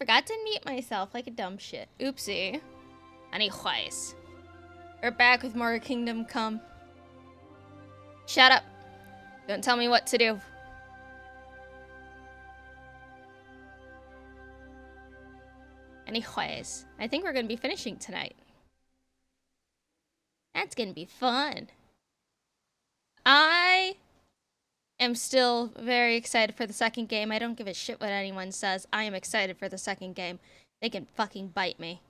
forgot to mute myself like a dumb shit. Oopsie. Anyways. We're back with more Kingdom Come. Shut up. Don't tell me what to do. Anyways, I think we're gonna be finishing tonight. That's gonna be fun. I am still very excited for the second game. I don't give a shit what anyone says. I am excited for the second game. They can fucking bite me.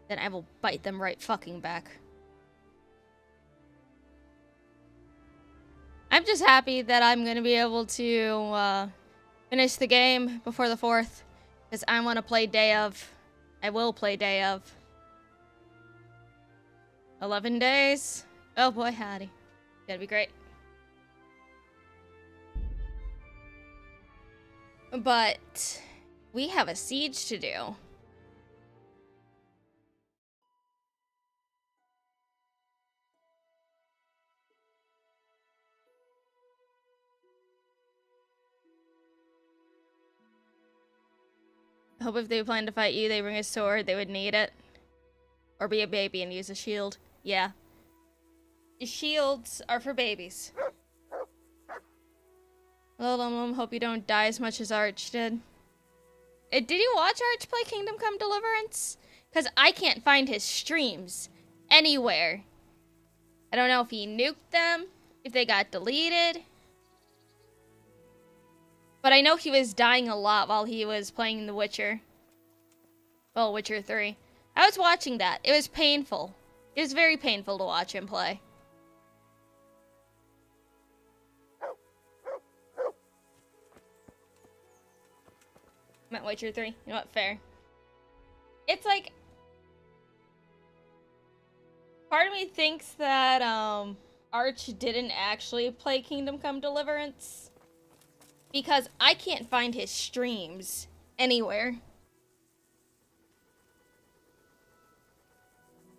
Then I will bite them right fucking back. I'm just happy that I'm gonna be able to finish the game before the 4th. Because I want to play Day of. I will play Day of. 11 days. Oh boy, howdy. It's gonna be great. But we have a siege to do. I hope if they plan to fight you, they bring a sword. They would need it. Or be a baby and use a shield. Yeah. Shields are for babies. Well, hope you don't die as much as Arch did. Did you watch Arch play Kingdom Come Deliverance? Because I can't find his streams anywhere. I don't know if he nuked them, if they got deleted. But I know he was dying a lot while he was playing The Witcher. Well, Witcher 3. I was watching that. It was painful. It was very painful to watch him play. I'm at Witcher 3. You know what? Fair. It's like... part of me thinks that, Arch didn't actually play Kingdom Come Deliverance. Because I can't find his streams anywhere.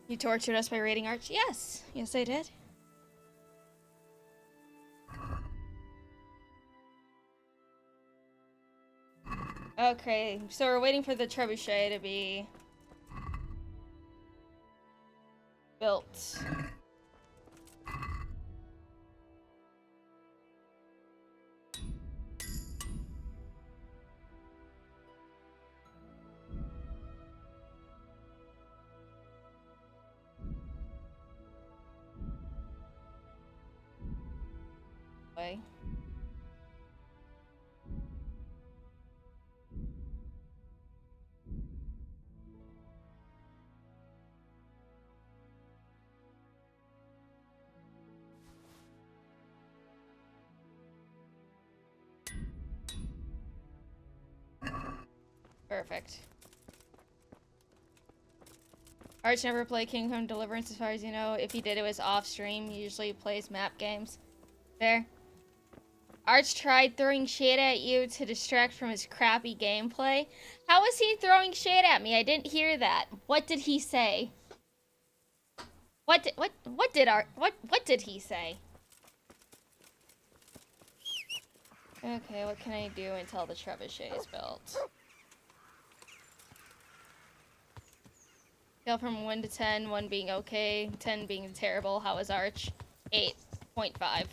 You tortured us by raiding Arch? Yes. Yes, I did. Okay, so we're waiting for the trebuchet to be built. Way. Perfect. Arch never played Kingdom Come Deliverance as far as you know. If he did, it was off stream. He usually plays map games. Fair. Arch tried throwing shade at you to distract from his crappy gameplay. How was he throwing shade at me? I didn't hear that. What did he say? What did he say? Okay, what can I do until the trebuchet is built? Scale from 1 to 10, 1 being okay, 10 being terrible. How is Arch? 8.5.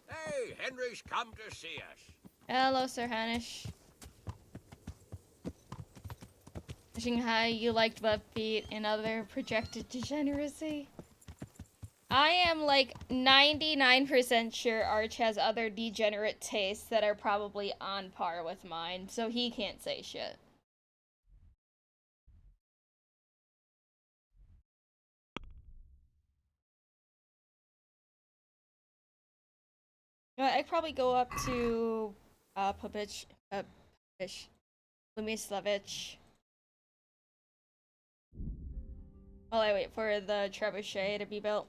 Hey, Henry's come to see us. Hello, Sir Hanish. Wishing high you liked Web Feet and other projected degeneracy. I am like 99% sure Arch has other degenerate tastes that are probably on par with mine, so he can't say shit. I'd probably go up to Lumislavich. While I wait for the trebuchet to be built.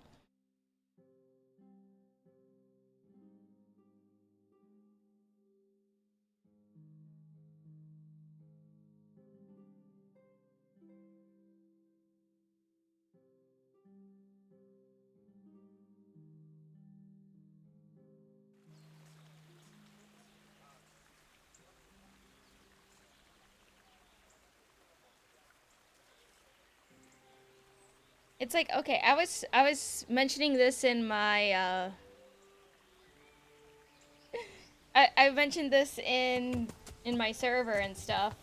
It's like, okay, I was mentioning this in my I mentioned this in my server and stuff.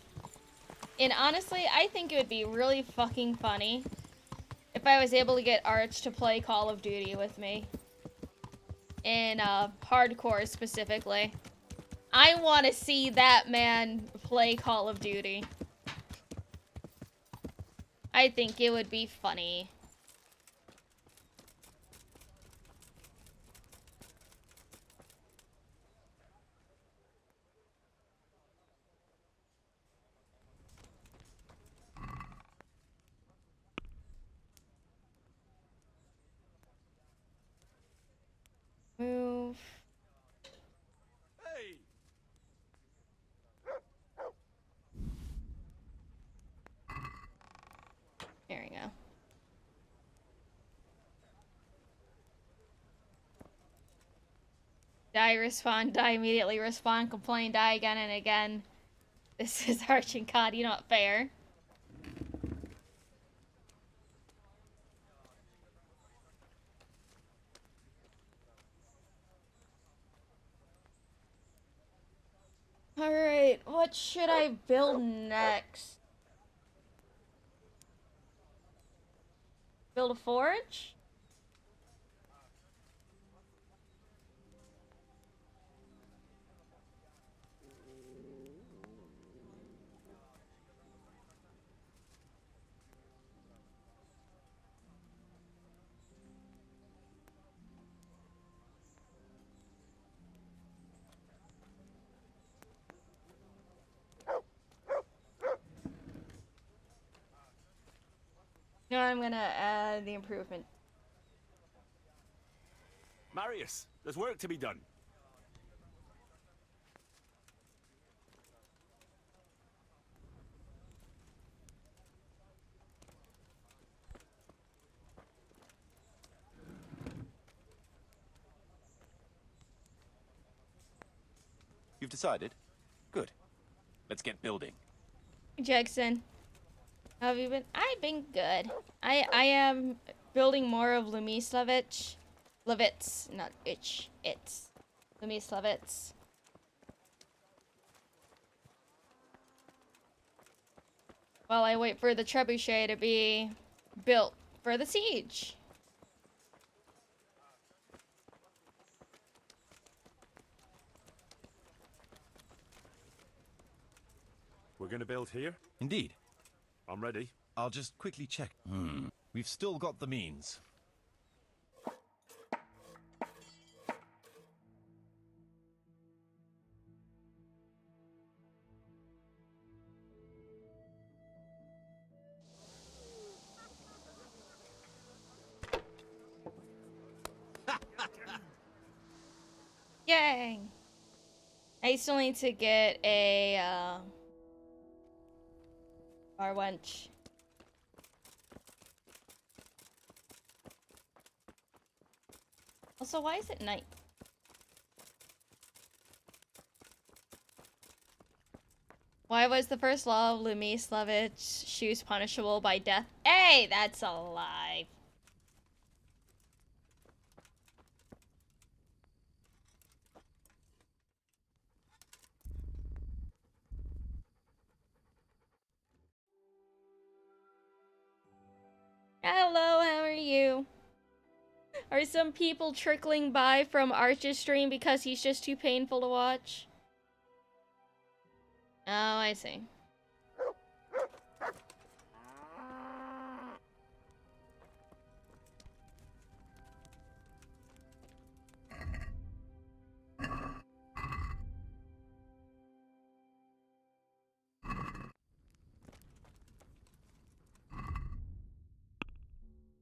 And honestly, I think it would be really fucking funny if I was able to get Arch to play Call of Duty with me. In hardcore specifically. I want to see that man play Call of Duty. I think it would be funny. Move. Hey! There we go. Die, respawn, die, immediately respawn, complain, die again and again. This is Arch and Cod, you're not fair. Alright, what should I build next? Build a forge? No, I'm gonna add the improvement. Marius, there's work to be done. You've decided? Good. Let's get building. Jackson, how have you been? I've been good. I am building more of Lumislavich. Levitz, not itch. It's Lumislavitz. While I wait for the trebuchet to be built for the siege. We're gonna build here? Indeed. I'm ready. I'll just quickly check. We've still got the means. Yay! I still need to get a bar wench. Also, why is it night? Why was the first law of Lumislavich shoes punishable by death? Hey, that's a lie. Hello, how are you? Are some people trickling by from Arch's stream because he's just too painful to watch? Oh, I see.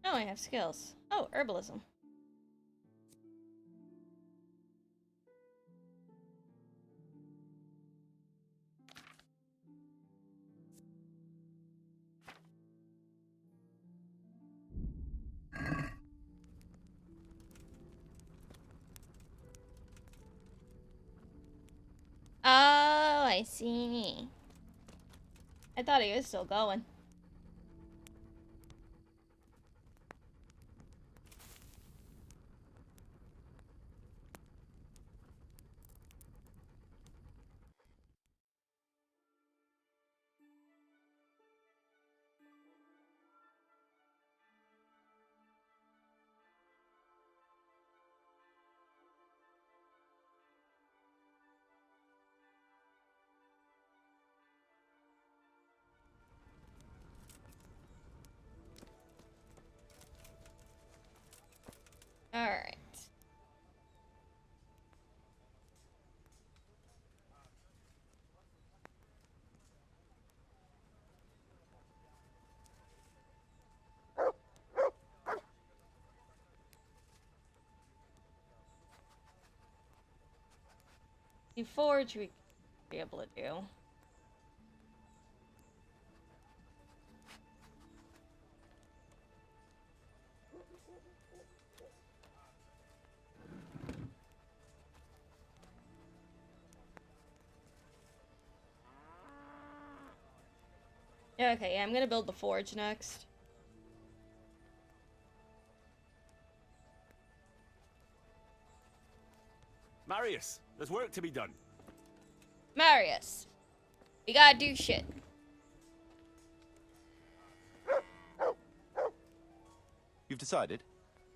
Oh, I have skills. Oh, herbalism. Oh, I see. I thought he was still going. Alright. The forge we be able to do. Okay, yeah, I'm gonna build the forge next. Marius, there's work to be done. Marius, we gotta do shit. You've decided?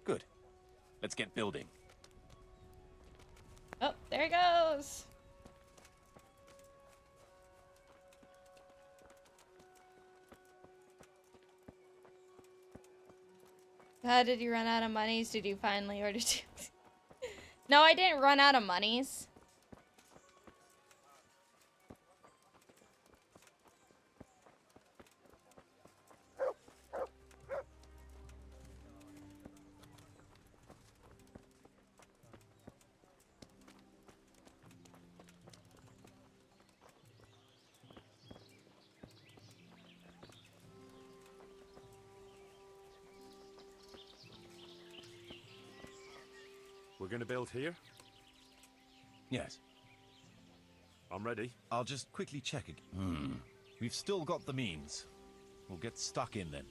Good. Let's get building. Oh, there it goes. How did you run out of monies? Did you finally order two? No, I didn't run out of monies. We're gonna build here? Yes. I'm ready. I'll just quickly check again. We've still got the means. We'll get stuck in then.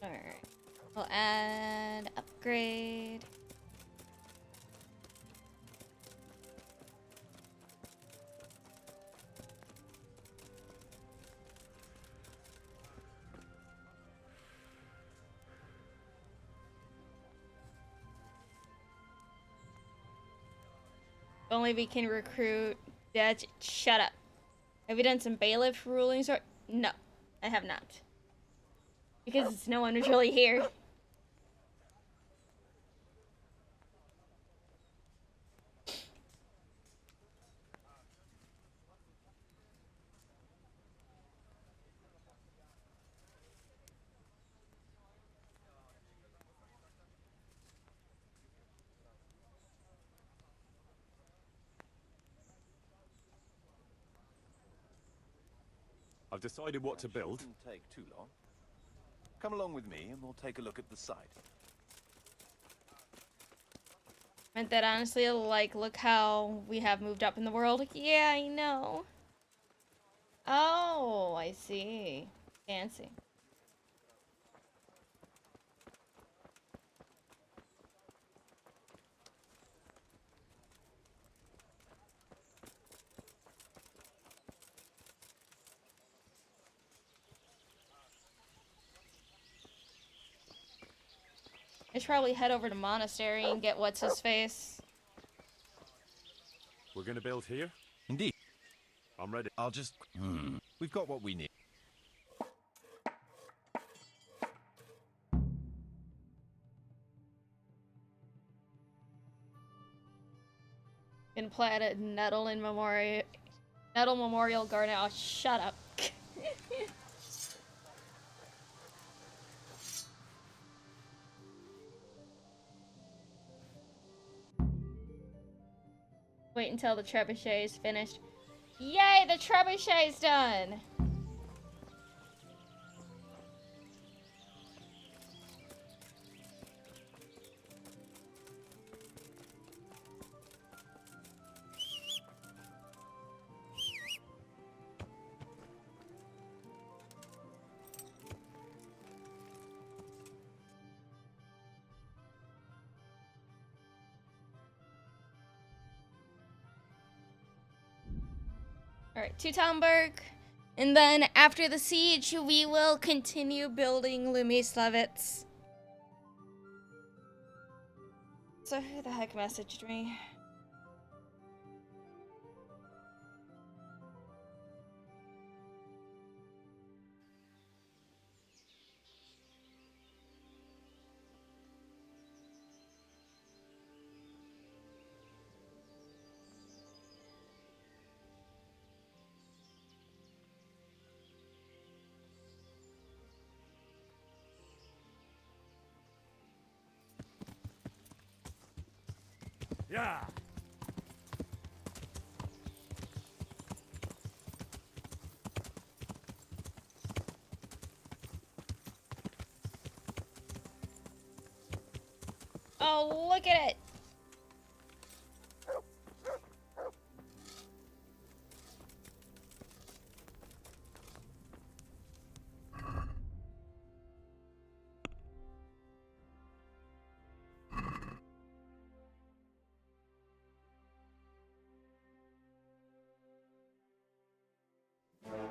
Alright. We'll add upgrade. Only we can recruit. Shut up. Have you done some bailiff rulings or no? I have not. Because no one was really here. I've decided what to build. Shouldn't take too long. Come along with me and we'll take a look at the site. Meant that honestly, like, look how we have moved up in the world. Yeah, I know. Oh, I see. Fancy. I should probably head over to Monastery and get what's his face. We're gonna build here? Indeed. I'm ready. I'll just... We've got what we need. And plant a Nettle Memorial Garden. Oh, shut up. Wait until the trebuchet is finished. Yay, the trebuchet is done! Alright, to Talmberg. And then after the siege, we will continue building Lumislavitz. So who the heck messaged me? Yeah. Oh, look at it!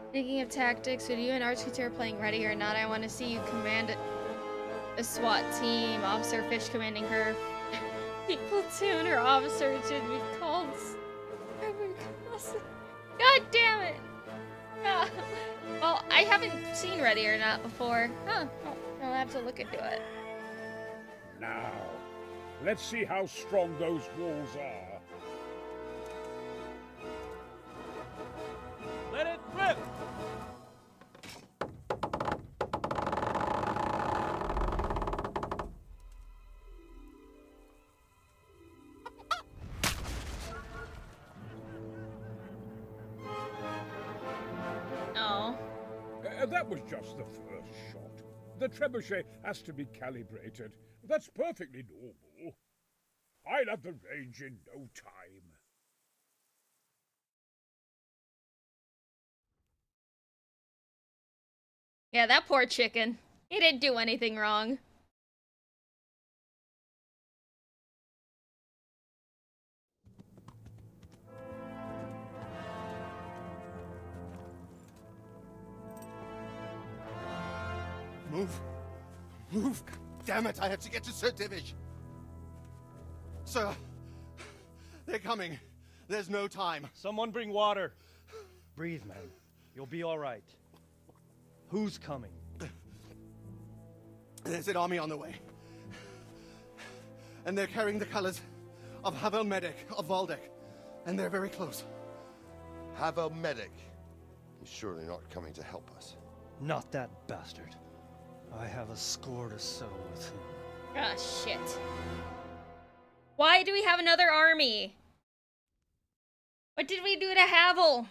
Speaking of tactics, would you and Arch consider playing ready or not? I want to see you command a SWAT team, officer, fish commanding her. Platoon or officer should be called. God damn it! Ah. Well, I haven't seen Ready or Not before. Huh. I'll have to look into it. Now, let's see how strong those walls are. Let it rip! Oh. That was just the first shot. The trebuchet has to be calibrated. That's perfectly normal. I'll have the range in no time. Yeah, that poor chicken. He didn't do anything wrong. Move. Move. Damn it, I have to get to Sir Divish. Sir, they're coming. There's no time. Someone bring water. Breathe, man. You'll be all right. Who's coming? There's an army on the way. And they're carrying the colors of Havel Medic of Valdek. And they're very close. Havel Medic. He's surely not coming to help us. Not that bastard. I have a score to settle with him. Ah, shit. Why do we have another army? What did we do to Havel?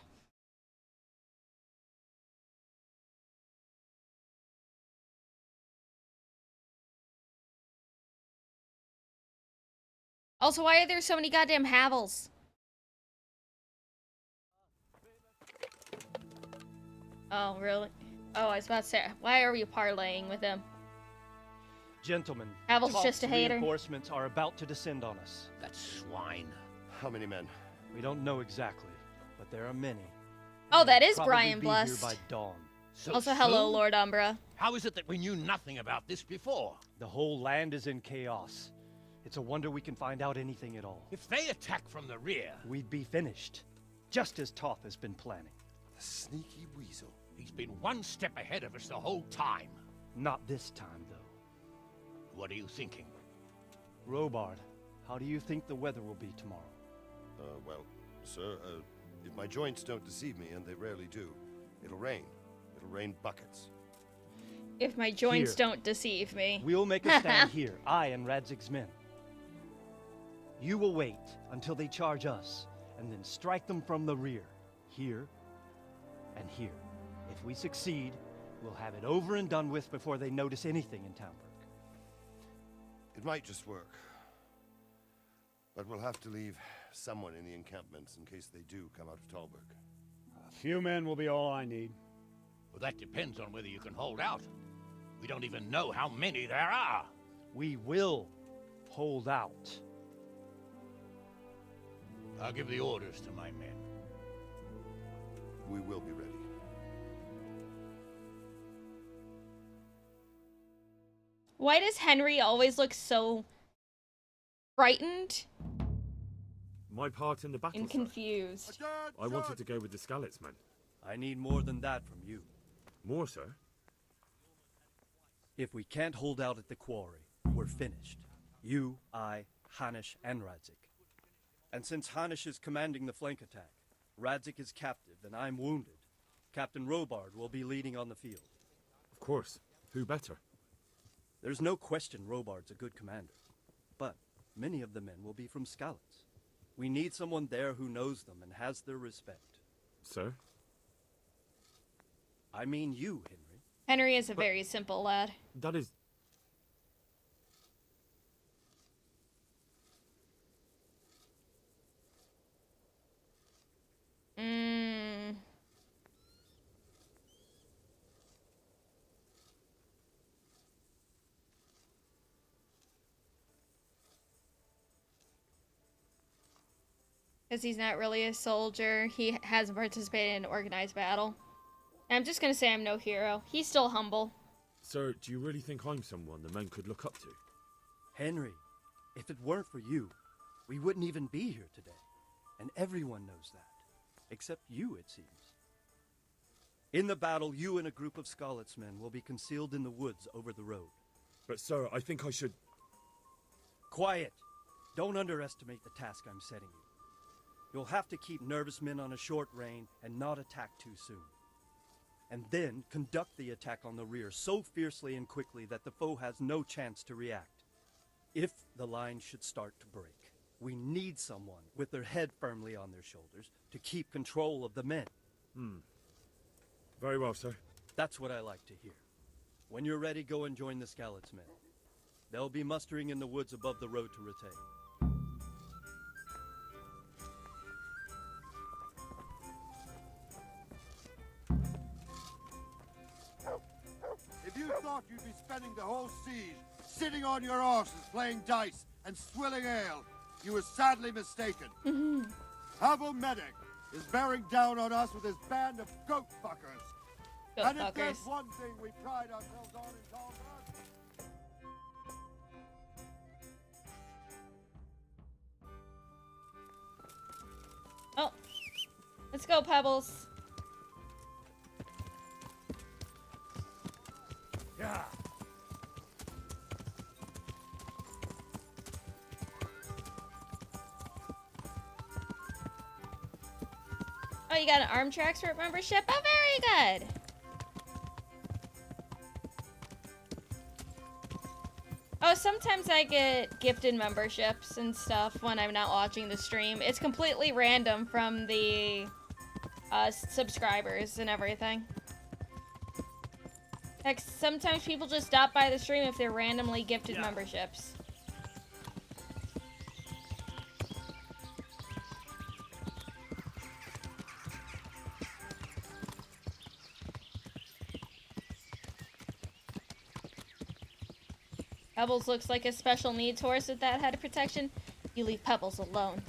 Also, why are there so many goddamn Havels? Oh, really? Oh, I was about to say, why are we parlaying with him? Gentlemen, Havel's Toth's just a hater. reinforcements are about to descend on us. That swine. How many men? We don't know exactly, but there are many. Oh, that is Probably Brian be Blessed. Here by dawn. So Also, hello, soon? Lord Umbra. How is it that we knew nothing about this before? The whole land is in chaos. It's a wonder we can find out anything at all. If they attack from the rear, We'd be finished, just as Toth has been planning. The sneaky weasel. he's been one step ahead of us the whole time. Not this time, though. What are you thinking? Robard, how do you think the weather will be tomorrow? Well, sir, if my joints don't deceive me, and they rarely do, it'll rain. It'll rain buckets. If my joints Here. don't deceive me. We'll make a stand here, I and Radzig's men. You will wait until they charge us, and then strike them from the rear. Here, and here. If we succeed, we'll have it over and done with before they notice anything in Talmberg. It might just work. But we'll have to leave someone in the encampments in case they do come out of Talberg. A few men will be all I need. Well, that depends on whether you can hold out. We don't even know how many there are. We will hold out. I'll give the orders to my men. we will be ready. Why does Henry always look so frightened My part in the battle, and sir. confused? I wanted to go with the Skalitz men. I need more than that from you. More, sir? If we can't hold out at the quarry, we're finished. You, I, Hanish, and Radzik. And since Hanish is commanding the flank attack, Radzik is captive and I'm wounded, Captain Robard will be leading on the field. Of course. Who better? There's no question Robard's a good commander, but many of the men will be from Skalitz. We need someone there who knows them and has their respect. Sir? I mean you, Henry. Henry is a very simple lad. That is... Because he's not really a soldier. He hasn't participated in organized battle. And I'm just gonna say I'm no hero. He's still humble. Sir, do you really think I'm someone the men could look up to? Henry, if it weren't for you, we wouldn't even be here today. And everyone knows that. Except you, it seems. In the battle, you and a group of Skalitz men will be concealed in the woods over the road. But sir, I think I should... Quiet! Don't underestimate the task I'm setting you. You'll have to keep nervous men on a short rein and not attack too soon. And then conduct the attack on the rear so fiercely and quickly that the foe has no chance to react. If the line should start to break, we need someone with their head firmly on their shoulders to keep control of the men. Very well, sir. That's what I like to hear. When you're ready, go and join the Skalitz men. They'll be mustering in the woods above the road to Ratay. If you thought you'd be spending the whole siege sitting on your arses playing dice and swilling ale, you were sadly mistaken. Pavel Medic is bearing down on us with his band of goat fuckers. Goat And if there's fuckers. one thing we pride ourselves on in Talbot, Oh. Let's go, Pebbles. Yeah. Oh, you got an arm tracks membership? Oh, very good. Oh, sometimes I get gifted memberships and stuff when I'm not watching the stream. It's completely random from the subscribers and everything. Heck, sometimes people just stop by the stream if they're randomly gifted memberships. Pebbles looks like a special needs horse with that head of protection. You leave Pebbles alone.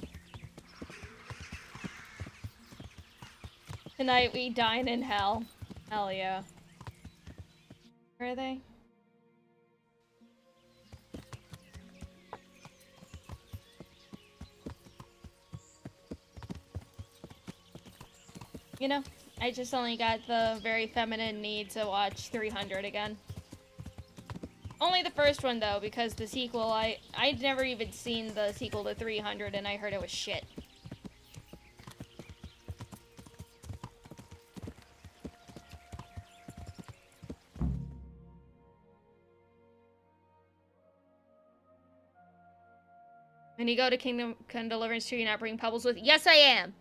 Tonight we dine in hell. Hell yeah. Where are they? You know, I just only got the very feminine need to watch 300 again. Only the first one though, because the sequel, I'd never even seen the sequel to 300 and I heard it was shit. When you go to Kingdom Come Deliverance 2, you're not bringing Pebbles with? Yes, I am!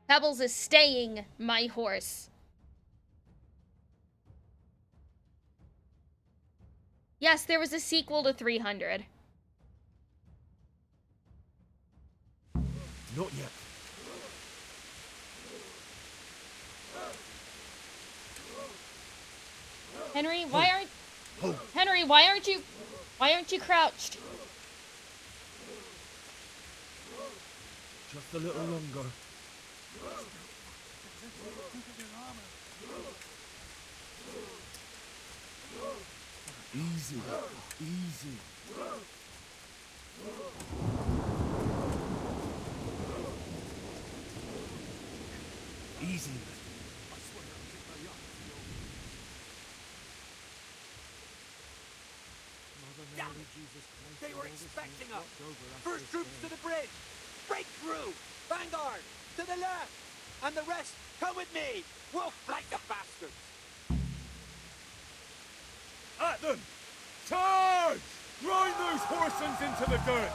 Pebbles is staying my horse. Yes, there was a sequel to 300. Not yet. Henry, why aren't you crouched? Just a little longer. Easy, easy. Easy. They were expecting us! First troops to the bridge! Break through! Vanguard! To the left! And the rest, come with me! We'll flank the bastards! At them! Charge! Grind those horsens into the dirt!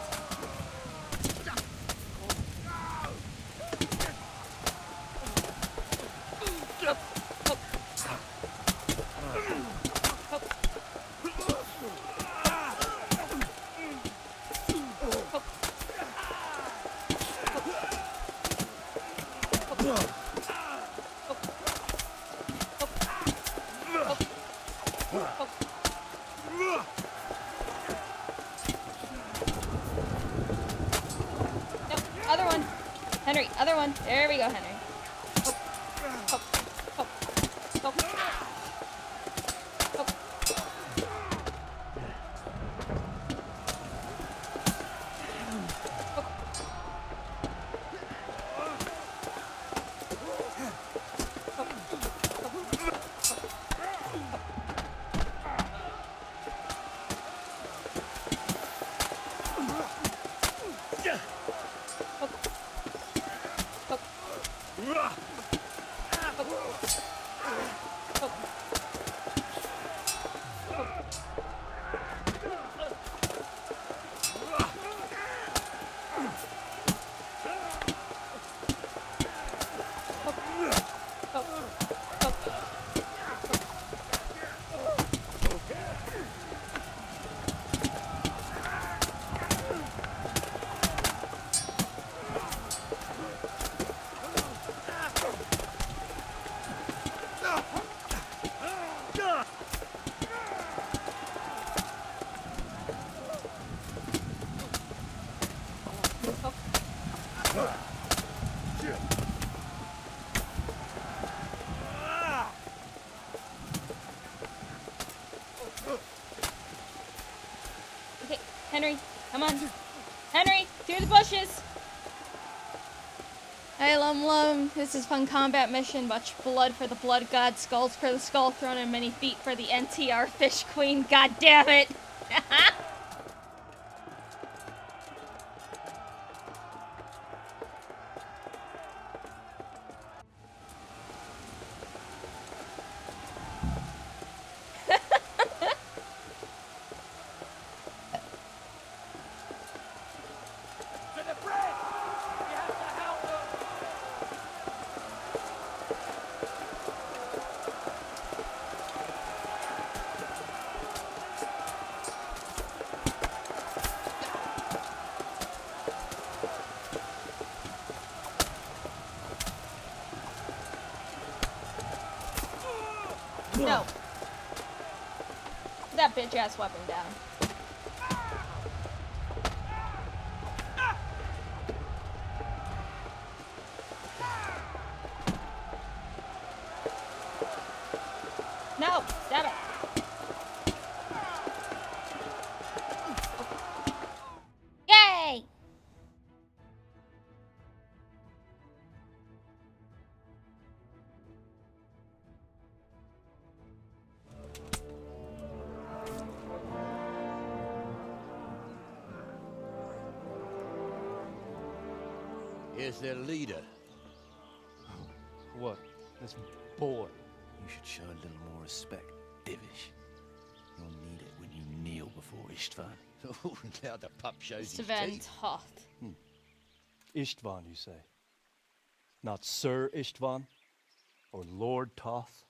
Other one. Henry, other one. There we go, Henry. Okay, Henry, come on. Henry, through the bushes. Hey, Lum. This is fun combat mission. Much blood for the blood god, skulls for the skull throne, and many feet for the NTR fish queen. God damn it! To the bridge! We have to help them! No. Put that bitch ass weapon down. No, stab it. Yay! Here's their leader. What? This boy? You should show a little more respect, Divish. You'll need it when you kneel before Istvan. Oh, now the pup shows his Sven teeth. Toth. Istvan, you say? Not Sir Istvan? Or Lord Toth?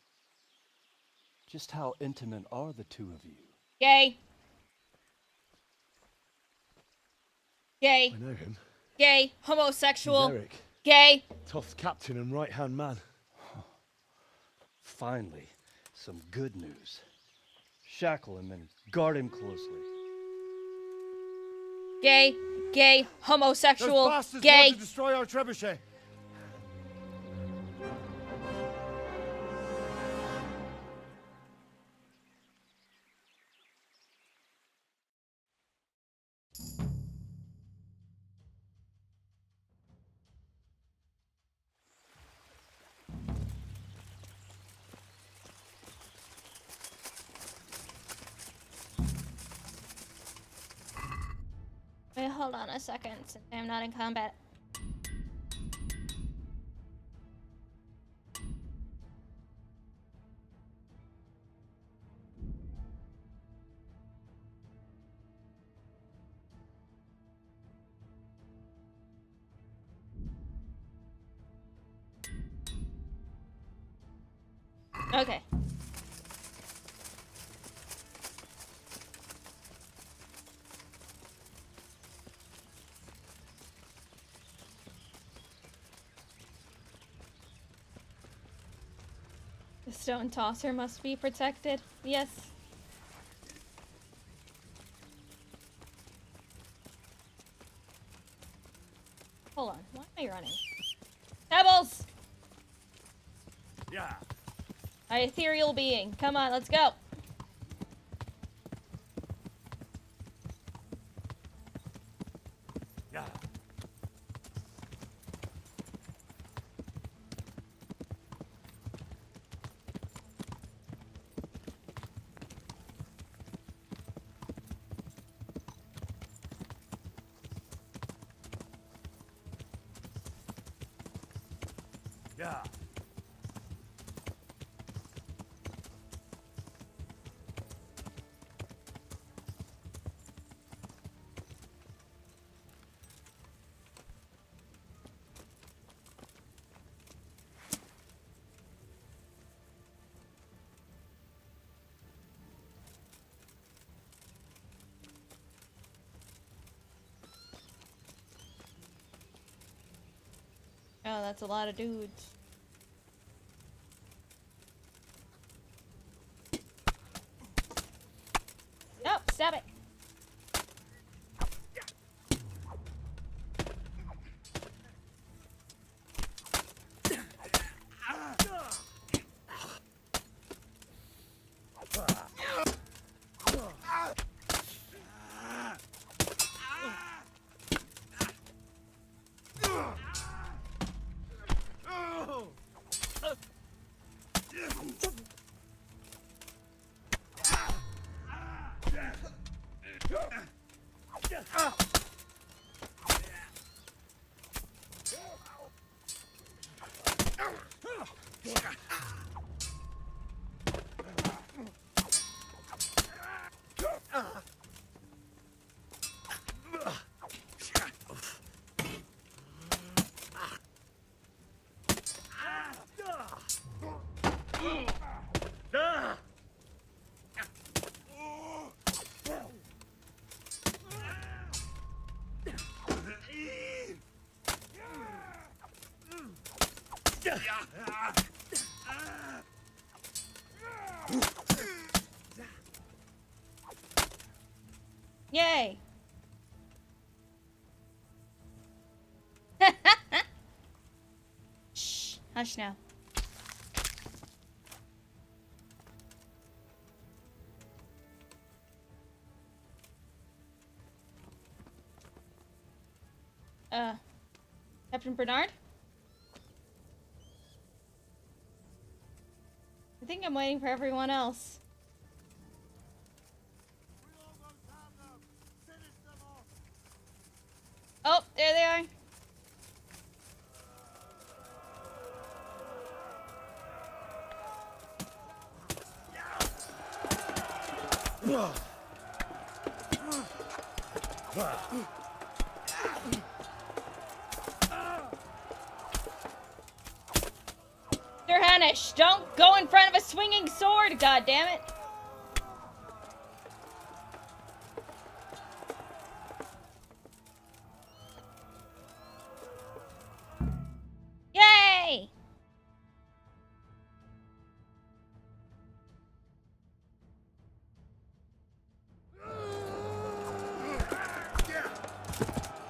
Just how intimate are the two of you? Gay. Gay. I know him. Gay. Homosexual. He's Eric, Gay. Toth's captain and right-hand man. Finally, some good news. Shackle him and guard him closely. Gay. Gay. Homosexual. Those bastards Gay. want to destroy our trebuchet. hold on a second since I'm not in combat. Okay. The stone tosser must be protected. Yes. Hold on. Why am I running? Pebbles! Yeah. My ethereal being. Come on, let's go. Yeah. Yeah. Oh, that's a lot of dudes. No, stop it. Yay! Shh, hush now. Captain Bernard? I think I'm waiting for everyone else. Oh, there they are. Sir Hanish, don't go in front of a swinging sword, goddammit! Yay!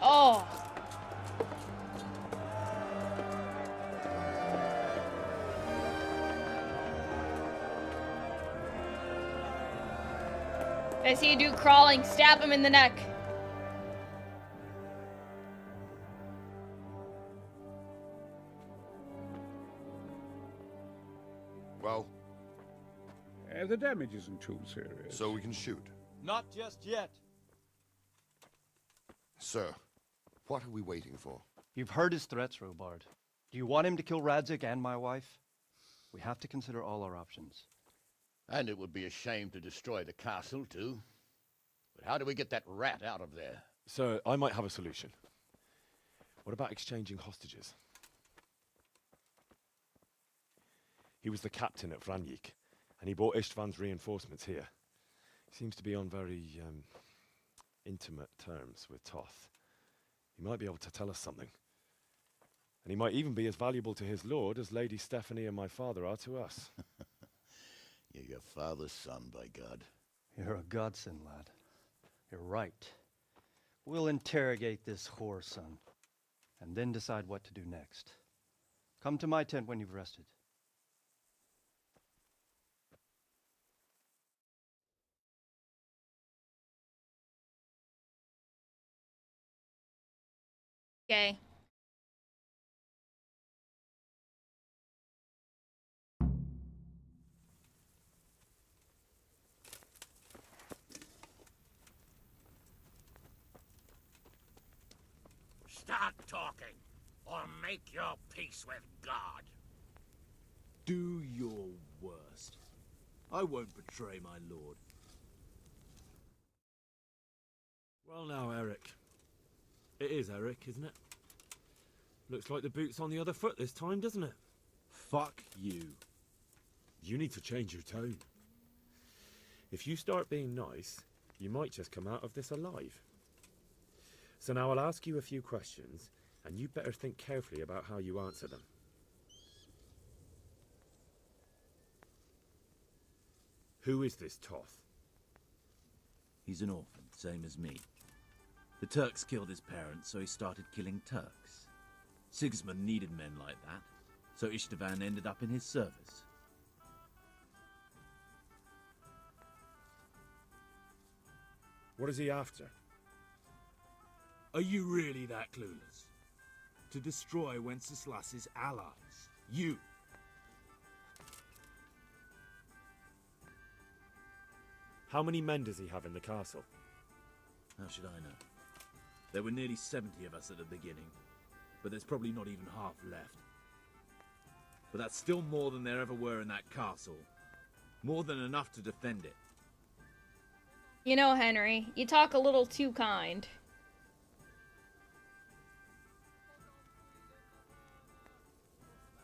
Oh. I see a dude crawling. Stab him in the neck. Well, The damage isn't too serious. so we can shoot. Not just yet. Sir, what are we waiting for? You've heard his threats, Robard. Do you want him to kill Radzig and my wife? We have to consider all our options. And it would be a shame to destroy the castle, too. But how do we get that rat out of there? Sir, I might have a solution. What about exchanging hostages? He was the captain at Vranyik, and he brought Istvan's reinforcements here. He seems to be on very, intimate terms with Toth. He might be able to tell us something. And he might even be as valuable to his lord as Lady Stephanie and my father are to us. You're your father's son, by God. You're a godsend, lad. You're right. We'll interrogate this whore son, and then decide what to do next. Come to my tent when you've rested. Okay. Start talking, or make your peace with God. Do your worst. I won't betray my lord. Well now, Eric. It is Eric, isn't it? Looks like the boot's on the other foot this time, doesn't it? Fuck you. You need to change your tone. If you start being nice, you might just come out of this alive. So now I'll ask you a few questions, and you better think carefully about how you answer them. Who is this Toth? He's an orphan, same as me. The Turks killed his parents, so he started killing Turks. Sigismund needed men like that, so Istvan ended up in his service. What is he after? Are you really that clueless? To destroy Wenceslas's allies. You. How many men does he have in the castle? How should I know? There were nearly 70 of us at the beginning, but there's probably not even half left. But that's still more than there ever were in that castle. More than enough to defend it. You know, Henry, you talk a little too kind.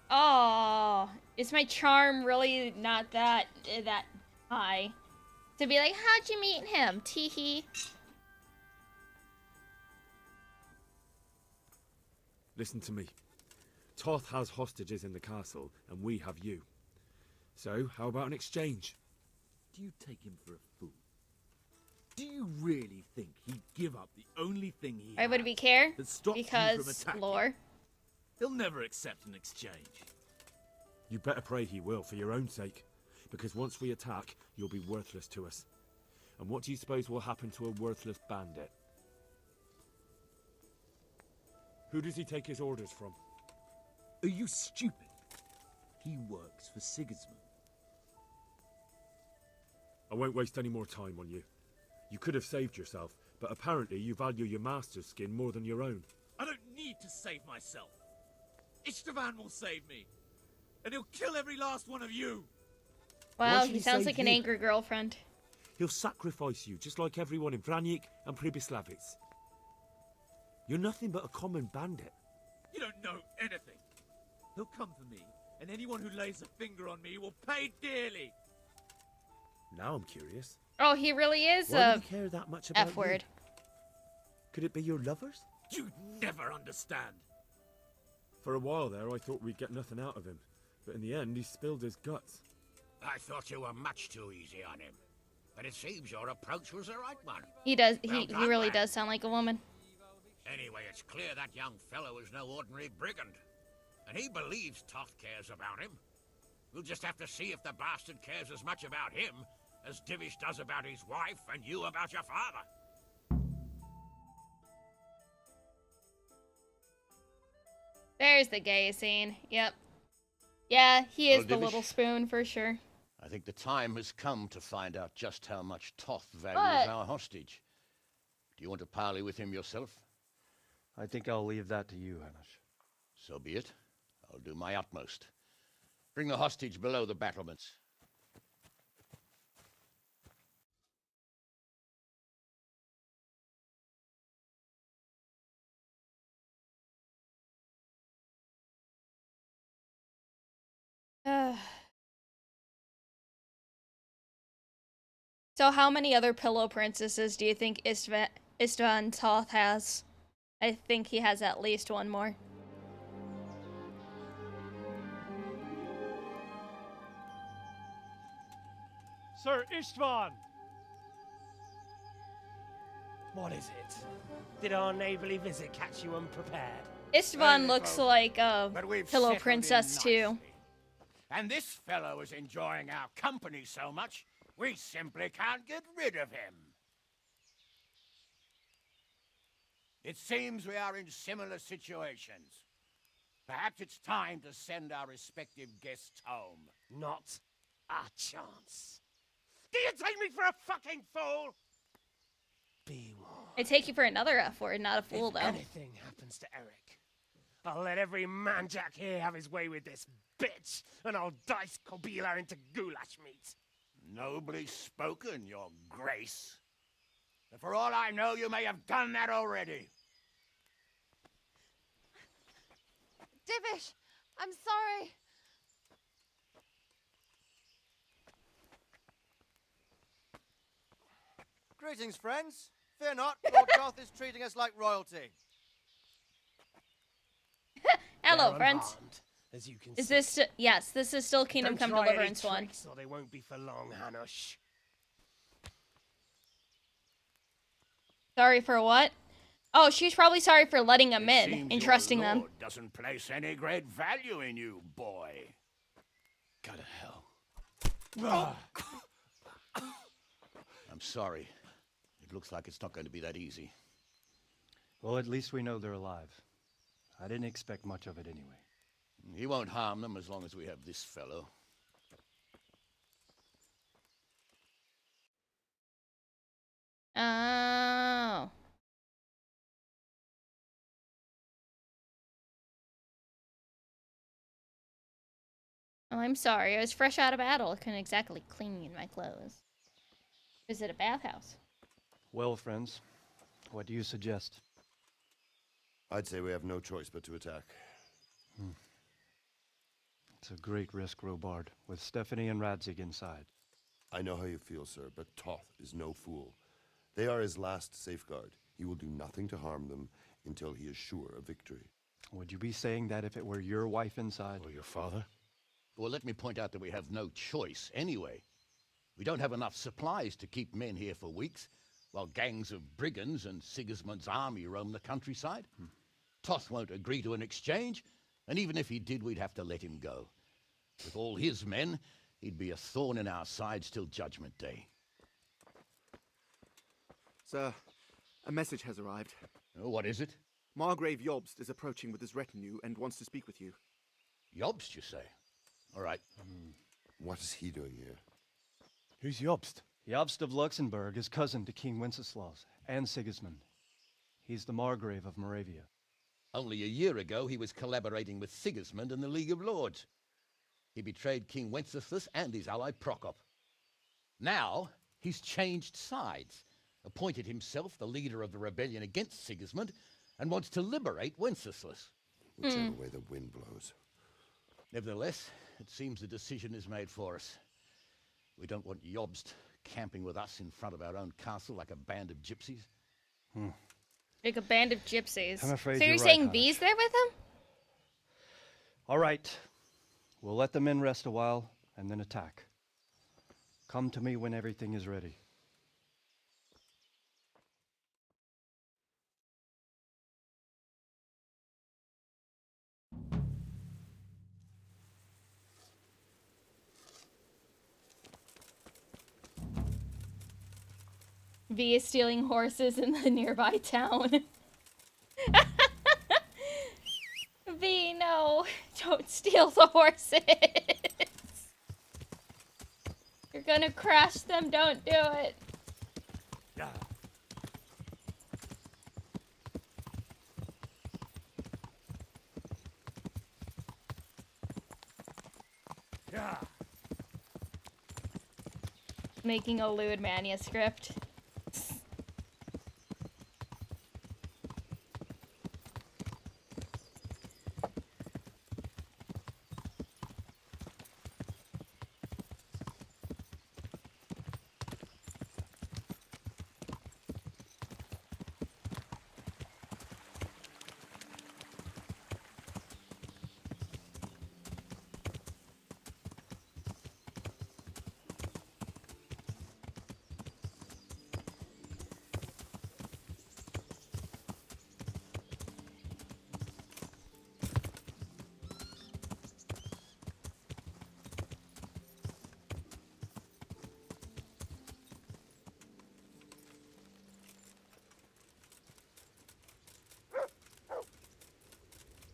Oh, is my charm really not that high? To be like, how'd you meet him? Teehee. Listen to me. Toth has hostages in the castle, and we have you. So, how about an exchange? Do you take him for a fool? Do you really think he'd give up the only thing he I would has be care that stops you because from attacking? lore. He'll never accept an exchange. You better pray he will, for your own sake. Because once we attack, you'll be worthless to us. And what do you suppose will happen to a worthless bandit? Who does he take his orders from? Are you stupid? He works for Sigismund. I won't waste any more time on you. You could have saved yourself, but apparently you value your master's skin more than your own. I don't need to save myself. Istvan will save me. And he'll kill every last one of you. Wow, he sounds like an angry girlfriend. He'll sacrifice you, just like everyone in Vranyik and Pribyslavitz. You're nothing but a common bandit. You don't know anything. He'll come for me, and anyone who lays a finger on me will pay dearly. Now I'm curious. Oh, he really is Why a would he care that much about F-word. Could it be your lovers? You'd never understand. For a while there, I thought we'd get nothing out of him. But in the end, he spilled his guts. I thought you were much too easy on him. But it seems your approach was the right one. He does. Well He done, really lad. does sound like a woman. Anyway, it's clear that young fellow is no ordinary brigand. And he believes Toth cares about him. We'll just have to see if the bastard cares as much about him as Divish does about his wife and you about your father. There's the gay scene. Yep. Yeah, he is Well, the Divish, little spoon for sure. I think the time has come to find out just how much Toth values But- our hostage. Do you want to parley with him yourself? I think I'll leave that to you, Hamish. So be it. I'll do my utmost. Bring the hostage below the battlements. So how many other pillow princesses do you think Istvan Toth has? I think he has at least one more. Sir Istvan! What is it? Did our neighborly visit catch you unprepared? Istvan looks like a But we've pillow settled princess in too. nicely. And this fellow is enjoying our company so much, we simply can't get rid of him. It seems we are in similar situations. Perhaps it's time to send our respective guests home. Not a chance. Do you take me for a fucking fool? Be warned. I take you for another F word, not a fool If though. anything happens to Eric, I'll let every man-jack here have his way with this bitch, and I'll dice Kobila into goulash meat. Nobly spoken, your grace. But for all I know, you may have done that already. Divish, I'm sorry. Greetings, friends. Fear not, Lord Toth is treating us like royalty. Hello, They're friends. unarmed, as you can Is see. this yes? This is still Kingdom Don't Come try any Deliverance one. tricks, or they won't be for long, Hanush. Sorry for what? Oh, she's probably sorry for letting them in Seems and your trusting them. lord doesn't place any great value in you, boy. Go to hell. I'm sorry. It looks like it's not going to be that easy. Well, at least we know they're alive. I didn't expect much of it anyway. He won't harm them as long as we have this fellow. Oh. Oh, I'm sorry. I was fresh out of battle. I couldn't exactly clean my clothes. Is it a bathhouse? Well, friends, what do you suggest? I'd say we have no choice but to attack. It's a great risk, Robard, with Stephanie and Radzig inside. I know how you feel, sir, but Toth is no fool. They are his last safeguard. He will do nothing to harm them until he is sure of victory. Would you be saying that if it were your wife inside? Or your father? Well, let me point out that we have no choice anyway. We don't have enough supplies to keep men here for weeks, while gangs of brigands and Sigismund's army roam the countryside. Toth won't agree to an exchange, and even if he did, we'd have to let him go. With all his men, he'd be a thorn in our sides till Judgment Day. Sir, a message has arrived. Oh, what is it? Margrave Jobst is approaching with his retinue and wants to speak with you. Jobst, you say? All right. What is he doing here? Who's Jobst? Jobst of Luxembourg is cousin to King Wenceslaus and Sigismund. He's the Margrave of Moravia. Only a year ago, he was collaborating with Sigismund and the League of Lords. He betrayed King Wenceslas and his ally Prokop. Now, he's changed sides, appointed himself the leader of the rebellion against Sigismund, and wants to liberate Wenceslas. Whichever way the wind blows. Nevertheless, it seems the decision is made for us. We don't want Jobst camping with us in front of our own castle like a band of gypsies. Like a band of gypsies. I'm afraid so you're you're right, saying Hamish. V's there with him? All right. We'll let the men rest a while and then attack. Come to me when everything is ready. V is stealing horses in the nearby town. V, no. Don't steal the horses. You're gonna crash them. Don't do it. Yeah. Making a lewd manuscript.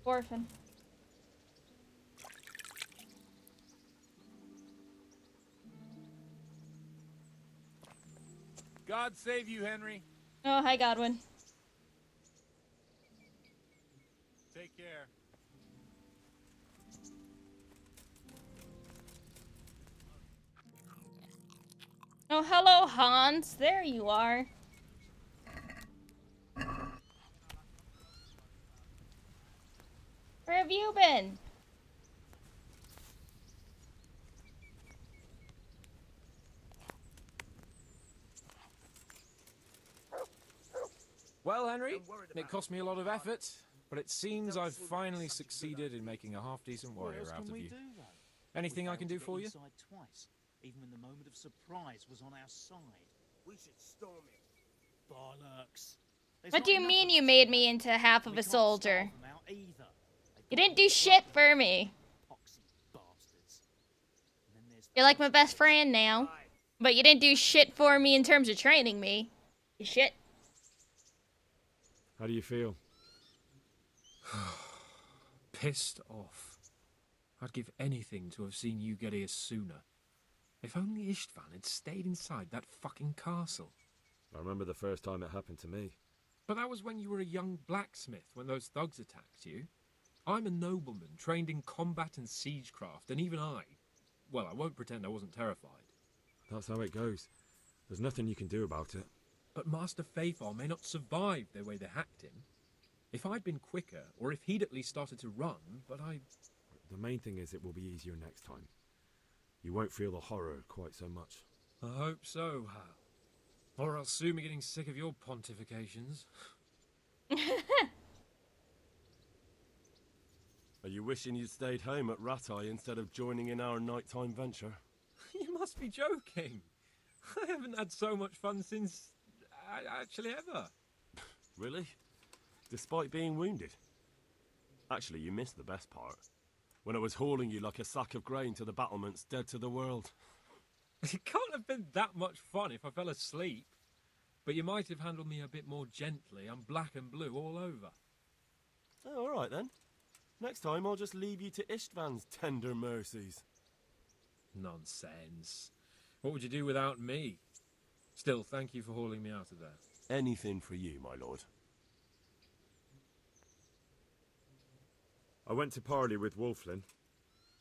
Orphan. God save you, Henry. Oh, hi, Godwin. Take care. Oh, hello, Hans. There you are. Where have you been? Well, Henry, it cost me a lot of effort, but it seems I've finally succeeded in making a half-decent warrior out of you. Anything I can do for you? Twice, even when the moment of surprise was on our side. We should storm it. Bollocks. What do you mean you made me into half of a soldier? You didn't do shit for me. You're like my best friend now. But you didn't do shit for me in terms of training me. You shit. How do you feel? Pissed off. I'd give anything to have seen you get here sooner. If only Istvan had stayed inside that fucking castle. I remember the first time it happened to me. But that was when you were a young blacksmith, when those thugs attacked you. I'm a nobleman, trained in combat and siegecraft, and even well, I won't pretend I wasn't terrified. That's how it goes. There's nothing you can do about it. But Master Faithar may not survive the way they hacked him. If I'd been quicker, or if he'd at least started to run, but The main thing is it will be easier next time. You won't feel the horror quite so much. I hope so, Hal. Or I'll soon be getting sick of your pontifications. Are you wishing you'd stayed home at Ratai instead of joining in our nighttime venture? You must be joking. I haven't had so much fun since... actually ever. Really? Despite being wounded? Actually, you missed the best part. When I was hauling you like a sack of grain to the battlements dead to the world. It can't have been that much fun if I fell asleep. But you might have handled me a bit more gently. I'm black and blue all over. Oh, all right then. Next time I'll just leave you to Istvan's tender mercies. Nonsense. What would you do without me? Still, thank you for hauling me out of there. Anything for you, my lord. I went to parley with Wolflin.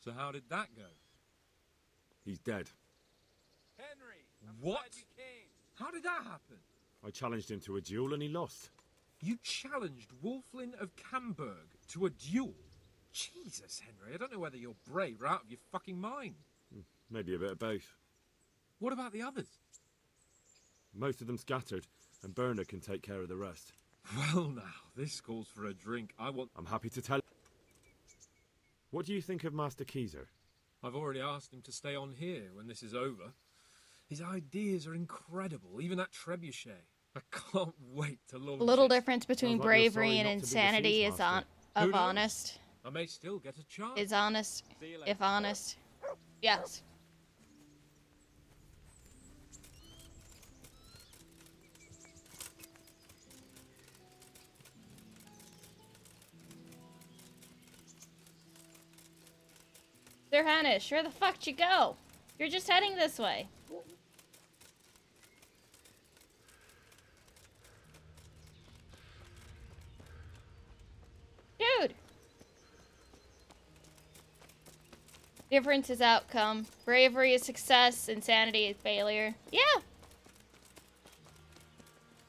So how did that go? He's dead. Henry! What? How did that happen? I challenged him to a duel and he lost. You challenged Wolflin of Camberg to a duel? Jesus, Henry, I don't know whether you're brave or out of your fucking mind. Maybe a bit of both. What about the others? Most of them scattered, and Bernard can take care of the rest. Well now, this calls for a drink. I'm happy to tell... What do you think of Master Keyser? I've already asked him to stay on here when this is over. His ideas are incredible, even that trebuchet. I can't wait to launch A little it. difference between bravery and insanity is honest. I may still get a chance. Is honest. If honest. Yes. Sir Hannish, where the fuck did you go? You're just heading this way. Dude! Difference is outcome. Bravery is success. Insanity is failure. Yeah.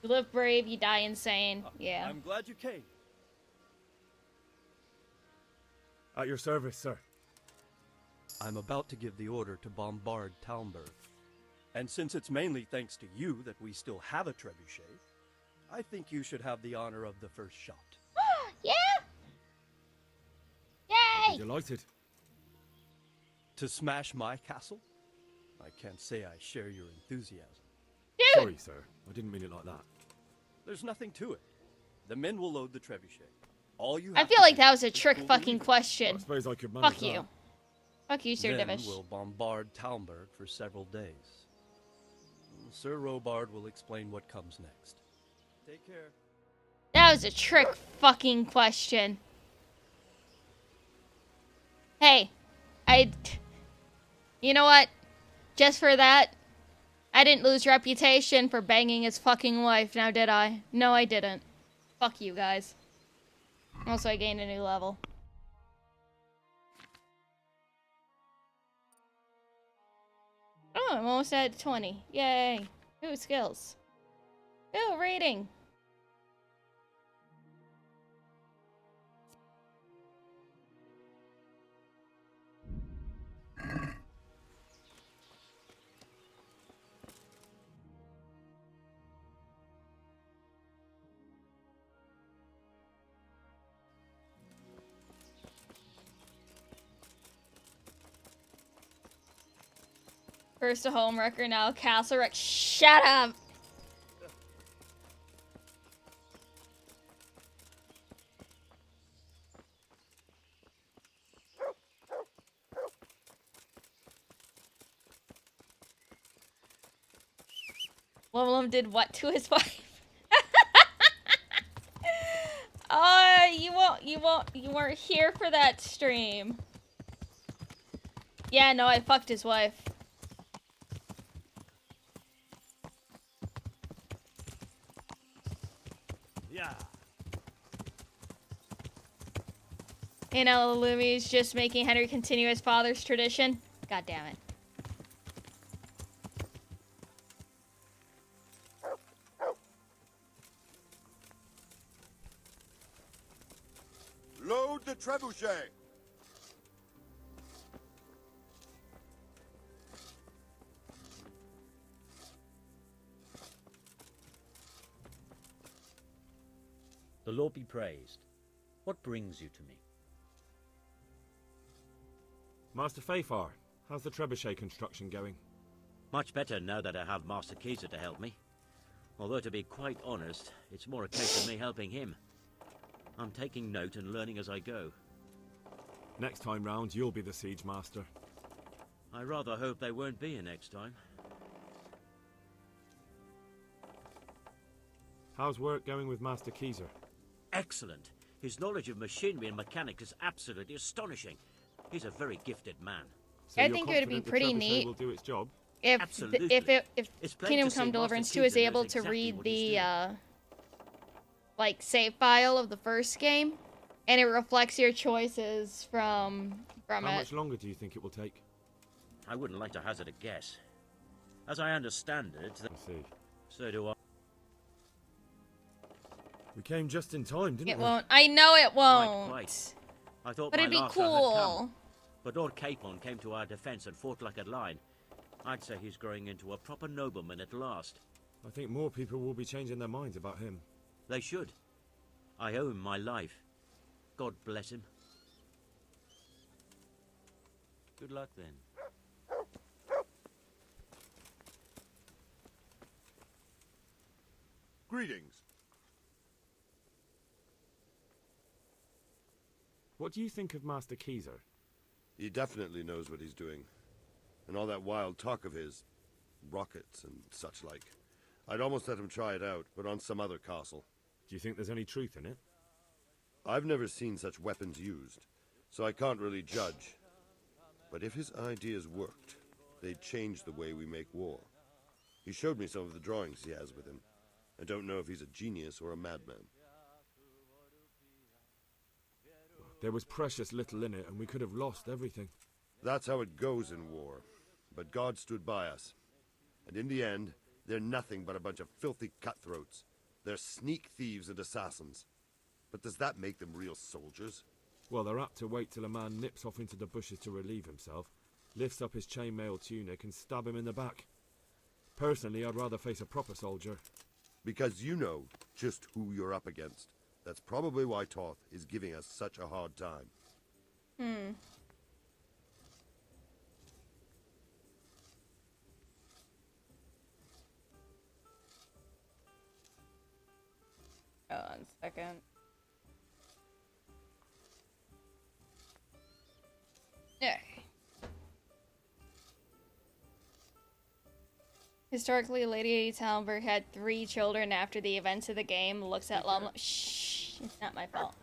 You live brave, you die insane. Yeah. I'm glad you came. At your service, sir. I'm about to give the order to bombard Talmberg. And since it's mainly thanks to you that we still have a trebuchet, I think you should have the honor of the first shot. Yeah! I'd Yay! be delighted. To smash my castle? I can't say I share your enthusiasm. Dude! Sorry, sir. I didn't mean it like that. There's nothing to it. The men will load the trebuchet. All you I have feel to like do that was a is trick pull the fucking lever. question. I suppose I could manage Fuck you. that. Fuck you, Sir Then Divish. we'll bombard Talmberg for several days. Sir Robard will explain what comes next. Take care. That was a trick fucking question. Hey, you know what? Just for that, I didn't lose reputation for banging his fucking wife, now did I? No, I didn't. Fuck you guys. Also, I gained a new level. Oh, I'm almost at 20. Yay. Ooh, skills. Ooh, rating. First a home wrecker, now a castle wreck. Shut up! One of them did what to his wife? You weren't here for that stream. Yeah, no, I fucked his wife. Yeah. You know, Lumi's just making Henry continue his father's tradition. God damn it. Load the trebuchet. The Lord be praised. What brings you to me? Master Fafar, how's the trebuchet construction going? Much better now that I have Master Kaiser to help me. Although, to be quite honest, it's more a case of me helping him. I'm taking note and learning as I go. Next time round, you'll be the siege master. I rather hope they won't be here next time. How's work going with Master Kaiser? Excellent. His knowledge of machinery and mechanics is absolutely astonishing. He's a very gifted man. So I you're think it would be confident the pretty trebuchet neat will do its job? if Absolutely. if plain Kingdom to see Come Master Deliverance 2 Kaiser is able knows to exactly read what he's the doing. like save file of the first game, and it reflects your choices from How it. much longer do you think it will take? I wouldn't like to hazard a guess. As I understand it, I see. so do I. We came just in time, didn't It we? won't. I know it won't. Quite. I thought But my it'd be last run had cool. come. But Lord Capon came to our defense and fought like a lion. I'd say he's growing into a proper nobleman at last. I think more people will be changing their minds about him. They should. I owe him my life. God bless him. Good luck then. Greetings. What do you think of Master Kaiser? He definitely knows what he's doing. And all that wild talk of his, rockets and such like. I'd almost let him try it out, but on some other castle. Do you think there's any truth in it? I've never seen such weapons used, so I can't really judge. But if his ideas worked, they'd change the way we make war. He showed me some of the drawings he has with him. I don't know if he's a genius or a madman. There was precious little in it, and we could have lost everything. That's how it goes in war. But God stood by us. And in the end, they're nothing but a bunch of filthy cutthroats. They're sneak thieves and assassins. But does that make them real soldiers? Well, they're apt to wait till a man nips off into the bushes to relieve himself, lifts up his chainmail tunic and stab him in the back. Personally, I'd rather face a proper soldier. Because you know just who you're up against. That's probably why Toth is giving us such a hard time. Hold on a second. Okay. Historically, Lady Talbert had 3 children after the events of the game. Looks at Lum. Shh, it's not my fault.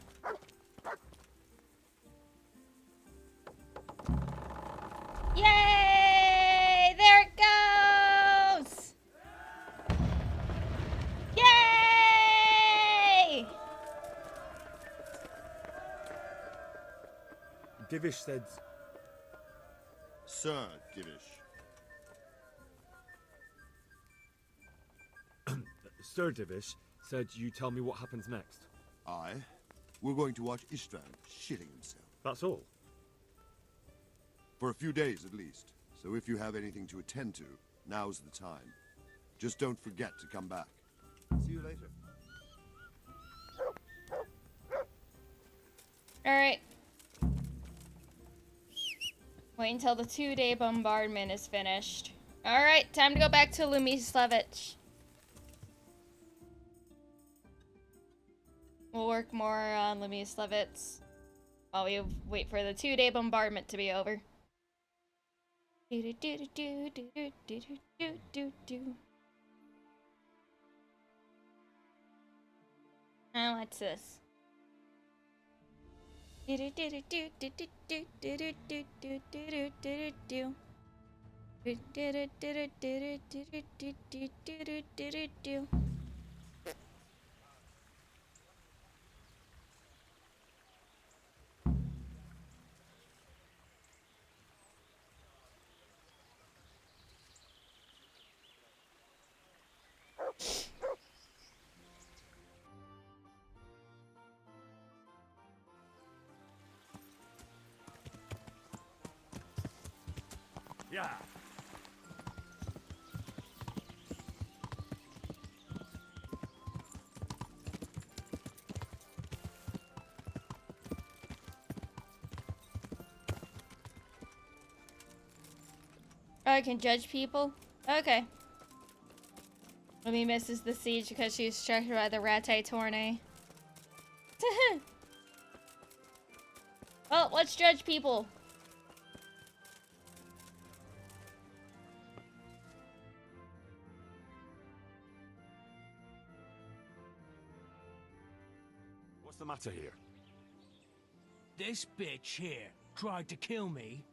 Yay! There it goes! Yay! Divish said... Sir Divish. Sir Divish said you tell me what happens next. Aye. We're going to watch Istvan shitting himself. That's all? For a few days at least. So if you have anything to attend to, now's the time. Just don't forget to come back. See you later. Alright. Wait until the 2-day bombardment is finished. Alright, time to go back to Lumislavich. We'll work more on Lumislavich while we wait for the 2-day bombardment to be over. Now what's this? Yeah. Oh, I can judge people? Okay. Lumi misses the siege because she's distracted by the Rate tourney. Well, let's judge people. What's the matter here? This bitch here tried to kill me.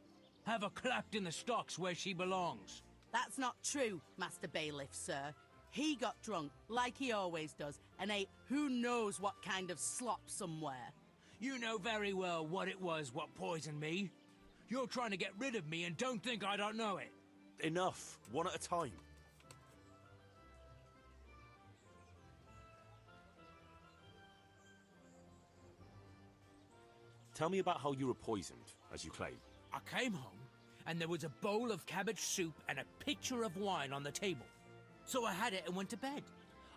Have her clapped in the stocks where she belongs. That's not true, Master Bailiff, sir. He got drunk, like he always does, and ate who knows what kind of slop somewhere. You know very well what it was what poisoned me. You're trying to get rid of me and don't think I don't know it. Enough. One at a time. Tell me about how you were poisoned, as you claim. I came home, and there was a bowl of cabbage soup and a pitcher of wine on the table. So I had it and went to bed.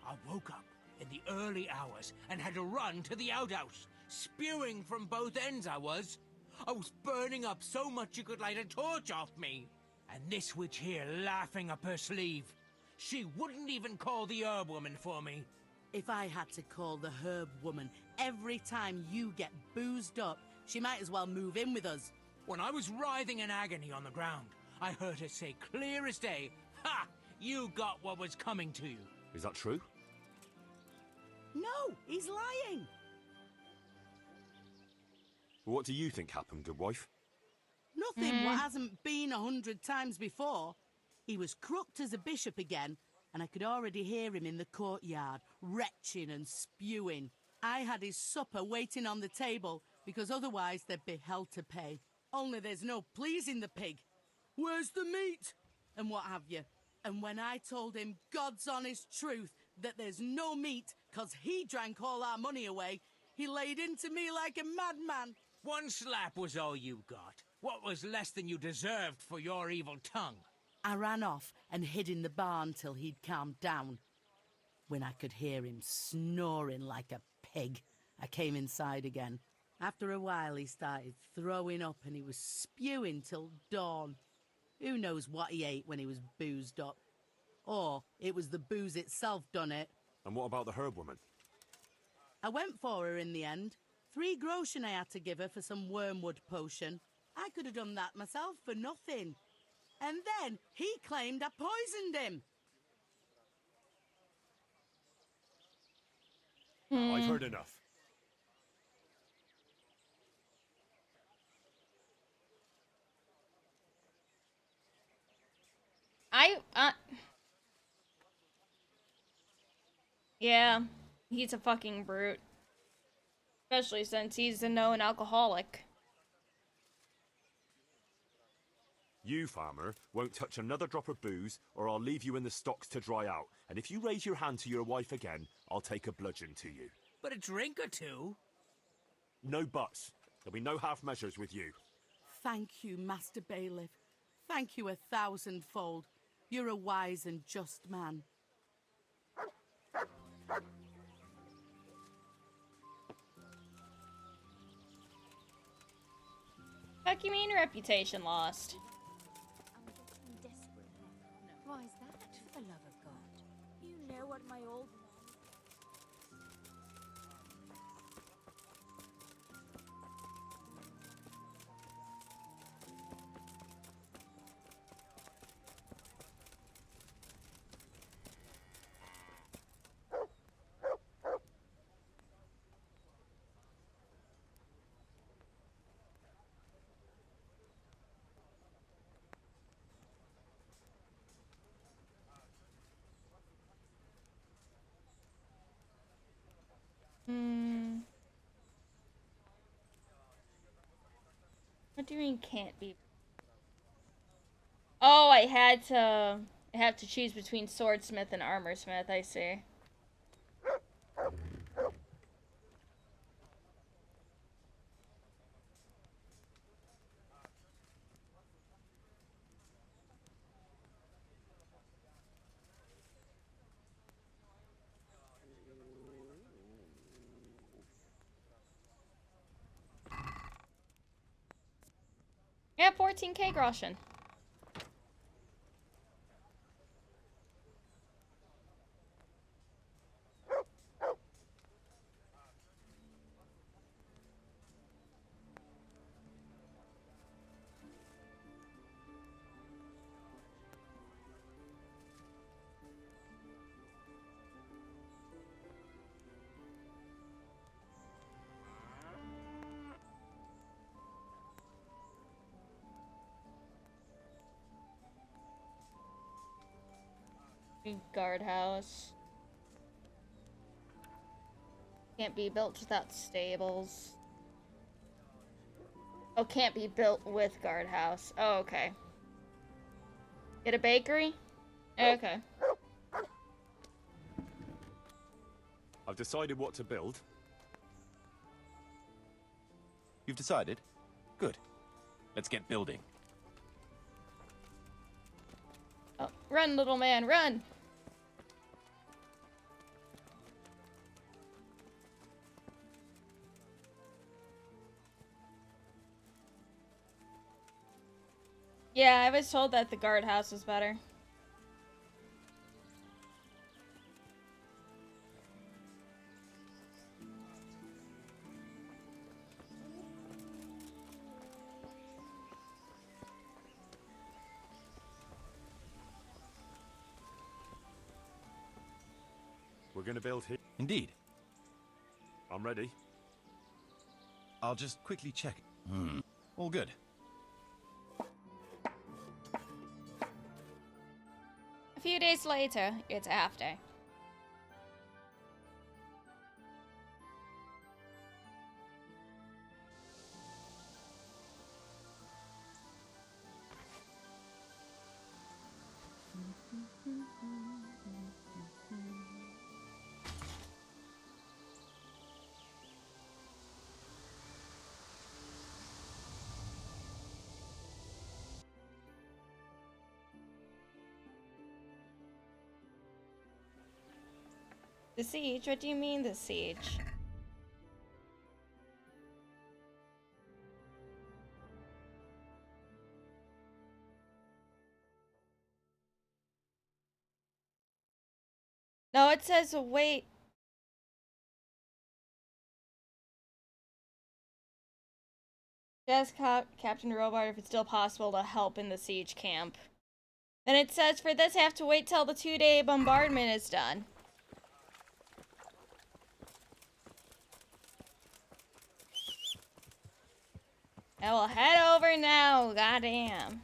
I woke up in the early hours and had to run to the outhouse. Spewing from both ends I was. I was burning up so much you could light a torch off me. And this witch here laughing up her sleeve. She wouldn't even call the herb woman for me. If I had to call the herb woman every time you get boozed up, she might as well move in with us. When I was writhing in agony on the ground, I heard her say clear as day, "Ha! You got what was coming to you." Is that true? No, he's lying. What do you think happened, good wife? Nothing what hasn't been 100 times before. He was crooked as a bishop again, and I could already hear him in the courtyard, retching and spewing. I had his supper waiting on the table, because otherwise there'd be hell to pay. Only there's no pleasing the pig. Where's the meat? And what have you. And when I told him God's honest truth that there's no meat 'cause he drank all our money away, he laid into me like a madman. One slap was all you got. What was less than you deserved for your evil tongue? I ran off and hid in the barn till he'd calmed down. When I could hear him snoring like a pig, I came inside again. After a while, he started throwing up and he was spewing till dawn. Who knows what he ate when he was boozed up? Or it was the booze itself done it. And what about the herb woman? I went for her in the end. 3 groschen I had to give her for some wormwood potion. I could have done that myself for nothing. And then he claimed I poisoned him. I've heard enough. Yeah, he's a fucking brute. Especially since he's a known alcoholic. You, farmer, won't touch another drop of booze, or I'll leave you in the stocks to dry out. And if you raise your hand to your wife again, I'll take a bludgeon to you. But a drink or two? No buts. There'll be no half measures with you. Thank you, Master Bailiff. Thank you 1,000-fold. You're a wise and just man. Fuck you mean reputation lost? I'm getting desperate now. Why is that? For the love of God. You know what my old man... What do you mean can't be? Oh, I have to choose between swordsmith and armorsmith, I see. Yeah, 14k groschen. Guardhouse. Can't be built without stables. Oh, can't be built with guardhouse. Oh, okay. Get a bakery? Okay. I've decided what to build. You've decided? Good. Let's get building. Oh, run, little man, run! Yeah, I was told that the guardhouse was better. We're gonna build here. Indeed. I'm ready. I'll just quickly check. All good. A few days later, it's after. The siege? What do you mean, the siege? No, it says wait. Ask Captain Robart if it's still possible to help in the siege camp. Then it says for this, have to wait till the 2-day bombardment is done. I will head over now, goddamn.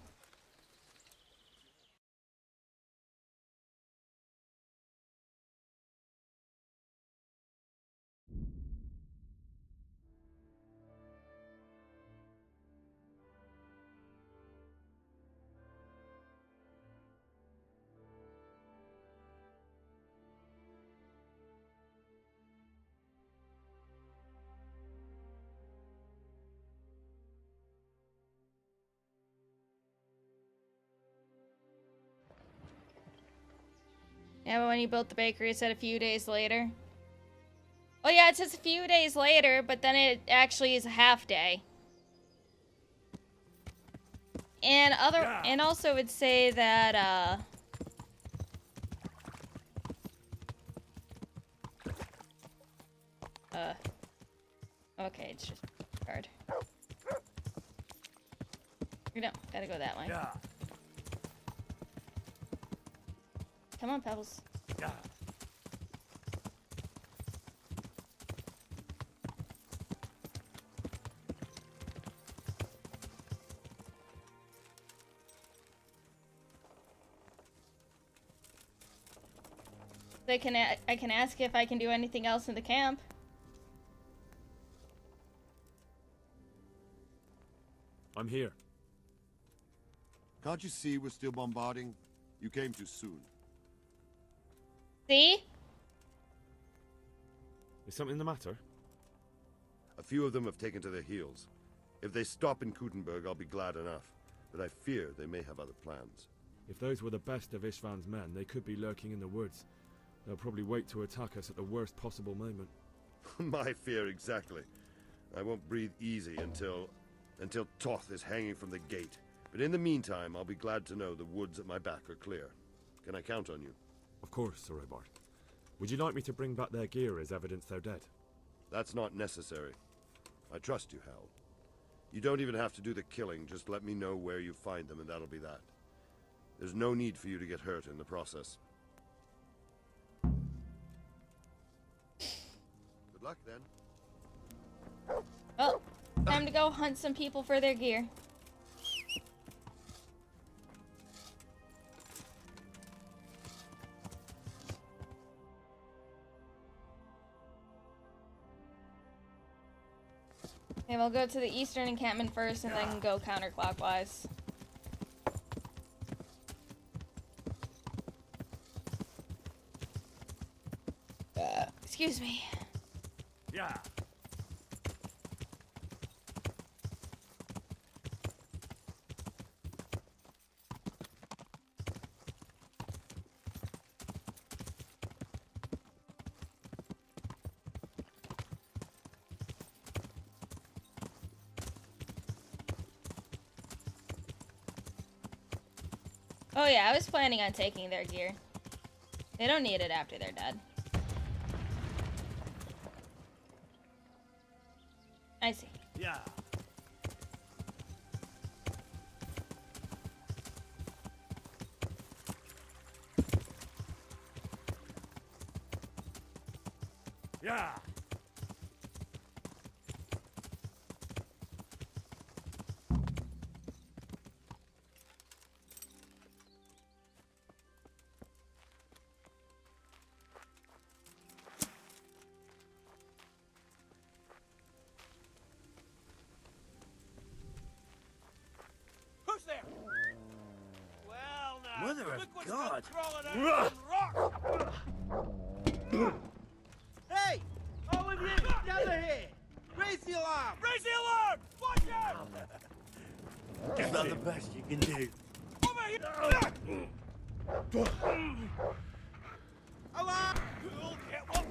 Yeah, but when he built the bakery, it said a few days later. Oh yeah, it says a few days later, but then it actually is a half day. And and also it'd say that okay, it's just hard. No, gotta go that way. Yeah. Come on, Pebbles. Yeah. I can ask if I can do anything else in the camp. I'm here. Can't you see we're still bombarding? You came too soon. See? Is something the matter? A few of them have taken to their heels. If they stop in Kutenberg, I'll be glad enough. But I fear they may have other plans. If those were the best of Istvan's men, they could be lurking in the woods. They'll probably wait to attack us at the worst possible moment. My fear exactly. I won't breathe easy until Toth is hanging from the gate. But in the meantime, I'll be glad to know the woods at my back are clear. Can I count on you? Of course, Sir Robart. Would you like me to bring back their gear as evidence they're dead? That's not necessary. I trust you, Hal. You don't even have to do the killing, just let me know where you find them and that'll be that. There's no need for you to get hurt in the process. Good luck, then. Well, time to go hunt some people for their gear. Okay, we'll go to the eastern encampment first and then go counterclockwise. Excuse me. Yeah. Oh yeah, I was planning on taking their gear. They don't need it after they're dead. I see. Yeah. Yeah. Who's there? Well, now. Mother of look what's God. been thrown at us from rock. Hey! All of you, gather here! Raise the alarm! Raise the alarm! Watch out! It's not the best you can do. Over here! Alarm! You'll get what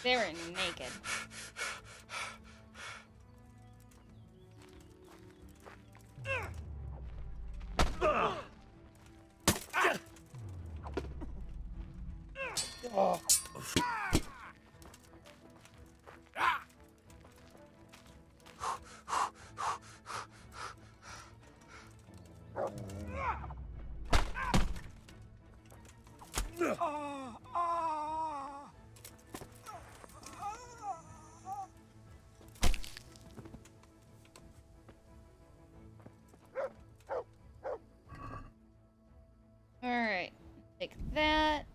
They were naked. Alright, take that.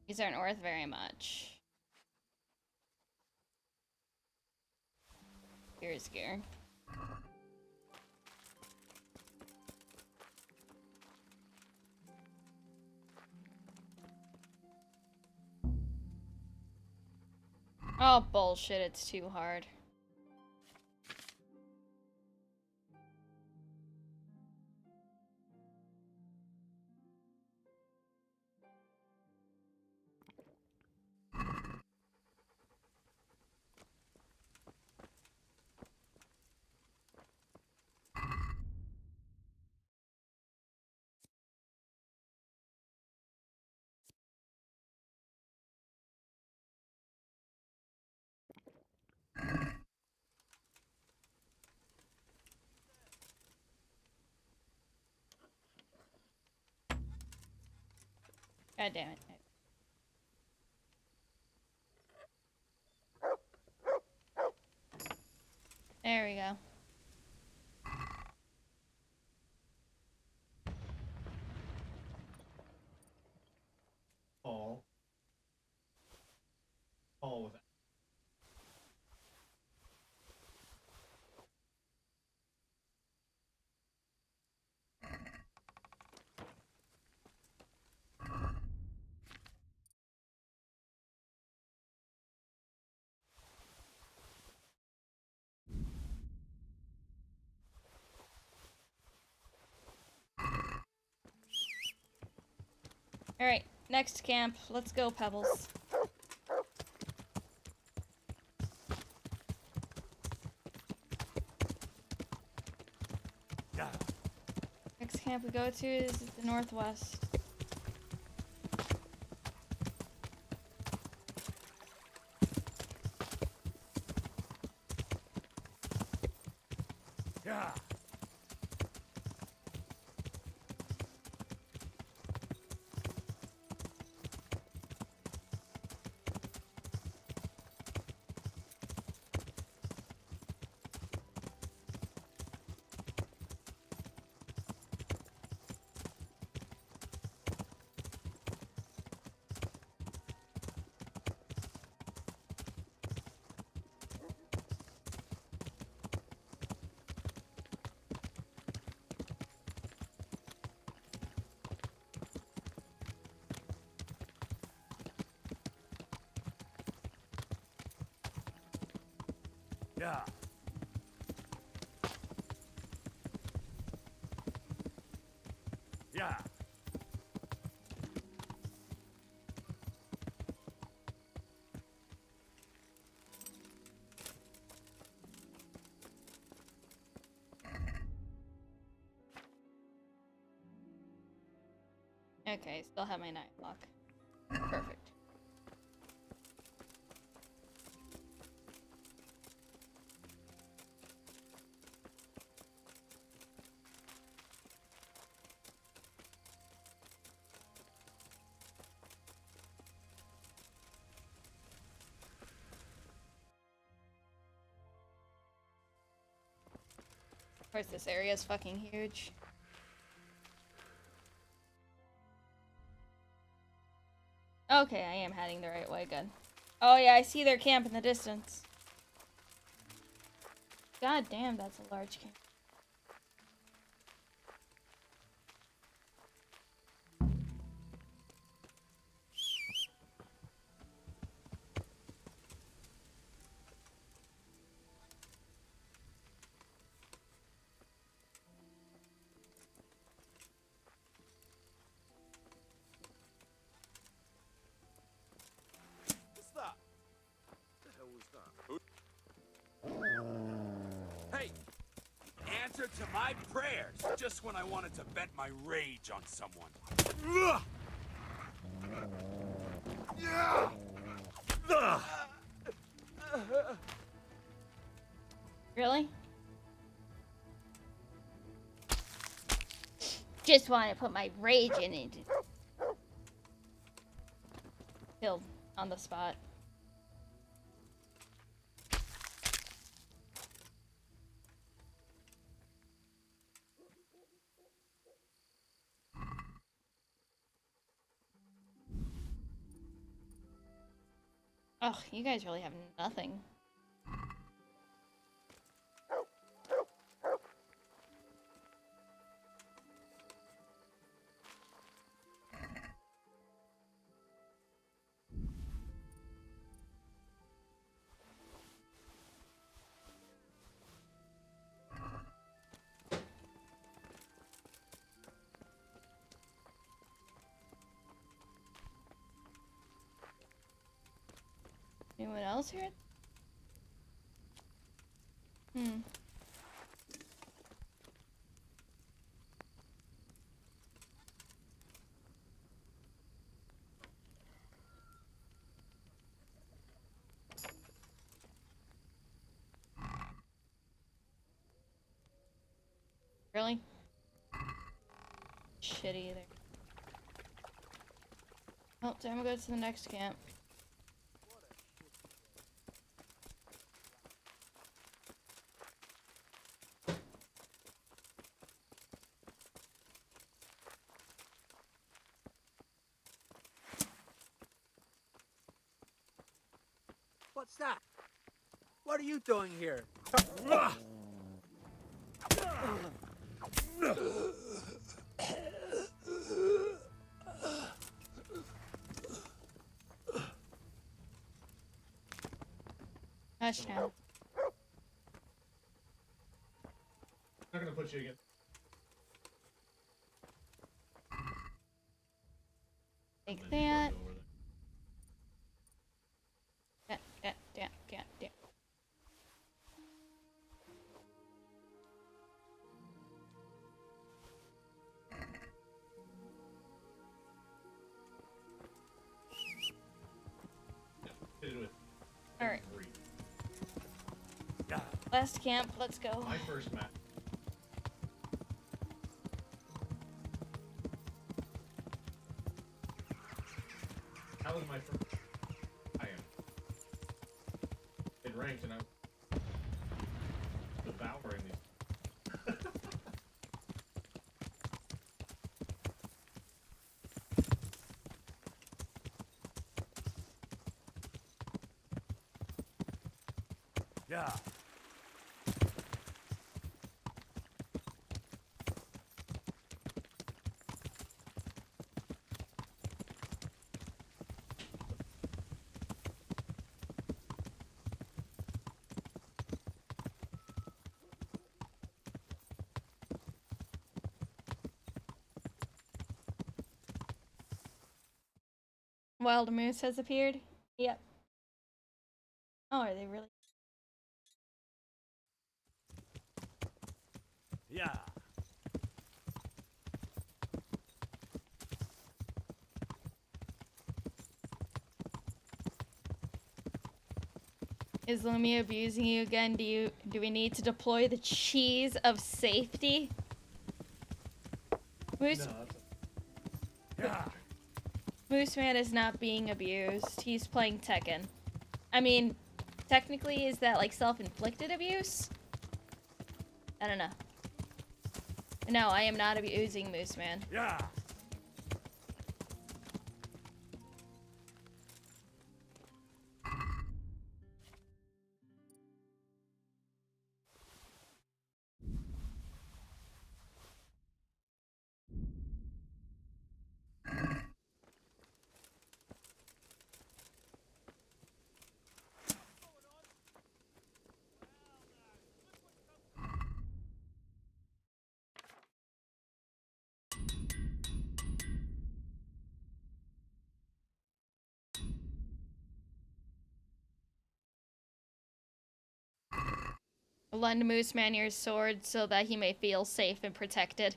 These aren't worth very much. Here's gear. Oh, bullshit, it's too hard. God damn it. There we go. All of it. Alright, next camp. Let's go, Pebbles. Next camp we go to is the northwest. Yeah. Yeah. Yeah. Okay, still have my night lock. Perfect. Of course, this area is fucking huge. Okay, I am heading the right way, good. Oh yeah, I see their camp in the distance. God damn, that's a large can. What's that? The hell was that? Hey! Answer to my prayers, just when I wanted to vent my rage on someone. Ugh! Yeah! Ugh! Really? Just want to put my rage in it. Killed on the spot. Ugh, you guys really have nothing. Anyone else here? Hmm. Really? Shitty either. Oh, time to go to the next camp. What's that? What are you doing here? Hush now. Not gonna put you again. Take that. Yeah. Alright. Last camp, let's go. My first map. How was my first? I am. It ranked and I'm devouring these. Yeah. Wild moose has appeared? Yep. Oh, are they really? Yeah. Is Lumia abusing you again? Do we need to deploy the cheese of safety? Moose, Yeah. Moose Man is not being abused. He's playing Tekken. I mean, technically, is that like self-inflicted abuse? I don't know. No, I am not abusing Moose Man. Yeah. Lend Moose Man your sword so that he may feel safe and protected.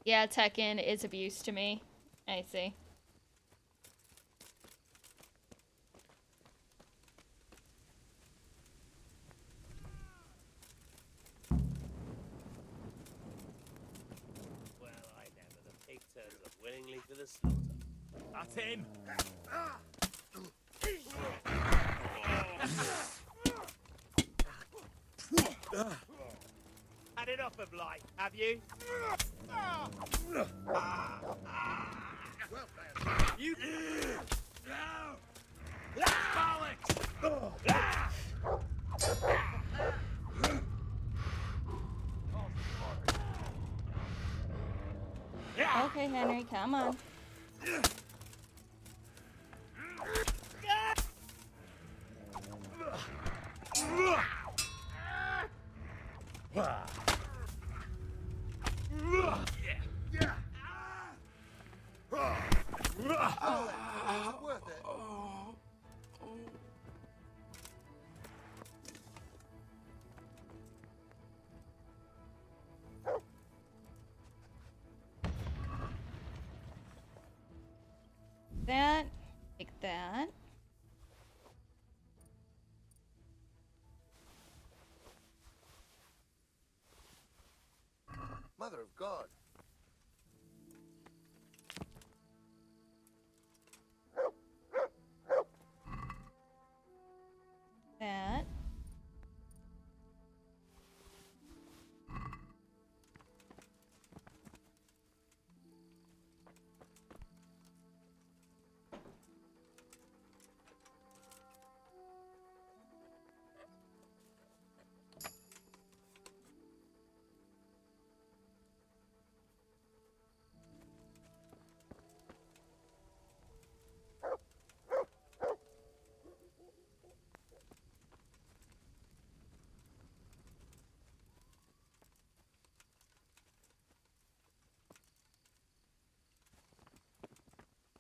Yeah, Tekken is abuse to me. I see. Well, I never. The pig turns up willingly for the slaughter. That's him! Had enough of life, have you? You... Okay, Henry, come on. Worth it. That, like that. Mother of God. That.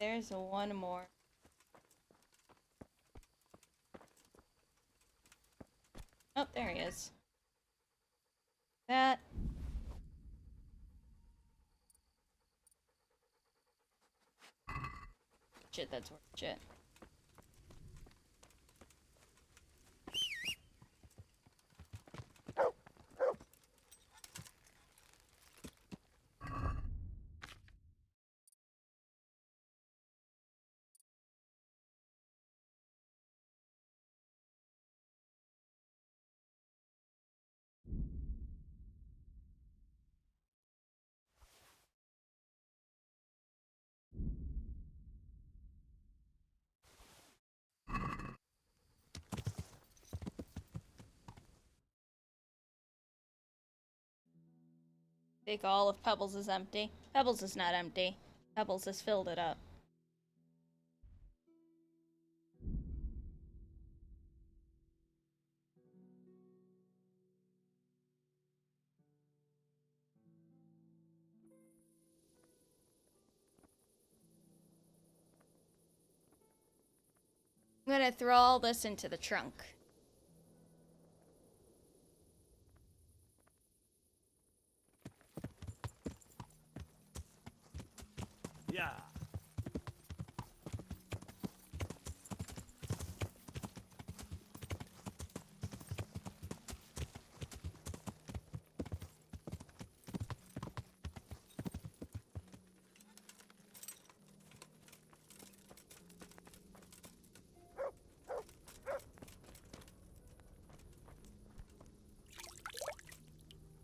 There's one more. Oh, there he is. That. Shit, that's worth shit. Think all of Pebbles is empty. Pebbles is not empty. Pebbles has filled it up. I'm gonna throw all this into the trunk. Yeah.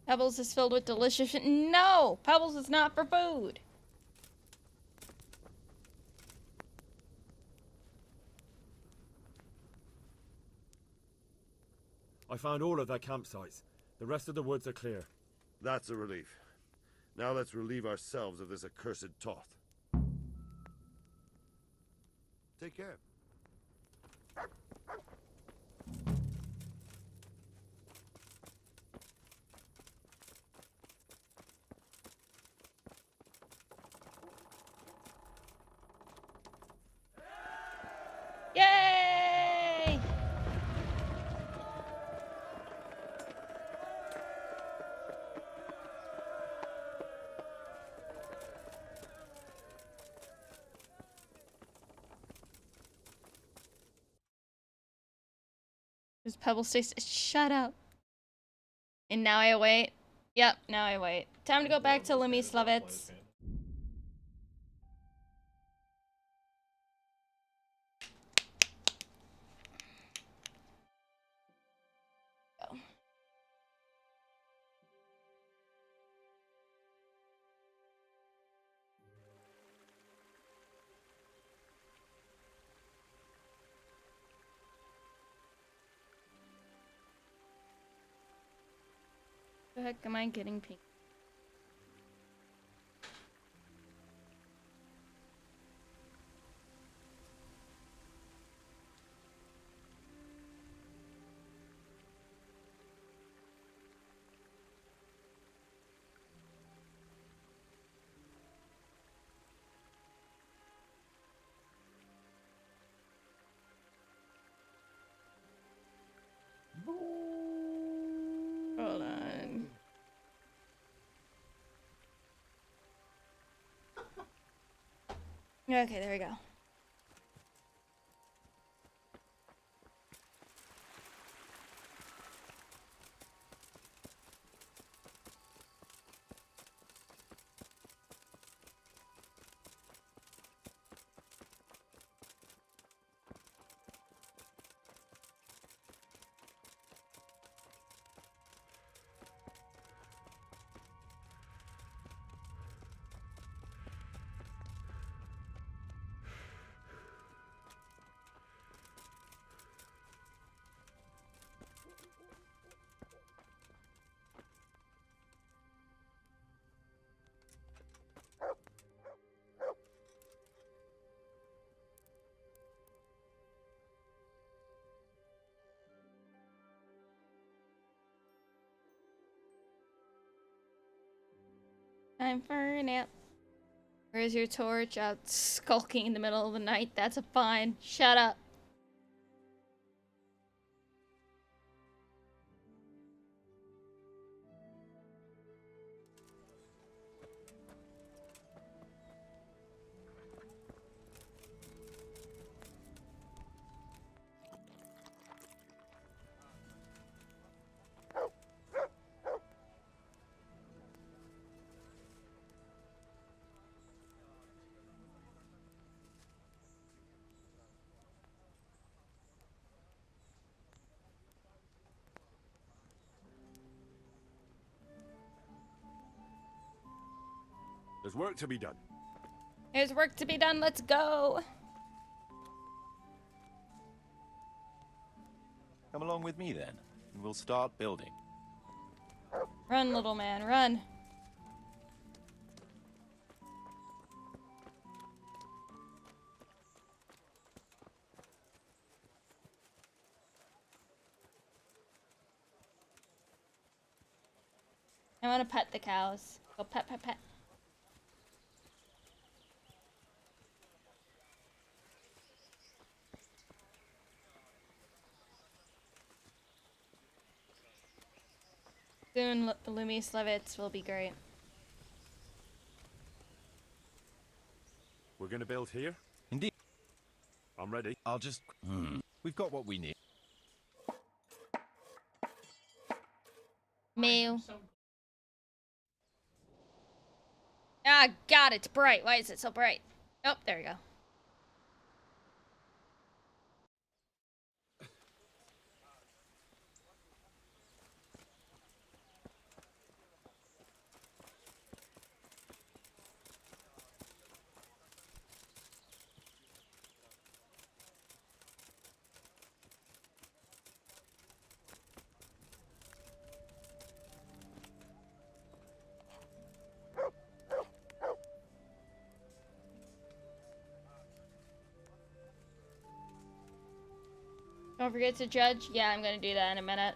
Pebbles is filled with delicious. No! Pebbles is not for food. I found all of their campsites. The rest of the woods are clear. That's a relief. Now let's relieve ourselves of this accursed Toth. Take care. Yay! There's pebble sticks. Shut up. And now I wait. Yep, now I wait. Time to go back to Lumislavitz. Go. The heck am I getting pink? Hold on. Okay, there we go. Time for a nap. Where's your torch? Out skulking in the middle of the night. That's a fine. Shut up. There's work to be done. There's work to be done. Let's go. Come along with me then, and we'll start building. Run, little man, run. I want to pet the cows. Go pet, pet, pet. Soon, Lumislavitz will be great. We're gonna build here? Indeed. I'm ready. I'll just... We've got what we need. Mew. Ah, God, it's bright. Why is it so bright? Oh, there we go. Don't forget to judge. Yeah, I'm gonna do that in a minute.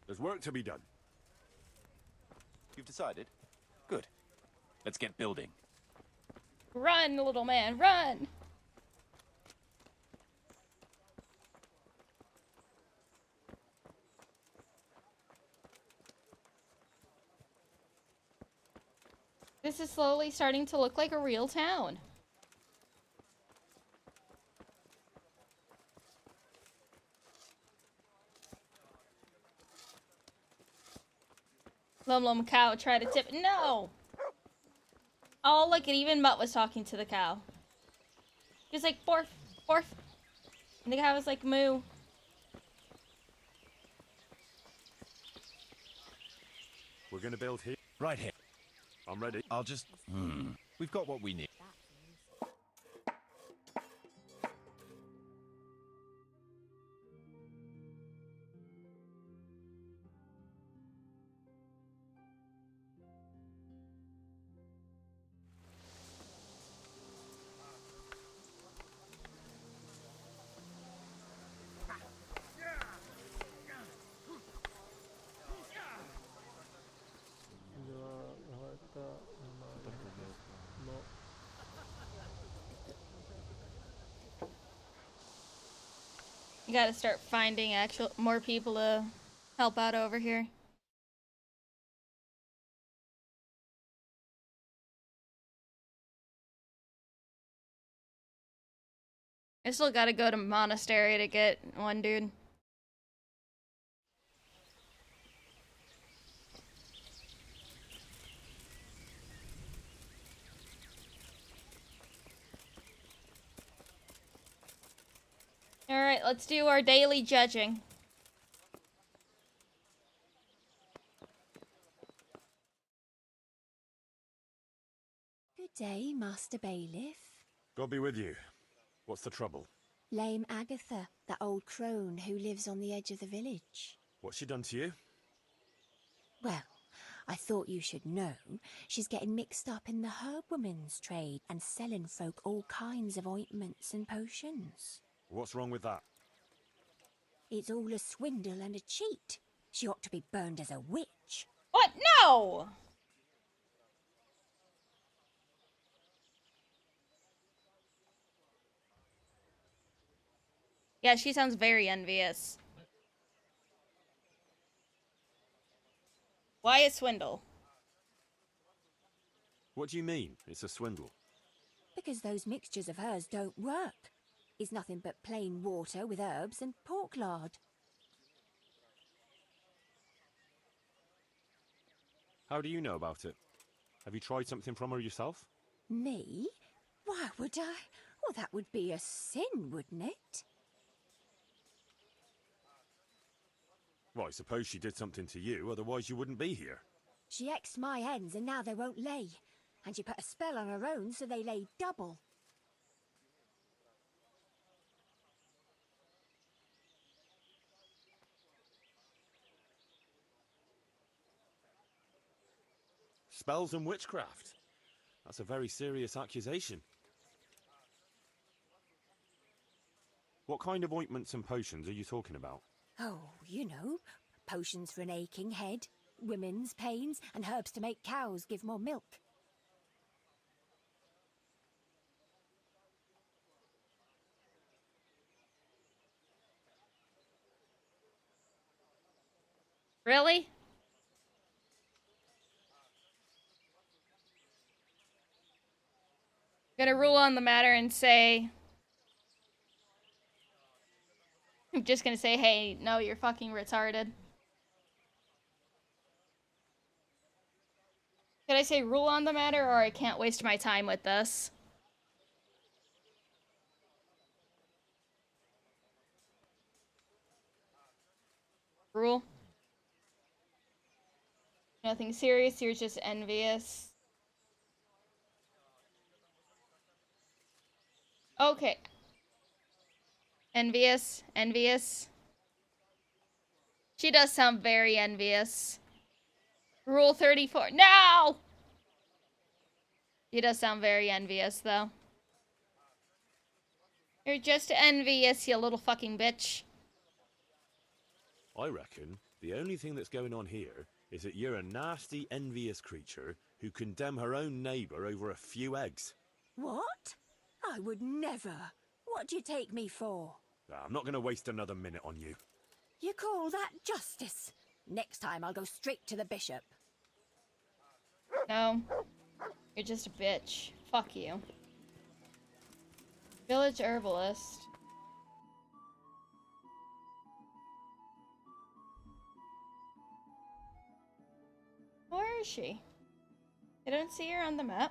There's work to be done. You've decided? Good. Let's get building. Run, little man, run! This is slowly starting to look like a real town. Lum cow try to tip it. No! Oh, look, and even Mutt was talking to the cow. He was like, borf, borf. And the cow was like, moo. We're gonna build here. Right here. I'm ready. I'll just... We've got what we need. You gotta start finding more people to help out over here. I still gotta go to monastery to get one dude. Alright, let's do our daily judging. Good day, Master Bailiff. God be with you. What's the trouble? Lame Agatha, that old crone who lives on the edge of the village. What's she done to you? Well, I thought you should know. She's getting mixed up in the herb woman's trade and selling folk all kinds of ointments and potions. What's wrong with that? It's all a swindle and a cheat. She ought to be burned as a witch. What? No! Yeah, she sounds very envious. Why a swindle? What do you mean, it's a swindle? Because those mixtures of hers don't work. It's nothing but plain water with herbs and pork lard. How do you know about it? Have you tried something from her yourself? Me? Why would I? Well, that would be a sin, wouldn't it? Well, I suppose she did something to you, otherwise you wouldn't be here. She X'd my hens and now they won't lay. And she put a spell on her own so they lay double. Spells and witchcraft? That's a very serious accusation. What kind of ointments and potions are you talking about? Oh, you know, potions for an aching head, women's pains, and herbs to make cows give more milk. Really? Gonna rule on the matter and say... I'm just gonna say, hey, no, you're fucking retarded. Could I say rule on the matter, or I can't waste my time with this? Rule? Nothing serious, you're just envious. Okay. Envious, envious. She does sound very envious. Rule 34. No! She does sound very envious, though. You're just envious, you little fucking bitch. I reckon the only thing that's going on here is that you're a nasty, envious creature who condemn her own neighbour over a few eggs. What? I would never. What do you take me for? I'm not going to waste another minute on you. You call that justice? Next time I'll go straight to the bishop. No. You're just a bitch. Fuck you. Village herbalist. Where is she? I don't see her on the map.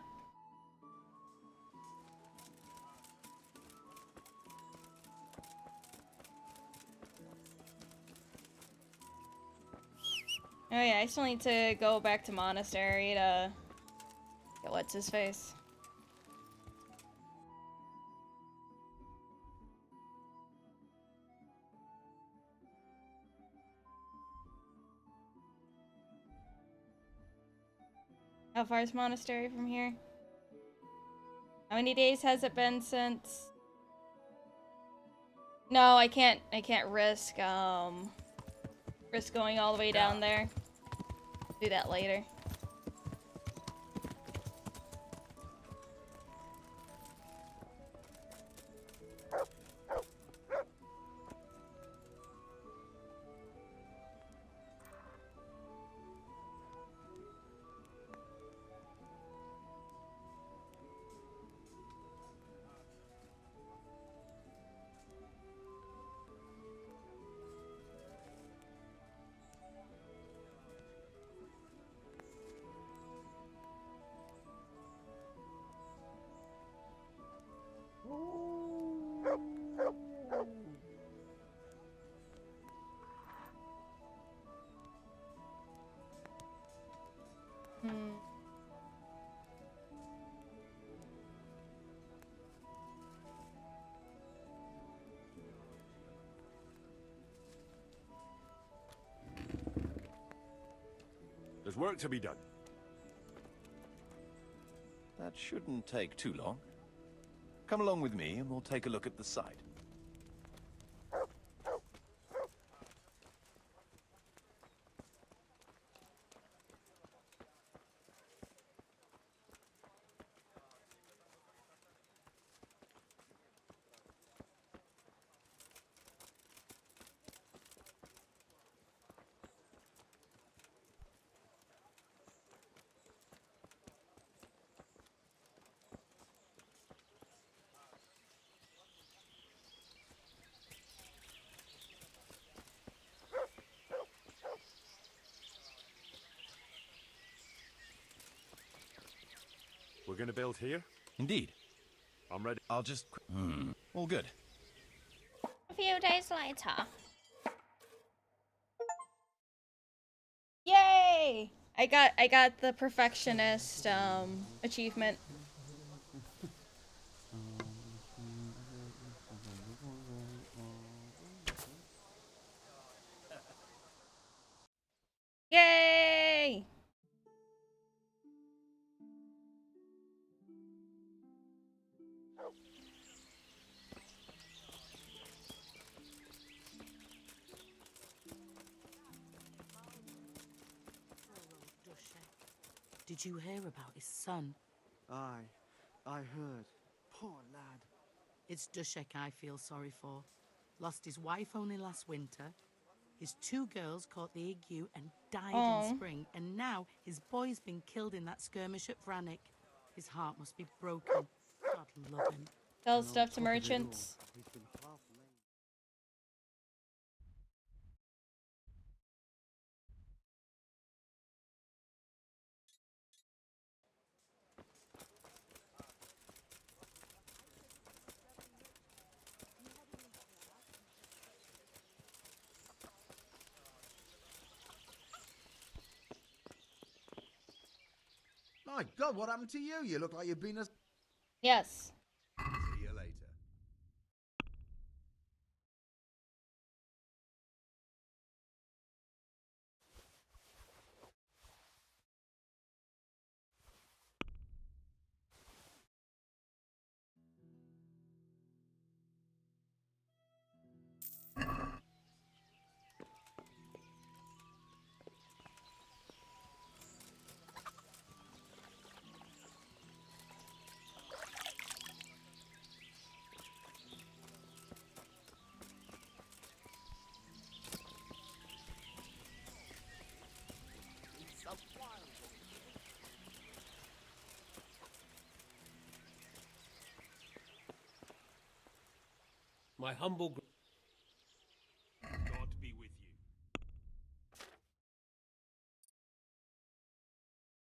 Oh yeah, I still need to go back to monastery to get what's his face. How far is monastery from here? How many days has it been since? No, I can't risk going all the way down there. Do that later. There's work to be done. That shouldn't take too long. Come along with me and we'll take a look at the site. We're going to build here? Indeed. I'm ready. I'll just... All good. A few days later. Yay! I got the perfectionist achievement. Yay! Did you hear about his son? Aye, I heard. Poor lad. It's Dushek I feel sorry for. Lost his wife only last winter. His 2 girls caught the ague and died in spring. And now his boy's been killed in that skirmish at Vranik. His heart must be broken. God love him. Sell stuff to merchants. My God, what happened to you? You look like you've been a... Yes. See you later. My humble... God be with you.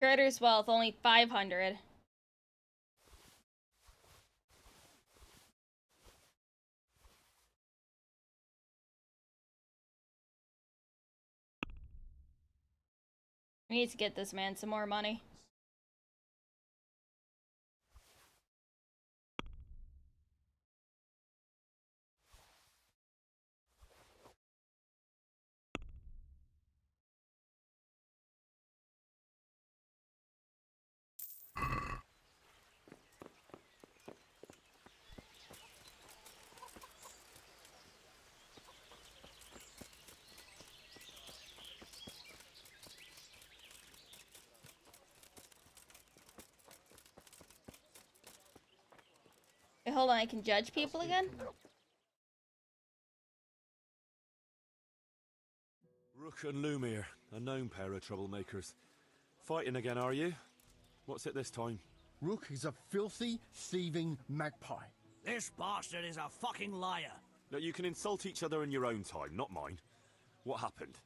Trader's wealth, only 500. We need to get this man some more money. Wait, hold on, I can judge people again? Rook and Lumiere, a known pair of troublemakers. Fighting again, are you? What's it this time? Rook is a filthy, thieving magpie. This bastard is a fucking liar. No, you can insult each other in your own time, not mine. What happened?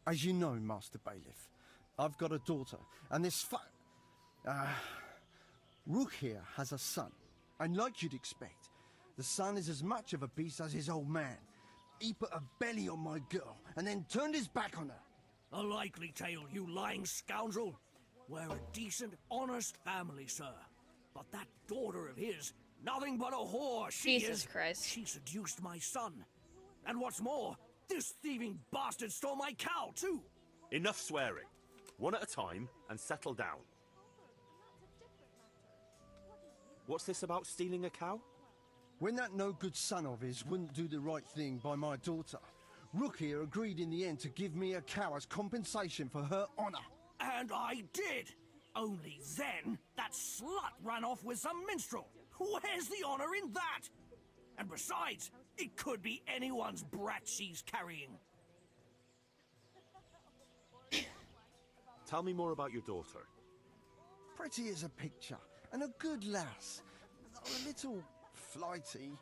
As you know, Master Bailiff, I've got a daughter, and this Rook here has a son. And like you'd expect, the son is as much of a beast as his old man. He put a belly on my girl, and then turned his back on her. A likely tale, you lying scoundrel. We're a decent, honest family, sir. But that daughter of his, nothing but a whore, she Jesus is. Christ. She seduced my son. And what's more, this thieving bastard stole my cow, too. Enough swearing. One at a time, and settle down. What's this about stealing a cow? When that no-good son of his wouldn't do the right thing by my daughter, Rook here agreed in the end to give me a cow as compensation for her honor. And I did. Only then, that slut ran off with some minstrel. Where's the honor in that? And besides, it could be anyone's brat she's carrying. Tell me more about your daughter. Pretty as a picture, and a good lass. A little flighty.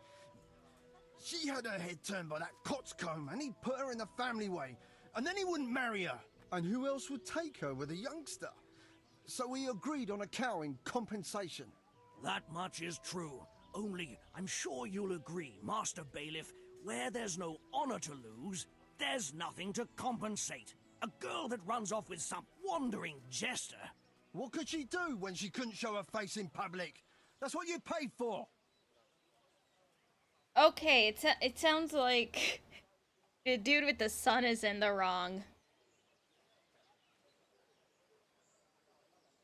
She had her head turned by that coxcomb, and he put her in the family way, and then he wouldn't marry her. And who else would take her with a youngster? So we agreed on a cow in compensation. That much is true. Only, I'm sure you'll agree, Master Bailiff, where there's no honor to lose, there's nothing to compensate. A girl that runs off with some wandering jester. What could she do when she couldn't show her face in public? That's what you paid for. Okay, it sounds like the dude with the son is in the wrong.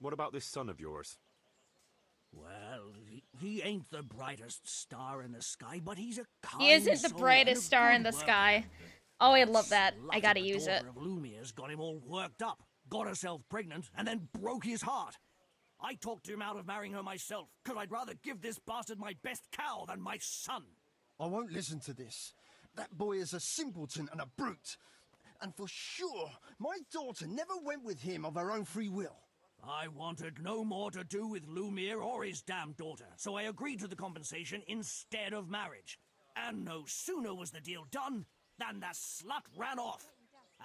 What about this son of yours? Well, he ain't the brightest star in the sky, but he's a kind He isn't the soul brightest and a star good in the worker. sky. Oh, I love that. I Slut gotta of a use it. daughter of Lumiere's got him all worked up, got herself pregnant, and then broke his heart. I talked him out of marrying her myself, because I'd rather give this bastard my best cow than my son. I won't listen to this. That boy is a simpleton and a brute. And for sure, my daughter never went with him of her own free will. I wanted no more to do with Lumiere or his damned daughter, so I agreed to the compensation instead of marriage. And no sooner was the deal done than the slut ran off.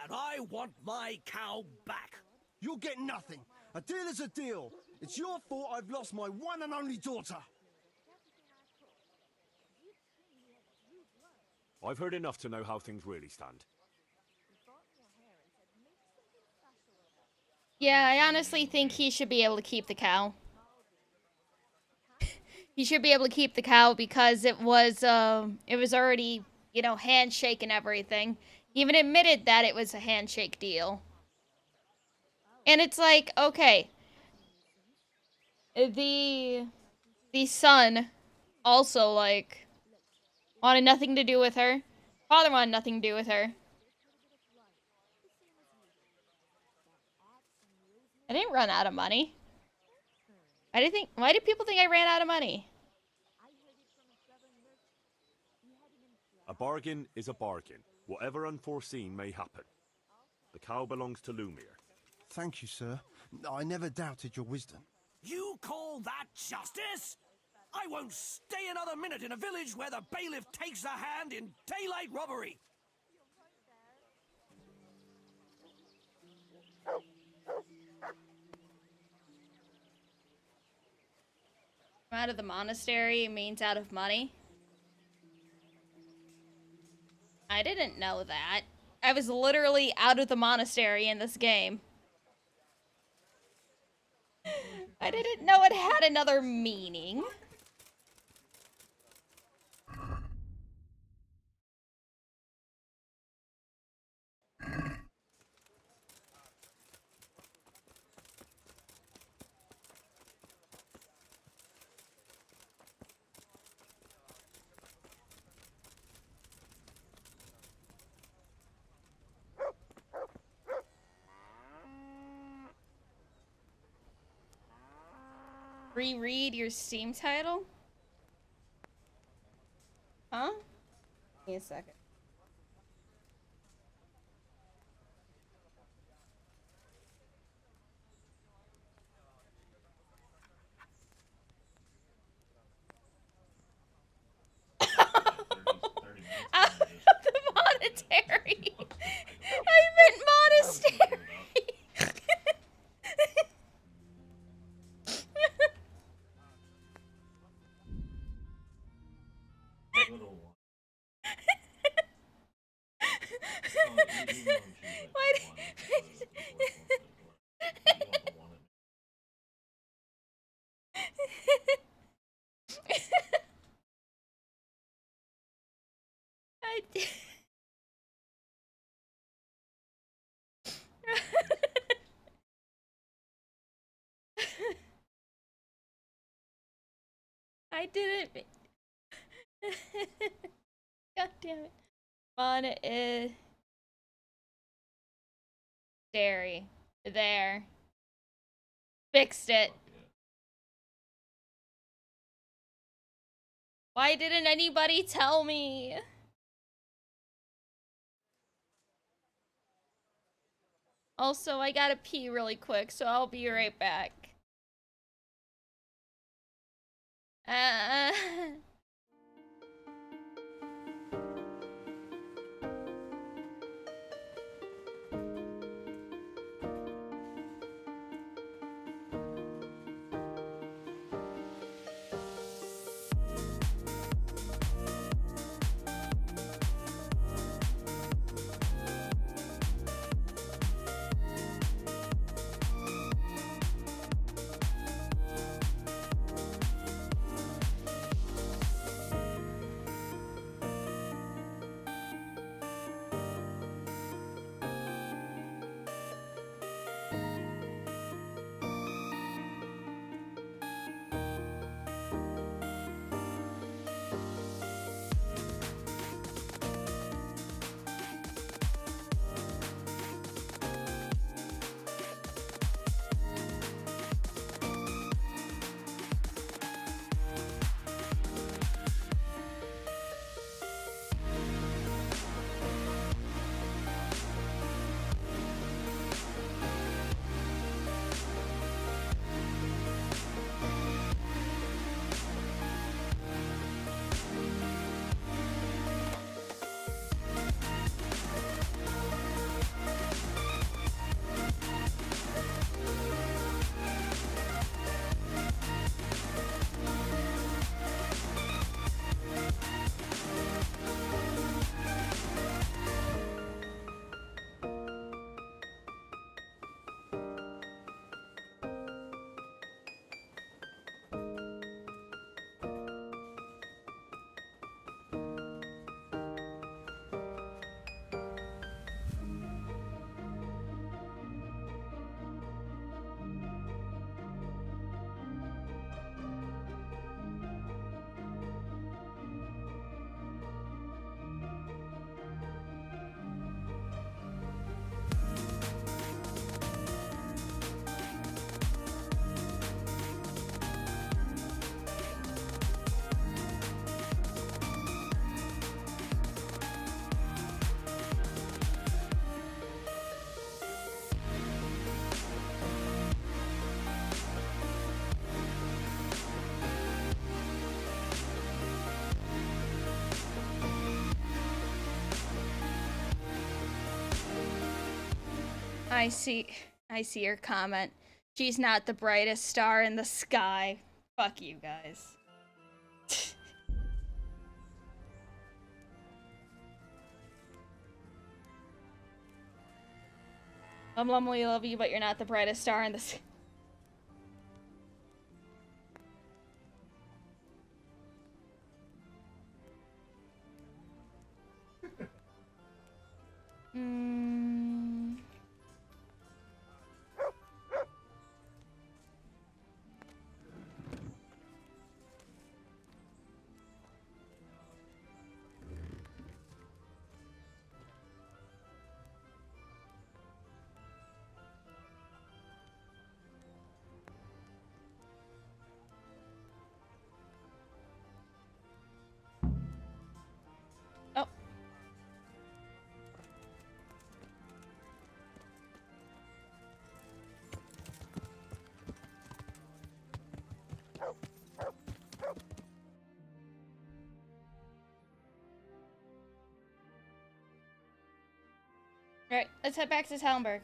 And I want my cow back. You'll get nothing. A deal is a deal. It's your fault I've lost my one and only daughter. I've heard enough to know how things really stand. Yeah, I honestly think he should be able to keep the cow. He should be able to keep the cow because it was already, you know, handshake and everything. He even admitted that it was a handshake deal. And it's like, okay, the son also, like, wanted nothing to do with her. Father wanted nothing to do with her. I didn't run out of money. Why did people think I ran out of money? A bargain is a bargain, whatever unforeseen may happen. The cow belongs to Lumiere. Thank you, sir. I never doubted your wisdom. You call that justice? I won't stay another minute in a village where the bailiff takes a hand in daylight robbery. Out of the monastery means out of money. I didn't know that. I was literally out of the monastery in this game. I didn't know it had another meaning. Reread your Steam title? Huh? Give me a second. Out of the monetary. I meant monastery. Why I did. I didn't. God damn it. Mon is dairy. There. Fixed it. Why didn't anybody tell me? Also, I gotta pee really quick, so I'll be right back. I see your comment. She's not the brightest star in the sky. Fuck you guys. Lum, we love you, but you're not the brightest star in the sky. Oh. Alright, let's head back to Talmberg.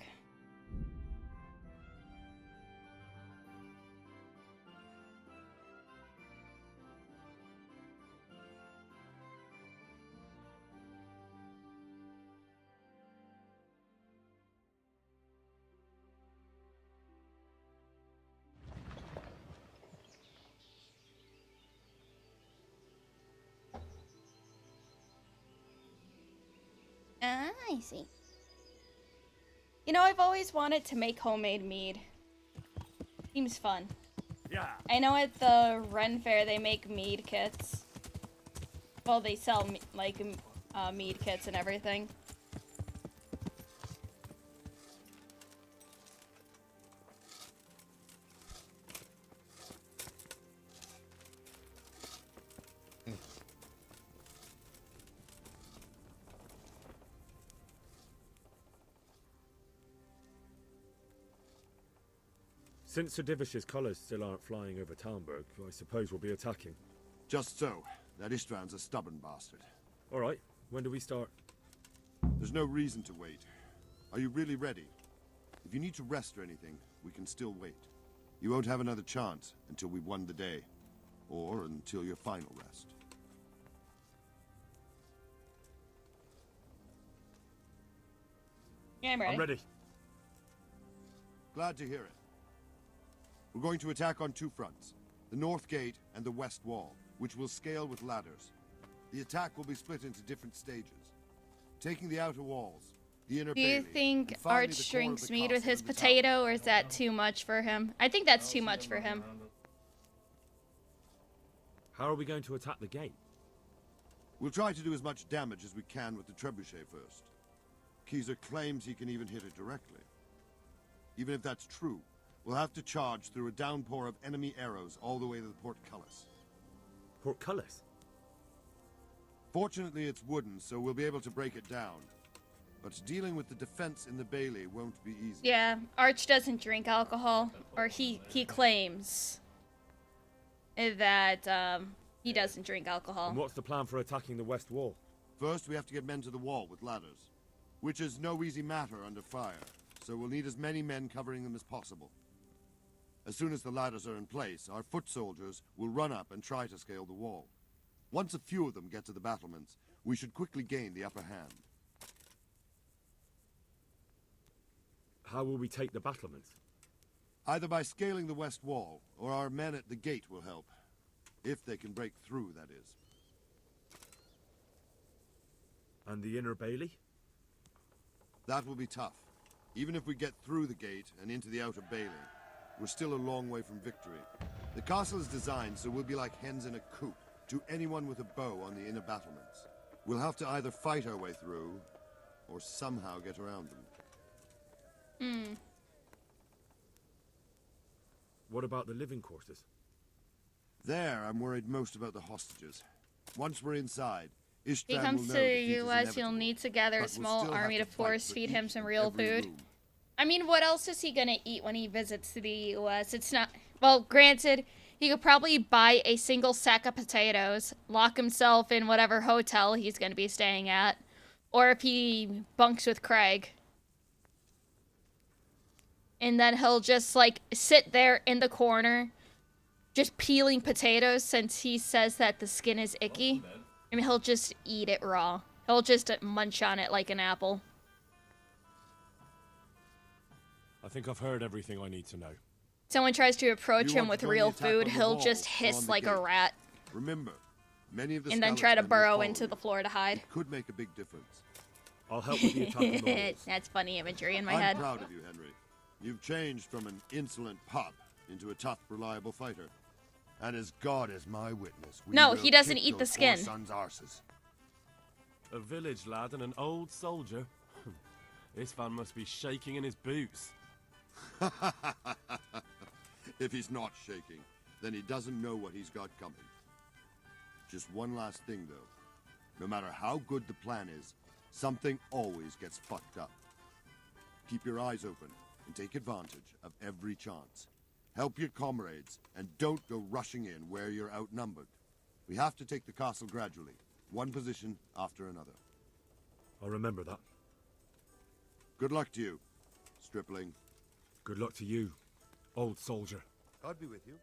Ah, I see. You know, I've always wanted to make homemade mead. Seems fun. Yeah. I know at the Ren Fair they make mead kits. Well, they sell mead kits and everything. Since Sir Divish's colours still aren't flying over Talmberg, I suppose we'll be attacking. Just so. That Istvan's a stubborn bastard. All right. When do we start? There's no reason to wait. Are you really ready? If you need to rest or anything, we can still wait. You won't have another chance until we've won the day. Or until your final rest. Yeah, I'm ready. I'm ready. Glad to hear it. We're going to attack on two fronts. The north gate and the west wall, which will scale with ladders. The attack will be split into different stages. Taking the outer walls, the inner Do you bailey, think and finally Arch the core of drinks the mead castle with his and the tower. potato, or is that too much for him? I think that's too much for him. How are we going to attack the gate? We'll try to do as much damage as we can with the trebuchet first. Keezer claims he can even hit it directly. Even if that's true, we'll have to charge through a downpour of enemy arrows all the way to the portcullis. Portcullis? Fortunately, it's wooden, so we'll be able to break it down. But dealing with the defense in the bailey won't be easy. Yeah, Arch doesn't drink alcohol, or he claims that he doesn't drink alcohol. And what's the plan for attacking the west wall? First, we have to get men to the wall with ladders, which is no easy matter under fire, so we'll need as many men covering them as possible. As soon as the ladders are in place, our foot soldiers will run up and try to scale the wall. Once a few of them get to the battlements, we should quickly gain the upper hand. How will we take the battlements? Either by scaling the west wall, or our men at the gate will help. If they can break through, that is. And the inner bailey? That will be tough. Even if we get through the gate and into the outer bailey, we're still a long way from victory. The castle is designed so we'll be like hens in a coop to anyone with a bow on the inner battlements. We'll have to either fight our way through, or somehow get around them. What about the living quarters? There, I'm worried most about the hostages. Once we're inside, If he Istvan comes will to know the defeat is US, inevitable, you'll need to gather a but we'll small still have army to fight force for feed him each some and real every food. room. I mean, what else is he gonna eat when he visits the US? It's not... Well, granted, he could probably buy a single sack of potatoes, lock himself in whatever hotel he's gonna be staying at, or if he bunks with Craig. and then he'll just like sit there in the corner just peeling potatoes since he says that the skin is icky. I mean, he'll just eat it raw. He'll just munch on it like an apple. I think I've heard everything I need to know. Someone tries to approach You him want with to join real the attack food, on the he'll walls just or hiss on the like a gate? rat. Remember, many of the And then try to Scoutmen will burrow follow into you. the floor to hide. It could make a big difference. I'll help with the attack on the walls. That's funny imagery in my I'm head. proud of you, Henry. You've changed from an insolent pup into a tough, reliable fighter. And as God is my witness, we No, will he doesn't kick eat the those skin. poor sons' arses. A village lad and an old soldier. This man must be shaking in his boots. If he's not shaking, then he doesn't know what he's got coming. Just one last thing, though. No matter how good the plan is, something always gets fucked up. Keep your eyes open and take advantage of every chance. Help your comrades, and don't go rushing in where you're outnumbered. We have to take the castle gradually, one position after another. I'll remember that. Good luck to you, stripling. Good luck to you, old soldier. God be with you.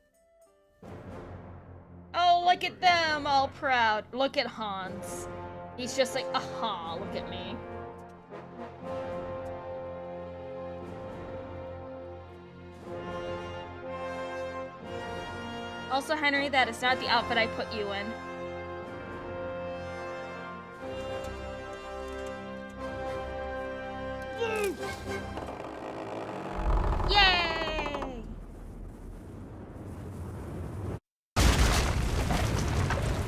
Oh, look at them, all proud. Look at Hans. He's just like, aha, look at me. Also, Henry, that is not the outfit I put you in. Yay!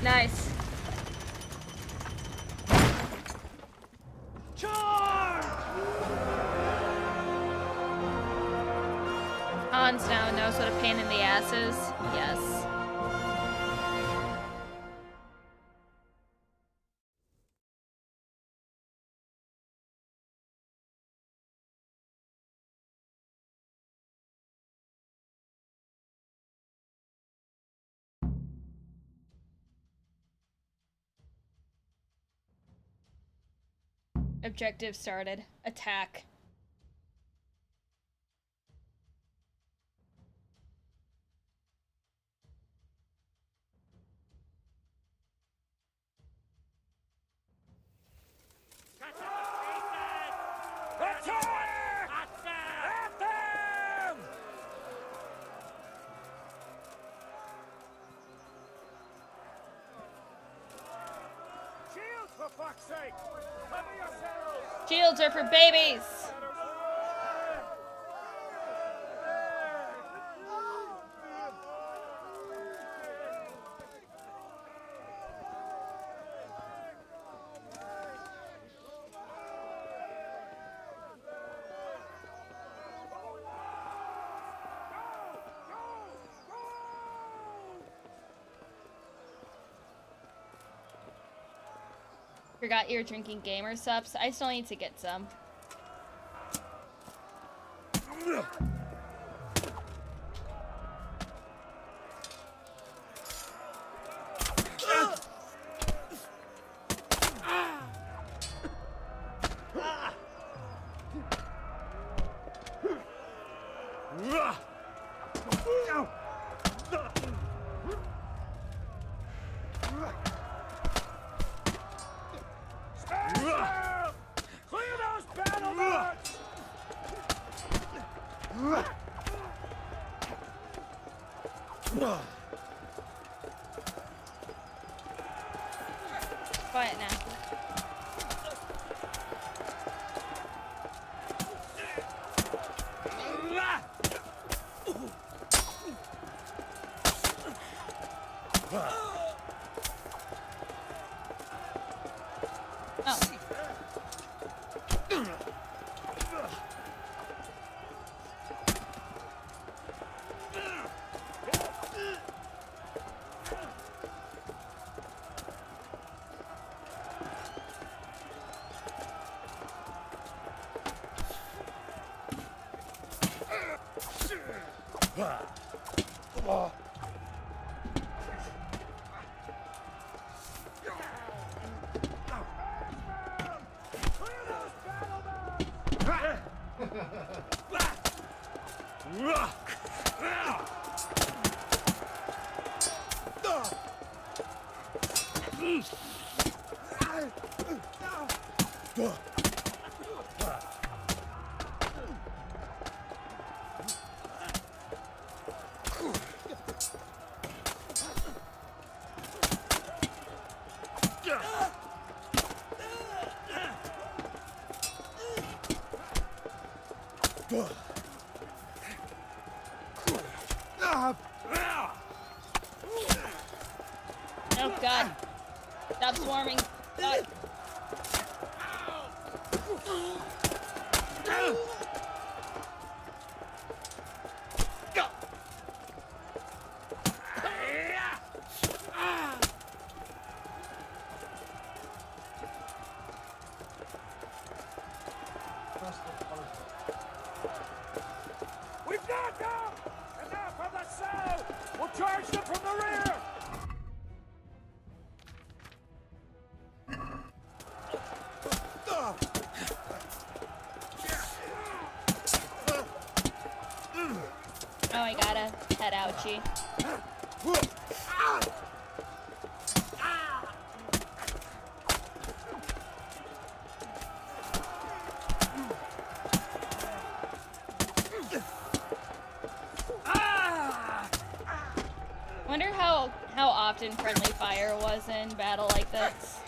Nice. Hans now knows what a pain in the ass is. Yes. Objective started. Attack. Shields, for fuck's sake! Cover yourselves! Shields are for babies. Forgot you're drinking gamer subs. I still need to get some. Clear those battle boats! Quiet now. Oh. Oh god. Stop swarming. God. We've got them! And now from the south! We'll charge them from the rear! Oh, I gotta head ouchie. Wonder how often friendly fire was in battle like this.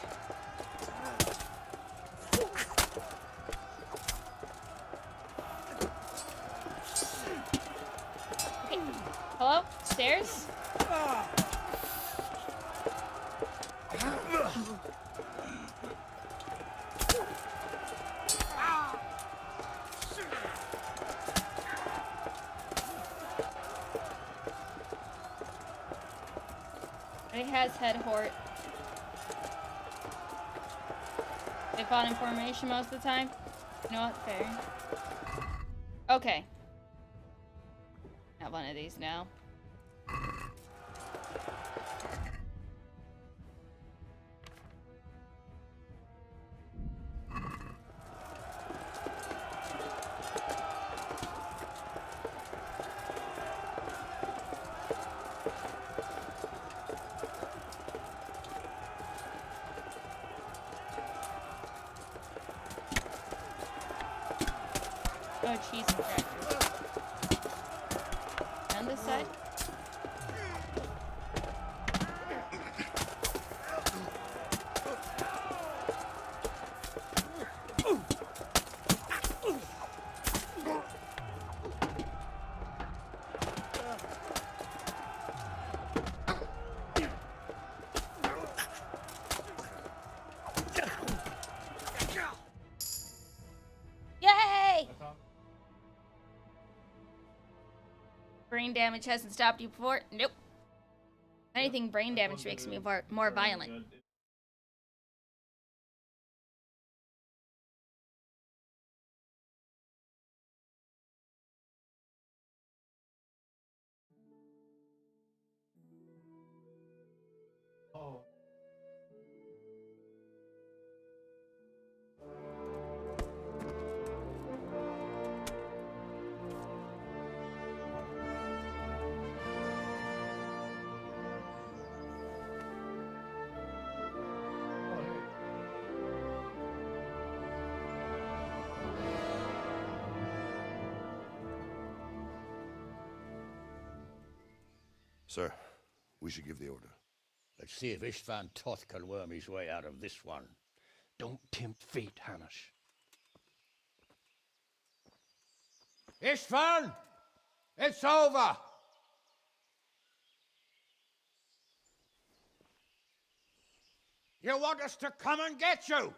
Okay. Hello? Stairs? It has head hort. They fought in formation most of the time. You know what? Fair. Okay. Have one of these now. Oh, cheese and crackers. On this side? Yay! Brain damage hasn't stopped you before? Nope. Anything brain damage makes me more violent. Sir, we should give the order. Let's see if Istvan Toth can worm his way out of this one. Don't tempt fate, Hamish. Istvan! It's over! You want us to come and get you?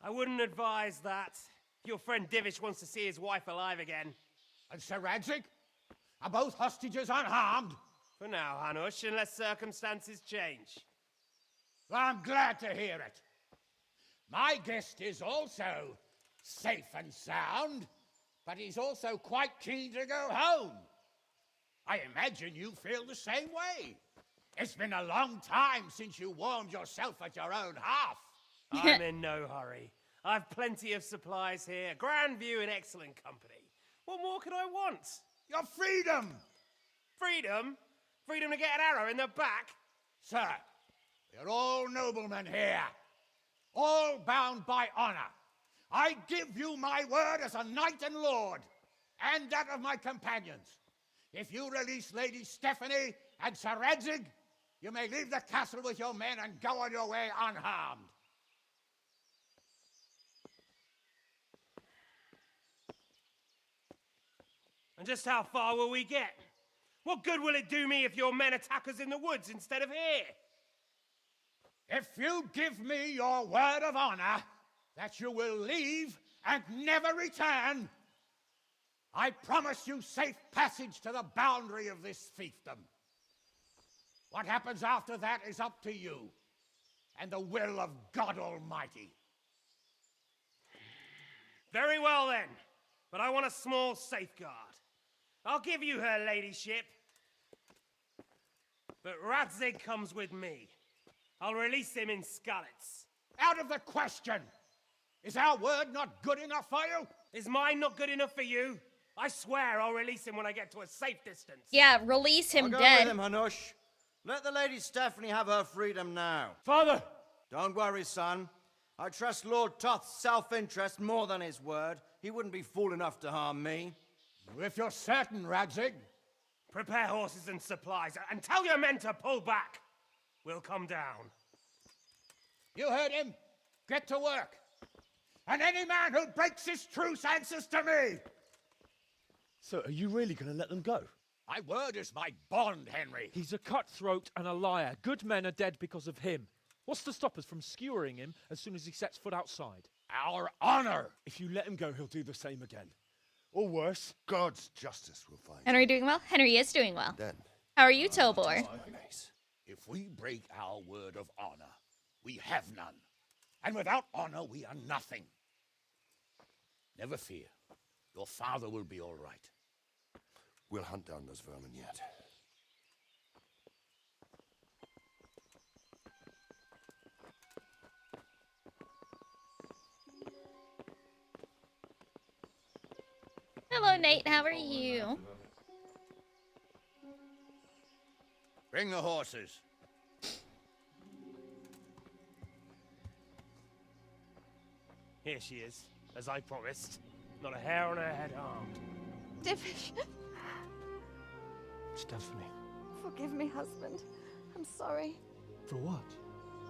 I wouldn't advise that. Your friend Divish wants to see his wife alive again. And Sir Radzig? Are both hostages unharmed? For now, Hanush, unless circumstances change. I'm glad to hear it. My guest is also safe and sound, but he's also quite keen to go home. I imagine you feel the same way. It's been a long time since you warmed yourself at your own hearth. I'm in no hurry. I've plenty of supplies here. Grand view in excellent company. What more could I want? Your freedom! Freedom? Freedom to get an arrow in the back? Sir, we're all noblemen here, all bound by honor. I give you my word as a knight and lord, and that of my companions. If you release Lady Stephanie and Sir Radzig, you may leave the castle with your men and go on your way unharmed. And just how far will we get? What good will it do me if your men attack us in the woods instead of here? If you give me your word of honor that you will leave and never return, I promise you safe passage to the boundary of this fiefdom. What happens after that is up to you and the will of God Almighty. Very well then, but I want a small safeguard. I'll give you her ladyship, but Radzig comes with me. I'll release him in Skalitz. Out of the question! Is our word not good enough for you? Is mine not good enough for you? I swear I'll release him when I get to a safe distance. Yeah, release him I'll go dead. with him, Hanush. Let the Lady Stephanie have her freedom now. Father! Don't worry, son. I trust Lord Toth's self-interest more than his word. He wouldn't be fool enough to harm me. If you're certain, Radzig. Prepare horses and supplies, and tell your men to pull back. We'll come down. You heard him. Get to work. And any man who breaks this truce answers to me. So, are you really going to let them go? My word is my bond, Henry. He's a cutthroat and a liar. Good men are dead because of him. What's to stop us from skewering him as soon as he sets foot outside? Our honor! If you let him go, he'll do the same again. Or worse. God's justice will find Henry doing well? Henry is doing well. Then, How are you, Tobor? if we break our word of honor, we have none. And without honor, we are nothing. Never fear. Your father will be all right. we'll hunt down those vermin yet. Hello, Nate. How are you? Bring the horses. Here she is, as I promised. Not a hair on her head harmed. Divish. Stephanie. Forgive me, husband. I'm sorry. For what?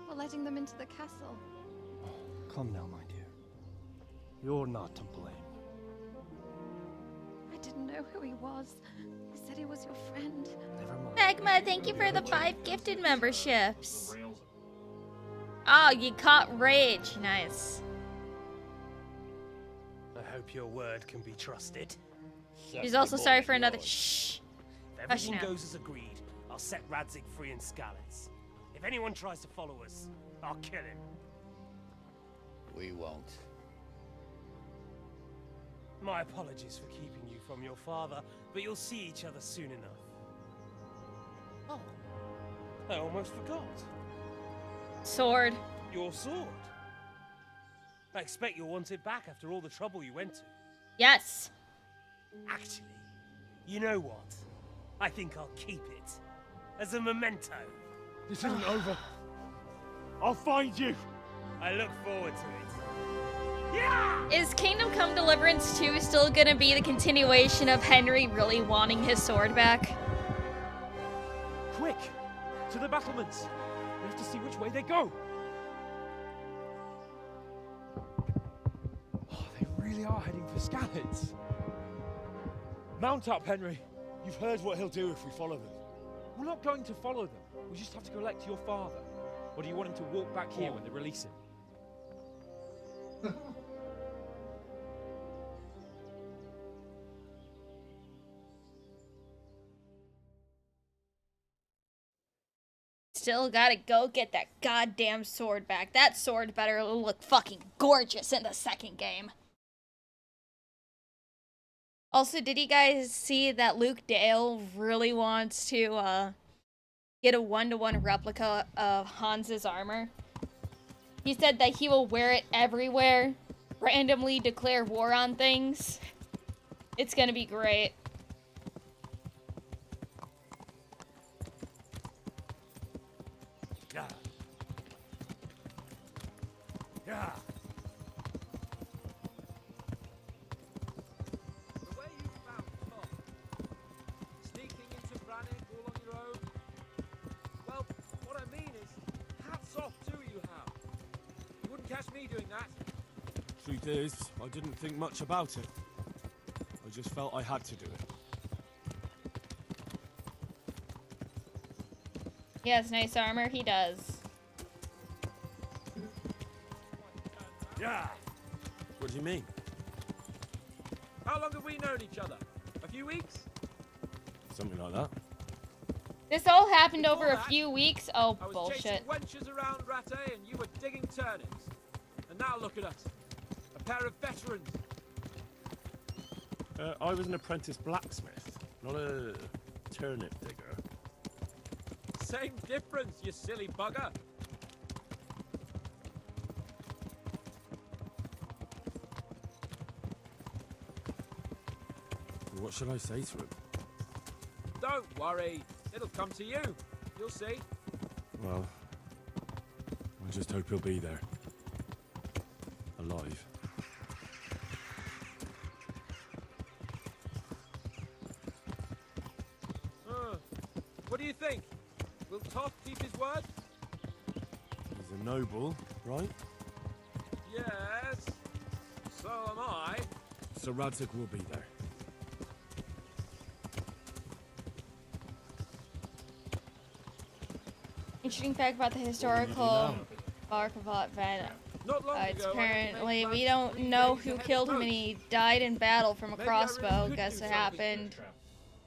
For letting them into the castle. Come now, my dear. You're not to blame. I didn't know who he was. He said he was your friend. Never mind. Magma, thank you for the 5 gifted memberships. Oh, you caught Rage. Nice. I hope your word can be trusted. He's also sorry for another shh. If everything goes as agreed, I'll set Radzig free in Skalitz. If anyone tries to follow us, I'll kill him. We won't. My apologies for keeping you from your father, but you'll see each other soon enough. Oh, I almost forgot. Sword. Your sword. I expect you'll want it back after all the trouble you went to. Yes. Actually, you know what? I think I'll keep it. As a memento. This isn't over. I'll find you. I look forward to it. Yeah! Is Kingdom Come Deliverance 2 still gonna be the continuation of Henry really wanting his sword back? Quick! To the battlements! We have to see which way they go! Oh, they really are heading for Skalitz. Mount up, Henry. You've heard what he'll do if we follow them. We're not going to follow them. We just have to go elect your father. Or do you want him to walk back here when they release him? Still gotta go get that goddamn sword back. That sword better look fucking gorgeous in the second game. Also, did you guys see that Luke Dale really wants to get a 1-to-1 replica of Hans's armor? He said that he will wear it everywhere, randomly declare war on things. It's gonna be great. Yeah. Yeah. The way you found Tom, sneaking into Brannick all on your own. Well, what I mean is, hats off to you, Hal. You wouldn't catch me doing that. Truth is, I didn't think much about it. I just felt I had to do it. He has nice armor, he does. Yeah. What do you mean? How long have we known each other? A few weeks? Something like that. This all happened over a few weeks? Oh, I was bullshit. chasing wenches around Rattay and you were digging turnips. And now look at us. A pair of veterans. I was an apprentice blacksmith, not a turnip digger. Same difference, you silly bugger. What should I say to him? Don't worry. It'll come to you. You'll see. Well, I just hope he'll be there. Alive. What do you think? Will Toth keep his word? He's a noble, right? Yes. So am I. So Radzig will be there. Interesting fact about the historical Barkavat event. It's apparently, we don't know who killed him and he died in battle from a crossbow. Guess what happened?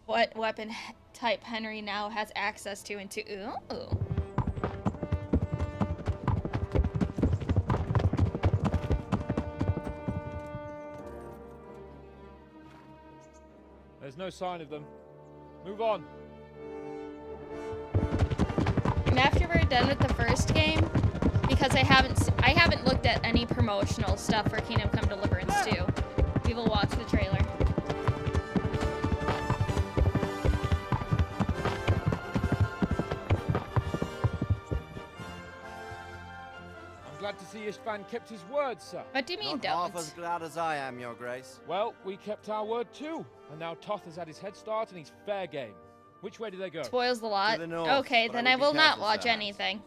What weapon type Henry now has access to into. Ooh. There's no sign of them. Move on. And after we're done with the first game, because I haven't looked at any promotional stuff for Kingdom Come Deliverance 2. We will watch the trailer. I'm glad to see Istvan kept his word, sir. What do you mean, Not don't? half as glad as I am, Your Grace. Well, we kept our word too. And now Toth has had his head start and he's fair game. Which way do they go? Spoils the lot. To the north, Okay, but then I I would be will not careful, watch sir. anything.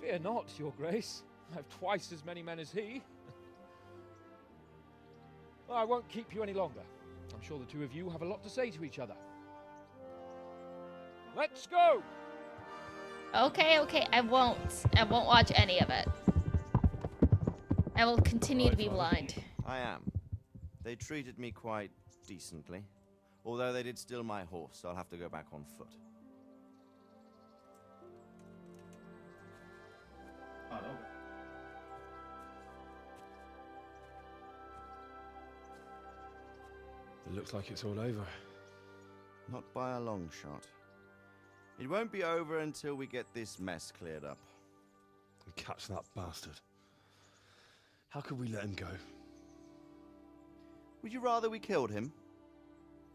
Fear not, Your Grace. I have twice as many men as he. Well, I won't keep you any longer. I'm sure the two of you have a lot to say to each other. Let's go! Okay, I won't watch any of it. I will continue to be blind. I am. They treated me quite decently. Although they did steal my horse, so I'll have to go back on foot. It looks like it's all over. Not by a long shot. It won't be over until we get this mess cleared up. And catch that bastard. How could we let him go? Would you rather we killed him?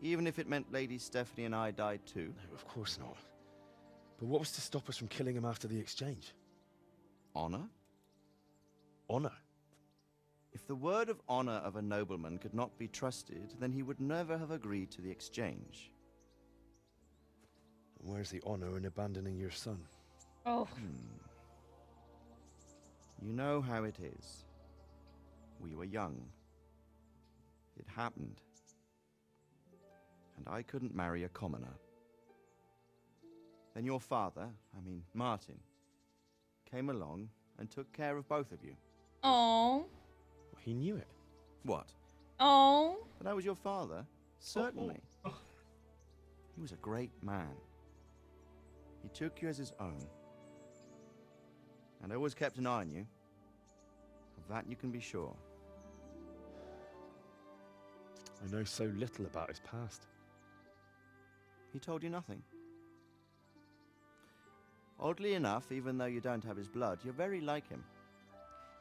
Even if it meant Lady Stephanie and I died too? No, of course not. But what was to stop us from killing him after the exchange? Honor? Honor? If the word of honor of a nobleman could not be trusted, then he would never have agreed to the exchange. And where's the honor in abandoning your son? Oh. You know how it is. We were young. It happened. And I couldn't marry a commoner. Then your father, Martin, came along and took care of both of you. Oh. He knew it. What? Oh. That I was your father? Certainly. He was a great man. He took you as his own. And always kept an eye on you. Of that you can be sure. I know so little about his past. He told you nothing. Oddly enough, even though you don't have his blood, you're very like him.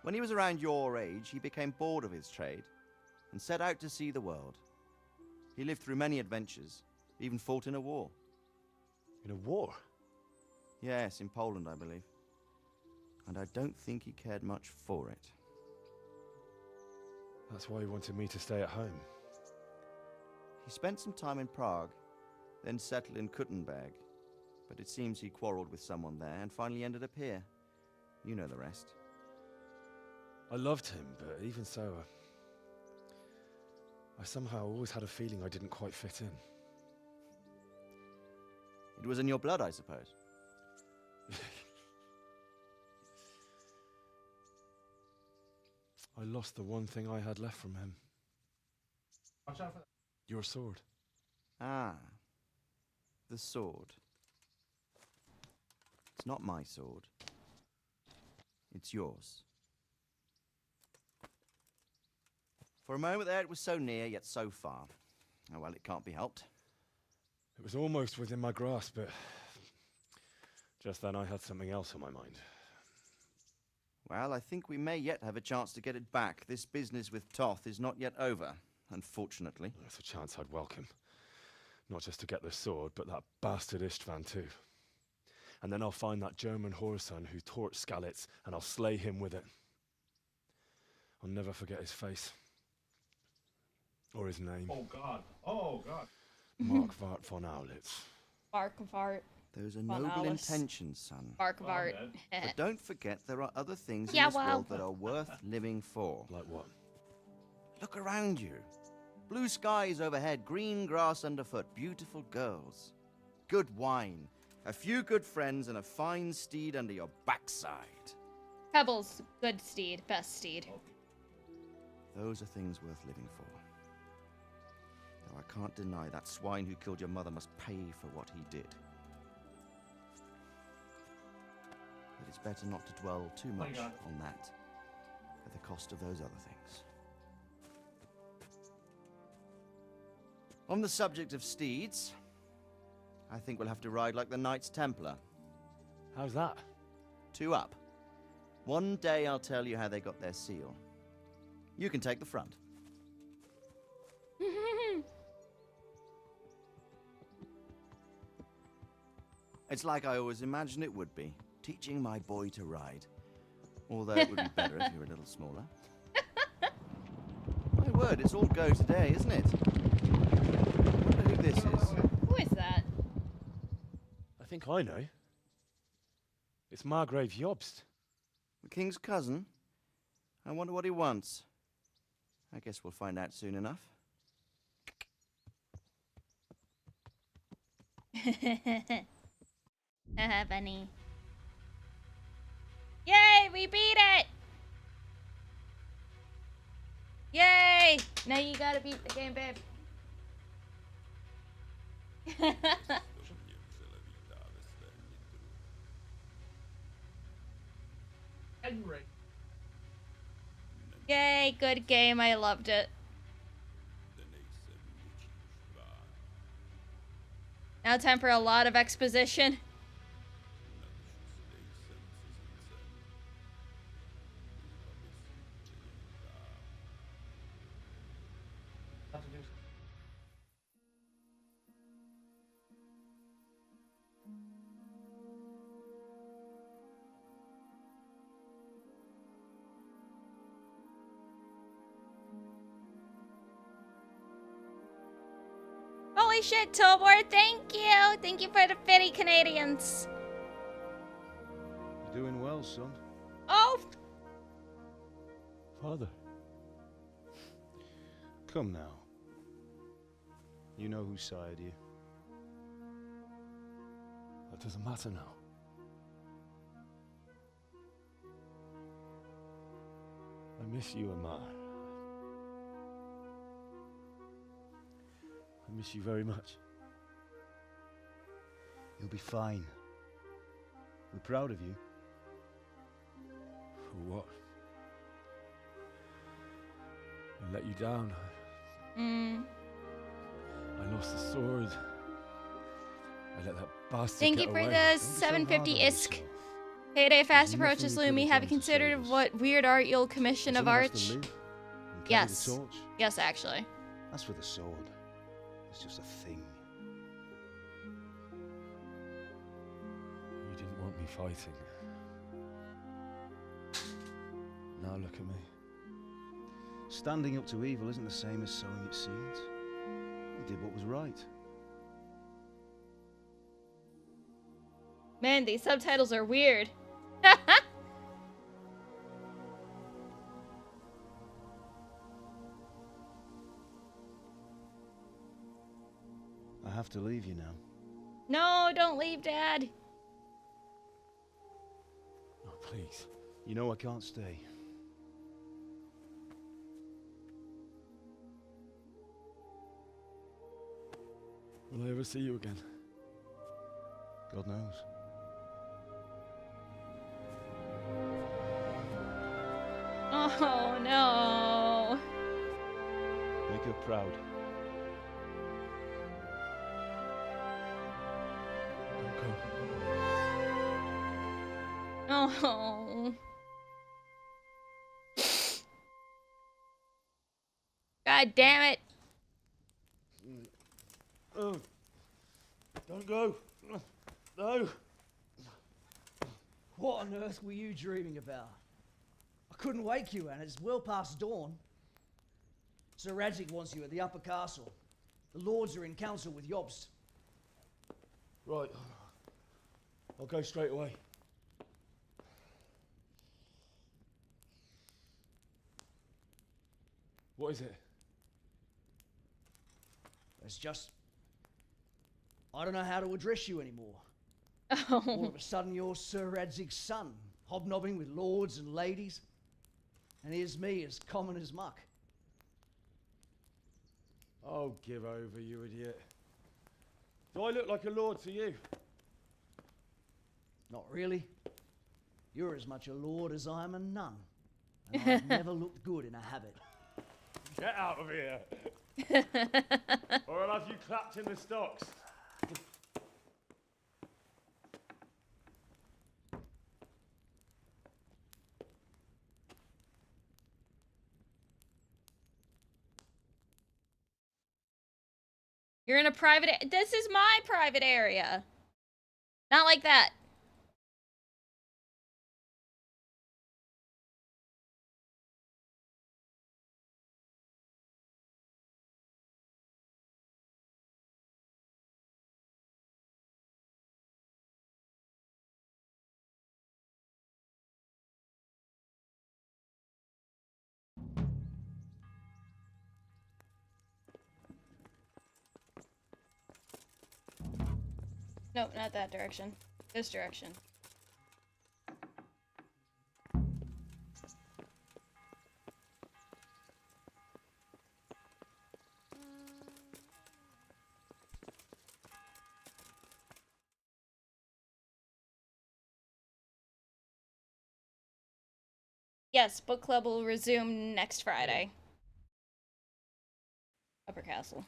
When he was around your age, he became bored of his trade and set out to see the world. He lived through many adventures, even fought in a war. In a war? Yes, in Poland, I believe. And I don't think he cared much for it. That's why he wanted me to stay at home. He spent some time in Prague, then settled in Kuttenberg. But it seems he quarreled with someone there and finally ended up here. You know the rest. I loved him, but even so, I somehow always had a feeling I didn't quite fit in. It was in your blood, I suppose. I lost the one thing I had left from him. Watch out for that. Your sword. Ah, the sword. It's not my sword. It's yours. For a moment there, it was so near, yet so far. Oh, well, it can't be helped. It was almost within my grasp, but just then I had something else on my mind. Well, I think we may yet have a chance to get it back. This business with Toth is not yet over, unfortunately. That's a chance I'd welcome. Not just to get the sword, but that bastard Istvan too. And then I'll find that German whoreson who torched Skalitz, and I'll slay him with it. I'll never forget his face. Or his name. Oh, God. Oh, God. Mark Vart von Aulitz. Mark Vart. Those are von noble Aulitz. intentions, son. Mark Vart. But don't forget there are other things Yeah, in this well. world that are worth living for. Like what? Look around you. Blue skies overhead, green grass underfoot, beautiful girls. Good wine, a few good friends, and a fine steed under your backside. Pebbles, good steed, best steed. Those are things worth living for. Though I can't deny that swine who killed your mother must pay for what he did. But it's better not to dwell too much on that, at the cost of those other things. On the subject of steeds, I think we'll have to ride like the Knights Templar. How's that? 2 up. One day I'll tell you how they got their seal. You can take the front. It's like I always imagined it would be, teaching my boy to ride. Although it would be better if you were a little smaller. My word, it's all go today, isn't it? I wonder who this is. Who is that? I think I know. It's Margrave Jobst. The king's cousin? I wonder what he wants. I guess we'll find out soon enough. Haha, bunny. Yay, we beat it! Yay! Now you gotta beat the game, babe. Yay, good game, I loved it. Now time for a lot of exposition. Holy shit, Tobor, thank you! Thank you for the 50 Canadians. You're doing well, son. Oh! Father. Come now. You know whose side you. That doesn't matter now. I miss you, Amar. I miss you very much. You'll be fine. We're proud of you. For what? I let you down. I lost the sword. I let that bastard Thank get you for away. the Don't be so 750 hard on ISK. yourself. Payday fast There's approaches, nothing you Lumi. could've Have you done to considered save us. what weird art you'll commission of Someone has to Arch? live and carry Yes. the torch. Yes, actually. That's for the sword. was just a thing. You didn't want me fighting. Now look at me. Standing up to evil isn't the same as sowing its seeds. You did what was right. Man, these subtitles are weird. I have to leave you now. No, don't leave, Dad. Oh, please. You know I can't stay. Will I ever see you again? God knows. Oh, no. Make her proud. Oh. God damn it. Oh. Don't go. No. What on earth were you dreaming about? I couldn't wake you, and it's well past dawn. Sir Radzik wants you at the upper castle. The lords are in council with Jobst. Right. I'll go straight away. What is it? It's just... I don't know how to address you anymore. Oh. All of a sudden you're Sir Radzig's son, hobnobbing with lords and ladies. And here's me as common as muck. Oh, give over, you idiot. Do I look like a lord to you? Not really. You're as much a lord as I am a nun. And I've never looked good in a habit. Get out of here! Or I'll have you clapped in the stocks. You're in a private... This is my private area. Not like that. Nope, not that direction. This direction. Yes, book club will resume next Friday. Upper Castle.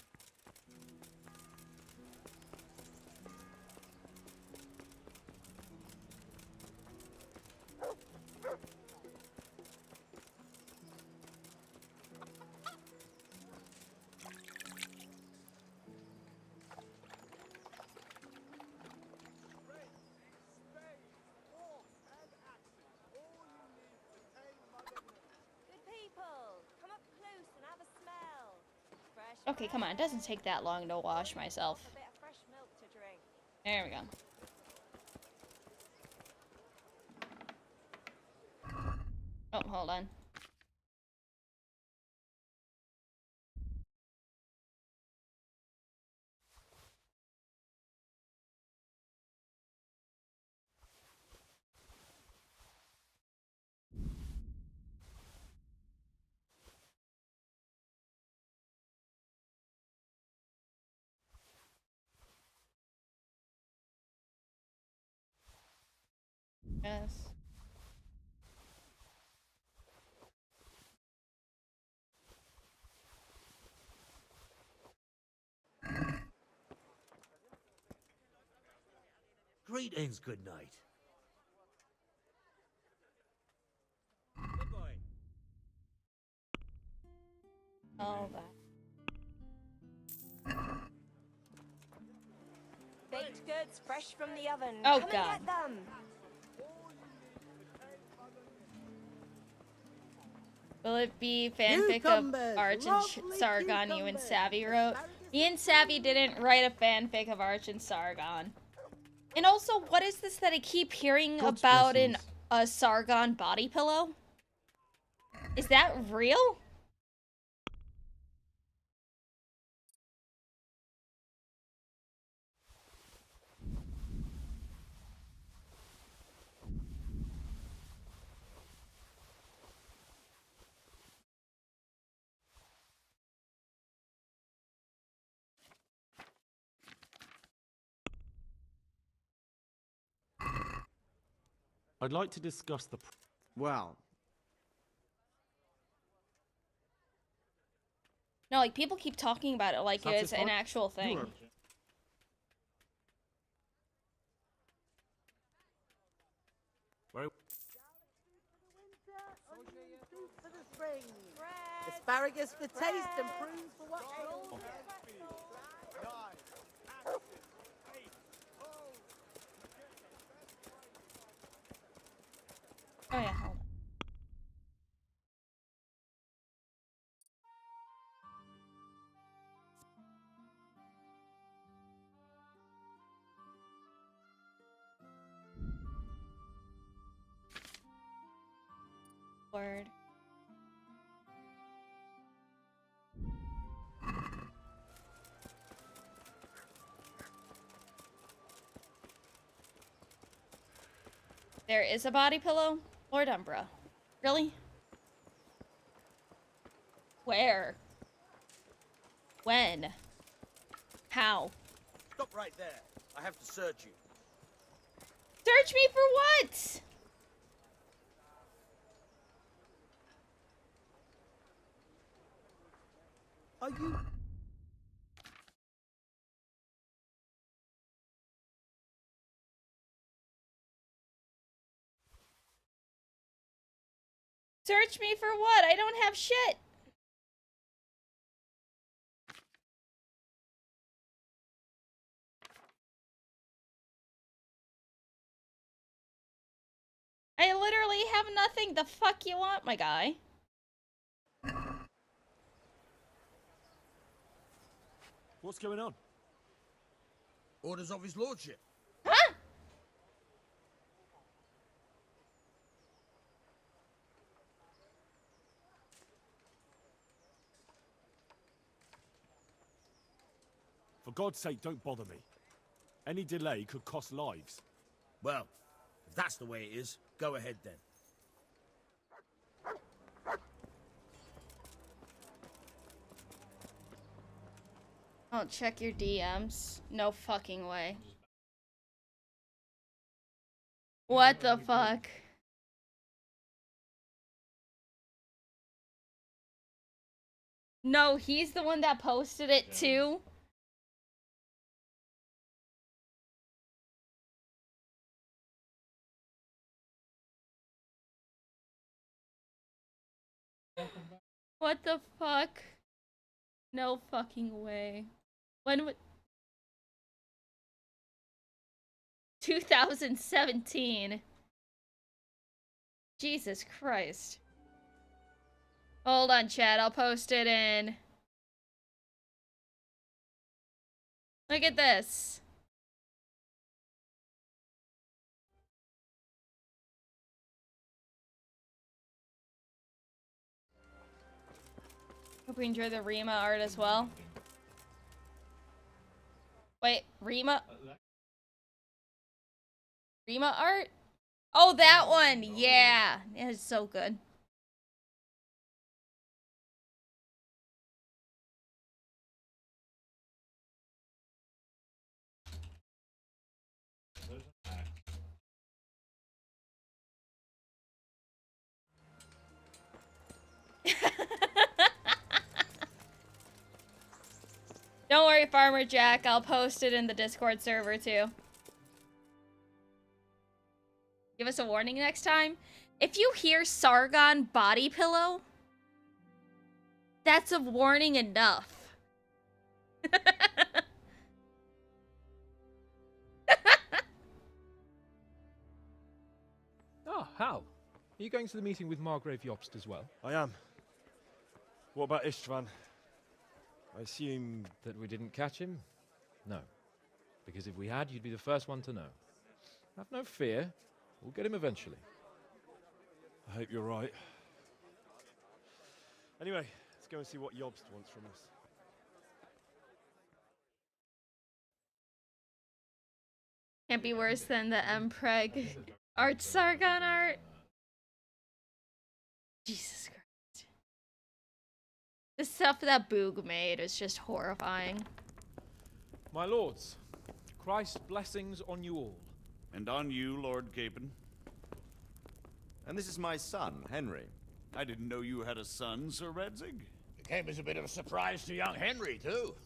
Okay, come on. It doesn't take that long to wash myself. There we go. Oh, hold on. Yes. Greetings, good night. All that. biscuits fresh from the oven. Oh, Come God. and get them. Will it be fanfic of Arch and Sargon you and Savvy wrote? Me and Savvy didn't write a fanfic of Arch and Sargon. And also, what is this that I keep hearing about a Sargon body pillow? Is that real? I'd like to discuss the... Well... No, like, people keep talking about it like it's an actual thing. Very... Asparagus for taste and prunes for what? Oh yeah, hold on. Word. There is a body pillow? Lord Umbra. Really? Where? When? How? Stop right there. I have to search you. Search me for what? Are you... Search me for what? I don't have shit. I literally have nothing. The fuck you want, my guy? What's going on? Orders of his lordship. Huh? For God's sake, don't bother me. Any delay could cost lives. Well, if that's the way it is, go ahead then. Oh, check your DMs. No fucking way. What the fuck? No, he's the one that posted it too. What the fuck? No fucking way. When would 2017? Jesus Christ. Hold on, chat. I'll post it in. Look at this. Hope we enjoy the Rima art as well. Wait, Rima? Rima art? Oh, that one! Yeah! It's so good. Don't worry, Farmer Jack. I'll post it in the Discord server, too. Give us a warning next time. If you hear Sargon body pillow, that's a warning enough. Are you going to the meeting with Margrave Jobst as well? I am. What about Istvan? I assume... That we didn't catch him? No. Because if we had, you'd be the first one to know. Have no fear. We'll get him eventually. I hope you're right. Anyway, let's go and see what Jobst wants from us. Can't be worse than the Mpreg art Sargon art. Jesus Christ. The stuff that Boog made is just horrifying. My lords, Christ's blessings on you all. And on you, Lord Capon. And this is my son, Henry. I didn't know you had a son, Sir Redzig. It came as a bit of a surprise to young Henry, too.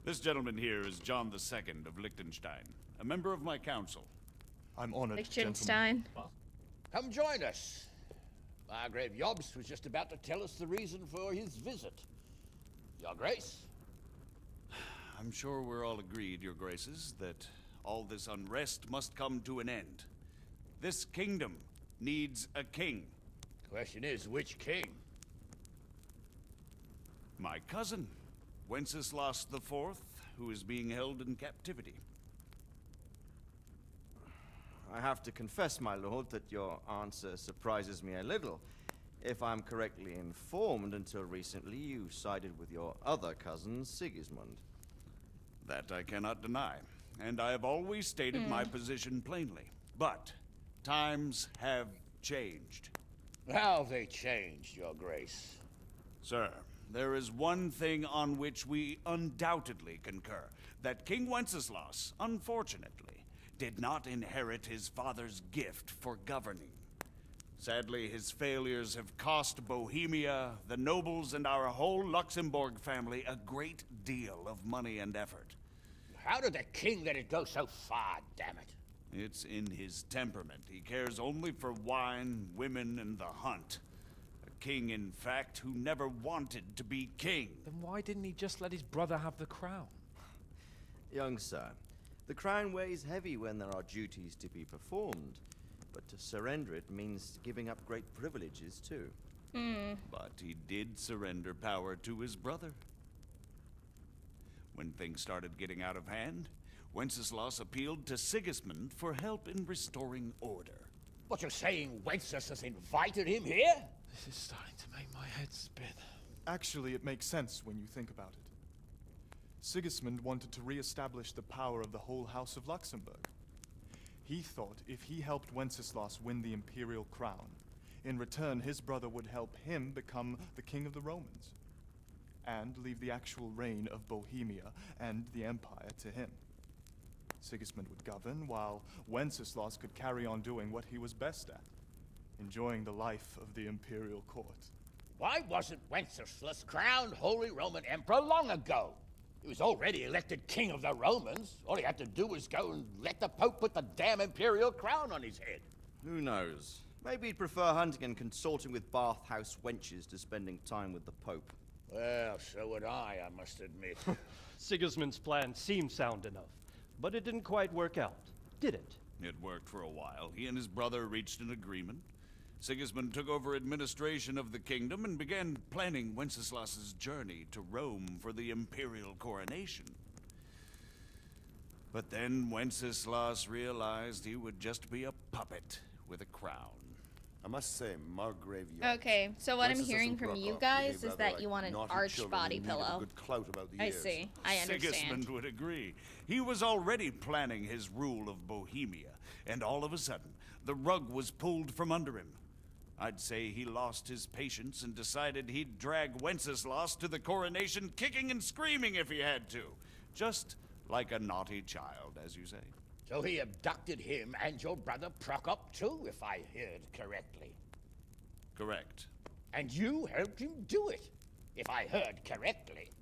This gentleman here is John II of Liechtenstein, a member of my council. I'm honored, Liechtenstein. Come join us. Margrave Jobst was just about to tell us the reason for his visit. Your Grace? I'm sure we're all agreed, Your Graces, that all this unrest must come to an end. This kingdom needs a king. Question is, which king? My cousin, Wenceslas IV, who is being held in captivity. I have to confess, my lord, that your answer surprises me a little. If I'm correctly informed, until recently you sided with your other cousin, Sigismund. That I cannot deny, and I have always stated my position plainly. But times have changed. How have they changed, Your Grace? Sir, there is one thing on which we undoubtedly concur. That King Wenceslas, unfortunately, did not inherit his father's gift for governing. Sadly, his failures have cost Bohemia, the nobles, and our whole Luxembourg family a great deal of money and effort. How did the king let it go so far, damn it? It's in his temperament. He cares only for wine, women, and the hunt. A king, in fact, who never wanted to be king. Then why didn't he just let his brother have the crown? Young sir, the crown weighs heavy when there are duties to be performed, but to surrender it means giving up great privileges too. But he did surrender power to his brother. When things started getting out of hand, Wenceslas appealed to Sigismund for help in restoring order. What, you're saying Wenceslas invited him here? This is starting to make my head spin. Actually, it makes sense when you think about it. Sigismund wanted to re-establish the power of the whole House of Luxembourg. He thought if he helped Wenceslas win the imperial crown, in return his brother would help him become the king of the Romans, and leave the actual reign of Bohemia and the empire to him. Sigismund would govern, while Wenceslas could carry on doing what he was best at, enjoying the life of the imperial court. Why wasn't Wenceslas crowned Holy Roman Emperor long ago? He was already elected king of the Romans. All he had to do was go and let the Pope put the damn imperial crown on his head. Who knows? Maybe he'd prefer hunting and consorting with bathhouse wenches to spending time with the Pope. Well, so would I must admit. Sigismund's plan seemed sound enough, but it didn't quite work out, did it? It worked for a while. He and his brother reached an agreement. Sigismund took over administration of the kingdom and began planning Wenceslas's journey to Rome for the imperial coronation. But then Wenceslas realized he would just be a puppet with a crown. I must say, Margrave Jobst. Okay, so what I'm Wenceslas hearing and from you Brockhoff guys behave is rather that like you want an naughty arch children body in need of a pillow. good clout about the I ears. see. I understand. Sigismund would agree. He was already planning his rule of Bohemia, and all of a sudden, the rug was pulled from under him. I'd say he lost his patience and decided he'd drag Wenceslas to the coronation kicking and screaming if he had to. Just like a naughty child, as you say. So he abducted him and your brother Prokop too, if I heard correctly. Correct. And you helped him do it, if I heard correctly.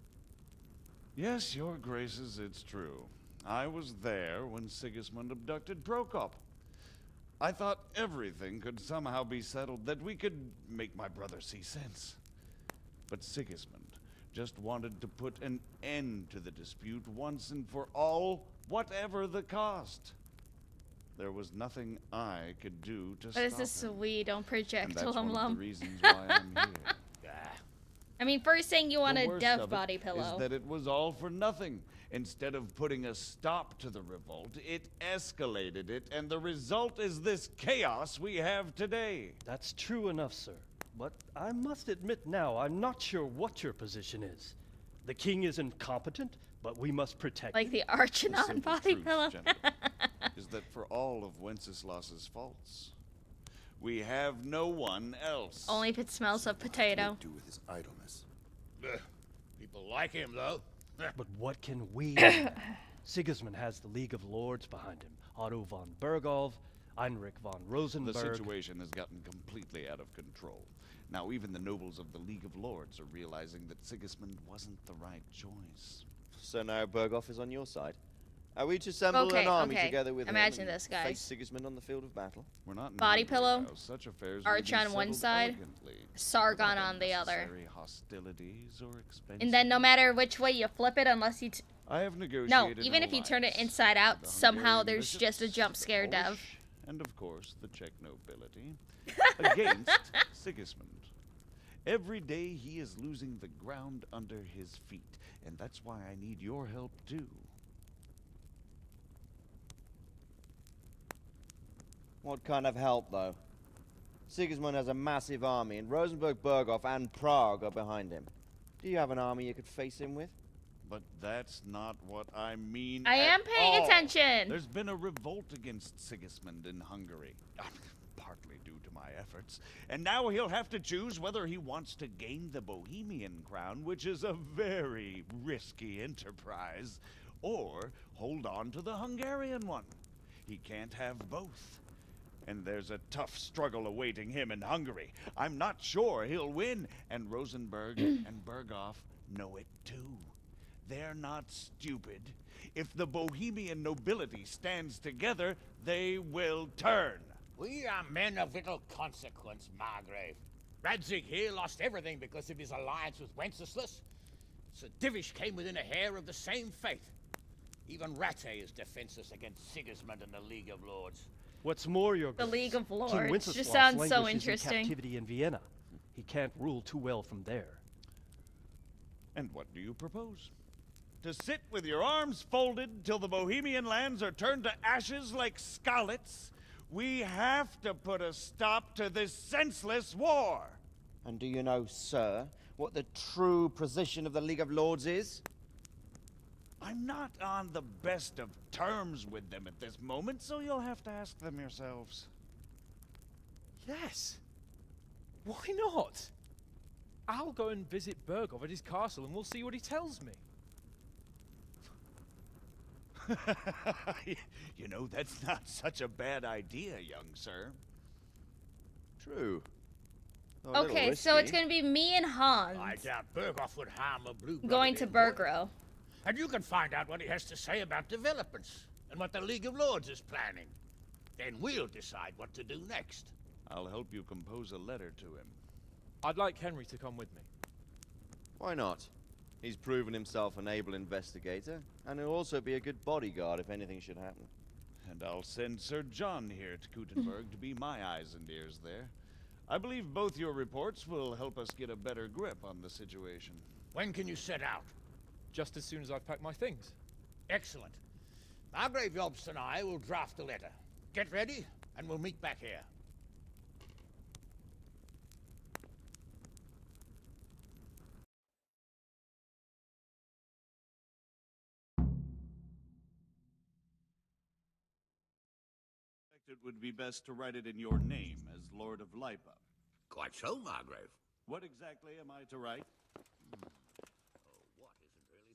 Yes, your graces, it's true. I was there when Sigismund abducted Prokop. I thought everything could somehow be settled, that we could make my brother see sense. But Sigismund just wanted to put an end to the dispute once and for all, whatever the cost. There was nothing I could do to But stop it's just him. we don't project And that's one of lum. the reasons why I'm here. I mean, first saying you want The a worst deaf of it body is pillow. that it was all for nothing. Instead of putting a stop to the revolt, it escalated it, and the result is this chaos we have today. That's true enough, sir. But I must admit now, I'm not sure what your position is. The king is incompetent, but we must protect Like him. the Archanon simple body truth, pillow. gentlemen, is that for all of Wenceslas's faults, we have no one else. Only if it smells of potato. Do with his idleness. People like him, though. But what can we do? Sigismund has the League of Lords behind him. Otto von Bergholf, Heinrich von Rosenberg. The situation has gotten completely out of control. Now even the nobles of the League of Lords are realizing that Sigismund wasn't the right choice. So now Berghoff is on your side. Are we to assemble an army together with Imagine him and this, guys. face Sigismund on the field of battle? We're not in Body Hungary pillow, now. Such affairs Arch will be on one settled side, elegantly, Sargon without on the other. unnecessary hostilities or expenses. And then no matter which way you flip it, unless you... I have negotiated No, even an if you turn it alliance inside out, with the somehow Hungarian there's just a bishops, jump the scare dev. Polish, and of course the Czech nobility against Sigismund. Every day he is losing the ground under his feet, and that's why I need your help too. What kind of help, though? Sigismund has a massive army, and Rosenberg, Berghoff, and Prague are behind him. Do you have an army you could face him with? But that's not what I mean. I am at paying all. attention. There's been a revolt against Sigismund in Hungary, partly due to my efforts. And now he'll have to choose whether he wants to gain the Bohemian crown, which is a very risky enterprise, or hold on to the Hungarian one. He can't have both. And there's a tough struggle awaiting him in Hungary. I'm not sure he'll win, and Rosenberg and Berghoff know it too. They're not stupid. If the Bohemian nobility stands together, they will turn. We are men of little consequence, Margrave. Radzig here lost everything because of his alliance with Wenceslas. Sir Divish came within a hair of the same fate. Even Rattay is defenseless against Sigismund and the League of Lords. What's more, your The League of King Lords Wenceslas just sounds so languishes interesting. in captivity in Vienna. He can't rule too well from there. And what do you propose? To sit with your arms folded till the Bohemian lands are turned to ashes like scarlets? We have to put a stop to this senseless war. And do you know, sir, what the true position of the League of Lords is? I'm not on the best of terms with them at this moment, so you'll have to ask them yourselves. Yes. Why not? I'll go and visit Berghoff at his castle and we'll see what he tells me. You know, that's not such a bad idea, young sir. True. A little Okay, so risky. it's gonna be me and Hans I doubt Berghoff would harm a blue going to Bergro. And you can find out what he has to say about developments and what the League of Lords is planning. Then we'll decide what to do next. I'll help you compose a letter to him. I'd like Henry to come with me. Why not? He's proven himself an able investigator, and he'll also be a good bodyguard if anything should happen. And I'll send Sir John here to Kuttenberg to be my eyes and ears there. I believe both your reports will help us get a better grip on the situation. When can you set out? Just as soon as I've packed my things. Excellent. Margrave Jobst and I will draft a letter. Get ready, and we'll meet back here. It would be best to write it in your name as Lord of Lipa. Quite so, Margrave. What exactly am I to write?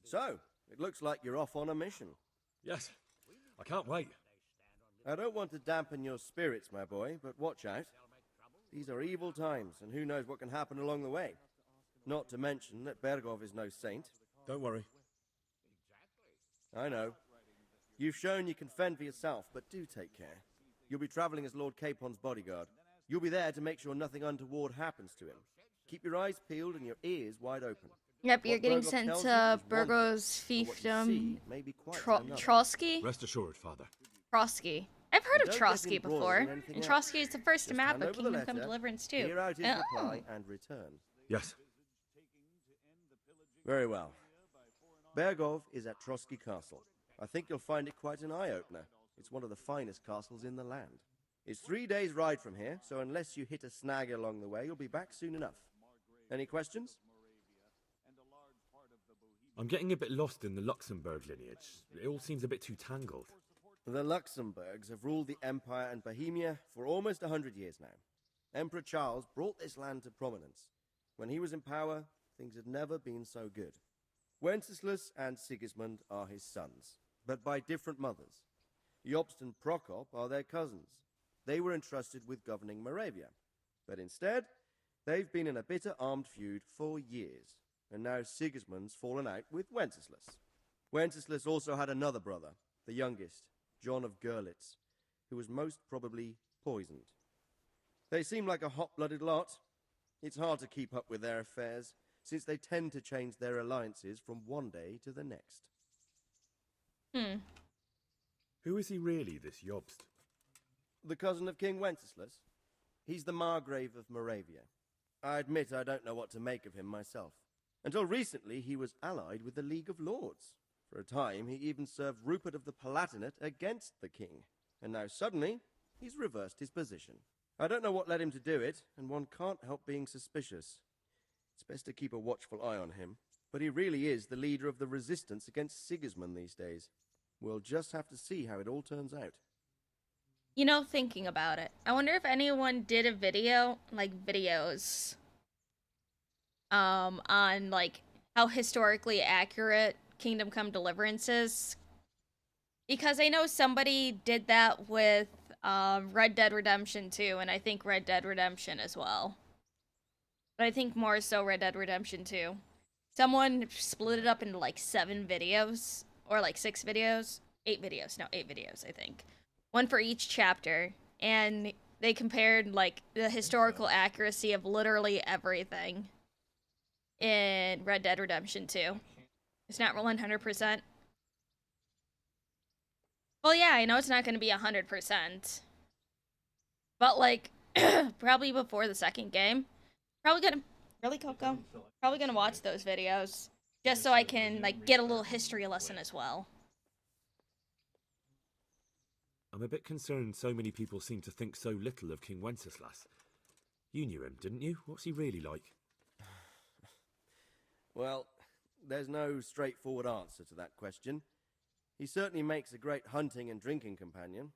So, it looks like you're off on a mission. Yes, I can't wait. I don't want to dampen your spirits, my boy, but watch out. These are evil times, and who knows what can happen along the way. Not to mention that Berghoff is no saint. Don't worry. I know. You've shown you can fend for yourself, but do take care. You'll be traveling as Lord Capon's bodyguard. You'll be there to make sure nothing untoward happens to him. Keep your eyes peeled and your ears wide open. Yep, you're What getting Berghoff sent tells to you is one Burgo's thing, but what you fiefdom. see may be quite another. Trotsky? Rest assured, Father. Trotsky. I've heard And of don't get Trotsky embroiled before, in anything and else. Trotsky is the first Just map hand of over the Kingdom Come letter, Deliverance too. hear out his reply, and return. Yes. Very well. Bergov is at Trotsky Castle. I think you'll find it quite an eye-opener. It's one of the finest castles in the land. It's 3 days' ride from here, so unless you hit a snag along the way, you'll be back soon enough. Any questions? I'm getting a bit lost in the Luxembourg lineage. It all seems a bit too tangled. The Luxembourgs have ruled the Empire and Bohemia for almost 100 years now. Emperor Charles brought this land to prominence. When he was in power, things had never been so good. Wenceslas and Sigismund are his sons, but by different mothers. Jobst and Prokop are their cousins. They were entrusted with governing Moravia. But instead, they've been in a bitter armed feud for years, and now Sigismund's fallen out with Wenceslas. Wenceslas also had another brother, the youngest, John of Görlitz, who was most probably poisoned. They seem like a hot-blooded lot. It's hard to keep up with their affairs, since they tend to change their alliances from one day to the next. Who is he really, this Jobst? The cousin of King Wenceslas. He's the Margrave of Moravia. I admit I don't know what to make of him myself. Until recently, he was allied with the League of Lords. For a time, he even served Rupert of the Palatinate against the king. And now suddenly, he's reversed his position. I don't know what led him to do it, and one can't help being suspicious. It's best to keep a watchful eye on him. But he really is the leader of the resistance against Sigismund these days. We'll just have to see how it all turns out. You know, thinking about it, I wonder if anyone did a video, like videos, on like how historically accurate Kingdom Come Deliverance is. Because I know somebody did that with Red Dead Redemption 2, and I think Red Dead Redemption as well. But I think more so Red Dead Redemption 2. Someone split it up into like 7 videos, or like 6 videos. 8 videos, no, 8 videos, I think. One for each chapter, and they compared like the historical accuracy of literally everything in Red Dead Redemption 2. It's not 100%. Well, yeah, I know it's not going to be 100%. But like, probably before the second game. Probably gonna, really, Coco? Probably gonna watch those videos. Just so I can like get a little history lesson as well. I'm a bit concerned so many people seem to think so little of King Wenceslas. You knew him, didn't you? What's he really like? Well, there's no straightforward answer to that question. He certainly makes a great hunting and drinking companion,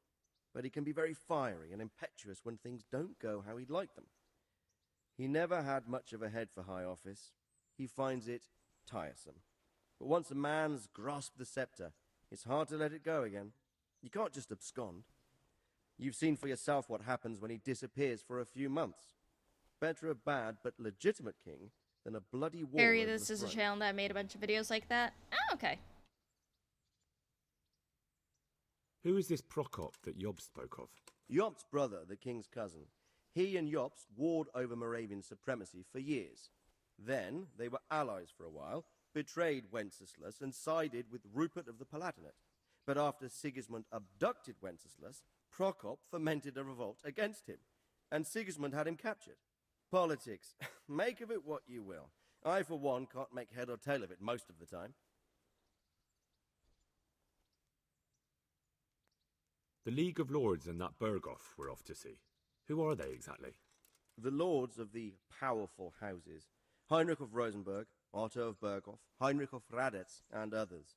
but he can be very fiery and impetuous when things don't go how he'd like them. He never had much of a head for high office. He finds it tiresome. But once a man's grasped the scepter, it's hard to let it go again. You can't just abscond. You've seen for yourself what happens when he disappears for a few months. Better a bad but legitimate king than a bloody war. Harry, this is a channel that made a bunch of videos like that. Oh, okay. Who is this Prokop that Job spoke of? Jobst's brother, the king's cousin. He and Jobst warred over Moravian supremacy for years. Then they were allies for a while, betrayed Wenceslas and sided with Rupert of the Palatinate. But after Sigismund abducted Wenceslas, Prokop fomented a revolt against him, and Sigismund had him captured. Politics. Make of it what you will. I, for one, can't make head or tail of it most of the time. The League of Lords and that Berghoff we're off to see. Who are they exactly? The lords of the powerful houses. Heinrich of Rosenberg, Otto of Berghoff, Heinrich of Radetz, and others.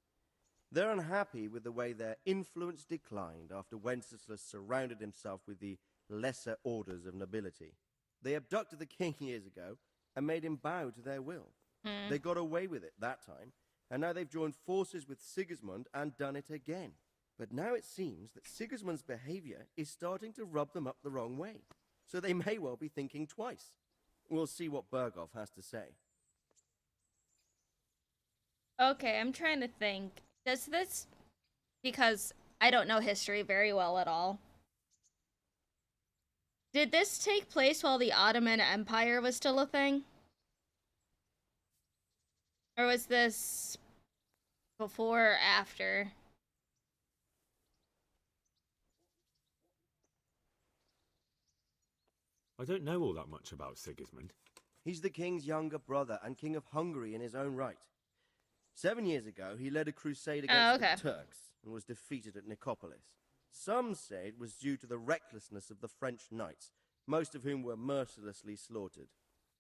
They're unhappy with the way their influence declined after Wenceslas surrounded himself with the lesser orders of nobility. They abducted the king years ago and made him bow to their will. They got away with it that time, and now they've joined forces with Sigismund and done it again. But now it seems that Sigismund's behavior is starting to rub them up the wrong way, so they may well be thinking twice. We'll see what Berghoff has to say. Okay, I'm trying to think. Does this... Because I don't know history very well at all. Did this take place while the Ottoman Empire was still a thing? Or was this before or after? I don't know all that much about Sigismund. He's the king's younger brother and king of Hungary in his own right. 7 years ago, he led a crusade against the Turks and was defeated at Nicopolis. Some say it was due to the recklessness of the French knights, most of whom were mercilessly slaughtered.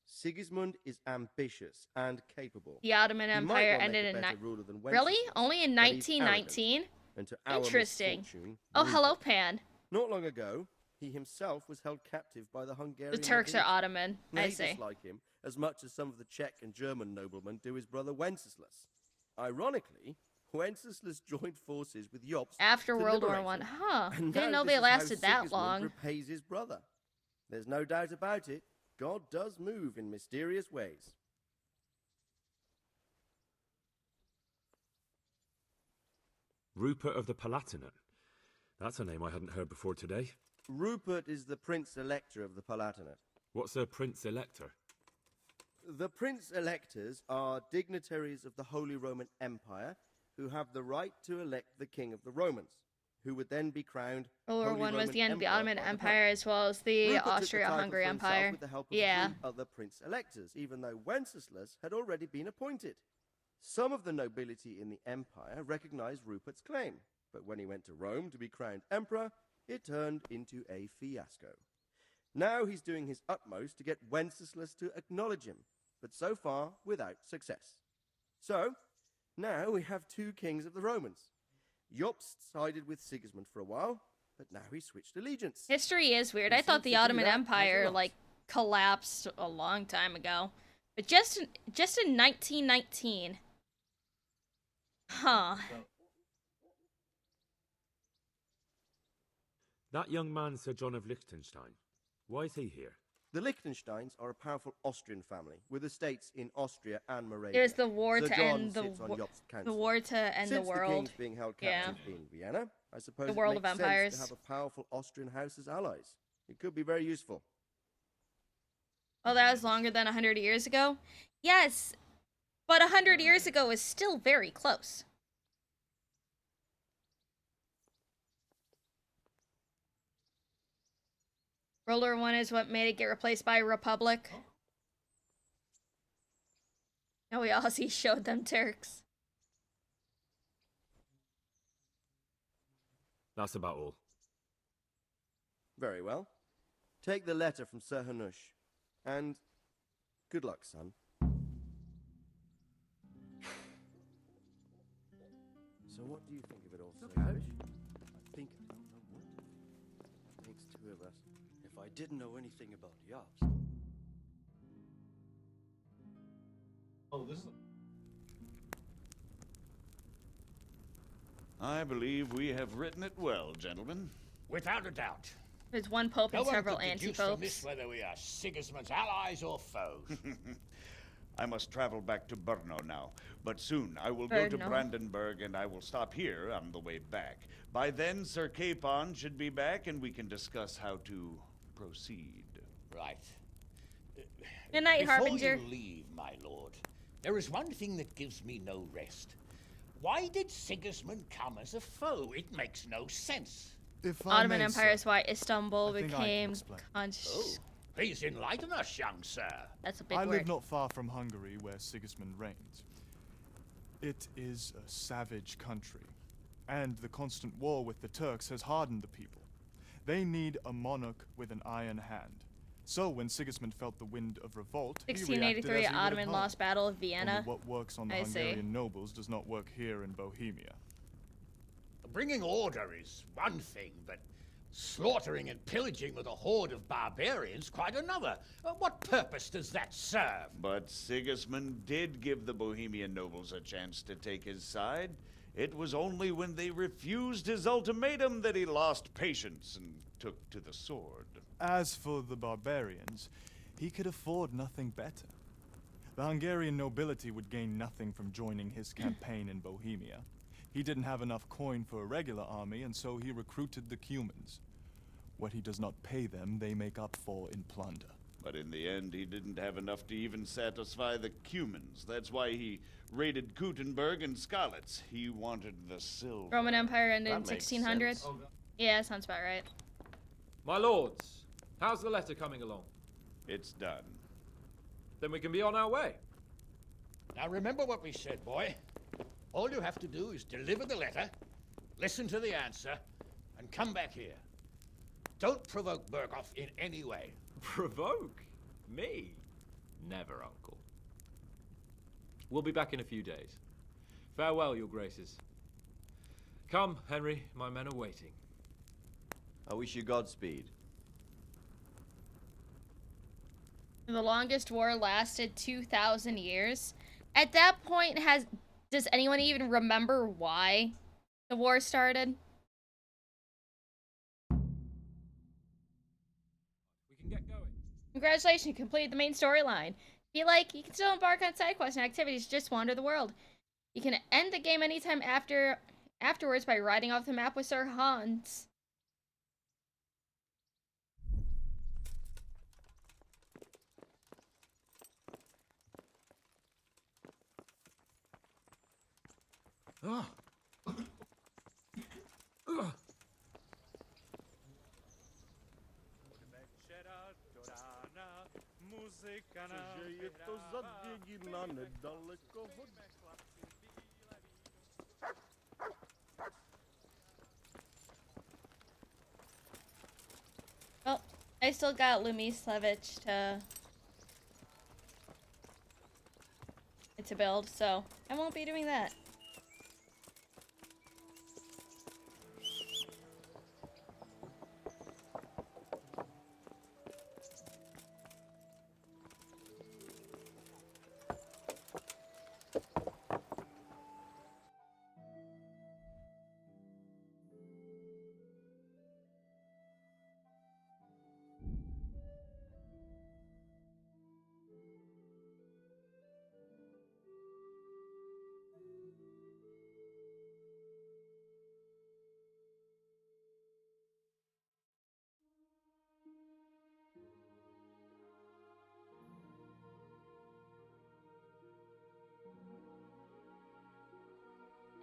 Sigismund is ambitious and capable. The Ottoman Empire ended in really? Only in 1919? Interesting. Oh, hello, Pan. Not long ago, he himself was held captive by the Hungarian. The Turks are Ottoman. I see. They dislike him as much as some of the Czech and German noblemen do his brother Wenceslas. Ironically, Wenceslas joined forces with Jobst after World War I. Huh. Didn't know they lasted that long. Repays his brother. There's no doubt about it. God does move in mysterious ways. Rupert of the Palatinate. That's a name I hadn't heard before today. Rupert is the Prince Elector of the Palatinate. What's a Prince Elector? The Prince Electors are dignitaries of the Holy Roman Empire who have the right to elect the King of the Romans, who would then be crowned World War I was the end of the Ottoman Empire as well as the Austria-Hungary Empire. With the help of 3 other Prince Electors, even though Wenceslas had already been appointed. Some of the nobility in the empire recognized Rupert's claim, but when he went to Rome to be crowned emperor, it turned into a fiasco. Now he's doing his utmost to get Wenceslas to acknowledge him, but so far without success. So, now we have 2 kings of the Romans. Jobst sided with Sigismund for a while, but now he switched allegiance. History is weird. I thought the Ottoman Empire, like, collapsed a long time ago. But just in 1919. Huh. That young man, Sir John of Liechtenstein. Why is he here? The Liechtensteins are a powerful Austrian family with estates in Austria and Moravia. There's the war Sir to John end the sits on Jobst's council. the war to end Since the world. The king's being held captive in Vienna, I suppose the world it of makes empires. sense to have a powerful Austrian house as allies. It could be very useful. Oh, that was longer than 100 years ago? Yes, but 100 years ago is still very close. World War I is what made it get replaced by a republic. Now we Aussie showed them Turks. That's about all. Very well. Take the letter from Sir Hanush. And good luck, son. So what do you think of it all, Sir Hanush? I think I don't know what. Thanks, 2 of us. If I didn't know anything about Jobst. Oh, this is... I believe we have written it well, gentlemen. Without a doubt. There's one pope and several No one could deduce from anti-popes. this whether we are Sigismund's allies or foes. I must travel back to Brno now, but soon I will go to Brno. Brandenburg and I will stop here on the way back. By then, Sir Capon should be back and we can discuss how to proceed. Right. Good night, Before Harbinger. you leave, my lord, there is one thing that gives me no rest. Why did Sigismund come as a foe? It makes no sense. Ottoman Empire is why Istanbul I think I can became explain. Please enlighten us, young sir. That's a big I word. live not far from Hungary, where Sigismund reigns. It is a savage country, and the constant war with the Turks has hardened the people. They need a monarch with an iron hand. So when Sigismund felt the wind of revolt, he reacted 1683 as he would at Ottoman home. lost Battle of Vienna. Only what works on the I see. Hungarian nobles does not work here in Bohemia. Bringing order is one thing, but slaughtering and pillaging with a horde of barbarians quite another. What purpose does that serve? But Sigismund did give the Bohemian nobles a chance to take his side. It was only when they refused his ultimatum that he lost patience and took to the sword. As for the barbarians, he could afford nothing better. The Hungarian nobility would gain nothing from joining his campaign in Bohemia. He didn't have enough coin for a regular army, and so he recruited the Cumans. What he does not pay them, they make up for in plunder. But in the end, he didn't have enough to even satisfy the Cumans. That's why he raided Kuttenberg and Skalitz. He wanted the silver. Roman Empire ended in That makes 1600. sense. Yeah, sounds about right. My lords, how's the letter coming along? It's done. Then we can be on our way. Now remember what we said, boy. All you have to do is deliver the letter, listen to the answer, and come back here. Don't provoke Berghoff in any way. Provoke? Me? Never, Uncle. We'll be back in a few days. Farewell, your graces. Come, Henry, my men are waiting. I wish you Godspeed. The longest war lasted 2,000 years. At that point, does anyone even remember why the war started? We can get going. Congratulations, you completed the main storyline. If you like, you can still embark on side quests and activities, just wander the world. You can end the game anytime afterwards by riding off the map with Sir Hans. Oh. Well, I still got Lumislevich to build, so I won't be doing that.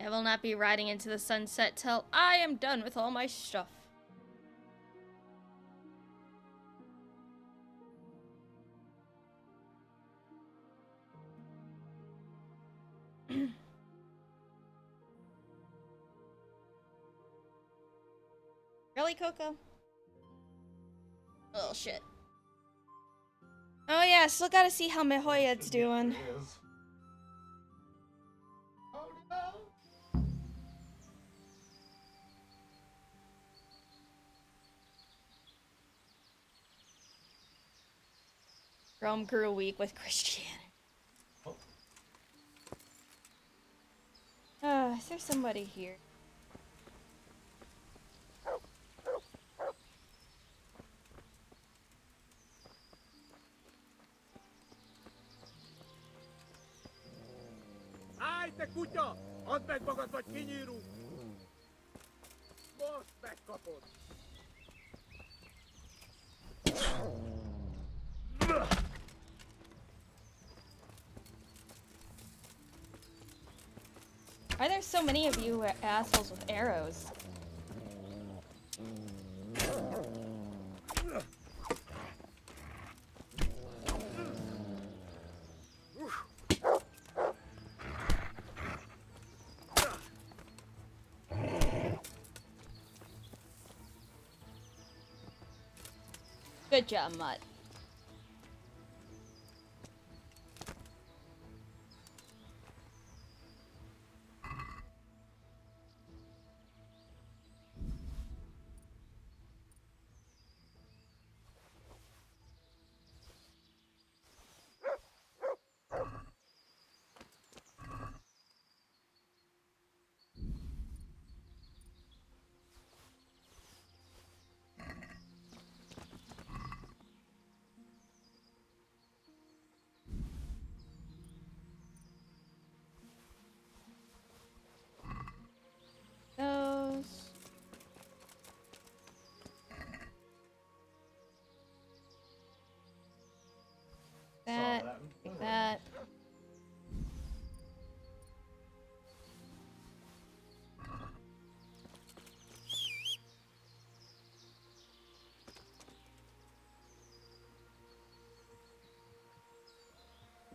I will not be riding into the sunset till I am done with all my stuff. Really, Coco? Oh, shit. Oh, yeah, still gotta see how Mihoyad's doing. Rome grew weak with Christianity. Is there somebody here? Állj, te kutya! Add meg magad, vagy kinyírunk! Most megkapod! Why are there so many of you assholes with arrows? Good job, Mutt.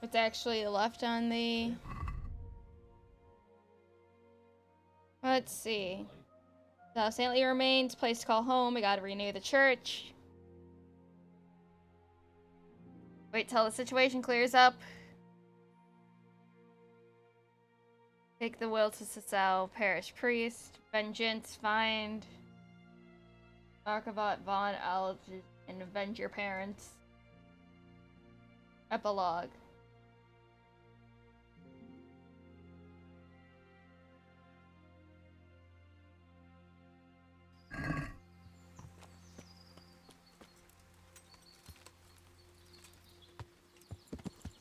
What's actually left on the... Let's see. So St. Lee remains, place to call home. We gotta renew the church. Wait till the situation clears up. Take the will to Cecil, parish priest. Vengeance, find Archivat Von Alge and avenge your parents. Epilogue.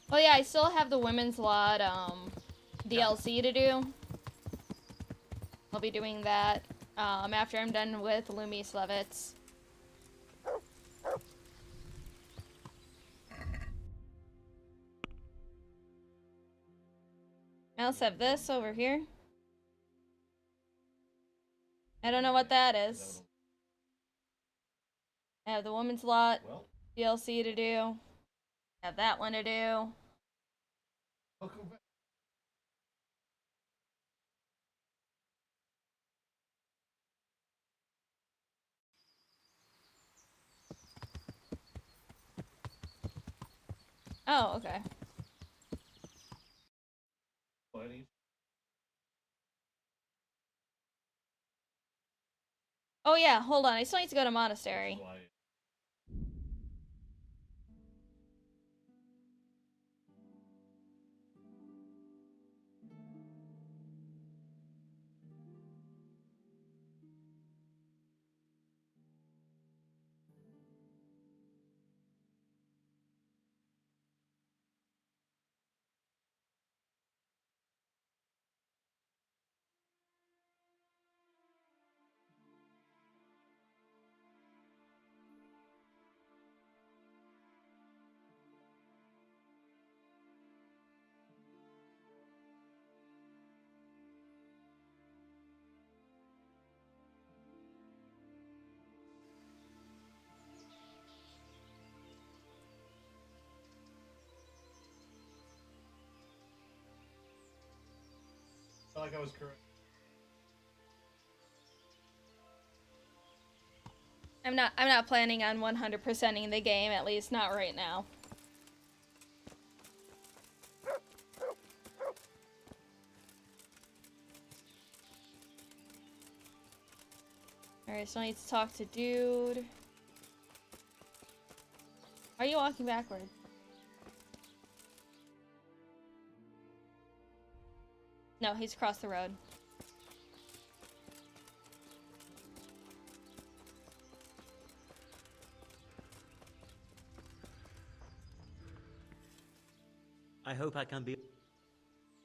Well, yeah, I still have the Women's Lot DLC to do. I'll be doing that after I'm done with Loomis Levitz. I also have this over here. I don't know what that is. I have the Women's Lot DLC to do. I have that one to do. Oh, okay. Oh yeah, hold on. I still need to go to monastery. Like I was correct. I'm not planning on 100%ing the game, at least not right now. Alright, so I need to talk to dude. Are you walking backwards? No, he's across the road. I hope I can be...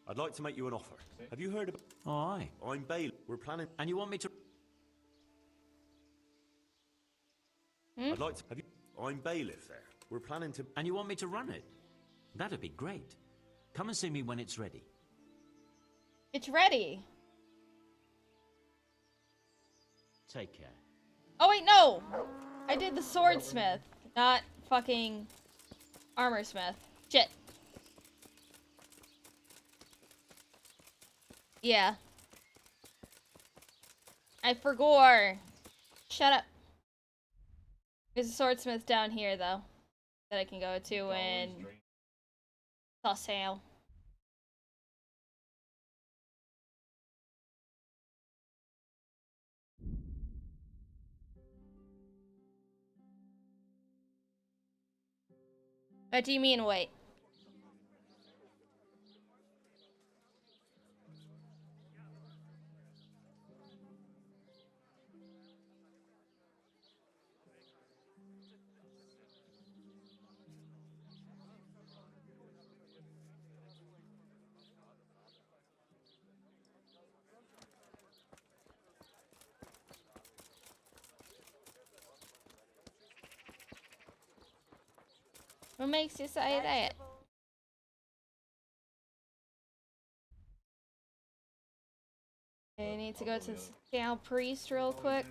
I'd like to make you an offer. Have you heard about... Oh, aye. I'm Bailey. We're planning... And you want me to... I'd like to... Have you... I'm bailiff there. We're planning to... And you want me to run it? That'd be great. Come and see me when it's ready. It's ready. Take care. Oh wait, no! I did the swordsmith, not fucking armorsmith. Shit. Yeah. I forgot. Shut up. There's a swordsmith down here, though, that I can go to in Sauceil. What do you mean, wait? What makes you say that? I need to go to the Scale Priest real quick.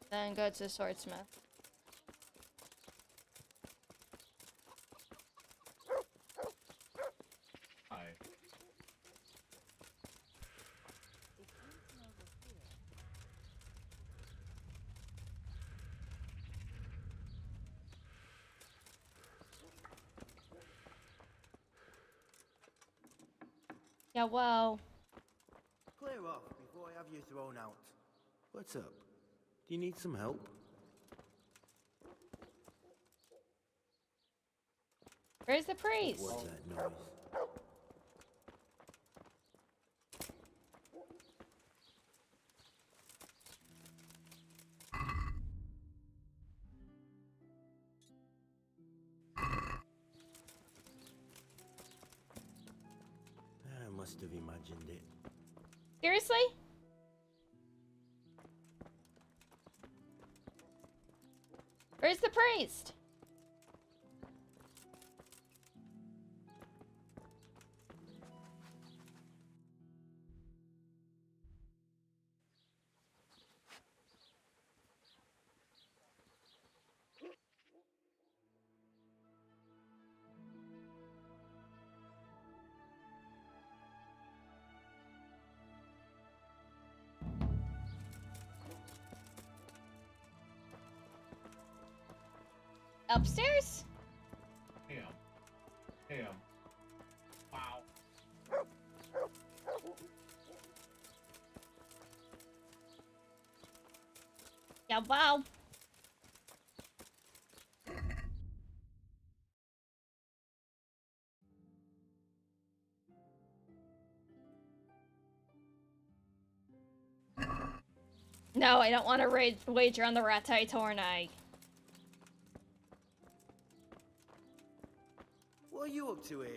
Then go to the Swordsmith. Yeah, well. Clear off before I have you thrown out. What's up? Do you need some help? Where's the priest? What's that noise? I must have imagined it. Seriously? Where's the priest? Upstairs? Him. Wow. Yeah, wow. No, I don't want to wager on the Ratai Tornai. What are you up to here?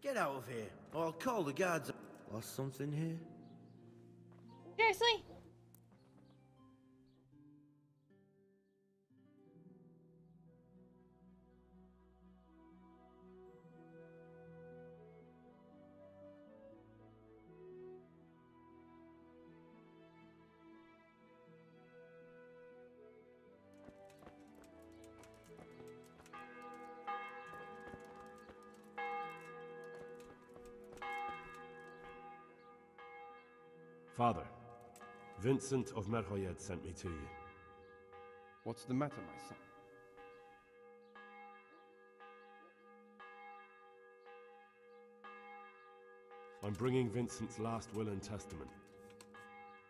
Get out of here, or I'll call the guards. Lost something here? Seriously? Father, Vincent of Merhoyed sent me to you. What's the matter, my son? I'm bringing Vincent's last will and testament.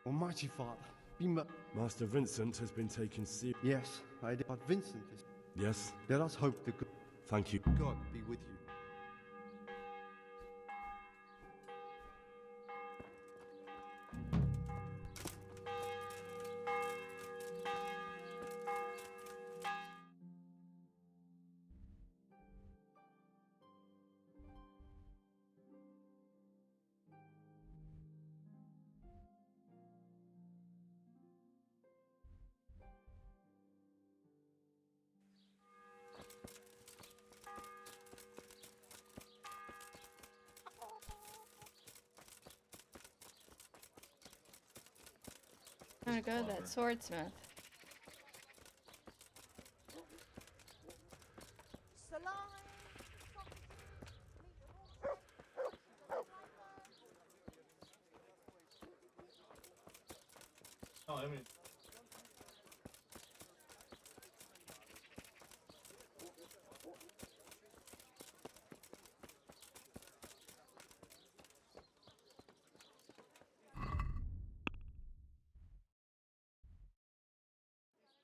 Almighty Father, Master Vincent has been taken seriously. Yes, I did. But Vincent is... Yes? Let us hope the good... Thank you. God be with you. I'm gonna go to that swordsmith. Oh, I mean...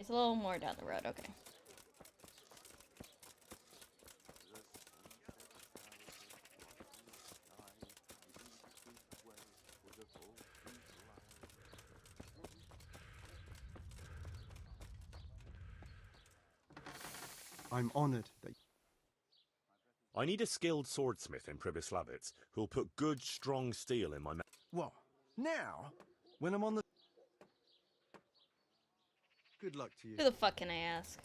It's a little more down the road, okay. I'm honored that... I need a skilled swordsmith in Pribyslavitz who'll put good, strong steel in my mouth. What? Now? When I'm on the... Good luck to you. Who the fuck can I ask?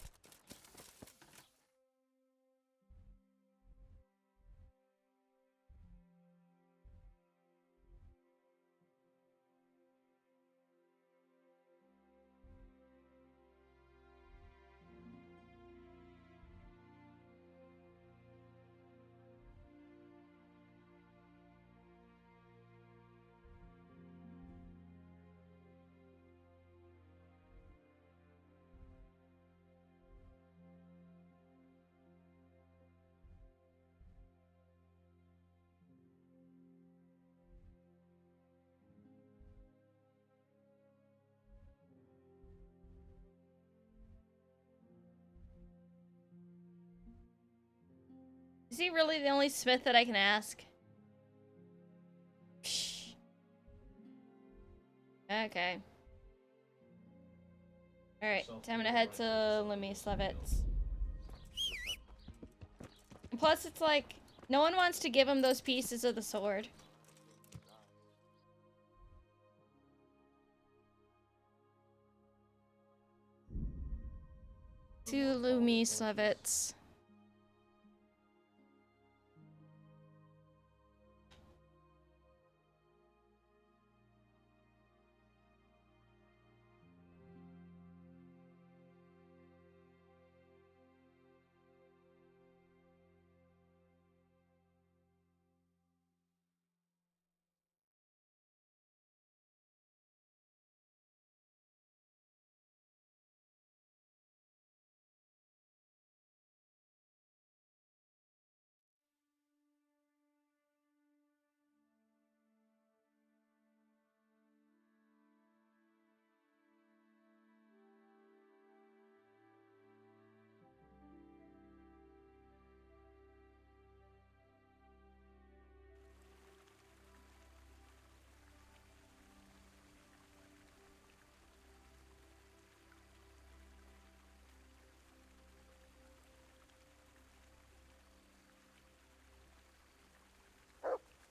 Is he really the only smith that I can ask? Psh. Okay. Alright, time to head to Lumislavitz. Plus, it's like, no one wants to give him those pieces of the sword. To Lumislavitz.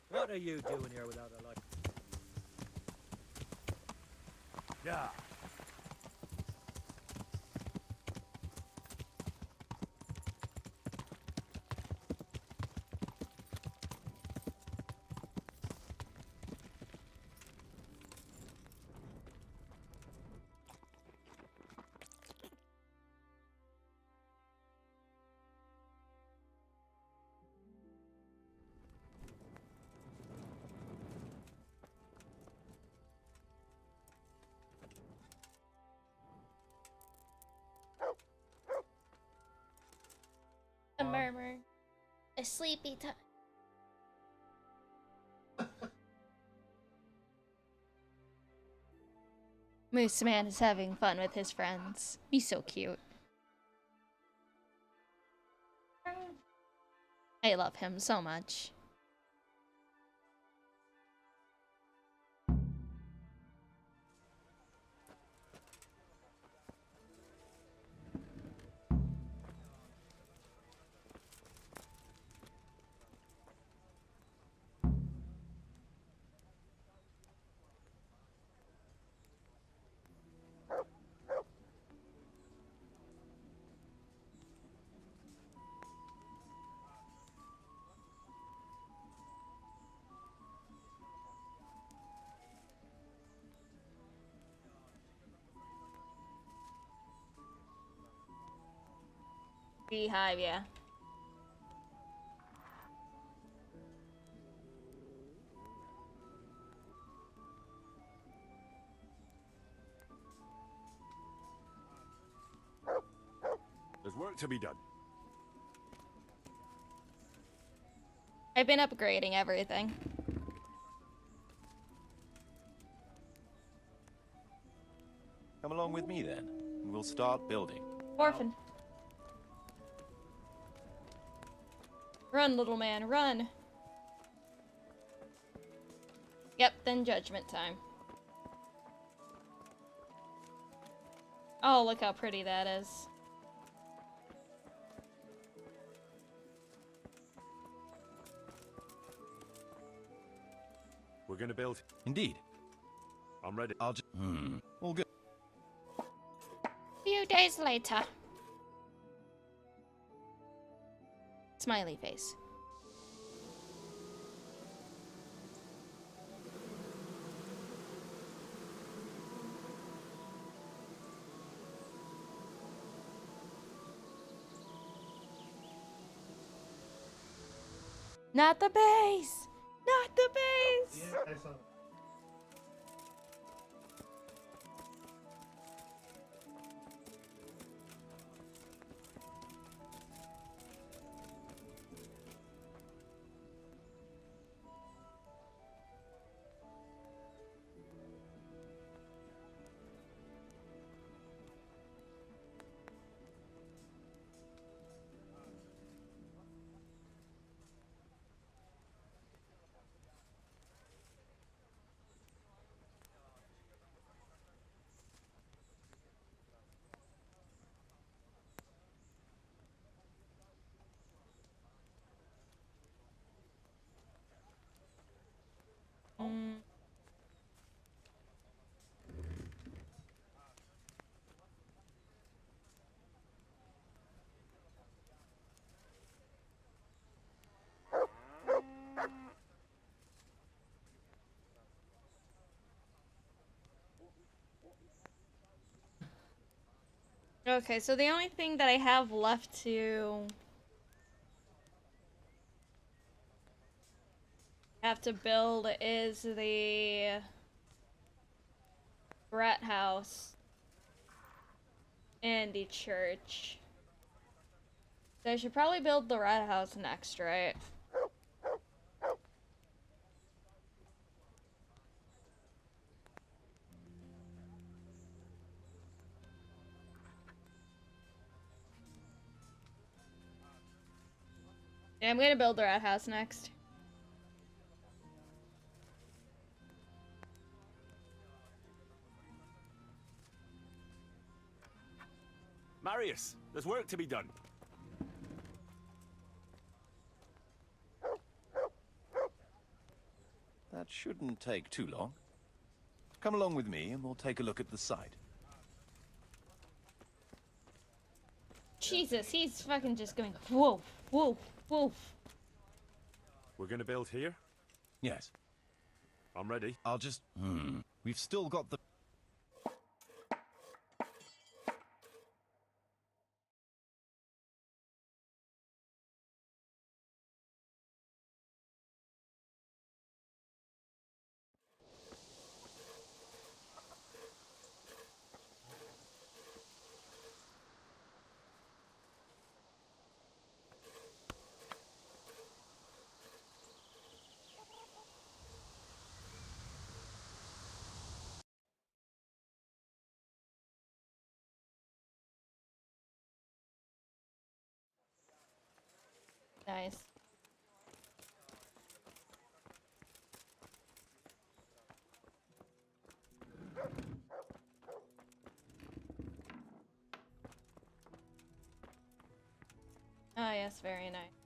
What are you doing here without a light? Yeah. A murmur. A sleepy time. Moose Man is having fun with his friends. He's so cute. I love him so much. Beehive, yeah. There's work to be done. I've been upgrading everything. Come along with me then, and we'll start building. Orphan. Run, little man, run. Yep, then judgment time. Oh, look how pretty that is. We're gonna build. Indeed. I'm ready. I'll just. All good. Few days later. Smiley face. Not the base! Not the base! Yeah, I saw that. Okay, so the only thing that I have left to build is the rat house and the church. So I should probably build the rat house next, right? Yeah, I'm gonna build the rat house next. Marius, there's work to be done. That shouldn't take too long. Come along with me and we'll take a look at the site. Jesus, he's fucking just going woof, woof, woof. We're gonna build here? Yes. I'm ready. I'll just... We've still got the... Nice. Oh yes, very nice.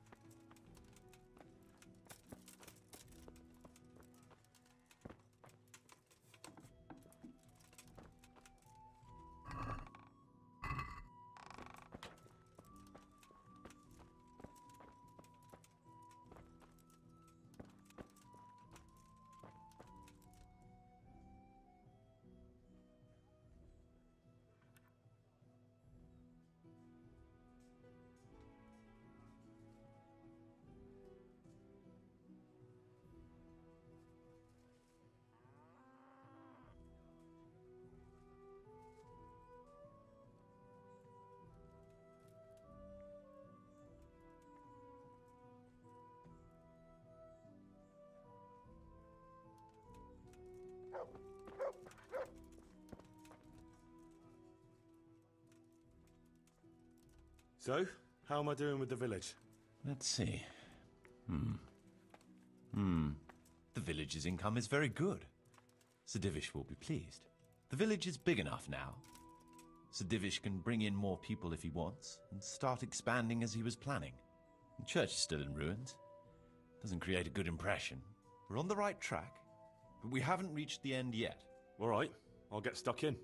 So, how am I doing with the village? Let's see. The village's income is very good. Sir Divish will be pleased. The village is big enough now. Sir Divish can bring in more people if he wants, and start expanding as he was planning. The church is still in ruins. Doesn't create a good impression. We're on the right track, but we haven't reached the end yet. All right, I'll get stuck in.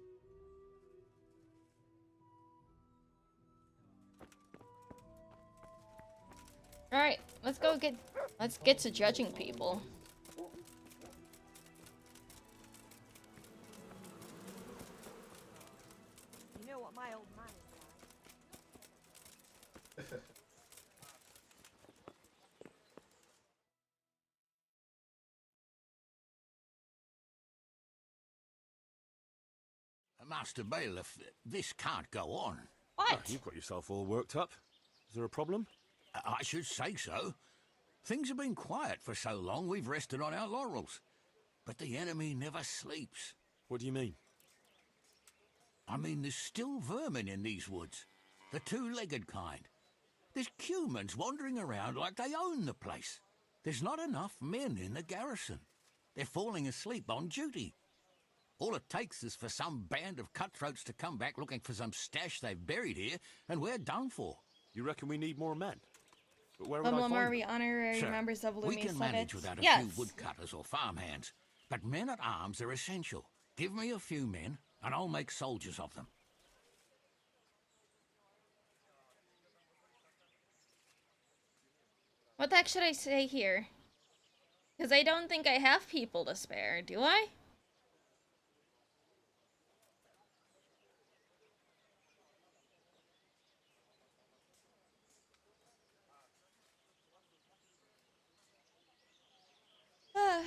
Alright, let's get to judging people. You know what my old man is like. Master Bailiff, this can't go on. What? You've got yourself all worked up. Is there a problem? I should say so. Things have been quiet for so long we've rested on our laurels. But the enemy never sleeps. What do you mean? I mean, there's still vermin in these woods. The two-legged kind. There's humans wandering around like they own the place. There's not enough men in the garrison. They're falling asleep on duty. All it takes is for some band of cutthroats to come back looking for some stash they've buried here, and we're done for. You reckon we need more men? But where would I Emblem, find are them? we honorary Sir, members of we Lumi can manage Summits? without a Yes. few woodcutters or farmhands, but men-at-arms are essential. Give me a few men, and I'll make soldiers of them. What the heck should I say here? Because I don't think I have people to spare, do I?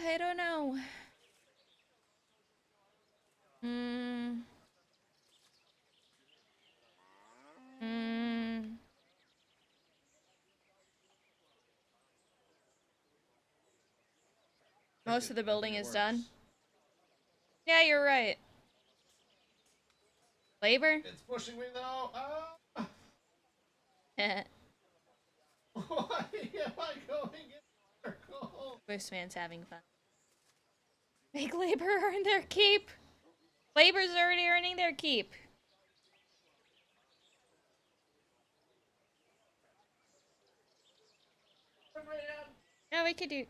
I don't know. Most of the building is done. Yeah, you're right. Labor? It's pushing me though. Why am I going in circles? This man's having fun. Make labor earn their keep. Labor's already earning their keep. Yeah,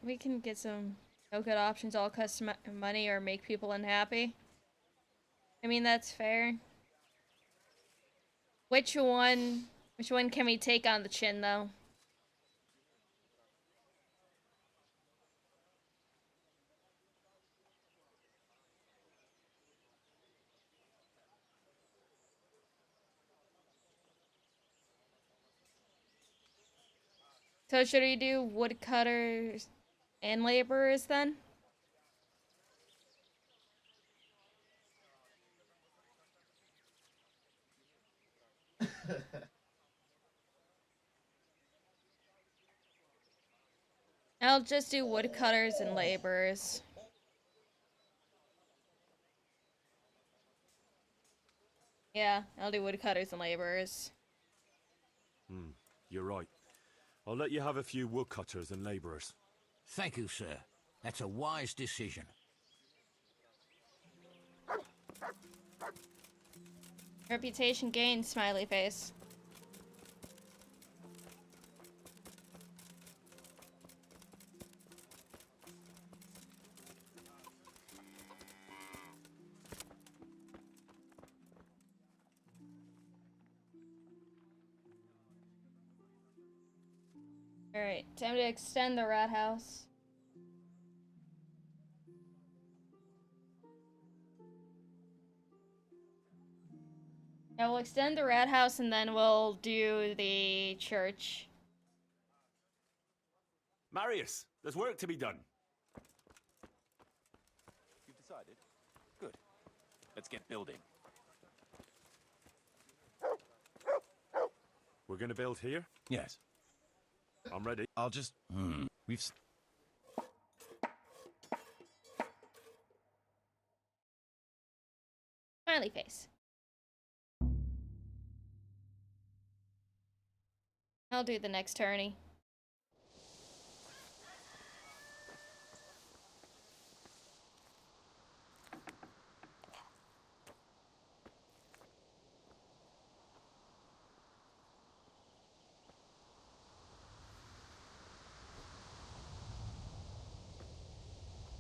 we can get some no good options, all custom money or make people unhappy. I mean, that's fair. Which one can we take on the chin though? So should we do woodcutters and laborers then? I'll just do woodcutters and laborers. Yeah, I'll do woodcutters and laborers. You're right. I'll let you have a few woodcutters and labourers. Thank you, sir. That's a wise decision. Reputation gained, smiley face. Alright, time to extend the rat house. Yeah, we'll extend the rat house and then we'll do the church. Marius, there's work to be done. You've decided? Good. Let's get building. We're gonna build here? Yes. I'm ready. I'll just... We've... Smiley face. I'll do the next tourney.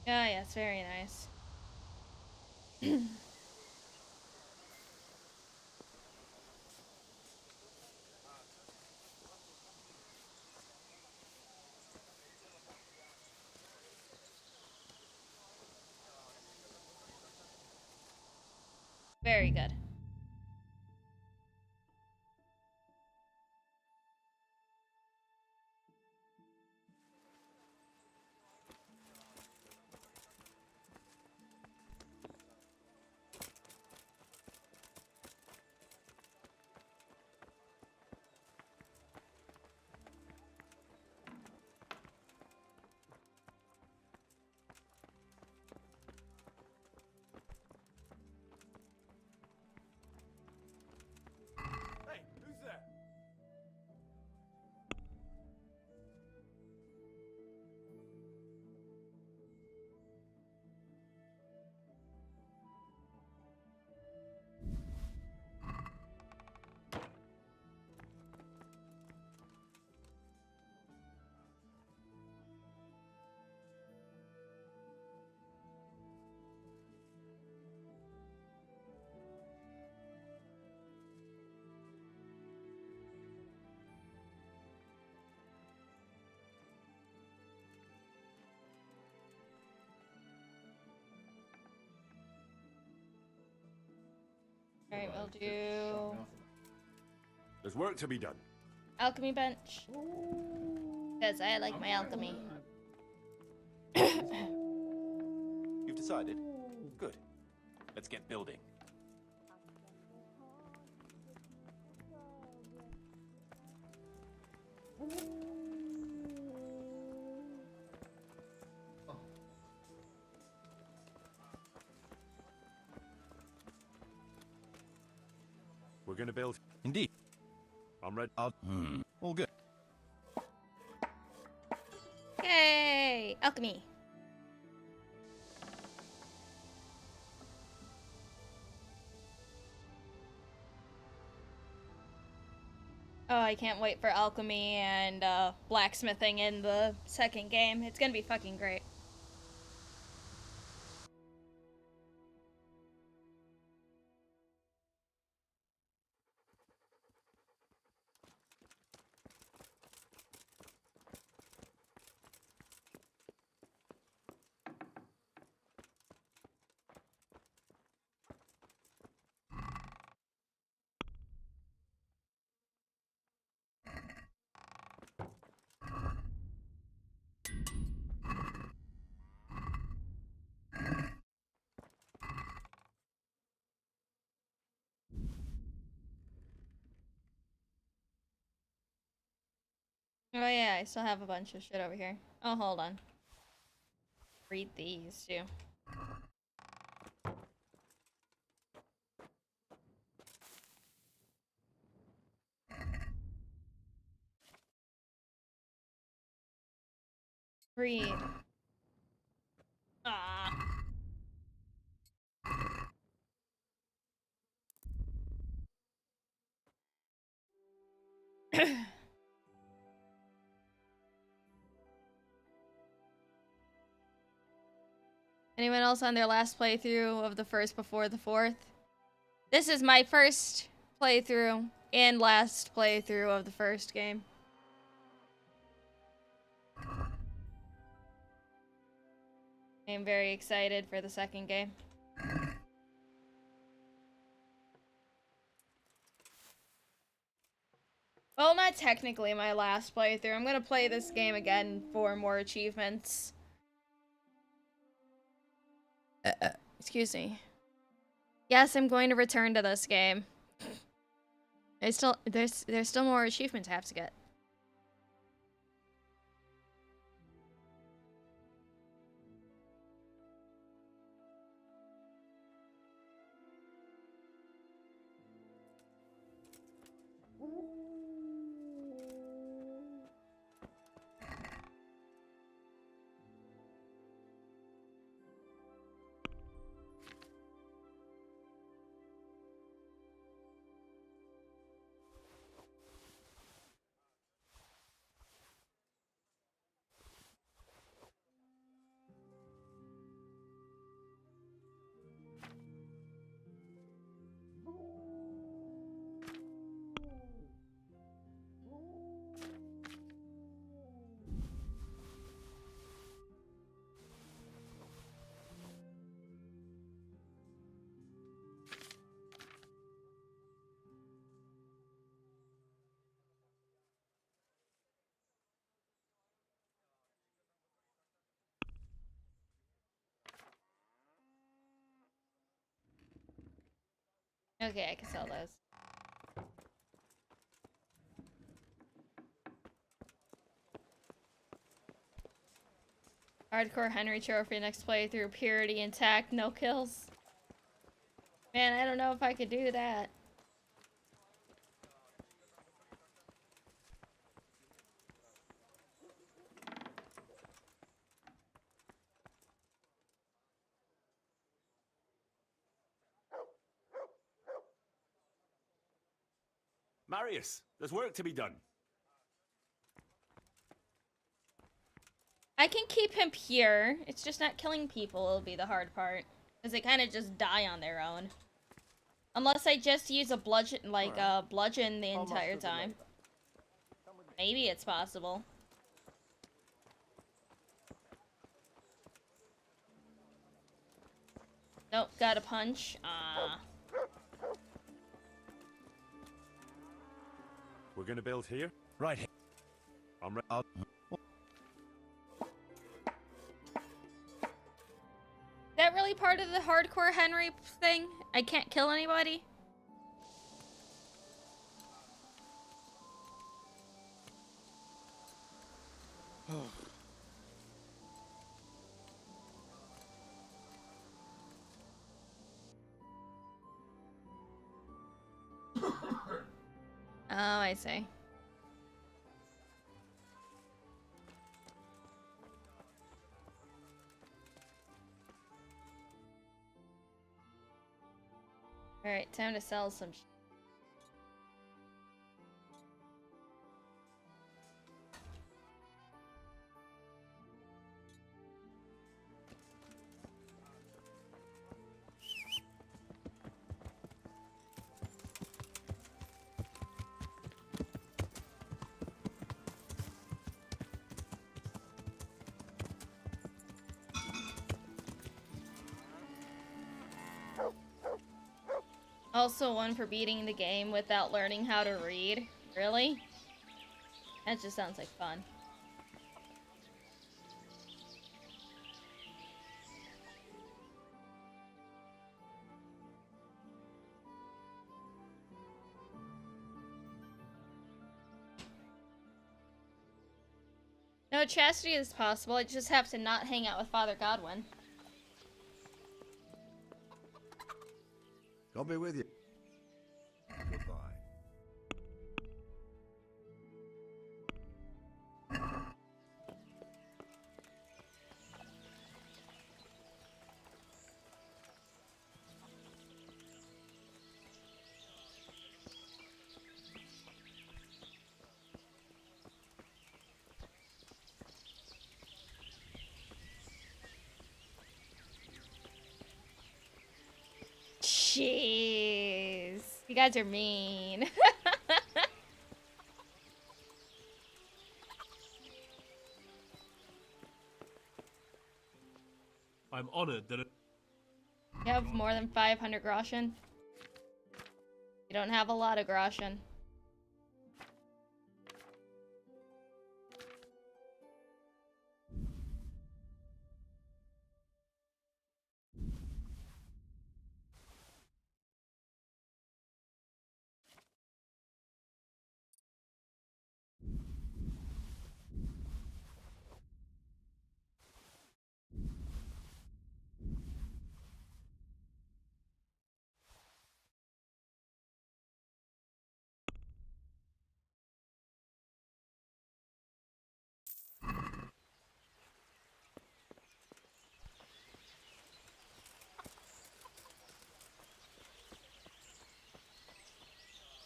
Ah, yes, very nice. Very good. Hey, who's there? Alright, we'll do There's work to be done. alchemy bench. Because I like my alchemy. You've decided? Good. Let's get building. We're gonna build. Indeed. I'm ready. All good. Yay! Alchemy. Oh, I can't wait for alchemy and blacksmithing in the second game. It's gonna be fucking great. Oh yeah, I still have a bunch of shit over here. Oh, hold on. Read these too. Read. Ah. Anyone else on their last playthrough of the first before the fourth? This is my first playthrough and last playthrough of the first game. I'm very excited for the second game. Well, not technically my last playthrough. I'm gonna play this game again for more achievements. Excuse me. Yes, I'm going to return to this game. There's still more achievements I have to get. Okay, I can sell those. Hardcore Henry Trophy next playthrough. Purity intact, no kills. Man, I don't know if I could do that. Marius, there's work to be done. I can keep him pure. It's just not killing people will be the hard part. Because they kind of just die on their own. Unless I just use a bludgeon, like a bludgeon the entire time. Maybe it's possible. Nope, got a punch. We're gonna build here? Right here. I'm ready. That really part of the hardcore Henry thing? I can't kill anybody? Oh, I see. Alright, time to sell some Also one for beating the game without learning how to read. Really? That just sounds like fun. No, chastity is possible. I just have to not hang out with Father Godwin. I'll be with you. Goodbye. Jeez. You guys are mean. I'm honored that it... You have more than 500 groschen? You don't have a lot of groschen.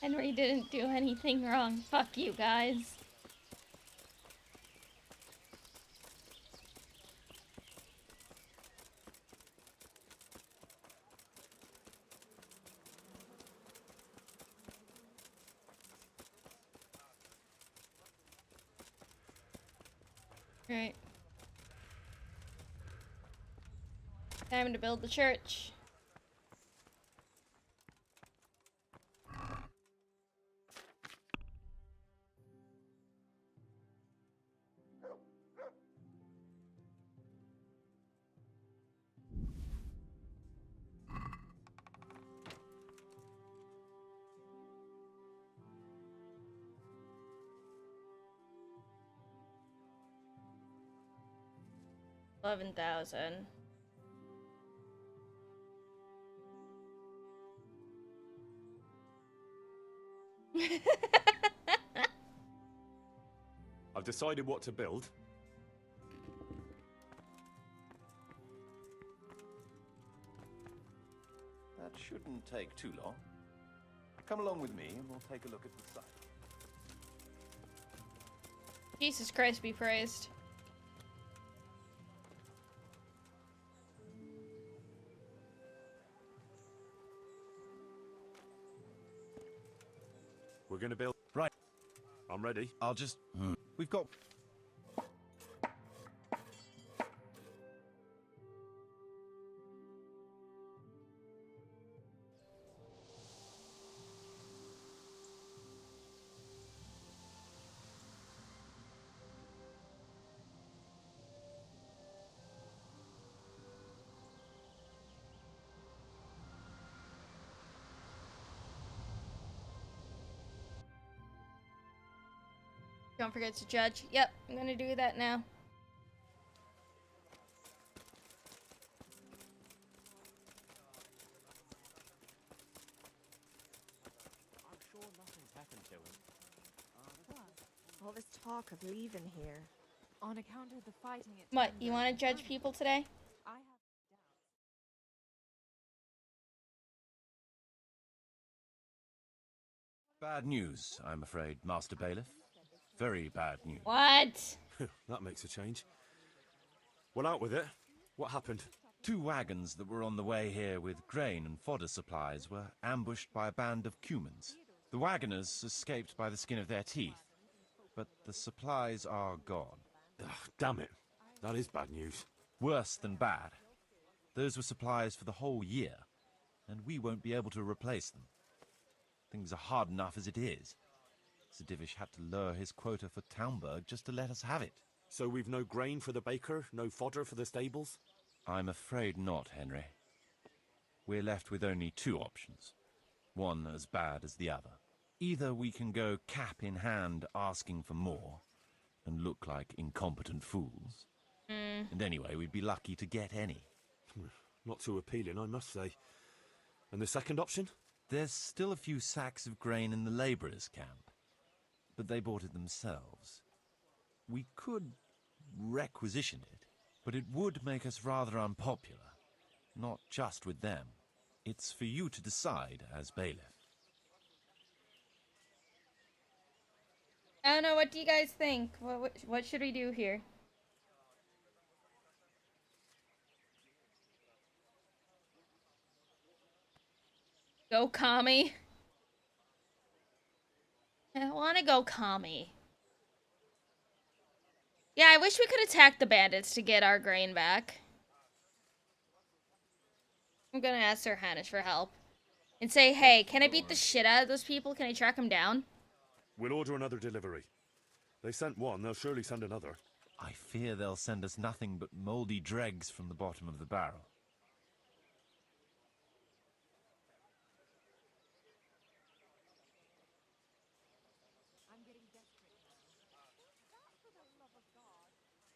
Henry didn't do anything wrong. Fuck you guys. Right. Time to build the church. $11,000. I've decided what to build. That shouldn't take too long. Come along with me and we'll take a look at the site. Jesus Christ be praised. We're gonna build. Right. I'm ready. I'll just... We've got... Don't forget to judge. Yep, I'm gonna do that now. I'm sure nothing's happened to him. All this talk of leaving here. On account of the fighting at What, you want to judge people today? I have Bad news, I'm afraid, Master Bailiff. Very bad news. What? That makes a change. Well, out with it. What happened? 2 wagons that were on the way here with grain and fodder supplies were ambushed by a band of Cumans. The wagoners escaped by the skin of their teeth, but the supplies are gone. Ugh, damn it. That is bad news. Worse than bad. Those were supplies for the whole year, and we won't be able to replace them. Things are hard enough as it is. Sir Divish had to lower his quota for Townburg just to let us have it. So we've no grain for the baker, no fodder for the stables? I'm afraid not, Henry. We're left with only 2 options. One as bad as the other. Either we can go cap in hand asking for more, and look like incompetent fools. And anyway, we'd be lucky to get any. Not too appealing, I must say. And the second option? There's still a few sacks of grain in the labourers' camp, but they bought it themselves. We could requisition it, but it would make us rather unpopular. Not just with them. It's for you to decide as bailiff. I don't know, what do you guys think? What should we do here? Go commie. I want to go commie. Yeah, I wish we could attack the bandits to get our grain back. I'm gonna ask Sir Hanish for help. And say, hey, can I beat the shit out of those people? Can I track them down? We'll order another delivery. They sent one, they'll surely send another. I fear they'll send us nothing but mouldy dregs from the bottom of the barrel.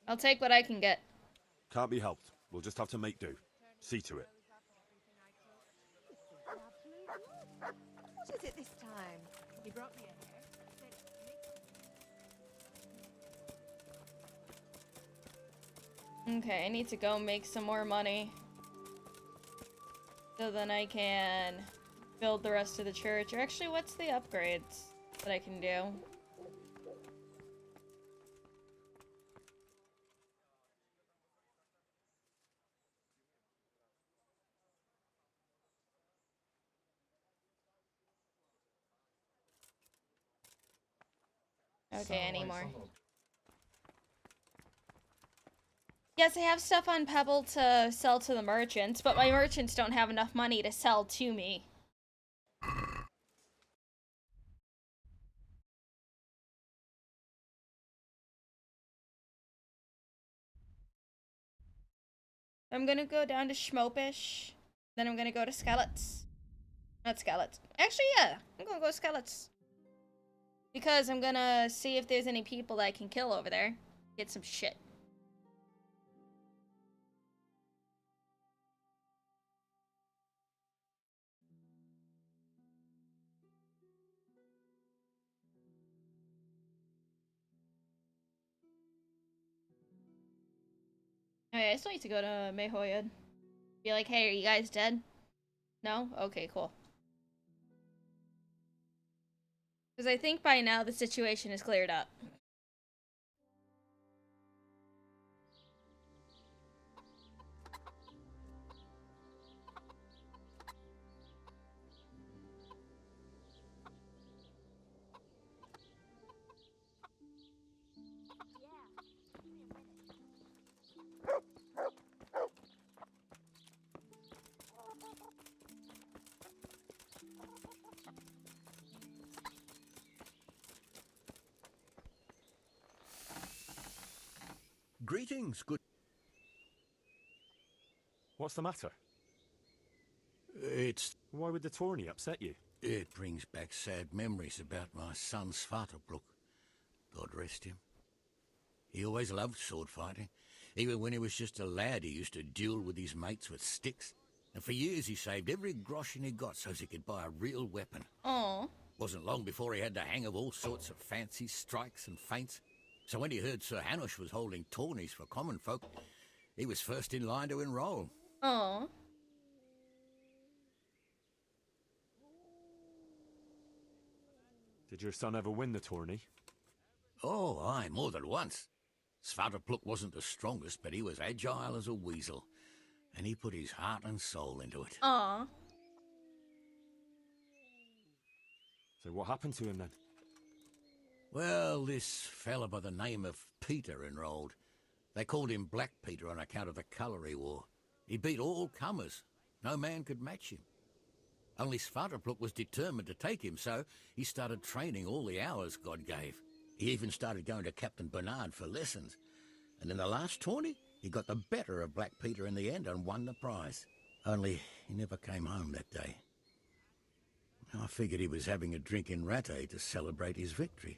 I'll take what I can get. Can't be helped. We'll just have to make do. See to it. What is it this time? He brought me a hair. Okay, I need to go make some more money. So then I can build the rest of the church. Or actually, what's the upgrades that I can do? Okay, anymore. Yes, I have stuff on Pebble to sell to the merchants, but my merchants don't have enough money to sell to me. I'm gonna go down to Schmopish, then I'm gonna go to Skelets. Not Skelets. Actually, yeah, I'm gonna go Skelets. Because I'm gonna see if there's any people that I can kill over there. Get some shit. Okay, I still need to go to Mehoyad. Be like, hey, are you guys dead? No? Okay, cool. Because I think by now the situation is cleared up. Greetings, good... What's the matter? It's... Why would the tourney upset you? It brings back sad memories about my son Svartalbruk. God rest him. He always loved sword fighting. Even when he was just a lad, he used to duel with his mates with sticks. And for years he saved every groschen he got so he could buy a real weapon. Oh. Wasn't long before he had the hang of all sorts of fancy strikes and feints. So when he heard Sir Hanush was holding tourneys for common folk, he was first in line to enroll. Oh. Did your son ever win the tourney? Oh, aye, more than once. Svartalfluk wasn't the strongest, but he was agile as a weasel. And he put his heart and soul into it. Aw. So what happened to him then? Well, this fella by the name of Peter enrolled. They called him Black Peter on account of the colour he wore. He beat all comers. No man could match him. Only Svartalfluk was determined to take him, so he started training all the hours God gave. He even started going to Captain Bernard for lessons. And in the last tourney, he got the better of Black Peter in the end and won the prize. Only he never came home that day. I figured he was having a drink in Rattay to celebrate his victory.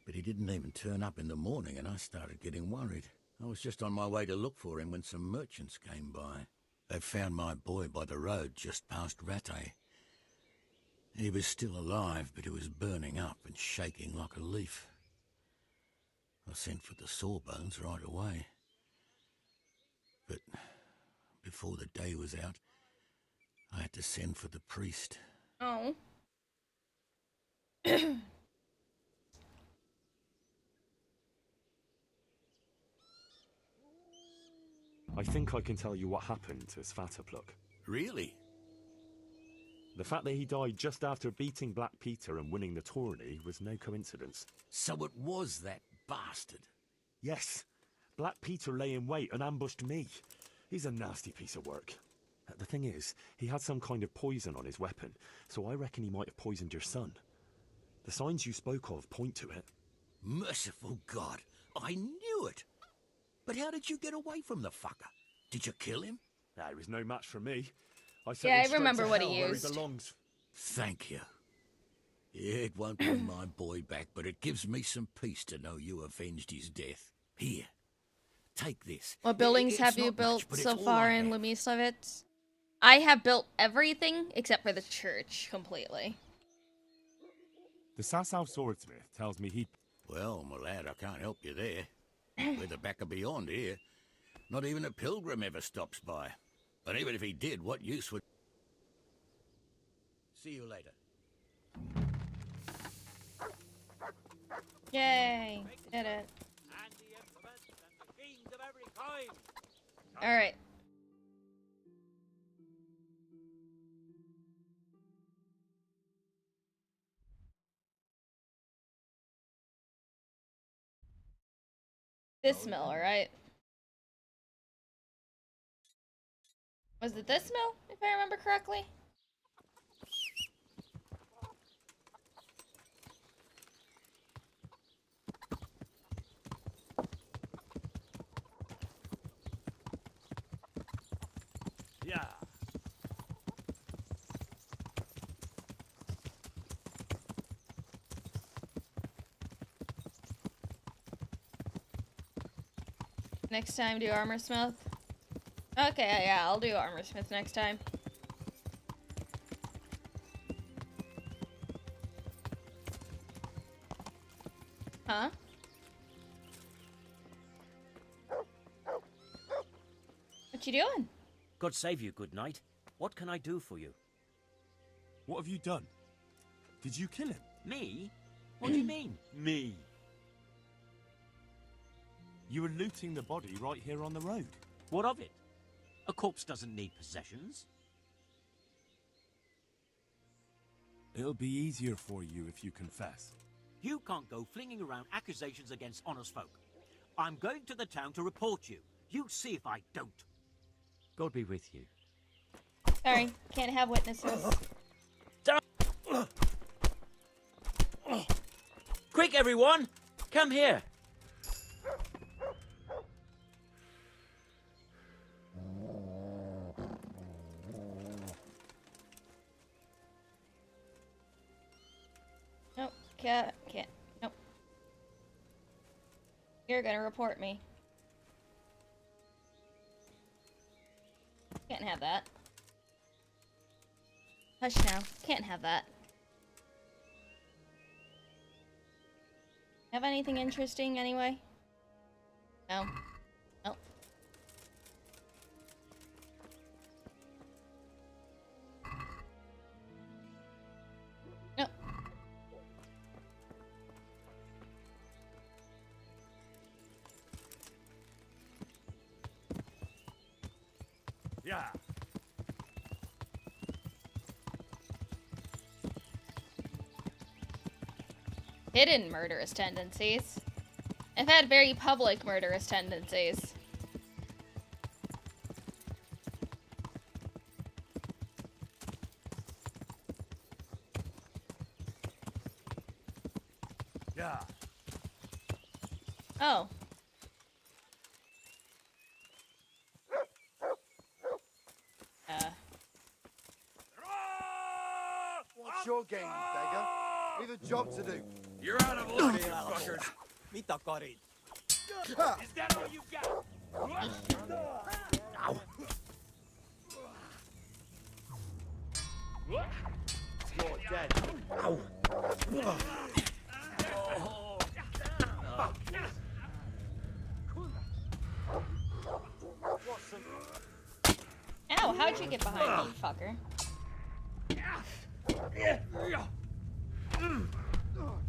But he didn't even turn up in the morning, and I started getting worried. I was just on my way to look for him when some merchants came by. They found my boy by the road just past Rattay. He was still alive, but he was burning up and shaking like a leaf. I sent for the sawbones right away. But before the day was out, I had to send for the priest. Oh. I think I can tell you what happened to Svartalfluk. Really? The fact that he died just after beating Black Peter and winning the tourney was no coincidence. So it was that bastard? Yes. Black Peter lay in wait and ambushed me. He's a nasty piece of work. The thing is, he had some kind of poison on his weapon, so I reckon he might have poisoned your son. The signs you spoke of point to it. Merciful God, I knew it! But how did you get away from the fucker? Did you kill him? Nah, he was no match for me. I Yeah, I straight remember to what hell he where used. belongs. Thank you. Yeah, it won't bring my boy back, but it gives me some peace to know you avenged his death. Here, take this. What buildings It's have you not built much, but so it's all far I in have. Lumislavitz? I have built everything except for the church completely. The Sasau swordsmith tells me he... Well, my lad, I can't help you there. We're the back of beyond here. Not even a pilgrim ever stops by. And even if he did, what use would... See you later. Yay! Did it. Alright. This mill, right? Was it this mill, if I remember correctly? Yeah. Next time, do armorsmith. Okay, yeah, I'll do armorsmith next time. Huh? What you doing? God save you, good night. What can I do for you? What have you done? Did you kill him? Me? What do you mean, me? You were looting the body right here on the road. What of it? A corpse doesn't need possessions. It'll be easier for you if you confess. You can't go flinging around accusations against honest folk. I'm going to the town to report you. You see if I don't. God be with you. Sorry, can't have witnesses. Quick, everyone! Come here! Nope, can't. Nope. You're gonna report me. Can't have that. Hush now. Can't have that. Have anything interesting anyway? No. Nope. Nope. Yeah. Hidden murderous tendencies. I've had very public murderous tendencies. Yeah. Oh. What's your game, beggar? We've a job to do. You're out of luck, you fuckers. Mita Karin. Is that all you got? You're dead. Ow. Ow, how'd you get behind me, fucker?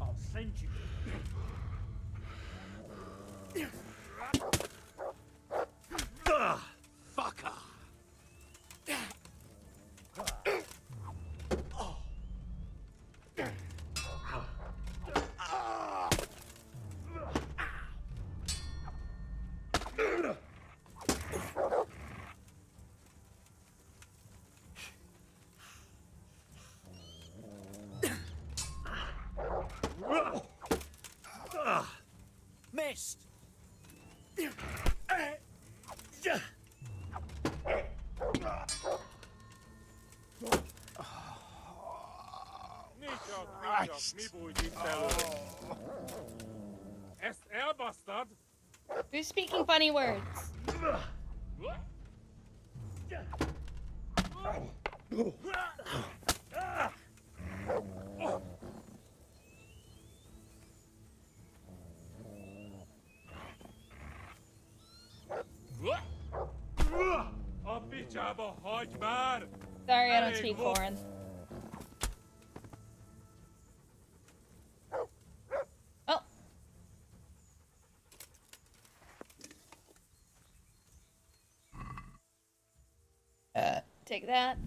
I'll send you. Fucker. Missed. Who's speaking funny words? Sorry, I don't speak foreign. Oh. Take that.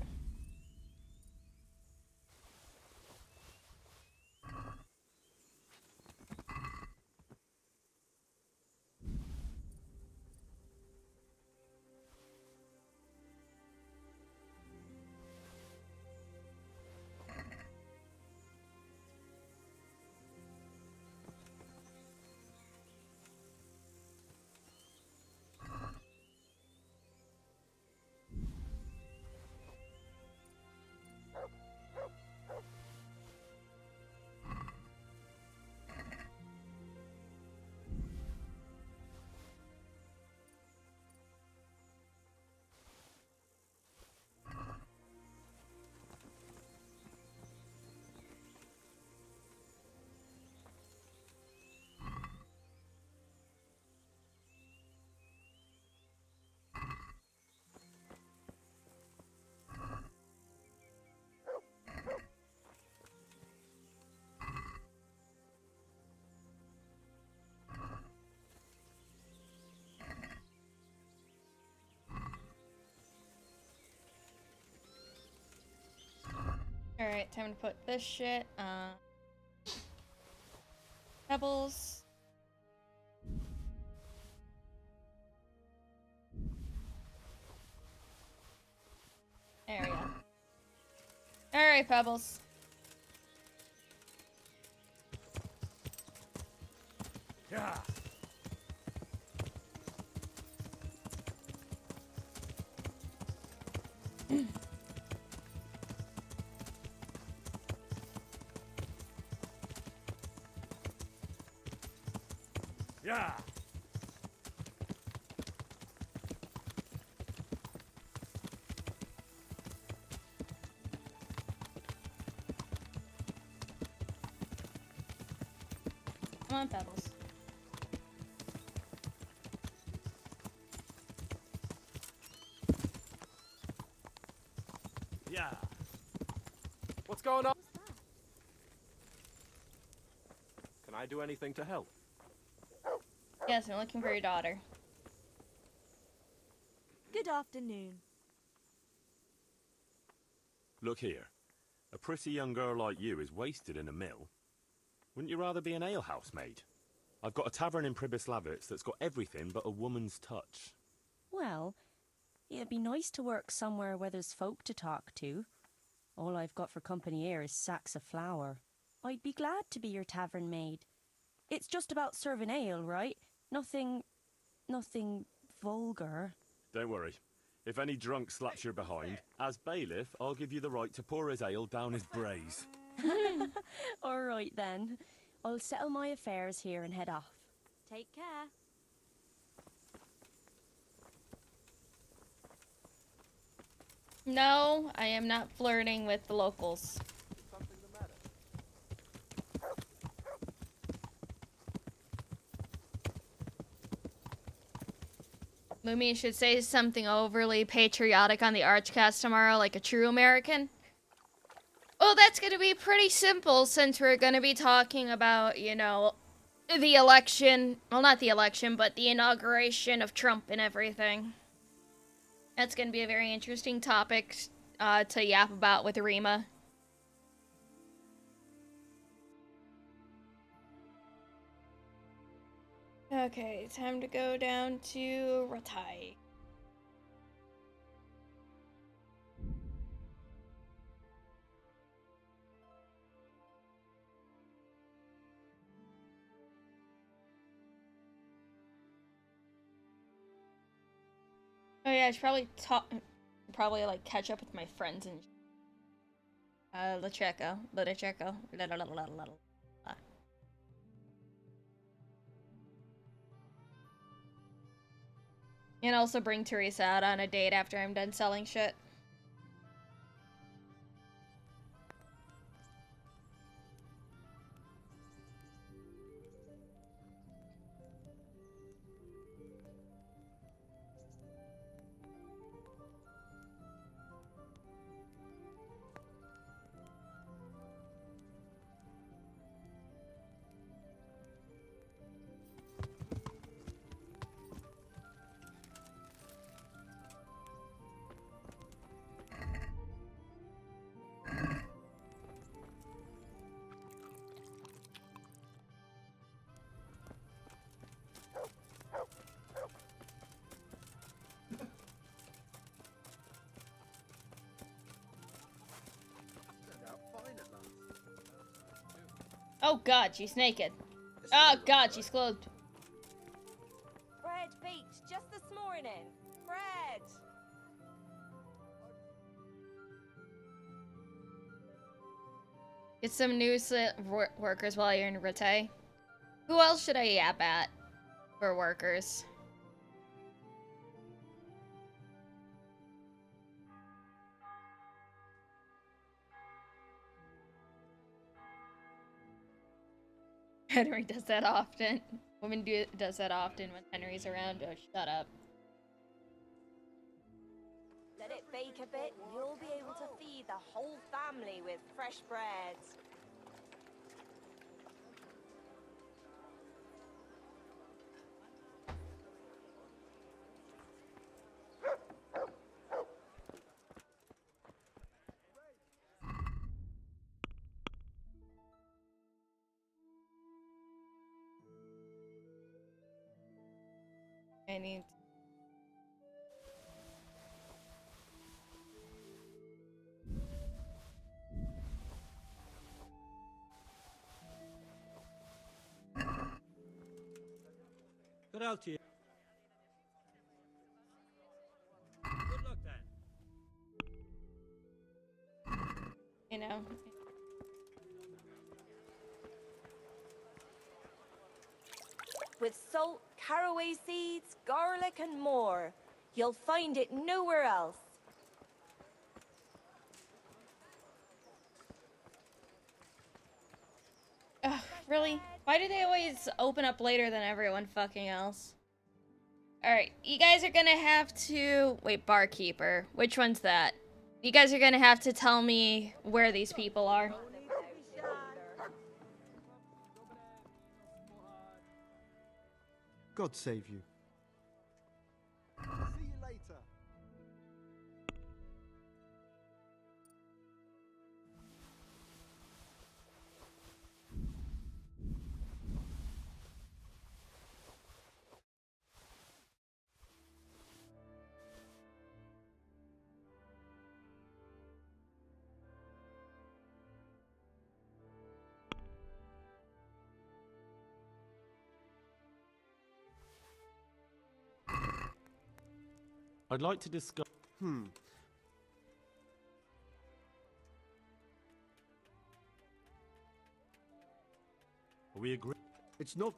Alright, time to put this shit on. Pebbles. There we go. Alright, Pebbles. Yeah. Yeah. on, Pebbles. Yeah. What's going on? Can I do anything to help? Yes, I'm looking for your daughter. Good afternoon. Look here. A pretty young girl like you is wasted in a mill. Wouldn't you rather be an alehouse maid? I've got a tavern in Pribyslavitz that's got everything but a woman's touch. Well, it'd be nice to work somewhere where there's folk to talk to. All I've got for company here is sacks of flour. I'd be glad to be your tavern maid. It's just about serving ale, right? Nothing vulgar. Don't worry. If any drunk slaps your behind, as bailiff, I'll give you the right to pour his ale down his braze. All right, then. I'll settle my affairs here and head off. Take care. No, I am not flirting with the locals. Lumi should say something overly patriotic on the Archcast tomorrow, like a true American. Well, that's gonna be pretty simple since we're gonna be talking about, you know, the election. Well, not the election, but the inauguration of Trump and everything. That's gonna be a very interesting topic to yap about with Rima. Okay, time to go down to Ratai. Oh yeah, I should probably like catch up with my friends and Lacheco. And also bring Teresa out on a date after I'm done selling shit. Oh god, she's naked. Oh god, she's clothed. Bread baked just this morning. Bread. Get some new workers while you're in Rete. Who else should I yap at for workers? Henry does that often. Woman does that often when Henry's around. Oh, shut up. Let it bake a bit, and you'll be able to feed the whole family with fresh bread. I need... Good out to you. Good luck then. You know... With salt, caraway seeds, garlic, and more. You'll find it nowhere else. Ugh, Really? Why do they always open up later than everyone fucking else? Alright, you guys are gonna have to... Wait, barkeeper. Which one's that? You guys are gonna have to tell me where these people are. God save you. See you later. I'd like to discuss... Are we agree? It's not...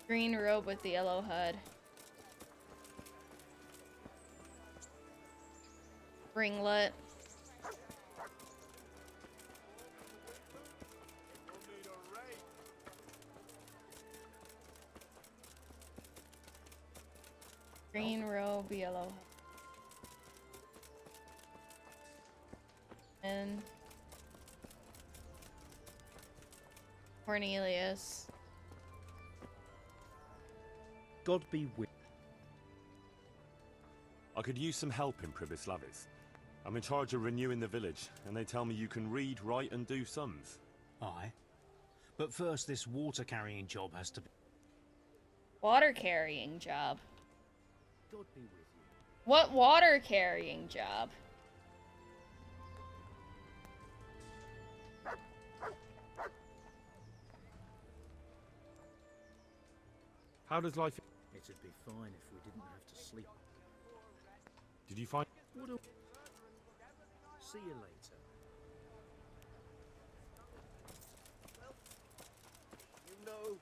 Green robe with the yellow hood. Ringlet. Green robe, yellow. And Cornelius. God be with... I could use some help in Pribislavis. I'm in charge of renewing the village, and they tell me you can read, write, and do sums. Aye. But first, this water-carrying job has to be... Water carrying job. God be with you. What water carrying job? How does life... It'd be fine if we didn't have to sleep. Did you find... What a... See you later. You know.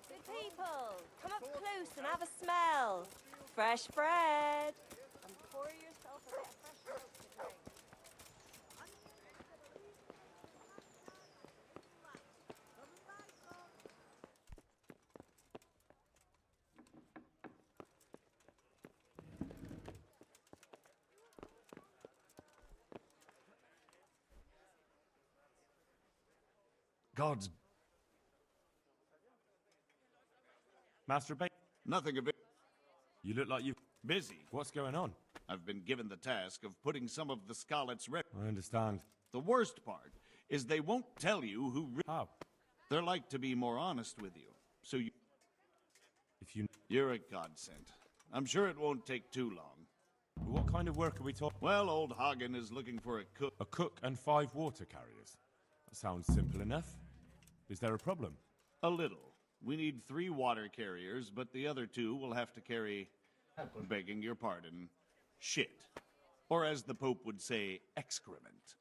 Good people, come up close and have a smell. Fresh bread. And pour yourself a bit of fresh milk to drink. God's... Master Ba... Nothing of it. You look like you've... Busy. What's going on? I've been given the task of putting some of the Scarlet's ready. I understand. The worst part is they won't tell you who... How? They're like to be more honest with you. So you... If you... You're a godsend. I'm sure it won't take too long. What kind of work are we talking? Well, old Hagen is looking for a cook. A cook and 5 water carriers. That sounds simple enough. Is there a problem? A little. We need 3 water carriers, but the other 2 will have to carry, begging your pardon, shit. Or as the Pope would say, excrement.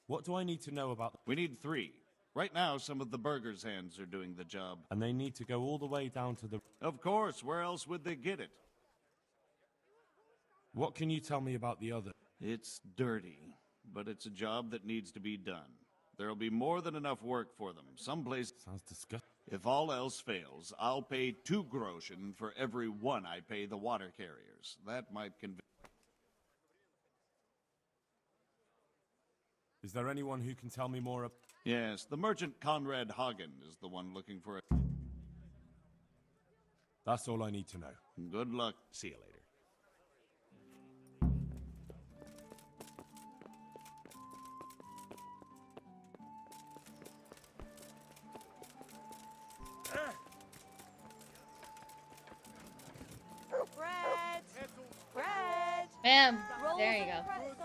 What do I need to know about... We need 3. Right now, some of the burgers' hands are doing the job. And they need to go all the way down to the... Of course, where else would they get it? What can you tell me about the other? It's dirty, but it's a job that needs to be done. There'll be more than enough work for them. Someplace... Sounds disgusting. If all else fails, I'll pay 2 groschen for every 1 I pay the water carriers. That might convince... Is there anyone who can tell me more of... Yes, the merchant Conrad Hagen is the one looking for it. That's all I need to know. Good luck. See you later. Bread. Bread. Bam. Rolls There you and go. pretzels.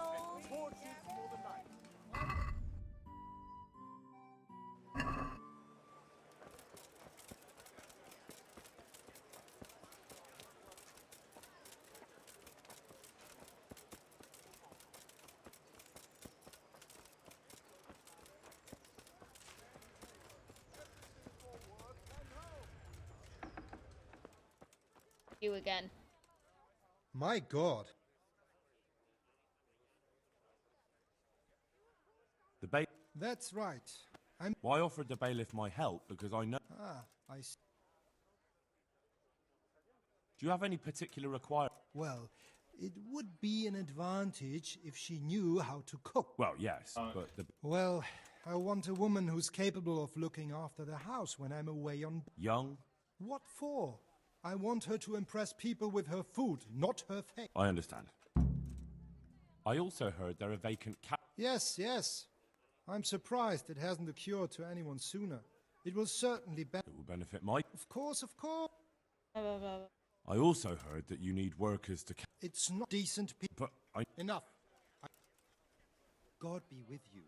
you again. My God. The bailiff. That's right. Why offered the bailiff my help? Because I know. Ah, I see. Do you have any particular requirement? Well, it would be an advantage if she knew how to cook. Well, yes, but the... Well, I want a woman who's capable of looking after the house when I'm away on... Young? What for? I want her to impress people with her food, not her face. I understand. I also heard there are vacant Yes, yes. I'm surprised it hasn't occurred to anyone sooner. It will certainly It will benefit my... Of course, of course. I also heard that you need workers to... It's not decent people. But I... Enough. God be with you.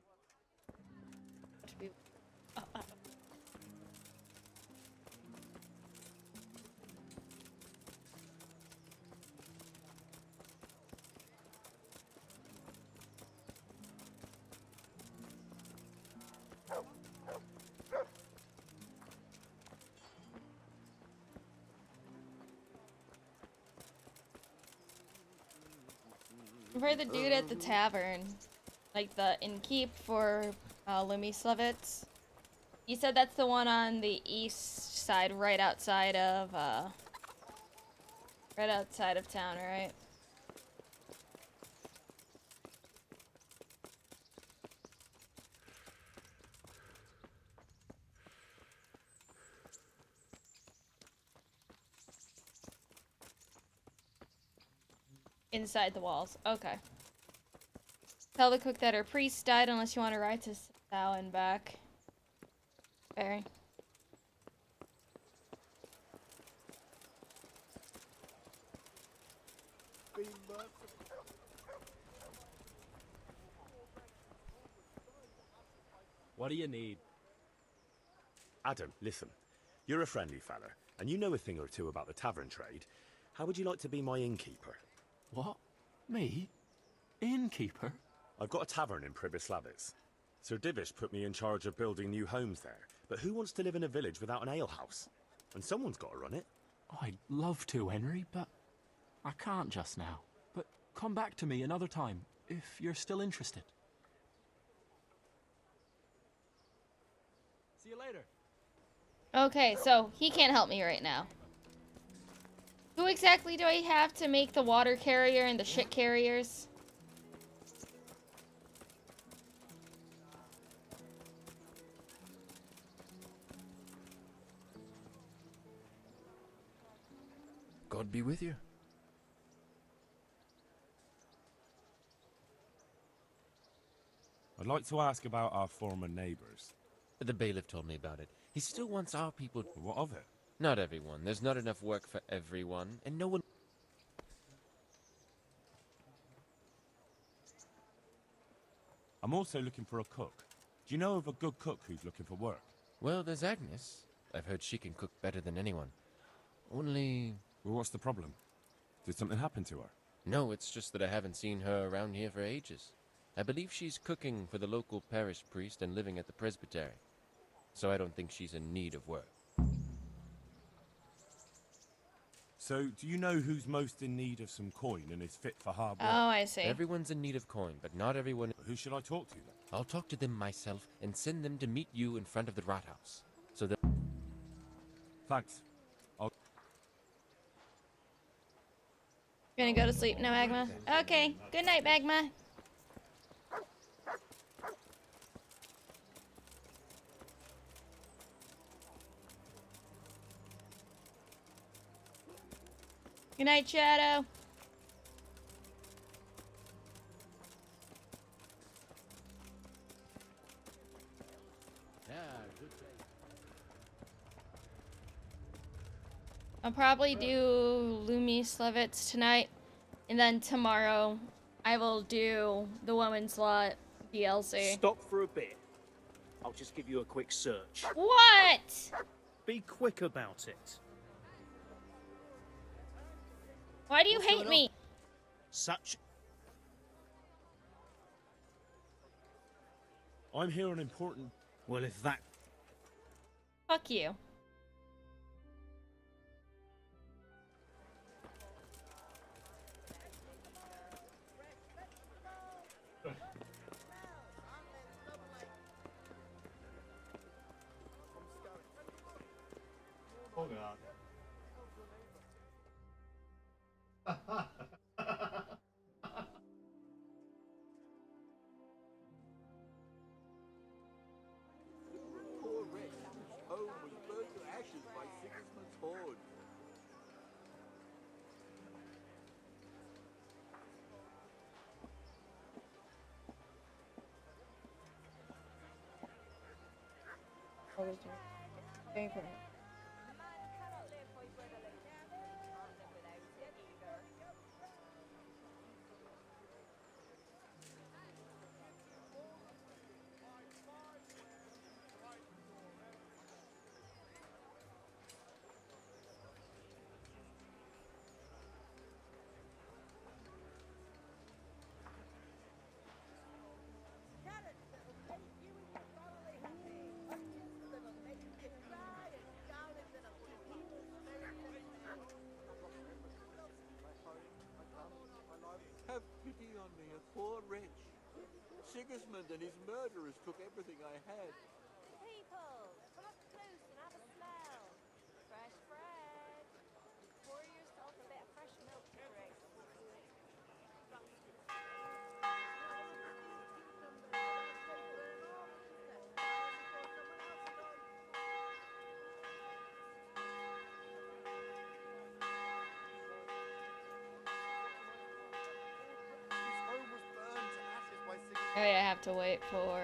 For the dude at the tavern, like the innkeep for Lumislevitz, you said that's the one on the east side, right outside of town, right? Inside the walls. Okay. Tell the cook that her priest died unless you want to ride to Samhain back. Barry. What do you need? Adam, listen. You're a friendly fella, and you know a thing or two about the tavern trade. How would you like to be my innkeeper? What? Me? Innkeeper? I've got a tavern in Pribyslavitz. Sir Divish put me in charge of building new homes there. But who wants to live in a village without an alehouse? And someone's got to run it. I'd love to, Henry, but I can't just now. But come back to me another time, if you're still interested. See you later. Okay, so he can't help me right now. Who exactly do I have to make the water carrier and the shit carriers? God be with you. I'd like to ask about our former neighbours. The bailiff told me about it. He still wants our people... What of it? Not everyone. There's not enough work for everyone, and no one... I'm also looking for a cook. Do you know of a good cook who's looking for work? Well, there's Agnes. I've heard she can cook better than anyone. Only... Well, what's the problem? Did something happen to her? No, it's just that I haven't seen her around here for ages. I believe she's cooking for the local parish priest and living at the presbytery. So I don't think she's in need of work. So, do you know who's most in need of some coin and is fit for hard work? Oh, I see. Everyone's in need of coin, but not everyone... Who should I talk to then? I'll talk to them myself and send them to meet you in front of the rat house. So that... Thanks. You're gonna go to sleep now, Magma? Okay. Good night, Magma. Good night, Shadow. I'll probably do Lumislevitz tonight, and then tomorrow I will do the Woman's Lot DLC. Stop for a bit. I'll just give you a quick search. What? Be quick about it. Why do you hate me? Such... I'm here on important... Well, if that... Fuck you. Oh god. Poor wretch whose home was burned to ashes by Sigismund's horde. Have pity on me, a poor wretch. Sigismund and his murderers took everything I had. People, come up close and have a smell. Fresh bread. Pour yourself a bit of fresh milk to drink. Oh yeah, I have to wait for...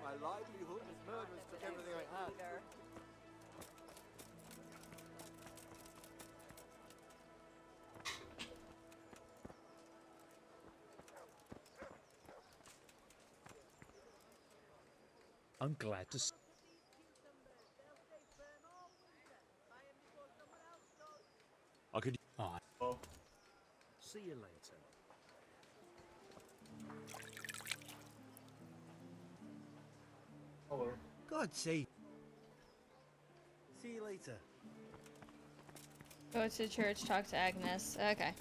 My livelihood. His murderers took everything I had. I'm glad to see. I could. Oh. See you later. Hello. God save. See you later. Go to church, talk to Agnes. Okay.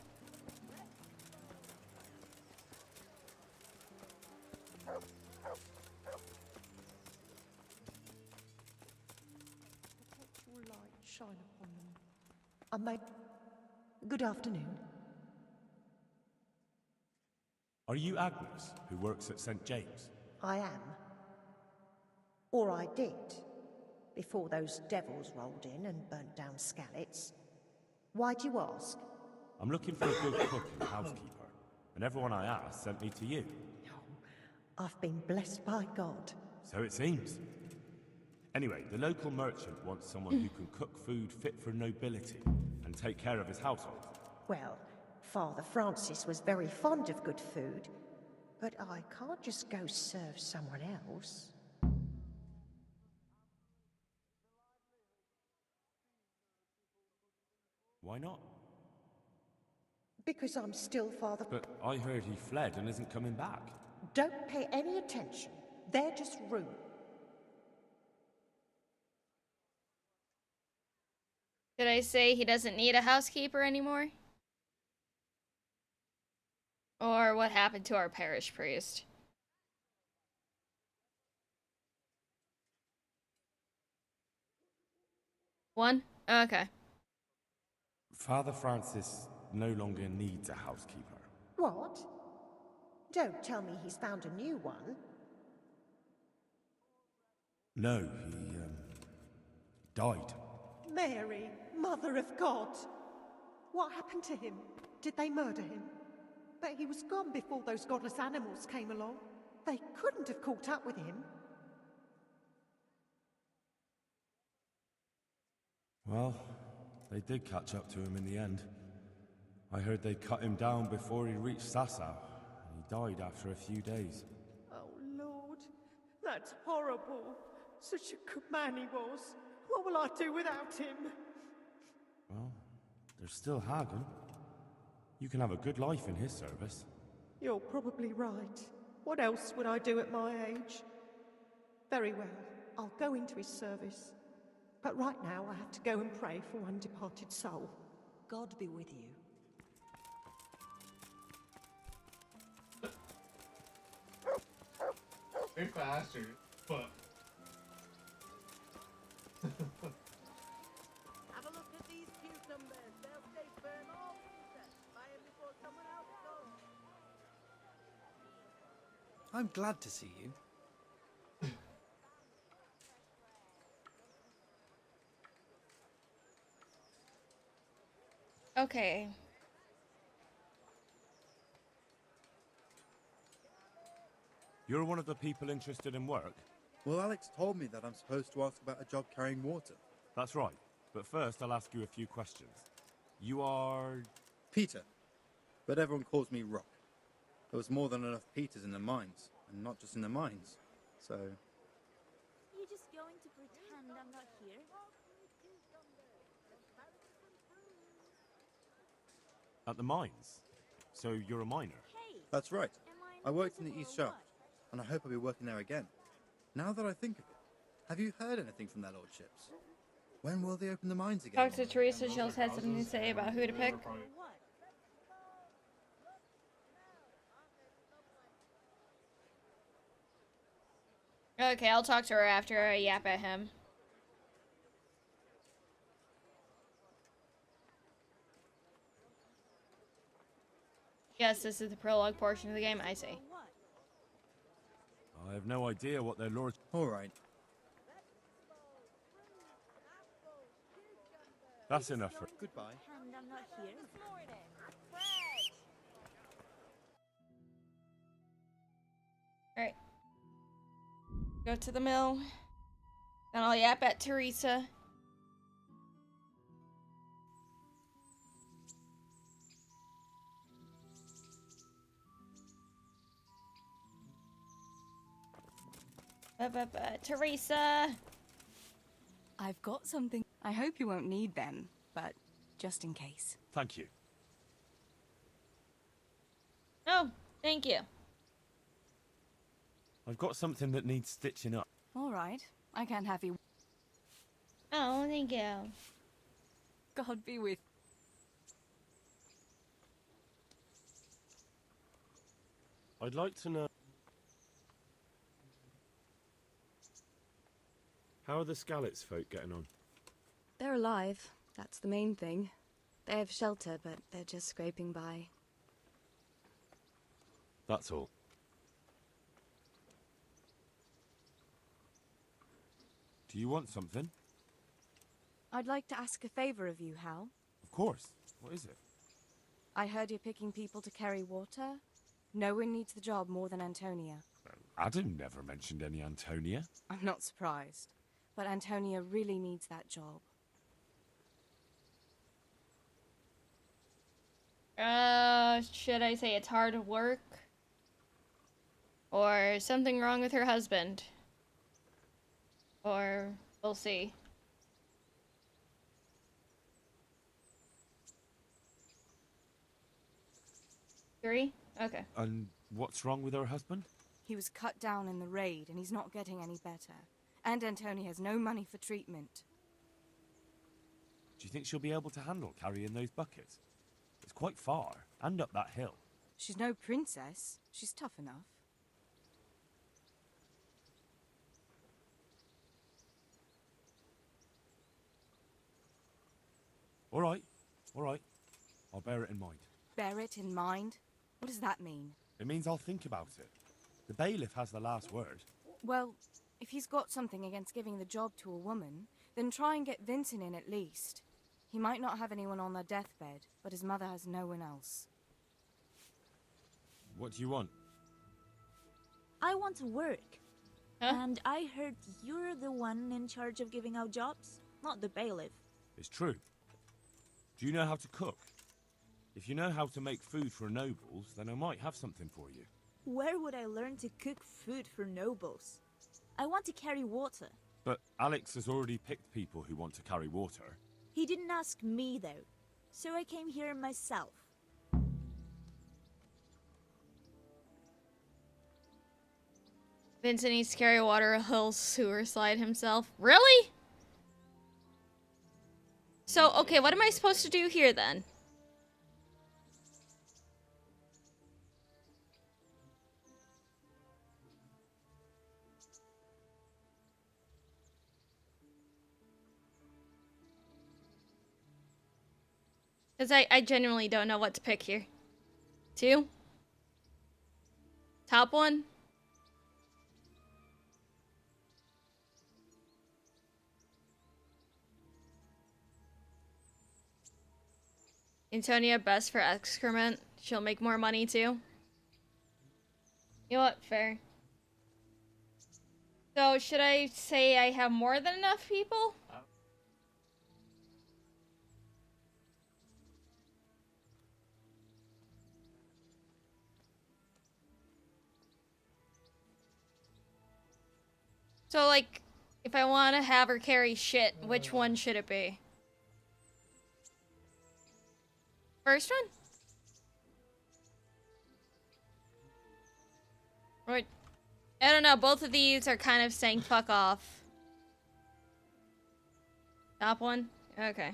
Perpetual light shine upon them. I may... Good afternoon. Are you Agnes, who works at St. James? I am. Or I did, before those devils rolled in and burnt down Skalitz. Why do you ask? I'm looking for a good cook and housekeeper, and everyone I asked sent me to you. I've been blessed by God. So it seems. Anyway, the local merchant wants someone who can cook food fit for nobility and take care of his household. Well, Father Francis was very fond of good food, but I can't just go serve someone else. Why not? Because I'm still Father... But I heard he fled and isn't coming back. Don't pay any attention. They're just rumors. Did I say he doesn't need a housekeeper anymore? Or what happened to our parish priest? One? Okay. Father Francis no longer needs a housekeeper. What? Don't tell me he's found a new one. No, he, died. Mary, Mother of God. What happened to him? Did they murder him? But he was gone before those godless animals came along. They couldn't have caught up with him. Well, they did catch up to him in the end. I heard they cut him down before he reached Sasau, and he died after a few days. Oh, Lord. That's horrible. Such a good man he was. What will I do without him? Well, there's still Hagen. You can have a good life in his service. You're probably right. What else would I do at my age? Very well. I'll go into his service. But right now I have to go and pray for one departed soul. God be with you. They're faster, but... Have a look at these cucumbers. They'll stay firm all winter. Buy them before someone else does. I'm glad to see you. Okay. You're one of the people interested in work? Well, Alex told me that I'm supposed to ask about a job carrying water. That's right. But first, I'll ask you a few questions. You are... Peter. But everyone calls me Rock. There was more than enough Peters in the mines, and not just in the mines. So... You just going to pretend I'm not here? at the mines. So you're a miner? That's right. I worked in the East Shaft, and I hope I'll be working there again. Now that I think of it, have you heard anything from their lordships? When will they open the mines again? Talk to Teresa, she'll have something to say about who to pick. Okay, I'll talk to her after I yap at him. Yes, this is the prologue portion of the game, I see. I have no idea what their lords... All right. That's enough for... Goodbye. And I'm not here. Alright. Go to the mill. Then I'll yap at Teresa. Teresa! I've got something. I hope you won't need them, but just in case. Thank you. Oh, thank you. I've got something that needs stitching up. All right. I can't have you. Oh, thank you. God be with. I'd like to know... How are the Skalitz folk getting on? They're alive. That's the main thing. They have shelter, but they're just scraping by. That's all. Do you want something? I'd like to ask a favor of you, Hal. Of course. What is it? I heard you're picking people to carry water. No one needs the job more than Antonia. Adam never mentioned any Antonia. I'm not surprised. But Antonia really needs that job. Should I say it's hard work? Or something wrong with her husband? Or we'll see. Three? Okay. And what's wrong with her husband? He was cut down in the raid, and he's not getting any better. And Antonia has no money for treatment. Do you think she'll be able to handle carrying those buckets? It's quite far, and up that hill. She's no princess. She's tough enough. All right. I'll bear it in mind. Bear it in mind? What does that mean? It means I'll think about it. The bailiff has the last word. Well, if he's got something against giving the job to a woman, then try and get Vincent in at least. He might not have anyone on their deathbed, but his mother has no one else. What do you want? I want to work. And I heard you're the one in charge of giving out jobs, not the bailiff. It's true. Do you know how to cook? If you know how to make food for nobles, then I might have something for you. Where would I learn to cook food for nobles? I want to carry water. But Alex has already picked people who want to carry water. He didn't ask me, though, so I came here myself. Vincent needs to carry water, he'll sewer slide himself. Really? So, okay, what am I supposed to do here then? Because I genuinely don't know what to pick here. 2? Top one? Antonia, best for excrement. She'll make more money too. You know what? Fair. So, should I say I have more than enough people? So, like, if I want to have her carry shit, which one should it be? First one? Right. I don't know, both of these are kind of saying fuck off. Top one? Okay.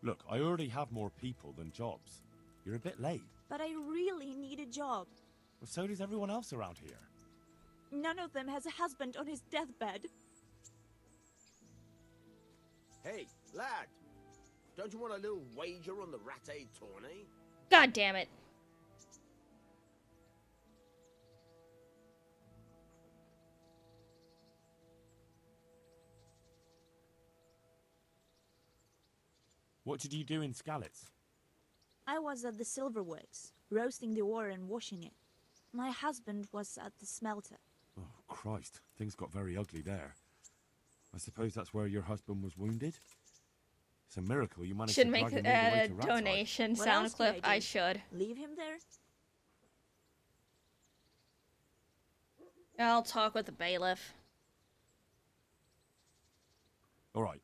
Look, I already have more people than jobs. You're a bit late. But I really need a job. Well, so does everyone else around here. None of them has a husband on his deathbed. Hey, lad. Don't you want a little wager on the Rattay tourney? God damn it. What did you do in Skalitz? I was at the silverworks, roasting the ore and washing it. My husband was at the smelter. Oh, Christ. Things got very ugly there. I suppose that's where your husband was wounded? It's a miracle you managed Should to make drag him all the way a to Rattay. donation What sound else clip. could I I do? should. Leave him there? I'll talk with the bailiff. All right.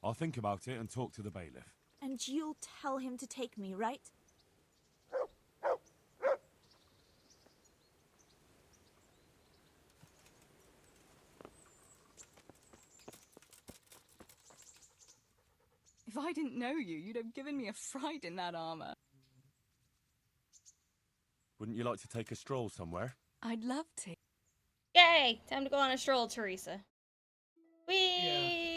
I'll think about it and talk to the bailiff. And you'll tell him to take me, right? If I didn't know you, you'd have given me a fright in that armor. Wouldn't you like to take a stroll somewhere? I'd love to. Yay! Time to go on a stroll, Teresa. Whee!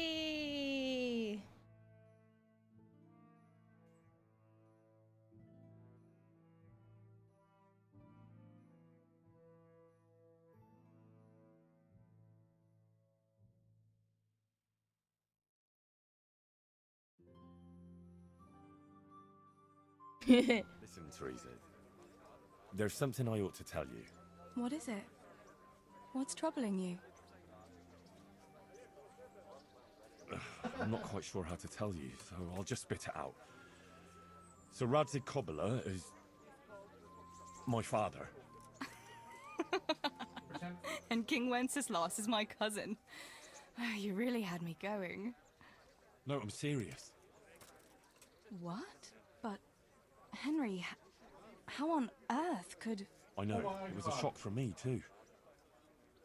Listen, Teresa. There's something I ought to tell you. What is it? What's troubling you? I'm not quite sure how to tell you, so I'll just spit it out. So Radzig Kobyla is my father. And King Wenceslas is my cousin. You really had me going. No, I'm serious. What? But, Henry, how on earth could... I know, it was a shock for me too.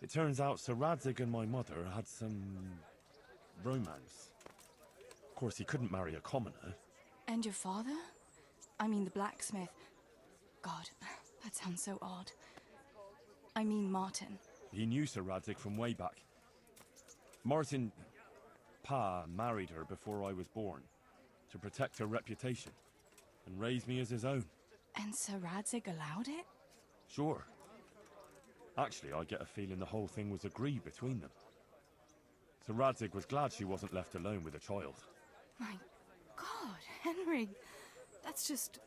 It turns out Sir Radzig and my mother had some... romance. Of course, he couldn't marry a commoner. And your father? I mean the blacksmith. God, that sounds so odd. I mean Martin. He knew Sir Radzig from way back. Martin... Pa married her before I was born, to protect her reputation, and raise me as his own. And Sir Radzig allowed it? Sure. Actually, I get a feeling the whole thing was agreed between them. Sir Radzig was glad she wasn't left alone with a child. My God, Henry, that's just...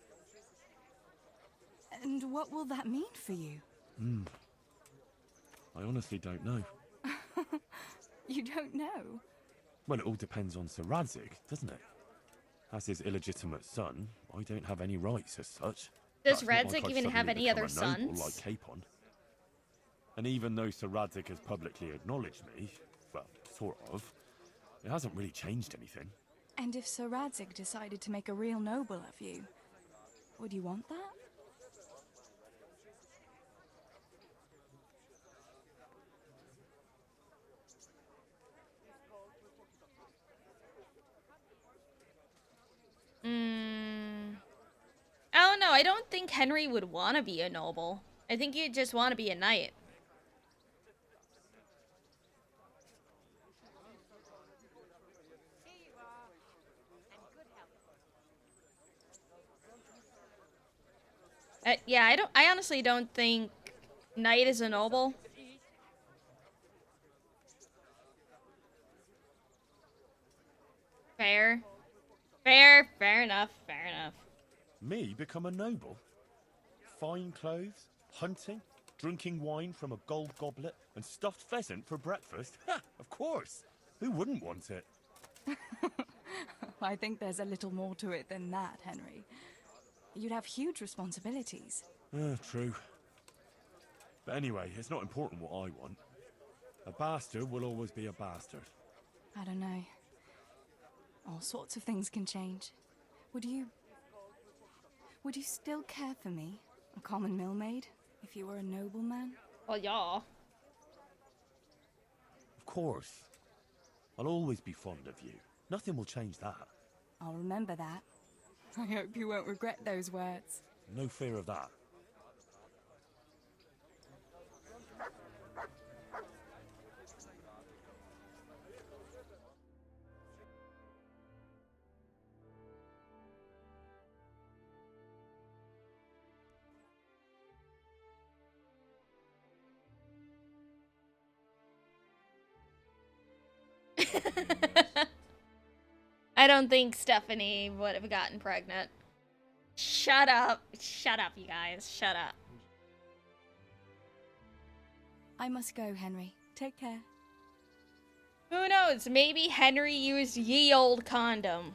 And what will that mean for you? I honestly don't know. You don't know? Well, it all depends on Sir Radzig, doesn't it? As his illegitimate son, I don't have any rights as such. Does But it's not Radzig like I've even have suddenly any other become a noble sons? like Capon. And even though Sir Radzig has publicly acknowledged me, well, sort of, it hasn't really changed anything. And if Sir Radzig decided to make a real noble of you, would you want that? I don't think Henry would want to be a noble. I think he'd just want to be a knight. Yeah, I honestly don't think knight is a noble. Fair. Fair enough, fair enough. Me become a noble? Fine clothes, hunting, drinking wine from a gold goblet, and stuffed pheasant for breakfast? Ha! Of course! Who wouldn't want it? I think there's a little more to it than that, Henry. You'd have huge responsibilities. True. But anyway, it's not important what I want. A bastard will always be a bastard. I don't know. All sorts of things can change. Would you still care for me, a common millmaid, if you were a nobleman? Well, yeah. Of course. I'll always be fond of you. Nothing will change that. I'll remember that. I hope you won't regret those words. No fear of that. I don't think Stephanie would have gotten pregnant. Shut up. Shut up, you guys. Shut up. I must go, Henry. Take care. Who knows? Maybe Henry used ye old condom.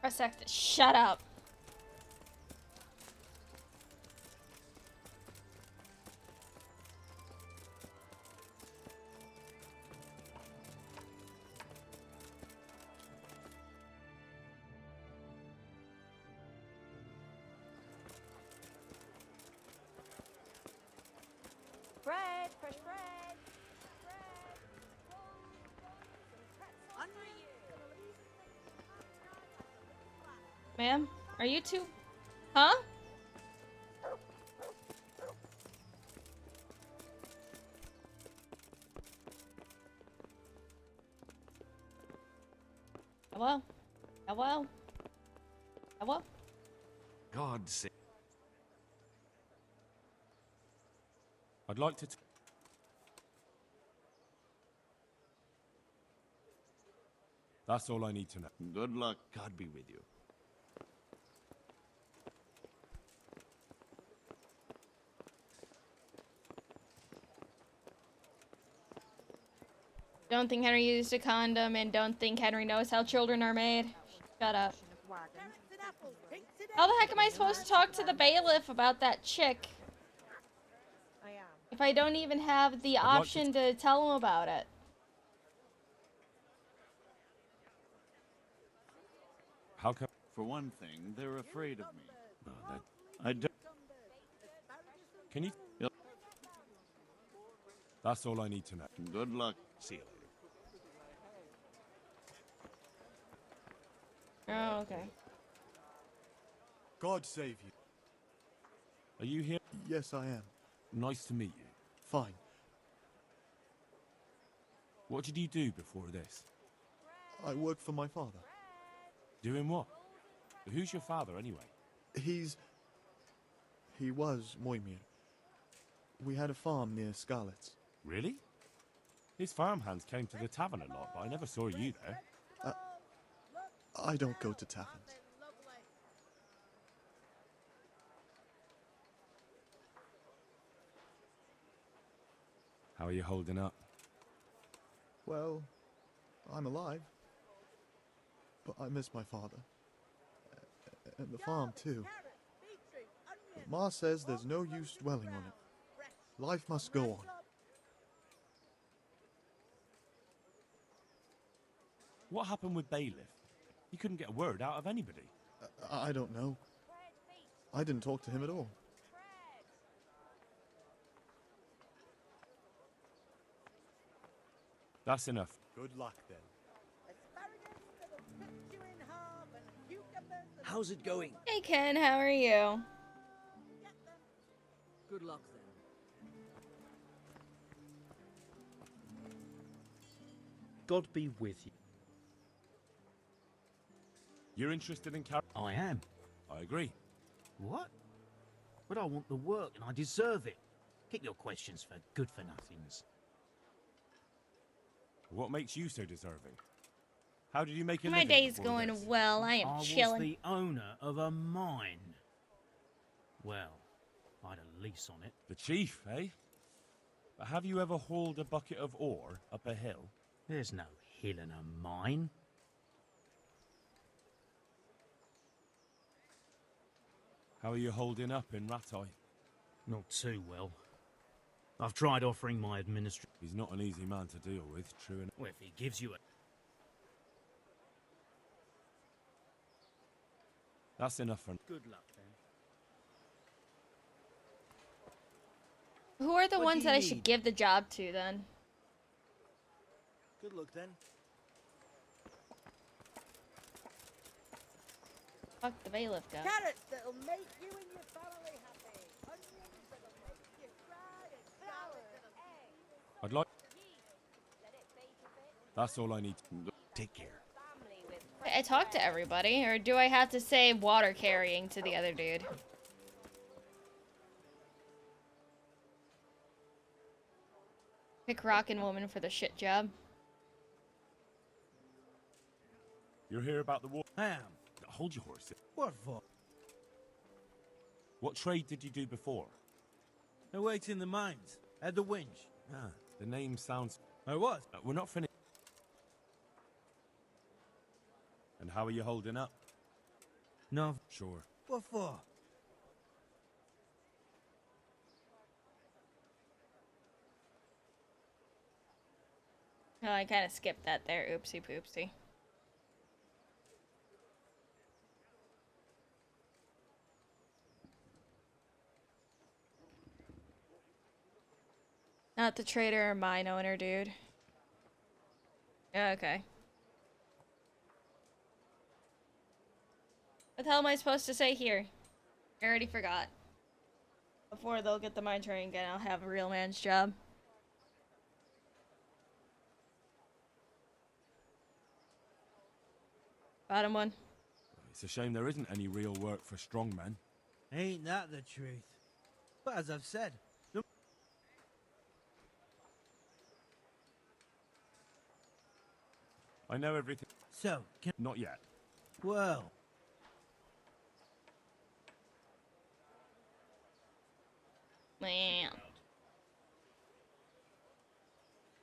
Press X to shut up. Bread, fresh bread. Ma'am, are you two? Huh? Hello? Hello? Hello? God's sake. I'd like to... That's all I need to know. Good luck. God be with you. Don't think Henry used a condom and don't think Henry knows how children are made. Shut up. How the heck am I supposed to talk to the bailiff about that chick if I don't even have the option to tell him about it? How come? For one thing, they're afraid of me. No, that I don't. Can you? Yep. That's all I need to know. Good luck. See you later. Oh, okay. God save you. Are you here? Yes, I am. Nice to meet you. Fine. What did you do before this? I work for my father. Doing what? Who's your father, anyway? He was Moimir. We had a farm near Scarlet's. Really? His farmhands came to the tavern a lot, but I never saw you there. I don't go to taverns. How are you holding up? Well, I'm alive. But I miss my father. And the farm, too. But Ma says there's no use dwelling on it. Life must go on. What happened with Bailiff? He couldn't get a word out of anybody. I don't know. I didn't talk to him at all. That's enough. Good luck then. How's it going? Hey Ken, how are you? Good luck then. God be with you. You're interested in I am. I agree. What? But I want the work and I deserve it. Keep your questions for good-for-nothings. What makes you so deserving? How did you make a My living day's before going this? well. I am I was chilling. the owner of a mine. Well, I had a lease on it. The chief, eh? But have you ever hauled a bucket of ore up a hill? There's no hill in a mine. How are you holding up in Rattay? Not too well. I've tried offering my administration. He's not an easy man to deal with, true enough. Well, if he gives you a... That's enough for... Good luck, then. Who are the What ones do you that I should need? give the job to then? Good luck, then. Fuck the bailiff guy. Carrots that'll make you and your family happy. Onions that'll make you cry and flowers. I'd like... That's all I need. Take care. I talked to everybody, or do I have to say water carrying to the other dude? Pick rockin' woman for the shit job. You're here about the war... I am. Hold your horse. What for? What trade did you do before? I worked in the mines. At the winch. Ah, the name sounds... I was. We're not finished. And how are you holding up? No. Sure. What for? Oh, I kind of skipped that there. Oopsie poopsie. Not the trader or mine owner, dude. Okay. What the hell am I supposed to say here? I already forgot. Before they'll get the mine train again, I'll have a real man's job. Bottom one. It's a shame there isn't any real work for strong men. Ain't that the truth? But as I've said, I know everything. So, Not yet. well, Man.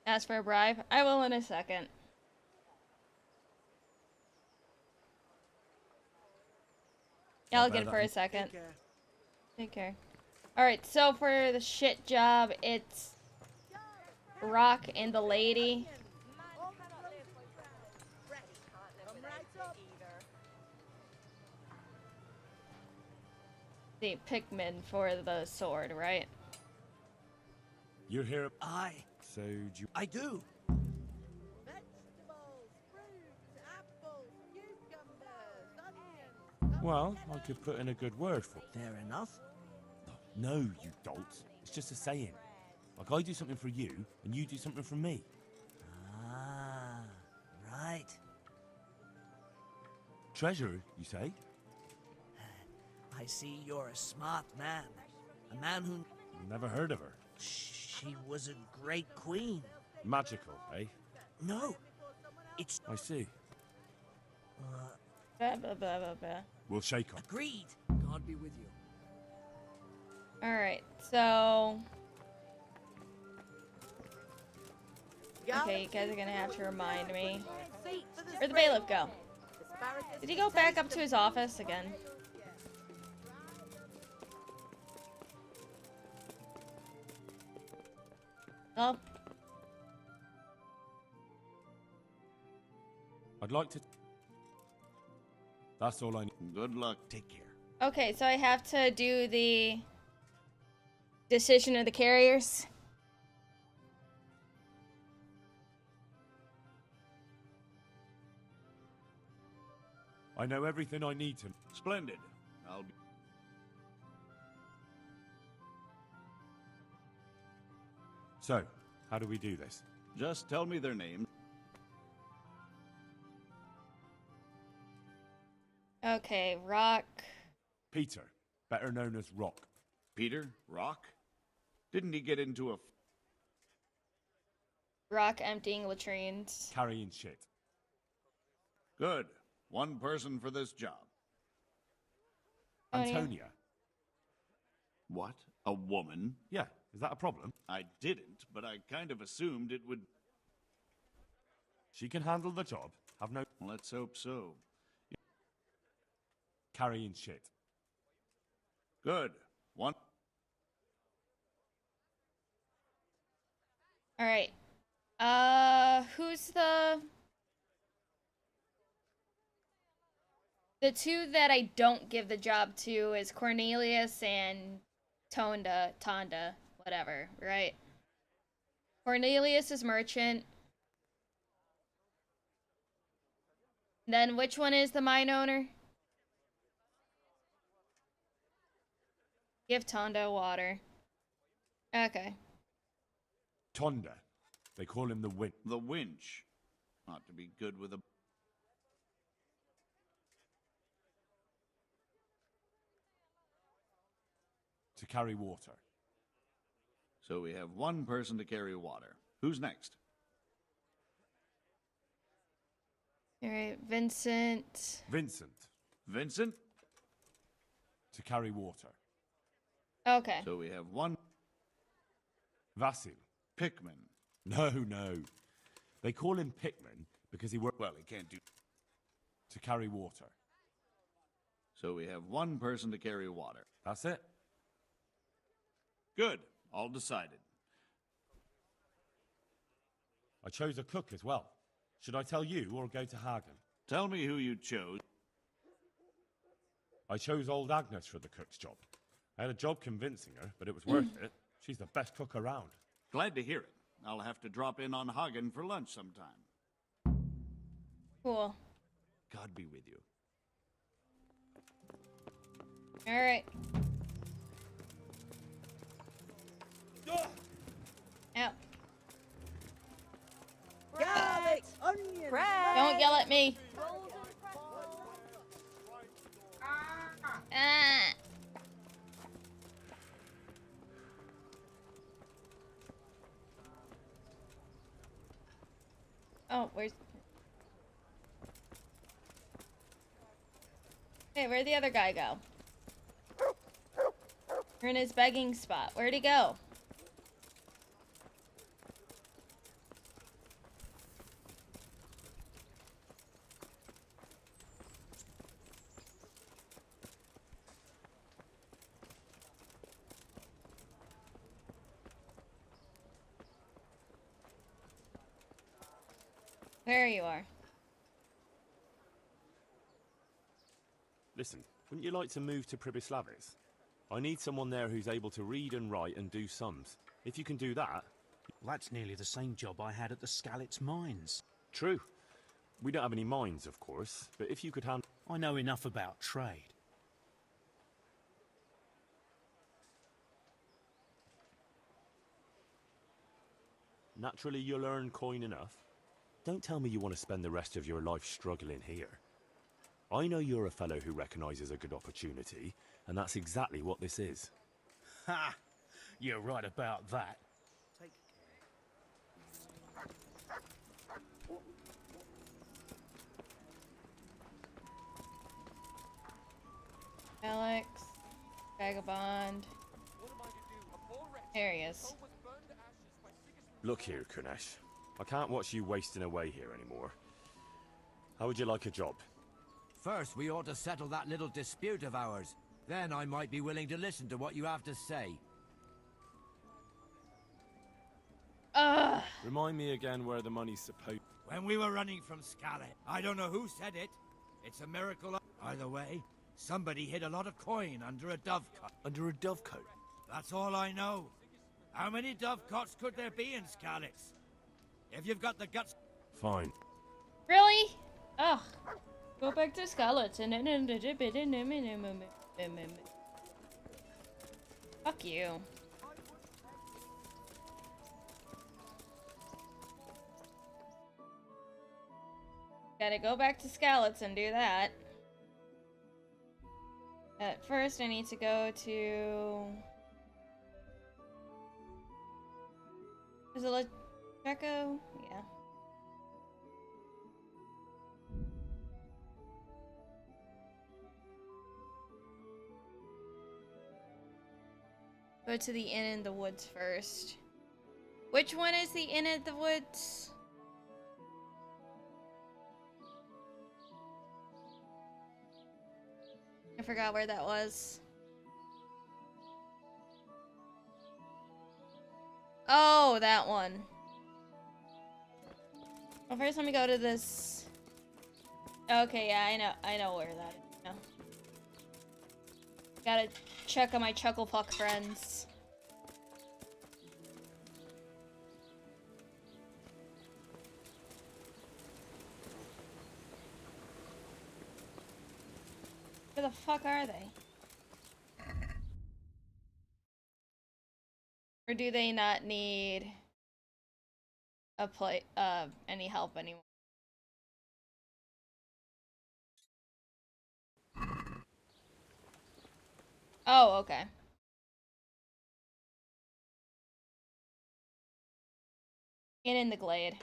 Ask for a bribe? I will in a second. Yeah, I'll get it for a second. Take care. Alright, so for the shit job, it's Rock and the lady. The Pikmin for the sword, right? You're here. Aye. So do you... I do. Well, I could put in a good word for... Fair enough. No, you dolt. It's just a saying. Like I do something for you, and you do something for me. Ah, right. Treasure, you say? I see you're a smart man. A man who... Never heard of her. She was a great queen. Magical, eh? No. It's... I see. Blah, blah, blah, blah, blah. We'll shake on. Agreed. God be with you. Alright, so... Okay, you guys are gonna have to remind me. Where'd the bailiff go? Did he go back up to his office again? Oh. I'd like to... That's all I need. Good luck. Take care. Okay, so I have to do the decision of the carriers. I know everything I need to... Splendid. I'll be... So, how do we do this? Just tell me their names. Okay, Rock. Peter, better known as Rock. Peter? Rock? Didn't he get into a... Rock emptying latrines. Carrying shit. Good. One person for this job. Oh, Antonia. What? A woman? Yeah, is that a problem? I didn't, but I kind of assumed it would... She can handle the job. Have no... Let's hope so. Carrying shit. Good. One... Alright. Who's the... The two that I don't give the job to is Cornelius and Tonda, whatever, right? Cornelius is merchant. Then which one is the mine owner? Give Tonda water. Okay. Tonda. They call him the winch. The winch. Ought to be good with a... To carry water. So we have one person to carry water. Who's next? Alright, Vincent. Vincent. Vincent? To carry water. Okay. So we have one... Vasil. Pickman. No. They call him Pickman because he works... Well, he can't do... To carry water. So we have one person to carry water. That's it. Good. All decided. I chose a cook as well. Should I tell you or go to Hagen? Tell me who you chose. I chose old Agnes for the cook's job. I had a job convincing her, but it was worth it. She's the best cook around. Glad to hear it. I'll have to drop in on Hagen for lunch sometime. Cool. God be with you. Alright. Out. Garlic, onion, Don't yell at me. Ah. Oh, where's... Hey, where'd the other guy go? We're in his begging spot. Where'd he go? There you are. Listen, wouldn't you like to move to Pribislavis? I need someone there who's able to read and write and do sums. If you can do that... Well, that's nearly the same job I had at the Skalitz mines. True. We don't have any mines, of course, but if you could handle... I know enough about trade. Naturally, you'll earn coin enough. Don't tell me you want to spend the rest of your life struggling here. I know you're a fellow who recognises a good opportunity, and that's exactly what this is. Ha! You're right about that. Alex, Vagabond. There he is. Look here, Kunesh. I can't watch you wasting away here anymore. How would you like a job? First, we ought to settle that little dispute of ours. Then I might be willing to listen to what you have to say. Remind me again where the money's supposed... When we were running from Scarlet, I don't know who said it. It's a miracle. Either way, somebody hid a lot of coin under a dovecote. Under a dovecote? That's all I know. How many dovecotes could there be in Scarlet's? If you've got the guts... Fine. Really? Ugh. Go back to skeleton. Fuck you. Gotta go back to Skeleton and do that. At first, I need to go to... Is it Lecheco? Yeah. Go to the inn in the woods first. Which one is the inn in the woods? I forgot where that was. Oh, that one. Well, first let me go to this. Okay, yeah, I know where that is now. Gotta check on my Chucklepuck friends. Where the fuck are they? Or do they not need any help anymore? Oh, okay. And in the glade.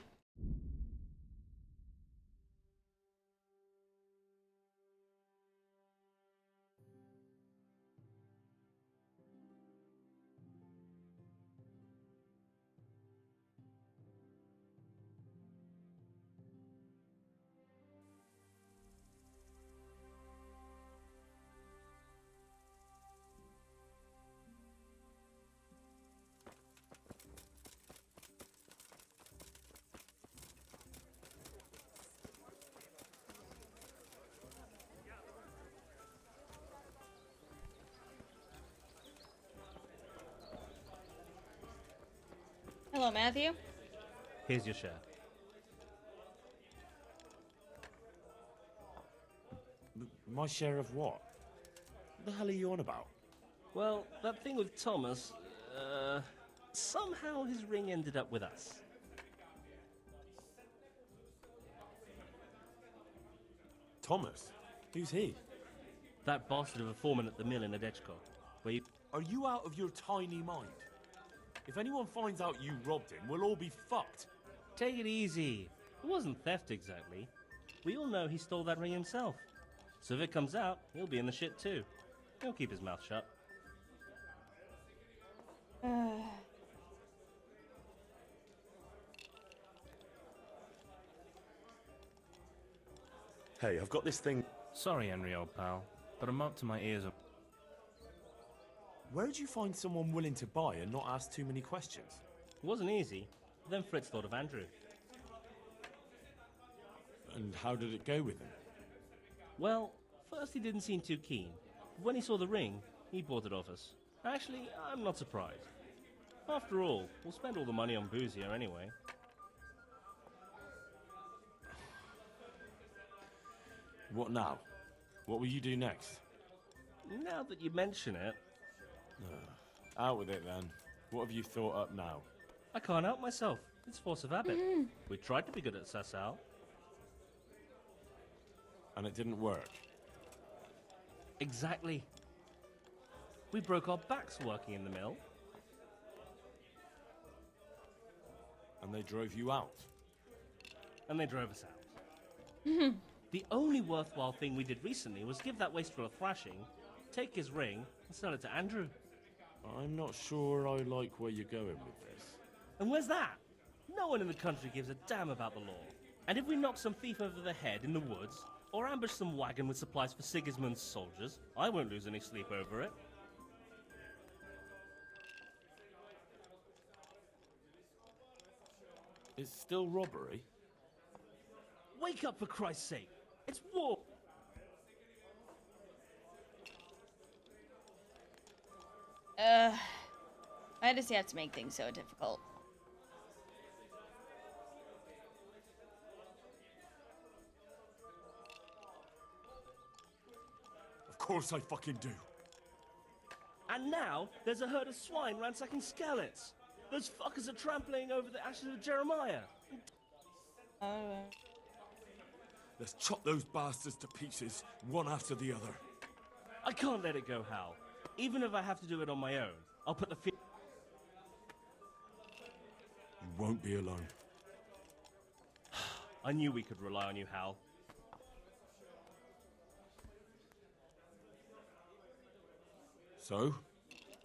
Hello, Matthew. Here's your share. My share of what? What the hell are you on about? Well, that thing with Thomas, somehow his ring ended up with us. Thomas? Who's he? That bastard of a foreman at the mill in Edgecombe. Where you... Are you out of your tiny mind? If anyone finds out you robbed him, we'll all be fucked. Take it easy. It wasn't theft exactly. We all know he stole that ring himself. So if it comes out, he'll be in the shit too. He'll keep his mouth shut. Hey, I've got this thing... Sorry, Henry, old pal, but I'm up to my ears. Where'd you find someone willing to buy and not ask too many questions? It wasn't easy. Then Fritz thought of Andrew. And how did it go with him? Well, first he didn't seem too keen. But when he saw the ring, he bought it off us. Actually, I'm not surprised. After all, we'll spend all the money on booze here anyway. What now? What will you do next? Now that you mention it... Out with it then. What have you thought up now? I can't help myself. It's force of habit. We tried to be good at Sassal. And it didn't work? Exactly. We broke our backs working in the mill. And they drove you out? And they drove us out. The only worthwhile thing we did recently was give that wastrel a thrashing, take his ring, and sell it to Andrew. I'm not sure I like where you're going with this. And where's that? No one in the country gives a damn about the law. And if we knock some thief over the head in the woods, or ambush some wagon with supplies for Sigismund's soldiers, I won't lose any sleep over it. It's still robbery? Wake up, for Christ's sake! It's war! Why does he have to make things so difficult? Of course I fucking do. And now, there's a herd of swine ransacking Skalitz. Those fuckers are trampling over the ashes of Jeremiah. Let's chop those bastards to pieces, one after the other. I can't let it go, Hal. Even if I have to do it on my own, I'll put the You won't be alone. I knew we could rely on you, Hal. So,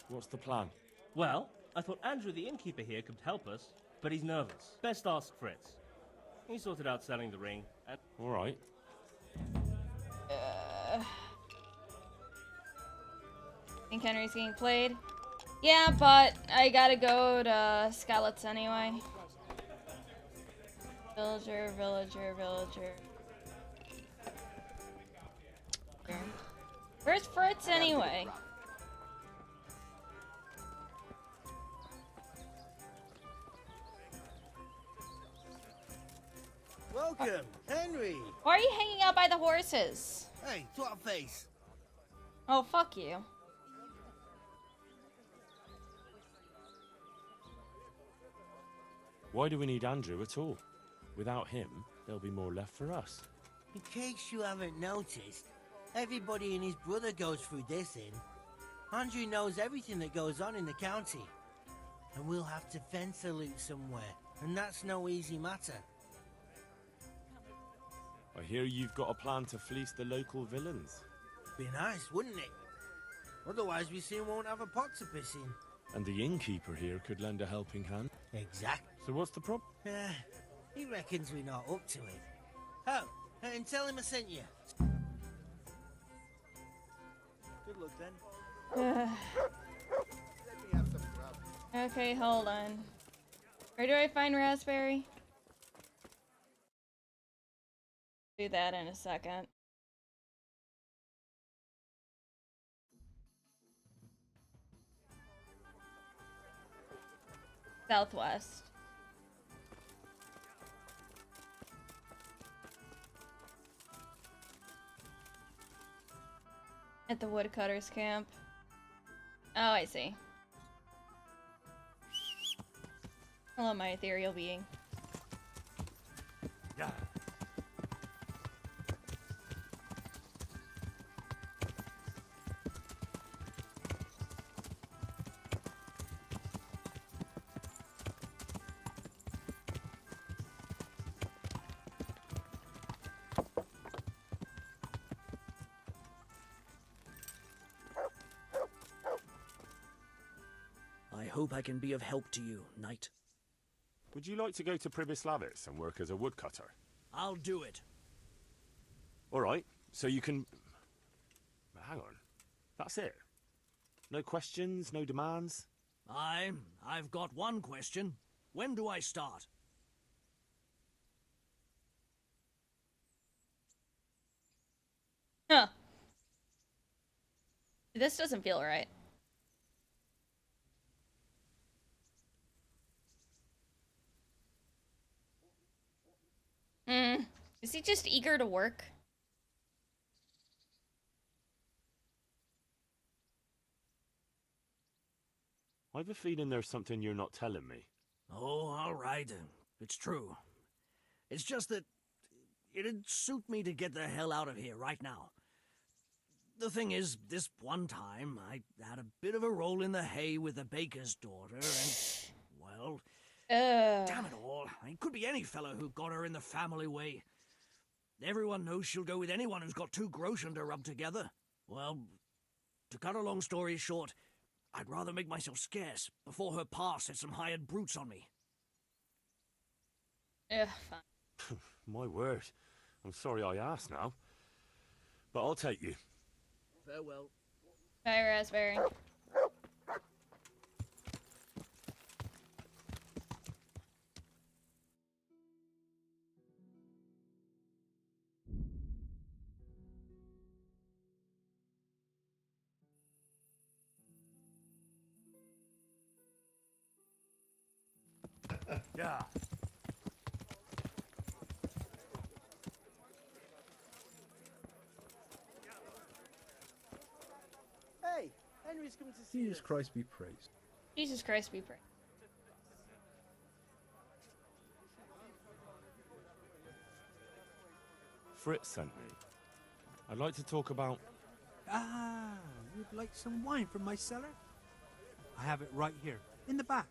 what's the plan? Well, I thought Andrew the innkeeper here could help us, but he's nervous. Best ask Fritz. He sorted out selling the ring, and... Alright. Think Henry's getting played? Yeah, but I gotta go to Skalitz anyway. Villager, villager, villager. Where's Fritz anyway? Welcome, Henry. Why are you hanging out by the horses? Hey, twat face. Oh, fuck you. Why do we need Andrew at all? Without him, there'll be more left for us. In case you haven't noticed, everybody and his brother goes through this inn. Andrew knows everything that goes on in the county. And we'll have to fence a loot somewhere, and that's no easy matter. I hear you've got a plan to fleece the local villains. Be nice, wouldn't it? Otherwise we soon won't have a pot to piss in. And the innkeeper here could lend a helping hand. Exactly. So what's the problem? He reckons we're not up to it. Oh, and tell him I sent you. Good luck then. Okay, hold on. Where do I find Raspberry? Do that in a second. Southwest. At the woodcutters camp. Oh, I see. Hello, my ethereal being. Yeah. I hope I can be of help to you, knight. Would you like to go to Pribyslavitz and work as a woodcutter? I'll do it. Alright, so you can... Hang on. That's it? No questions, no demands? I've got one question. When do I start? Huh. This doesn't feel right. Is he just eager to work? I've a feeling there's something you're not telling me. Oh, all right. It's true. It's just that it'd suit me to get the hell out of here right now. The thing is, this one time, I had a bit of a roll in the hay with the baker's daughter, and, well, damn it all. It could be any fellow who got her in the family way. Everyone knows she'll go with anyone who's got two groschen to rub together. Well, to cut a long story short, I'd rather make myself scarce before her pa set some hired brutes on me. Ugh, fine. My word. I'm sorry I asked now. But I'll take you. Farewell. Bye, Raspberry. Yeah. Hey, Henry's coming to see Jesus us. Christ be praised. Jesus Christ be praised. Fritz sent me. I'd like to talk about... Ah, you'd like some wine from my cellar? I have it right here, in the back.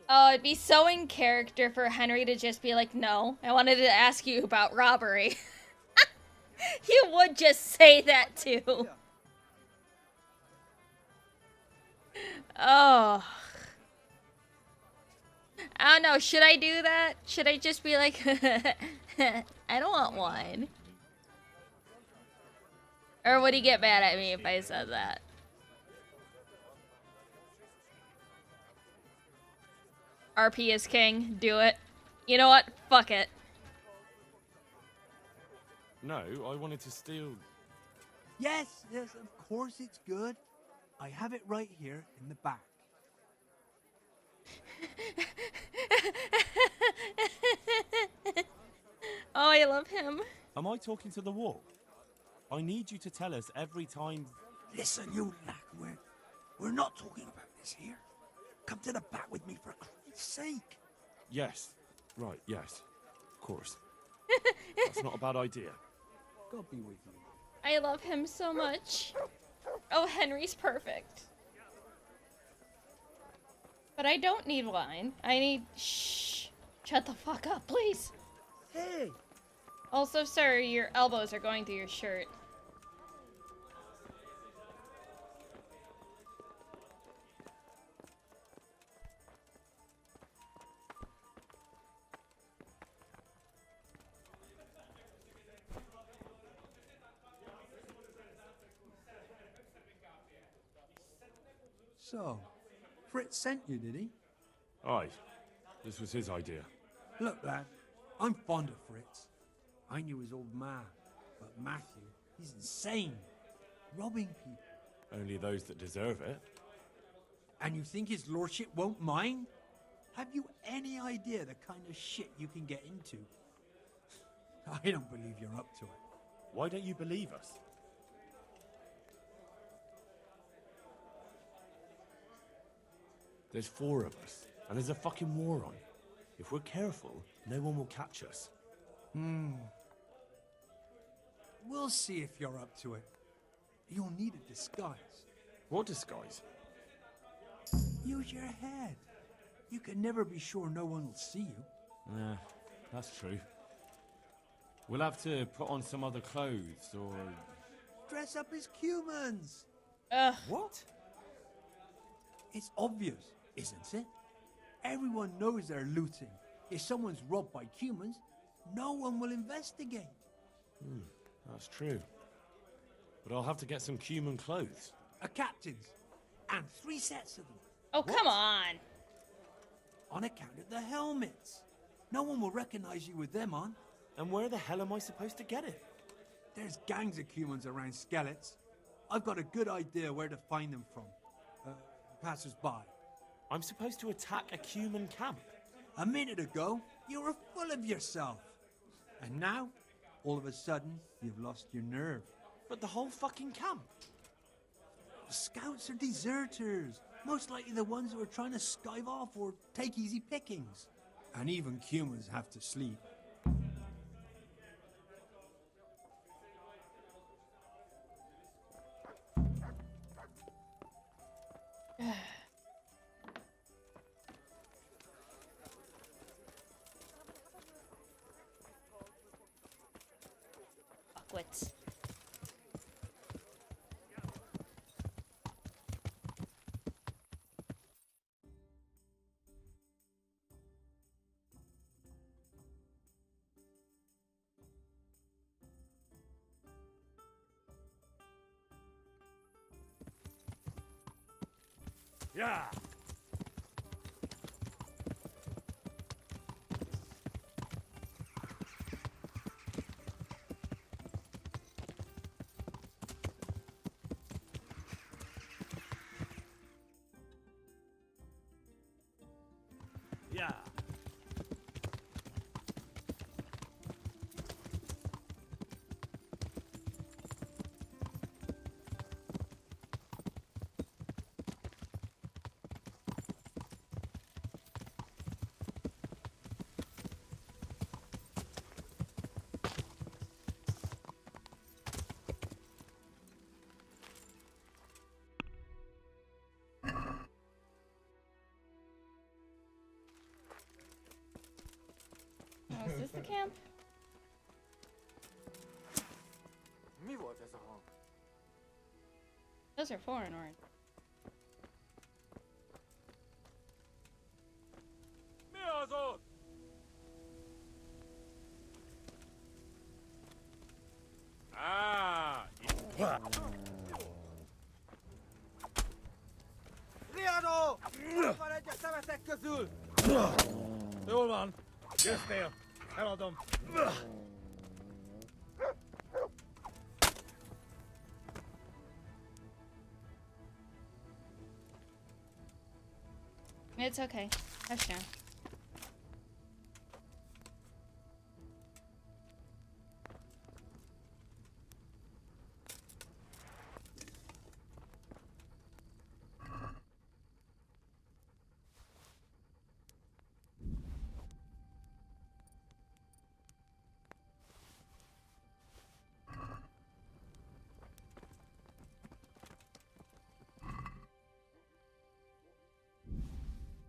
Oh, it'd be so in character for Henry to just be like, no, I wanted to ask you about robbery. He would just say that too. Oh. I don't know, should I do that? Should I just be like, I don't want wine? Or would he get mad at me if I said that? RP is king, do it. You know what? Fuck it. No, I wanted to steal... Yes, yes, of course it's good. I have it right here in the back. Oh, I love him. Am I talking to the wall? I need you to tell us every time... Listen, you lack, we're not talking about this here. Come to the back with me for Christ's sake. Yes. Right, yes. Of course. That's not a bad idea. God be with you. I love him so much. Oh, Henry's perfect. But I don't need wine. I need... Shh. Shut the fuck up, please. Hey. Also, sir, your elbows are going through your shirt. So, Fritz sent you, did he? Aye. This was his idea. Look, lad, I'm fond of Fritz. I knew his old man, but Matthew, he's insane. Robbing people. Only those that deserve it. And you think his lordship won't mind? Have you any idea the kind of shit you can get into? I don't believe you're up to it. Why don't you believe us? There's 4 of us, and there's a fucking war on. If we're careful, no one will catch us. We'll see if you're up to it. You'll need a disguise. What disguise? Use your head. You can never be sure no one will see you. Yeah, that's true. We'll have to put on some other clothes, or... Dress up as humans. Ugh. What? It's obvious, isn't it? Everyone knows they're looting. If someone's robbed by humans, no one will investigate. That's true. But I'll have to get some human clothes. A captain's. And 3 sets of them. Oh, come on. On account of the helmets. No one will recognize you with them on. And where the hell am I supposed to get it? There's gangs of humans around Skellets. I've got a good idea where to find them from. Passers-by. I'm supposed to attack a human camp. A minute ago, you were full of yourself. And now, all of a sudden, you've lost your nerve. But the whole fucking camp. The scouts are deserters. Most likely the ones who are trying to skive off or take easy pickings. And even humans have to sleep. Fuckwits. Yeah. is the camp? Mi volt ez a hang? Those are foreign orange. Mi az ott? Riano! Ott van egy a szemetek közül! Jól van. Győztél. Eladom. It's okay. Hush down.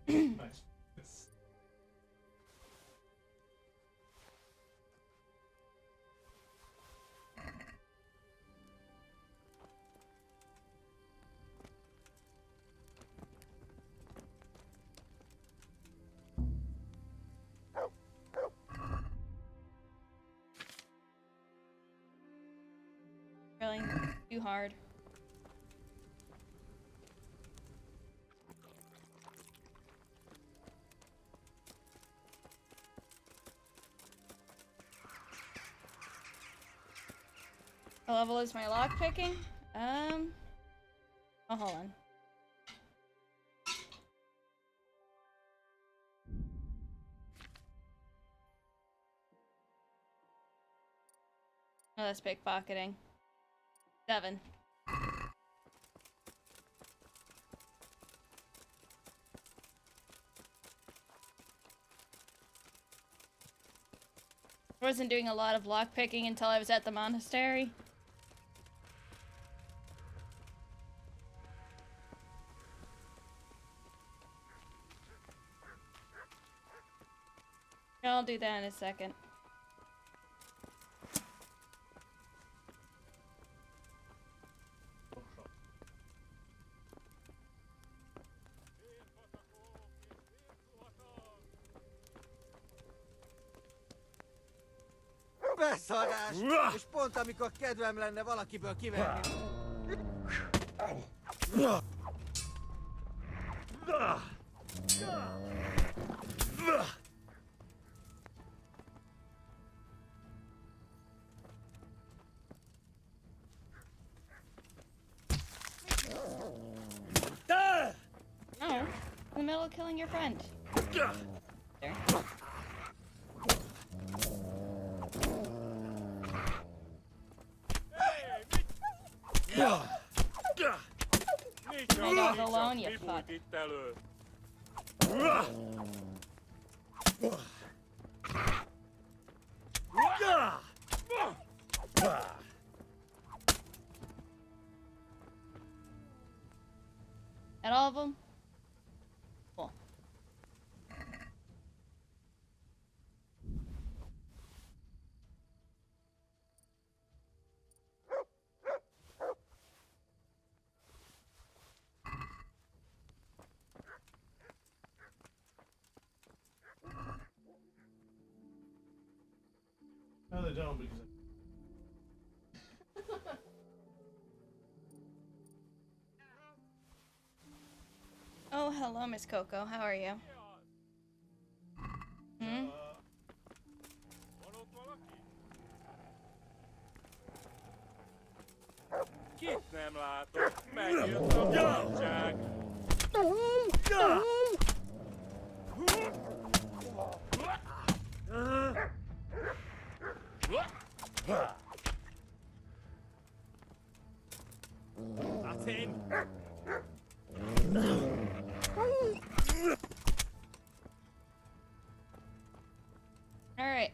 Nice. Really? Too hard. What level is my lockpicking? Oh, hold on. Oh, that's pickpocketing. 7. I wasn't doing a lot of lockpicking until I was at the monastery. I'll do that in a second. Beszarás! És pont amikor kedvem lenne valakiből kiverni. Oh, in the middle of killing your friend. There. Leave us alone, you fuck. At all of them? Cool. No, they don't because. Oh, hello, Miss Coco. How are you? Hmm? Kit nem látok, megjött a bizottság. That's him. All right.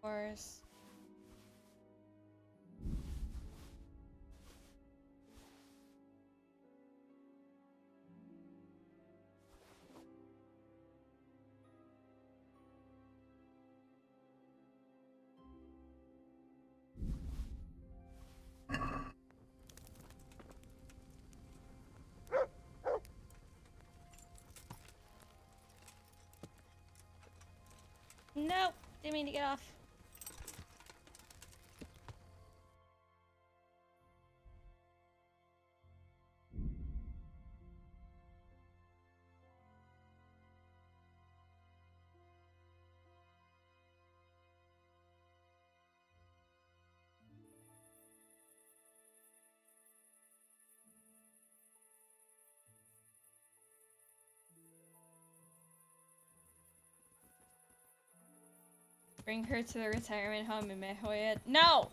Course. Nope, didn't mean to get off. Bring her to the retirement home in Mehoyet. No!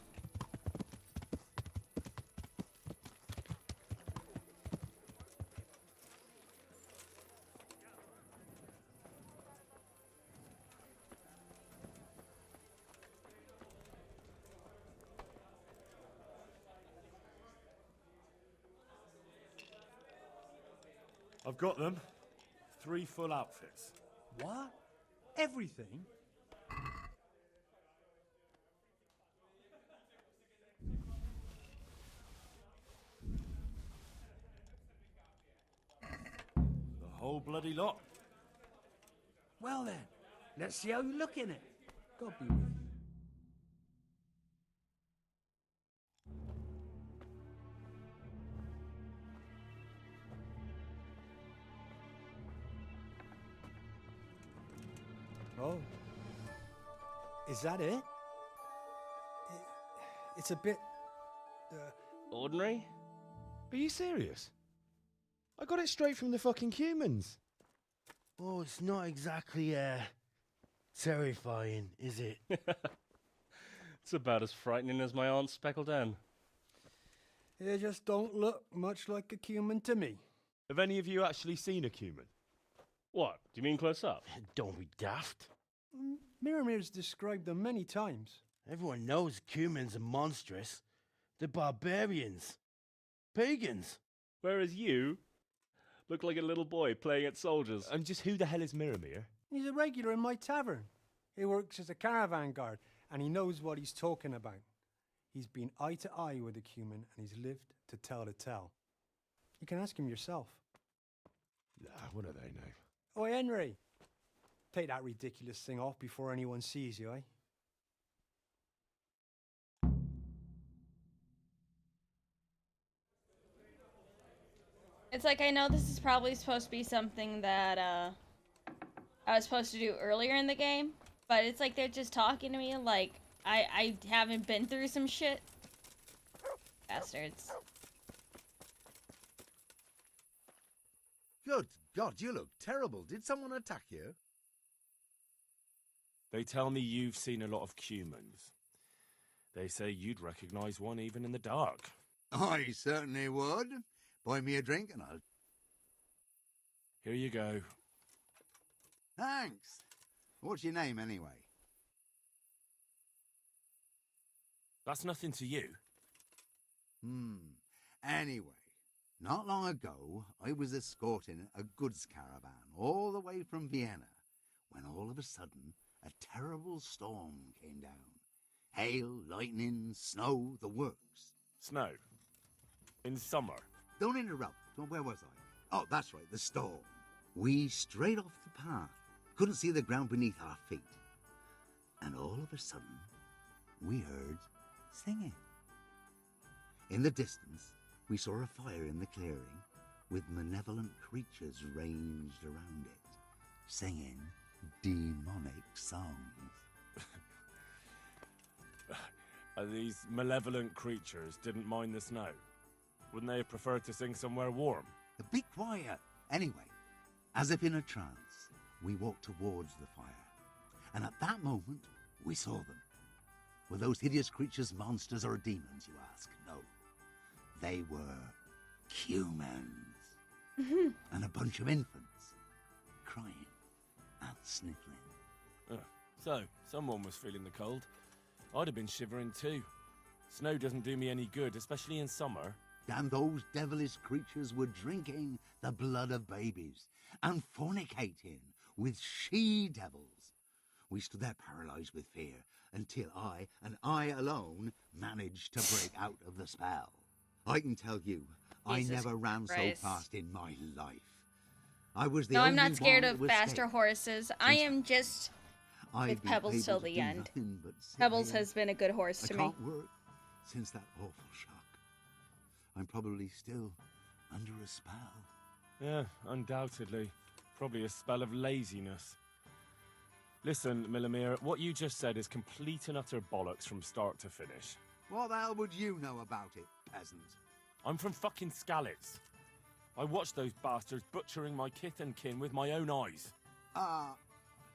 I've got them. 3 full outfits. What? Everything? The whole bloody lot. Well then, let's see how you look in it. God be with you. Oh. Is that it? It's a bit... Ordinary? Are you serious? I got it straight from the fucking humans. Oh, it's not exactly, terrifying, is it? It's about as frightening as my aunt's speckled hen. They just don't look much like a cumin to me. Have any of you actually seen a cumin? What? Do you mean close up? Don't be daft. Miramir's described them many times. Everyone knows cumins are monstrous. They're barbarians. Pagans. Whereas you look like a little boy playing at soldiers. And just who the hell is Miramir? He's a regular in my tavern. He works as a caravan guard, and he knows what he's talking about. He's been eye to eye with a cumin, and he's lived to tell the tale. You can ask him yourself. Nah, what do they know? Oi, Henry. Take that ridiculous thing off before anyone sees you, eh? It's like, I know this is probably supposed to be something that, I was supposed to do earlier in the game, but it's like they're just talking to me like I haven't been through some shit. Bastards. Good God, you look terrible. Did someone attack you? They tell me you've seen a lot of cumins. They say you'd recognize one even in the dark. I certainly would. Buy me a drink and I'll... Here you go. Thanks. What's your name, anyway? That's nothing to you. Anyway, Not long ago, I was escorting a goods caravan all the way from Vienna, when all of a sudden, a terrible storm came down. Hail, lightning, snow, the works. Snow? In summer? Don't interrupt. Where was I? Oh, that's right, the storm. We strayed off the path. Couldn't see the ground beneath our feet. And all of a sudden, we heard singing. In the distance, we saw a fire in the clearing with malevolent creatures ranged around it, singing demonic songs. These malevolent creatures didn't mind the snow. Wouldn't they have preferred to sing somewhere warm? Be quiet. Anyway, as if in a trance, we walked towards the fire. And at that moment, we saw them. Were those hideous creatures monsters or demons, you ask? No. They were humans. And a bunch of infants, crying and sniffling. So, someone was feeling the cold. I'd have been shivering too. Snow doesn't do me any good, especially in summer. And those devilish creatures were drinking the blood of babies and fornicating with she-devils. We stood there paralyzed with fear until I, and I alone, managed to break out of the spell. I can tell you, Jesus I never ran Christ. so fast in my life. I was the No, I'm only not scared one of to faster escape. horses. I am just I've with been Pebbles able till to the do end. nothing but sit Pebbles here. has been a good horse to I me. can't work since that awful shock. I'm probably still under a spell. Yeah, undoubtedly. Probably a spell of laziness. Listen, Millimere, what you just said is complete and utter bollocks from start to finish. What the hell would you know about it, peasant? I'm from fucking Skalitz. I watched those bastards butchering my kith and kin with my own eyes.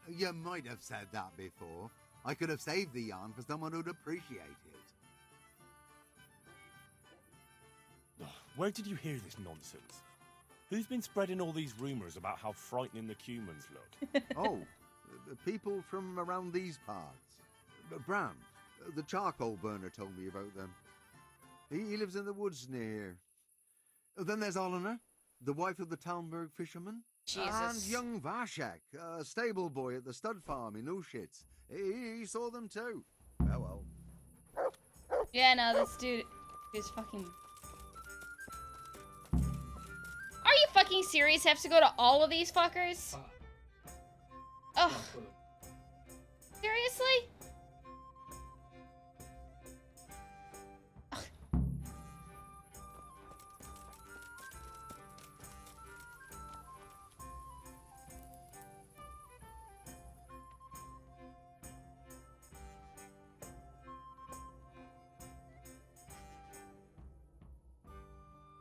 You might have said that before. I could have saved the yarn for someone who'd appreciate it. Where did you hear this nonsense? Who's been spreading all these rumours about how frightening the humans look? Oh, people from around these parts. Bram, the charcoal burner, told me about them. He lives in the woods near here. Then there's Olener, the wife of the Talmberg fisherman. Jesus. And young Vashek, a stable boy at the stud farm in Ushitz. He saw them too. Oh well. Yeah, no, this dude is fucking... Are you fucking serious? Have to go to all of these fuckers? Ugh. Seriously?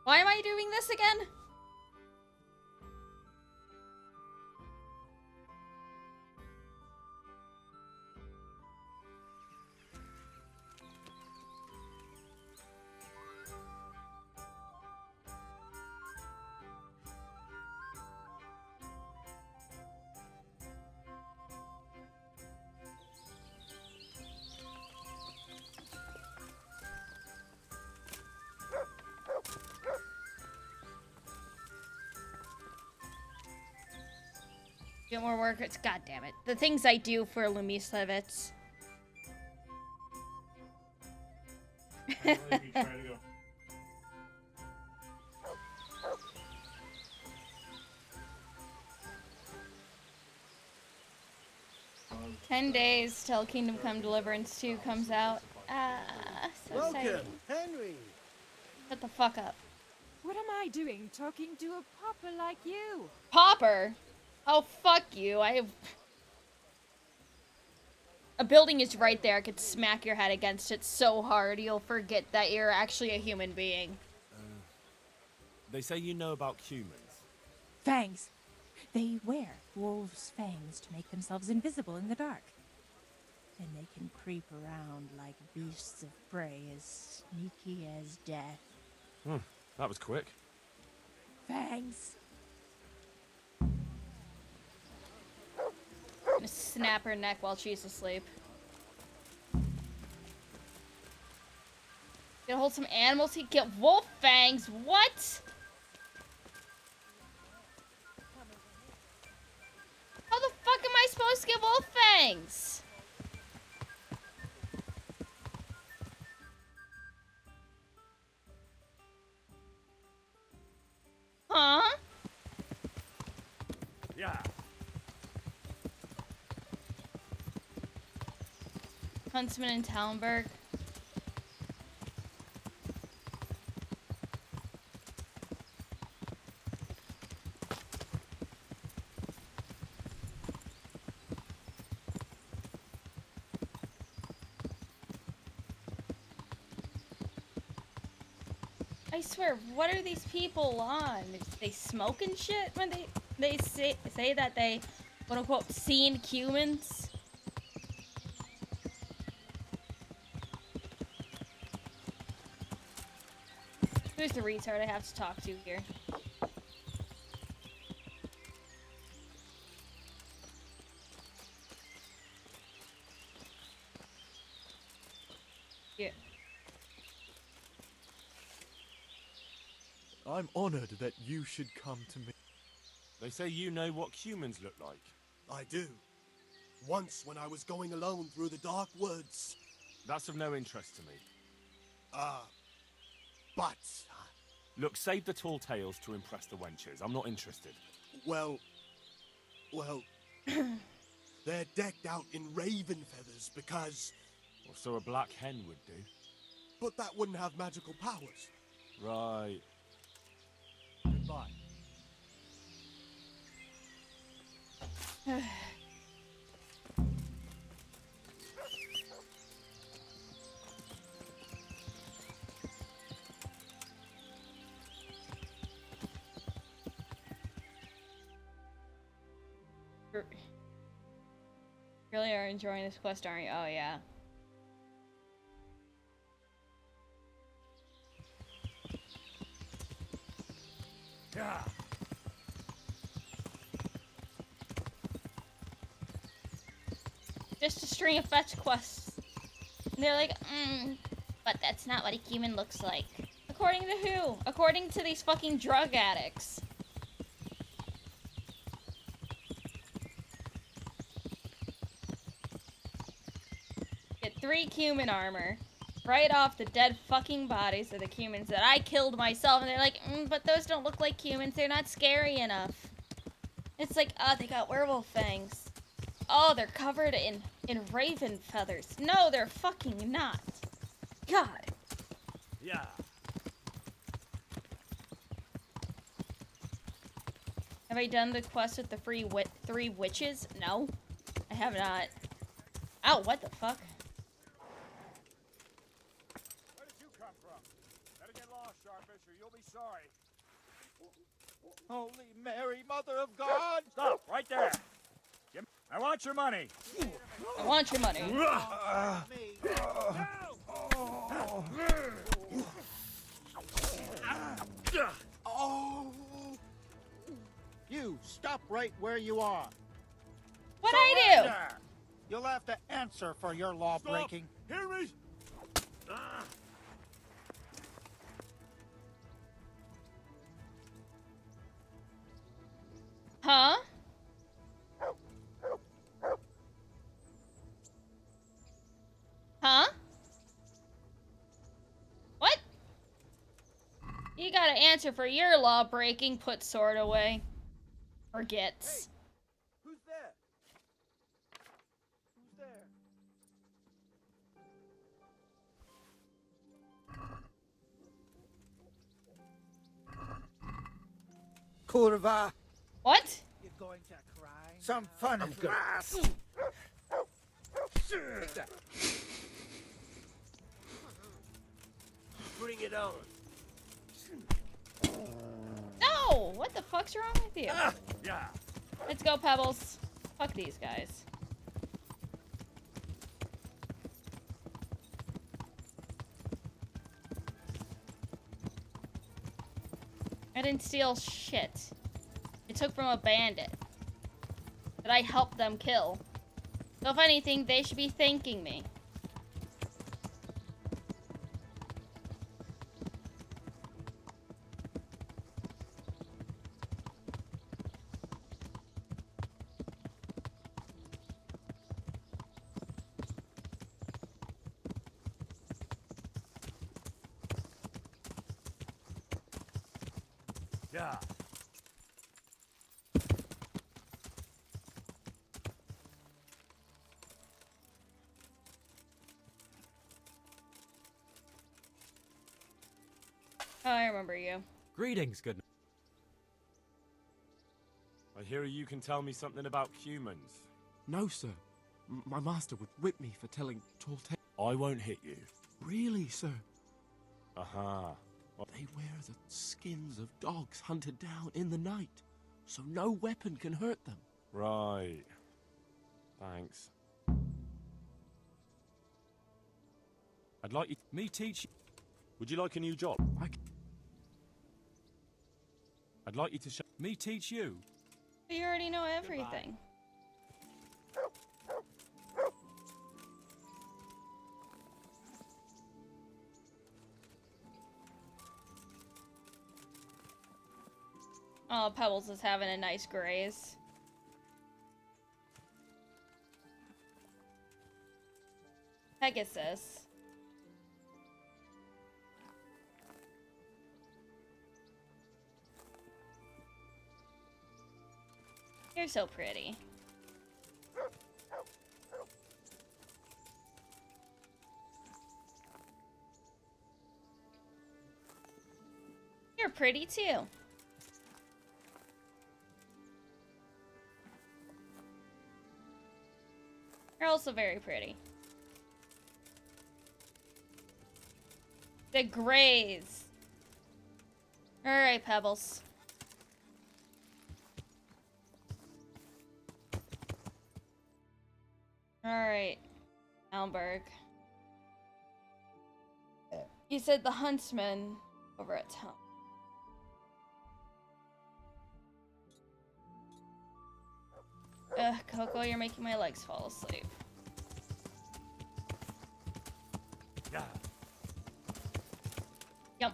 Why am I doing this again? Get more workers. God damn it. The things I do for Lumislevitz. Trying to go. 10 days till Kingdom Come Deliverance 2 comes out. So Welcome, exciting. Henry. Shut the fuck up. What am I doing talking to a pauper like you? Pauper? Oh, fuck you. I have... A building is right there. I could smack your head against it so hard you'll forget that you're actually a human being. They say you know about humans. Fangs. They wear wolves' fangs to make themselves invisible in the dark. And they can creep around like beasts of prey as sneaky as death. That was quick. Fangs. I'm gonna snap her neck while she's asleep. Gonna hold some animals. He get wolf fangs. What? Let's get wolf fangs. Huh? Yeah. Huntsman in Talmberg. I swear, what are these people on? They smoking shit when they say that they, quote unquote, seen humans? Who's the retard I have to talk to here? Yeah. I'm honored that you should come to me. They say you know what humans look like. I do. Once when I was going alone through the dark woods. That's of no interest to me. But... Look, save the tall tales to impress the wenches. I'm not interested. Well... they're decked out in raven feathers because... Well, so a black hen would do. But that wouldn't have magical powers. Right. Goodbye. Really are enjoying this quest, aren't you? Oh, yeah. Yeah. Just a string of fetch quests. And they're like, but that's not what a human looks like. According to who? According to these fucking drug addicts. Get 3 human armor. Right off the dead fucking bodies of the humans that I killed myself. And they're like, but those don't look like humans. They're not scary enough. It's like, oh, they got werewolf fangs. Oh, they're covered in raven feathers. No, they're fucking not. God. Yeah. Have I done the quest with the 3 witches? No. I have not. Ow, what the fuck? Where did you come from? Better get lost, Sharpish, or you'll be sorry. Holy Mary, Mother of God! Stop, right there! I want your money! I want your money. Oh! You, stop right where you are. What'd I do? Surrender! You'll have to answer for your law breaking. Hear me? Huh? Huh? What? You gotta answer for your law breaking. Put sword away. Forgets. Who's there? Who's there? Kurva. What? You're going to cry? Some fun at last. Bring it on. No! What the fuck's wrong with you? Yeah. Let's go, Pebbles. Fuck these guys. I didn't steal shit. I took from a bandit that I helped them kill. So if anything, they should be thanking me. Yeah. Oh, I remember you. Greetings, good. I hear you can tell me something about humans. No, sir. My master would whip me for telling tall tales. I won't hit you. Really, sir? Aha. They wear the skins of dogs hunted down in the night, so no weapon can hurt them. Right. Thanks. I'd like you... Me teach you... Would you like a new job? I'd like you to show... Me teach you. You already know everything. Oh, Pebbles is having a nice graze. Pegasus. You're so pretty. You're pretty too. You're also very pretty. The grays. Alright, Pebbles. Alright, Alberg. You said the huntsman over at town. Ugh, Coco, you're making my legs fall asleep. Yeah. Yum.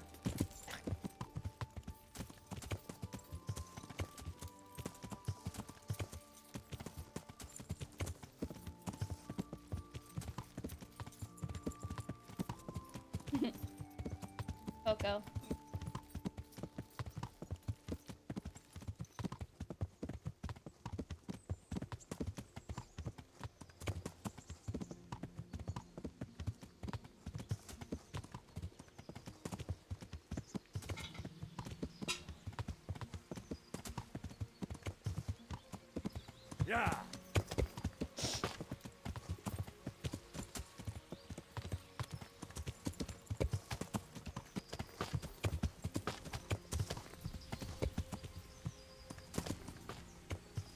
Coco. Yeah.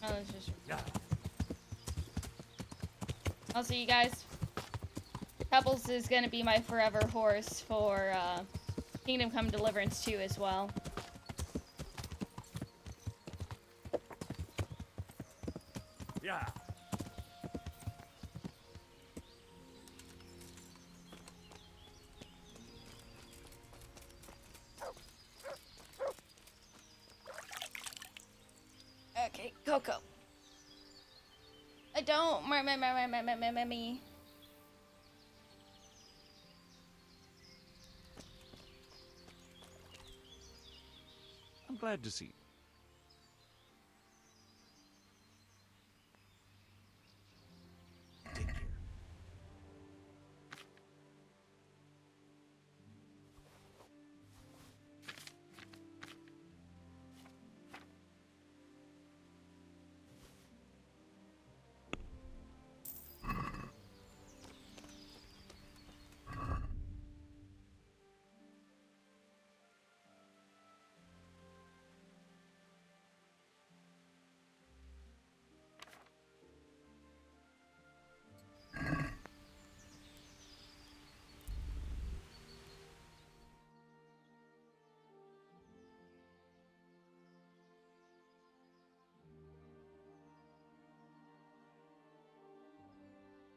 Oh, it's just... Yeah. Also, you guys, Pebbles is gonna be my forever horse for Kingdom Come Deliverance 2 as well. Yeah. Okay, Coco. I don't. Me. I'm glad to see you.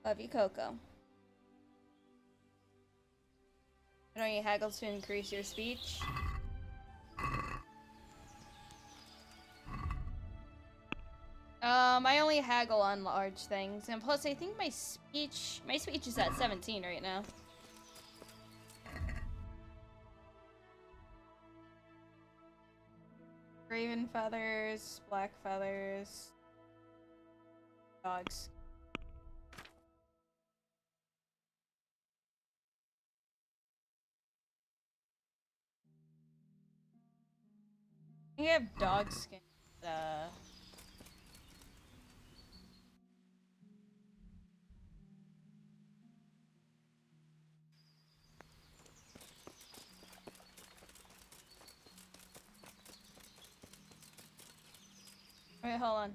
Love you, Coco. Don't you haggle to increase your speech? I only haggle on large things, and plus I think my speech is at 17 right now. Raven feathers, black feathers, dogs. I think I have dog skin. Wait, hold on.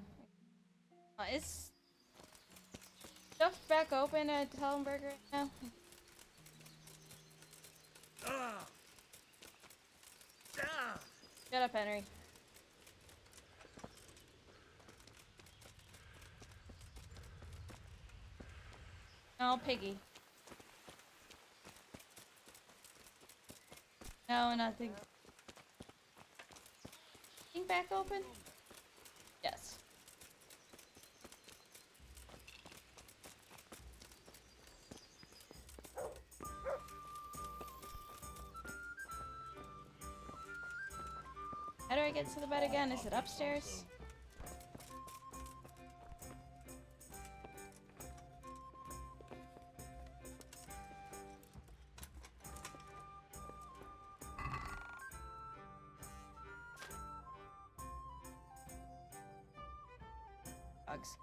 Is stuff back open at Hellenberg right now? Shut up, Henry. No, Piggy. No, nothing. Thing back open? Yes. How do I get to the bed again? Is it upstairs? Bugs.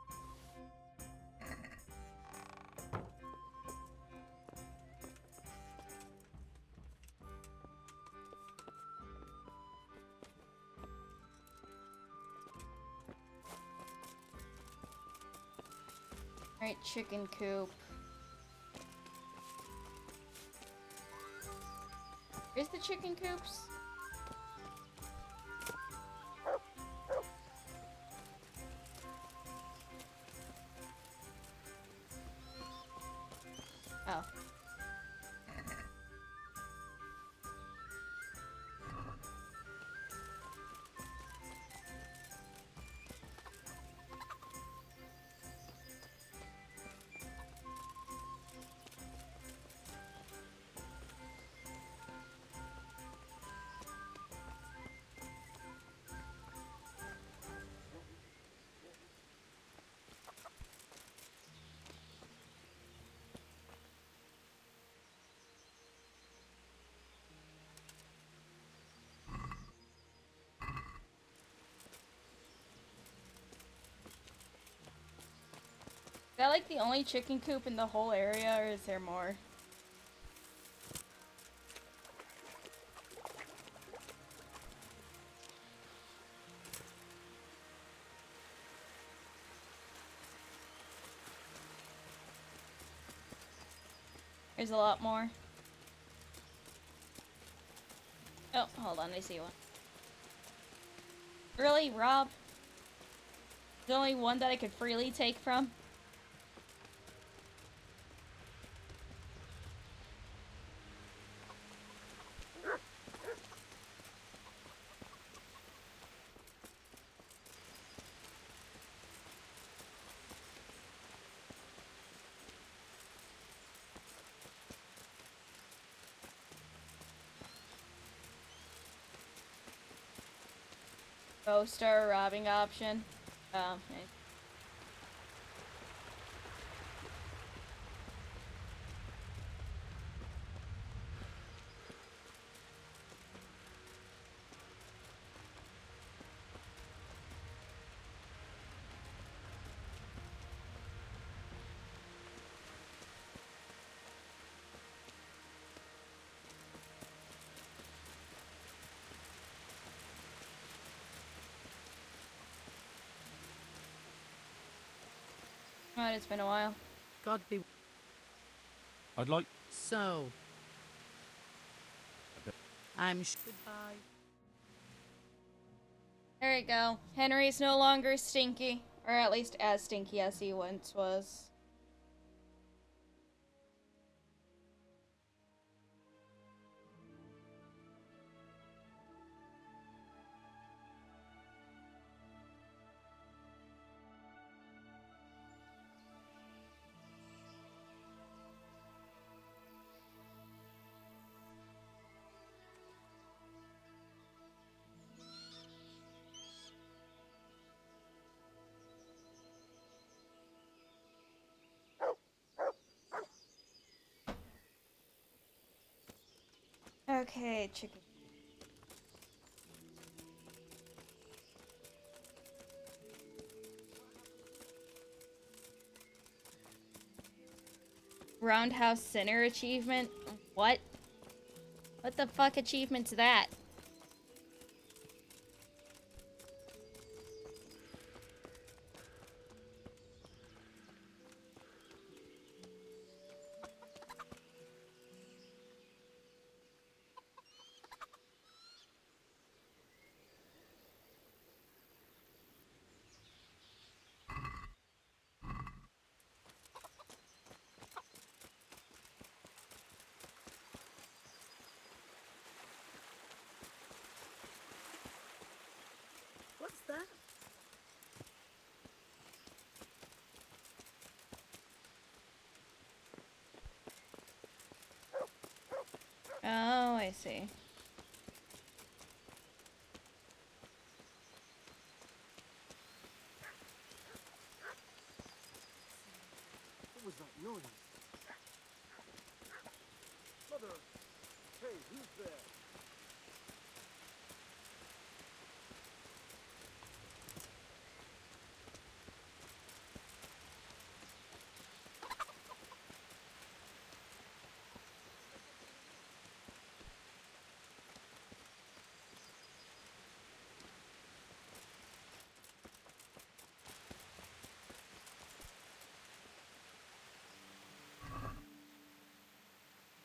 Alright, chicken coop. Where's the chicken coops? Oh. Is that like the only chicken coop in the whole area, or is there more? There's a lot more. Oh, hold on, I see one. Really, Rob? There's only one that I could freely take from? Ghost or robbing option. Oh, okay. Alright, it's been a while. God be. I'd like. So. Goodbye. There we go. Henry's no longer stinky. Or at least as stinky as he once was. Okay, chicken. Roundhouse Center achievement? What? What the fuck achievement's that? What's that? Oh, I see. What was that noise? Mother! Hey, who's there?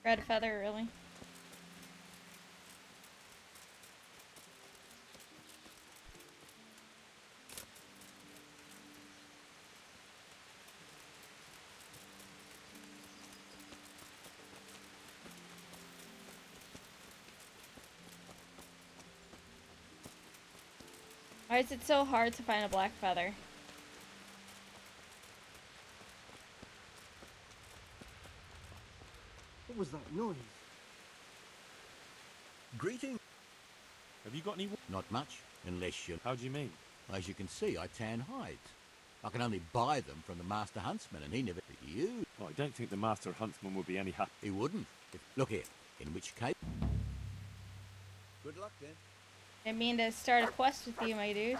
Red feather, really? Why is it so hard to find a black feather? What was that noise? Greeting. Have you got any... Not much, unless you... How do you mean? As you can see, I tan hides. I can only buy them from the master huntsman, and he never... You. Well, I don't think the master huntsman would be any happy. He wouldn't. Look here. In which case... Good luck, then. Didn't mean to start a quest with you, my dude.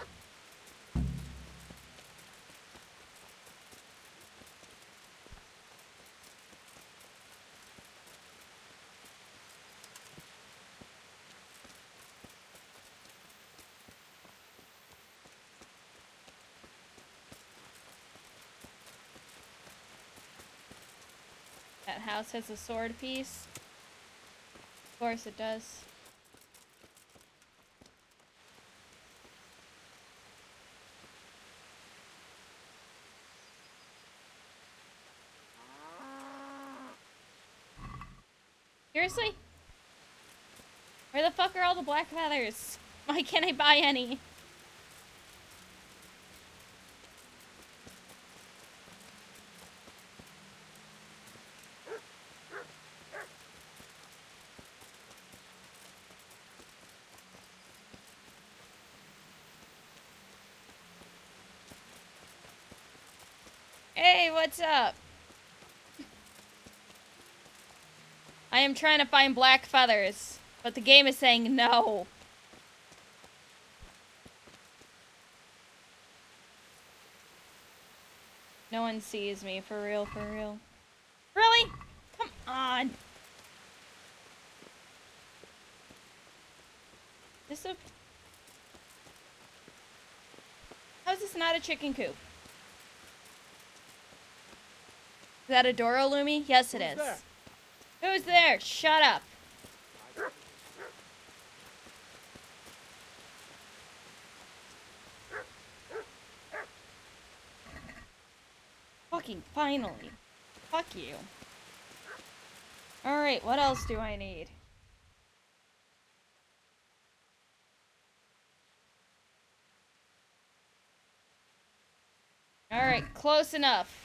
That house has a sword piece. Of course it does. Seriously? Where the fuck are all the black feathers? Why can't I buy any? Hey, what's up? I am trying to find black feathers, but the game is saying no. No one sees me, for real, for real. Really? Come on. This a... How is this not a chicken coop? Is that a Doro Lumi? Yes, it is. There? Who's there? Shut up. Fucking finally. Fuck you. Alright, what else do I need? Alright, close enough.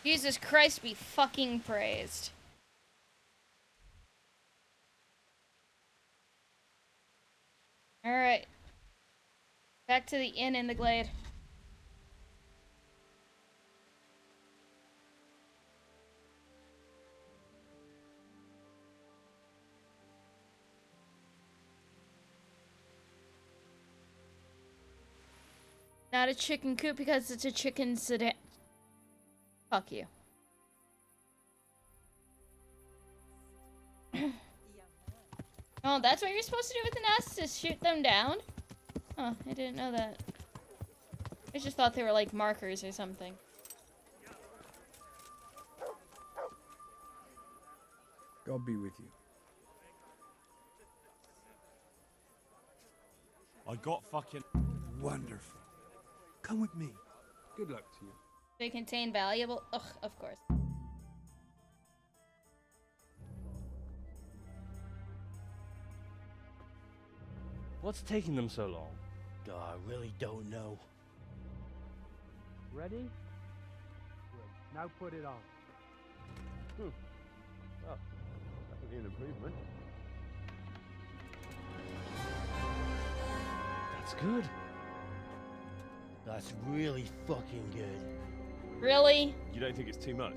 Jesus Christ be fucking praised. Alright. Back to the inn in the glade. Not a chicken coop because it's a chicken sedan. Fuck you. Oh, that's what you're supposed to do with the nests, is shoot them down? Oh, I didn't know that. I just thought they were like markers or something. God be with you. I got fucking... Wonderful. Come with me. Good luck to you. They contain valuable... Ugh, of course. What's taking them so long? Oh, I really don't know. Ready? Good. Now put it on. Oh, definitely an improvement. That's good. That's really fucking good. Really? You don't think it's too much?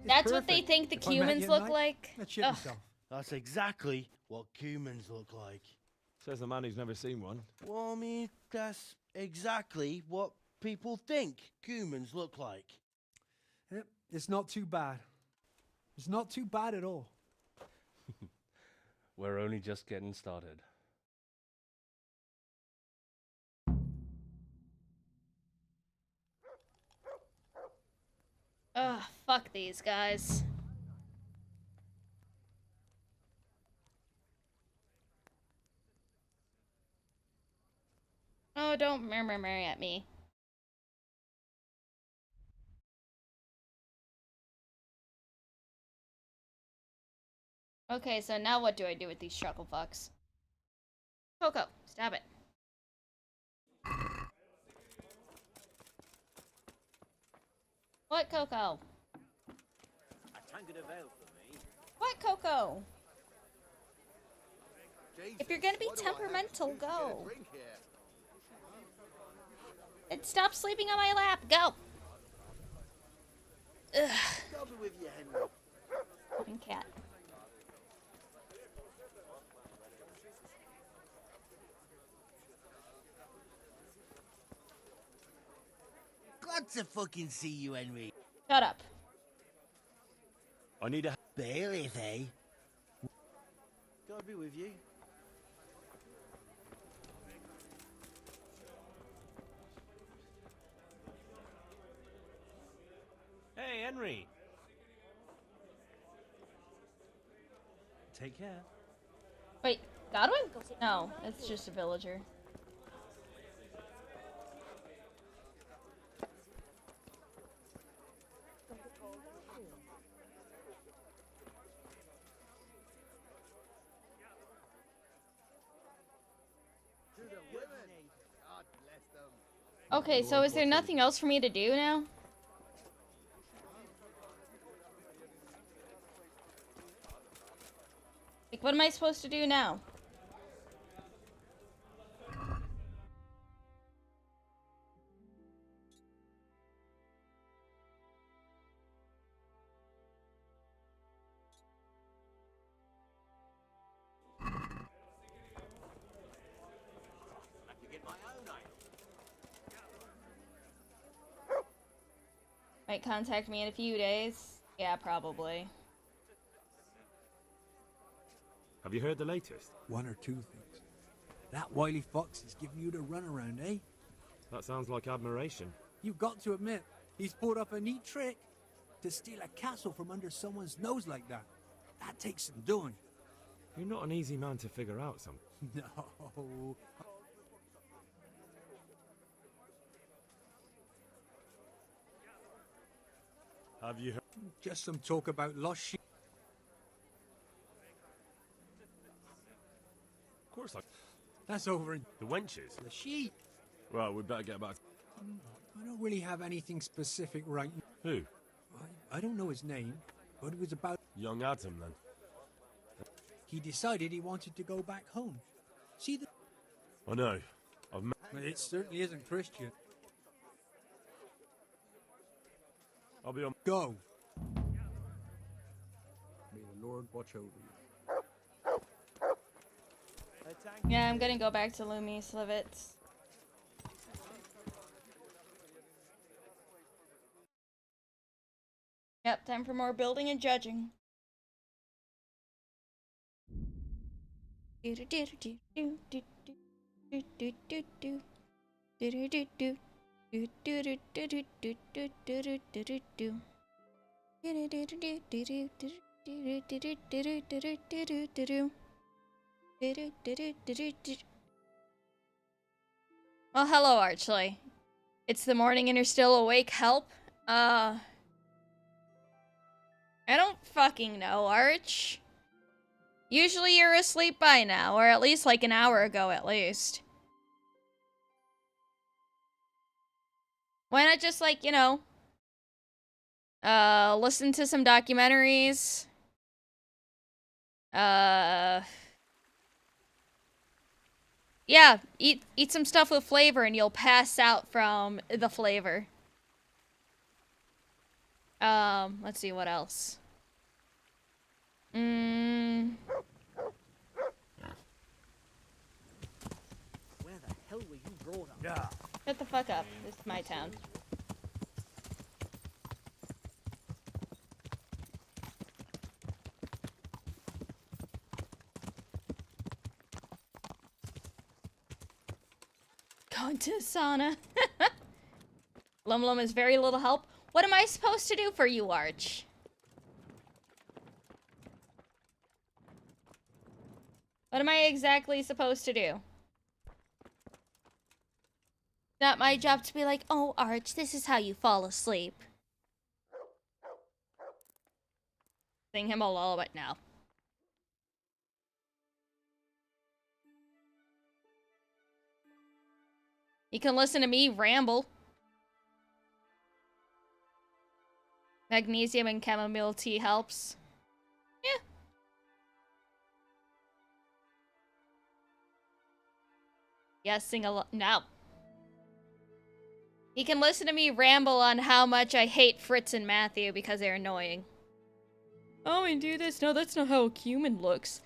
That's what they think the humans look like? Ugh. That's exactly what humans look like. Says the man who's never seen one. Well, I mean, that's exactly what people think humans look like. Yep, it's not too bad. It's not too bad at all. We're only just getting started. Ugh, fuck these guys. Oh, don't murmur at me. Okay, so now what do I do with these chuckle fucks? Coco, stab it. What, Coco? What, Coco? If you're gonna be temperamental, go. And stop sleeping on my lap. Go. Ugh. I'll be with you, Henry. Fucking cat. Glad to fucking see you, Henry. Shut up. I need a... Bailiff, eh? God be with you. Hey, Henry. Take care. Wait, Godwin? No, it's just a villager. Okay, so is there nothing else for me to do now? Like, what am I supposed to do now? Might contact me in a few days. Yeah, probably. Have you heard the latest? One or two things. That wily fox is giving you the runaround, eh? That sounds like admiration. You've got to admit, he's pulled up a neat trick. To steal a castle from under someone's nose like that. That takes some doing. You're not an easy man to figure out, some. No. Have you heard? Just some talk about lost sheep. Of course I... That's over in... The wenches? The sheep. Well, we'd better get back. I don't really have anything specific right now. Who? I don't know his name, but it was about... Young Adam, then. He decided he wanted to go back home. See the... I know. I've met... It certainly isn't Christian. I'll be on... Go! May the Lord watch over you. Yeah, I'm gonna go back to Lumi Slivets. Yep, time for more building and judging. Well, hello, Archly. It's the morning and you're still awake. Help? I don't fucking know, Arch. Usually you're asleep by now, or at least like an hour ago at least. Why not just like, you know, listen to some documentaries? Yeah, eat some stuff with flavor and you'll pass out from the flavor. Let's see what else. Where the hell were you brought up? Yeah. Shut the fuck up. This is my town. Going to sauna. Lum Lum is very little help. What am I supposed to do for you, Arch? What am I exactly supposed to do? Not my job to be like, oh, Arch, this is how you fall asleep. Sing him a lullaby now. You can listen to me ramble. Magnesium and chamomile tea helps. Yeah. Yes, sing a no. He can listen to me ramble on how much I hate Fritz and Matthew because they're annoying. Oh, we do this? No, that's not how a human looks.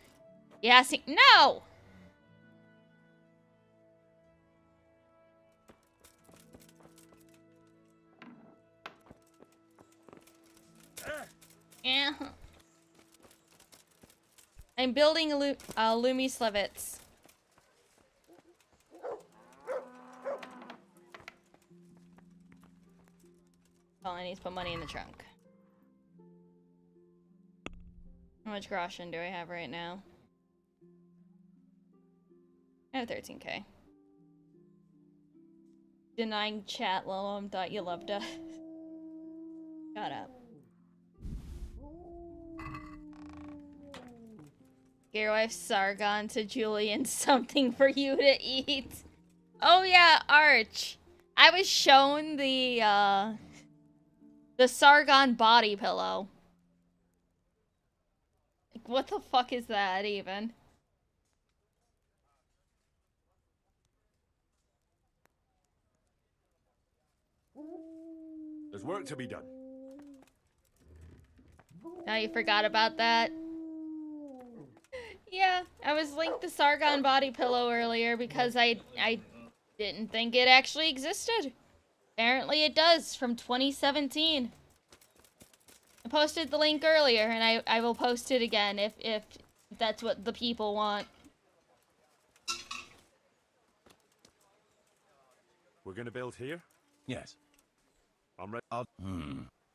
Yeah, see, no! Yeah. I'm building Lumi Slevitz. Oh, I need to put money in the trunk. How much groschen do I have right now? I have 13k. Denying chat, Lilum, thought you loved us. Shut up. Your wife Sargon to Julian, something for you to eat. Oh yeah, Arch. I was shown the Sargon body pillow. Like, what the fuck is that even? There's work to be done. Now you forgot about that? Yeah, I was linked the Sargon body pillow earlier because I didn't think it actually existed. Apparently it does, from 2017. I posted the link earlier, and I will post it again if that's what the people want. We're gonna build here? Yes. I'm ready.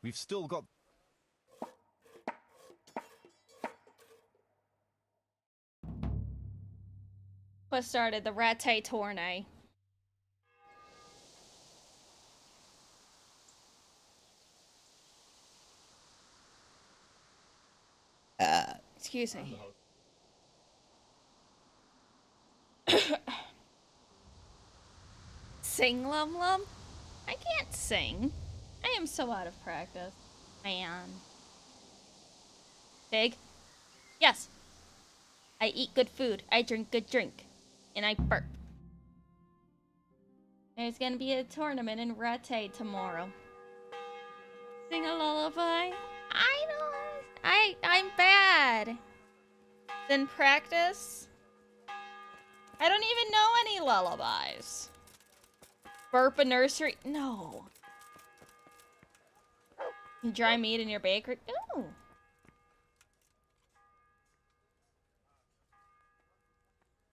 We've still got... What started the Rattay Tournay? Excuse me. Sing, Lum Lum? I can't sing. I am so out of practice. Man. Pig? Yes. I eat good food. I drink good drink. And I burp. There's gonna be a tournament in Rattay tomorrow. Sing a lullaby? I don't... I'm bad. Then practice? I don't even know any lullabies. Burp a nursery? No. Dry meat in your bakery. Ooh.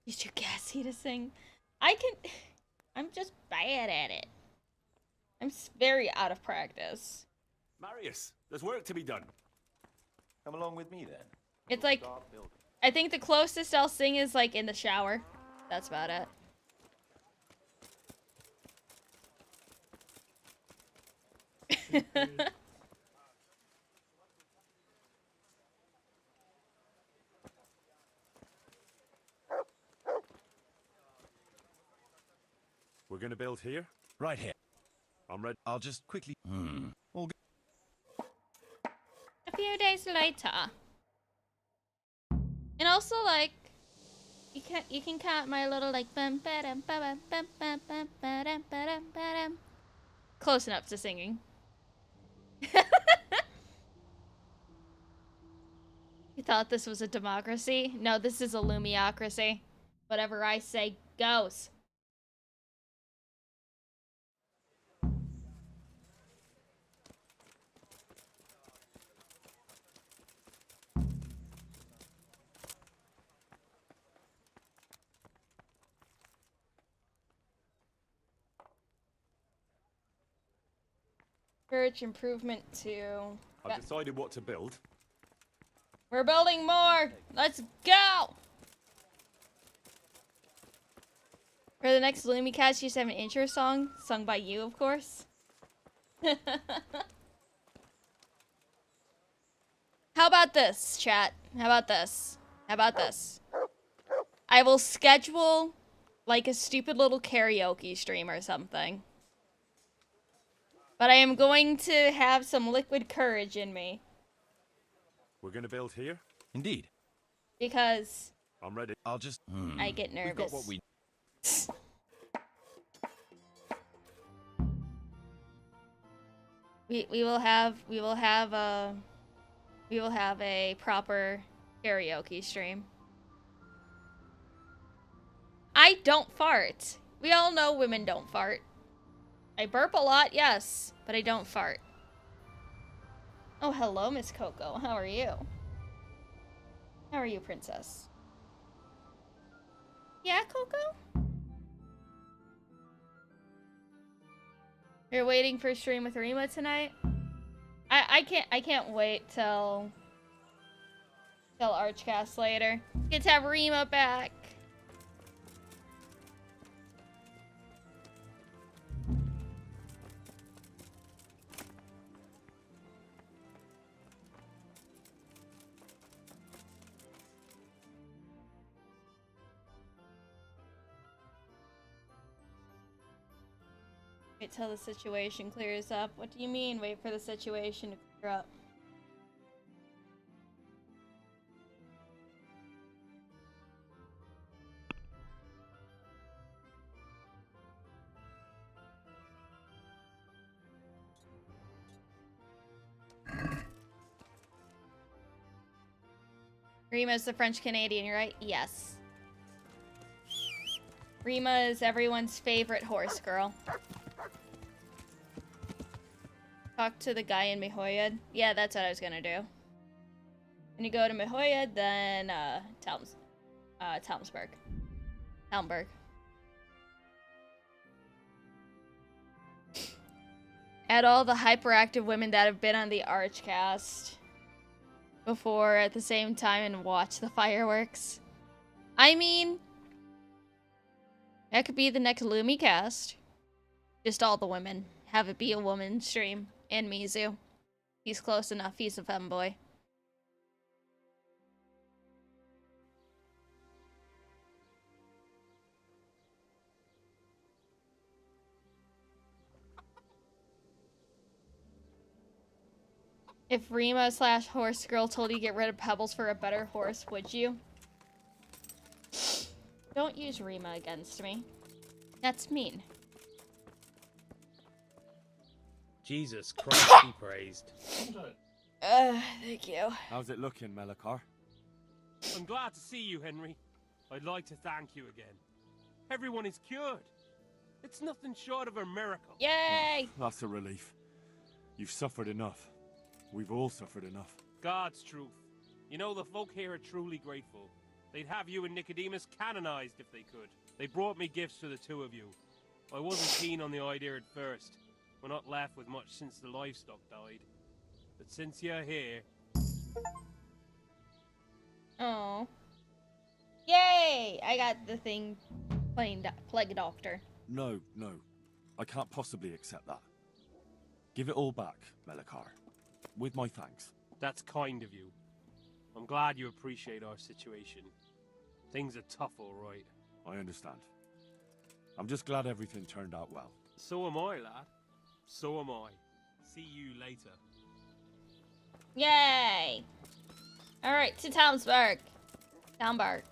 He's too gassy to sing. I'm just bad at it. I'm very out of practice. Marius, there's work to be done. Come along with me then. It's like, I think the closest I'll sing is like in the shower. That's about it. We're gonna build here? Right here. I'm ready. I'll just quickly. All good. A few days later. And also, like, you can count my little like close enough to singing. You thought this was a democracy? No, this is a lumiocracy. Whatever I say goes. Church improvement to... I've decided what to build. We're building more! Let's go! For the next Lumicast, you just have an intro song, sung by you, of course. How about this, chat? How about this? How about this? I will schedule, like, a stupid little karaoke stream or something. But I am going to have some liquid courage in me. We're gonna build here? Indeed. Because... I'm ready. I'll just... I get nervous. We've got what we... We will have a proper karaoke stream. I don't fart. We all know women don't fart. I burp a lot, yes, but I don't fart. Oh, hello, Miss Coco. How are you? How are you, princess? Yeah, Coco? You're waiting for a stream with Rima tonight? I can't wait till Archcast later. Get to have Rima back. Wait till the situation clears up. What do you mean, wait for the situation to clear up? Rima's the French Canadian, right? Yes. Rima is everyone's favorite horse girl. Talk to the guy in Mehoyad. Yeah, that's what I was gonna do. When you go to Mehoyad, then Talmsburg. Add all the hyperactive women that have been on the Archcast before at the same time and watch the fireworks. I mean, that could be the next Lumicast. Just all the women. Have it be a woman stream. And Mizu. He's close enough. He's a femboy. If Rima / horse girl told you to get rid of Pebbles for a better horse, would you? Don't use Rima against me. That's mean. Jesus Christ be praised. Thank you. How's it looking, Melikar? I'm glad to see you, Henry. I'd like to thank you again. Everyone is cured. It's nothing short of a miracle. Yay! That's a relief. You've suffered enough. We've all suffered enough. God's truth. You know, the folk here are truly grateful. They'd have you and Nicodemus canonized if they could. They brought me gifts for the two of you. I wasn't keen on the idea at first. We're not left with much since the livestock died. But since you're here... Oh. Yay! I got the thing playing Plague Doctor. No. I can't possibly accept that. Give it all back, Melikar. With my thanks. That's kind of you. I'm glad you appreciate our situation. Things are tough, all right. I understand. I'm just glad everything turned out well. So am I, lad. So am I. See you later. Yay! Alright, to Tomsburg. Tombark.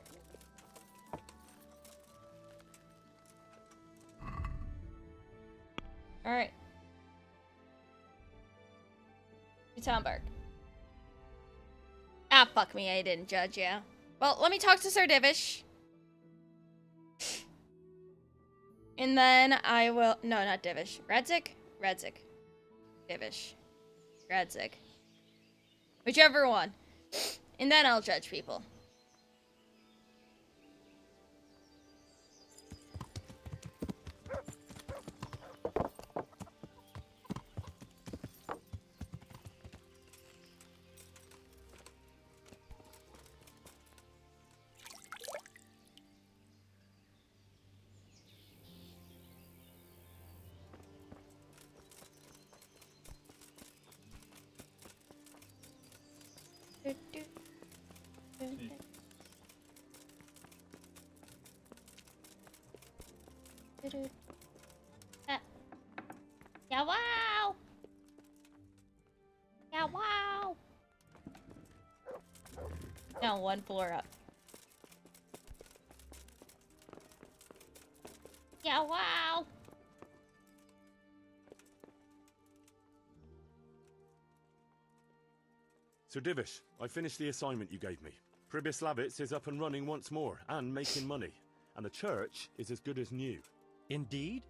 Alright. To Tombark. Ah, fuck me, I didn't judge you. Well, let me talk to Sir Divish. And then I will... No, not Divish. Radzik? Radzik. Divish. Radzik. Whichever one. And then I'll judge people. Yeah, wow! Yeah, wow! Now one floor up. Yeah, wow! Sir Divish, I finished the assignment you gave me. Pribys Lavitz is up and running once more, and making money. And the church is as good as new. Indeed?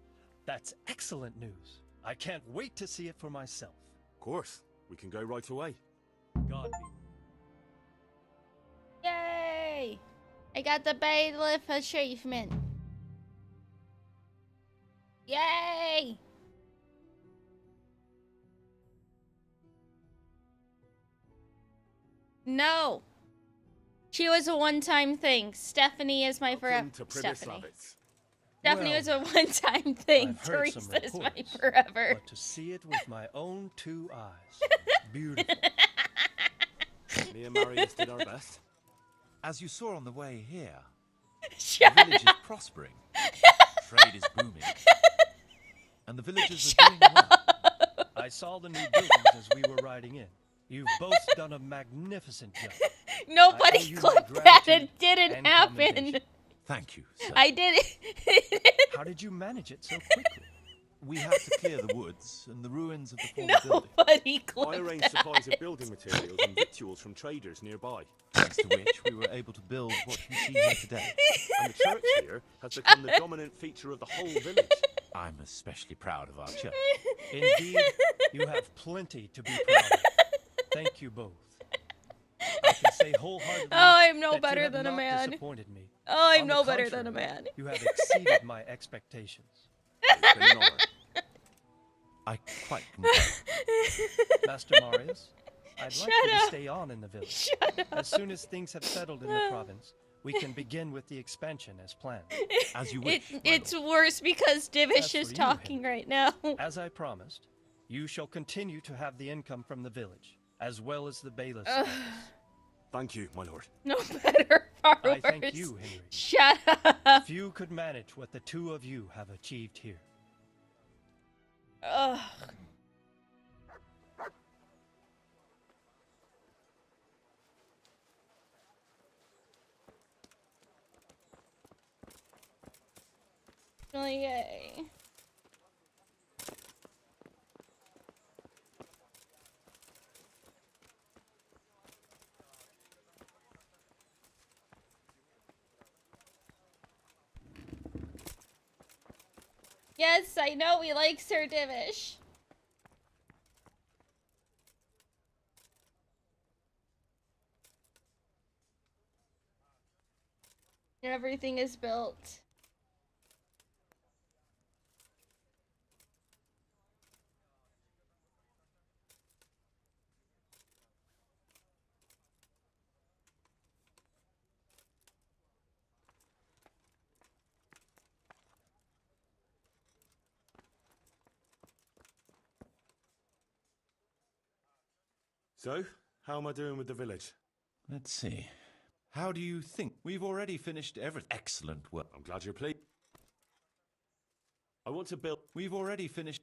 That's excellent news. I can't wait to see it for myself. Of course. We can go right away. God be. Yay! I got the bailiff achievement. Yay! No. She was a one-time thing. Stephanie is my forever. Stephanie. Stephanie was a one-time thing. Teresa is my forever. But to see it with my own two eyes. Beautiful. Me and Marius did our best. As you saw on the way here, Shut the village up. is prospering. Trade is booming. And the villagers are doing well. I saw the new buildings as we were riding in. You've both done a magnificent job. Nobody clicked that. It didn't happen. Thank you, sir. I did it. How did you manage it so quickly? We had to clear the woods and the ruins of the former building. Nobody clicked I arranged supplies of building materials and victuals from traders nearby. Thanks to which we were able to build what you see here today. And the church here has become the dominant feature of the whole village. I'm especially proud of our church. Indeed, you have plenty to be proud of. Thank you both. I can say wholeheartedly I'm no that better you have than a not man. disappointed me. Oh, I'm On the no better than a contrary, man. You have exceeded my expectations. It's been an honor. I quite concur. Master Marius, I'd like Shut you to up. stay on in the village. Shut up. As soon as things have settled in the province, we can begin with the expansion as planned. As you wish. It's worse because Divish As is for you, talking right now. As I promised, you shall continue to have the income from the village, as well as the bailiff's Ugh. office. Thank you, my lord. No better, far I worse. thank you, Henry. Shut up. Few could manage what the two of you have achieved here. Ugh. Yay. Yes, I know we like Sir Divish. Everything is built. So, how am I doing with the village? Let's see. How do you think? We've already finished everything. Excellent work. I'm glad you're pleased. I want to build... We've already finished...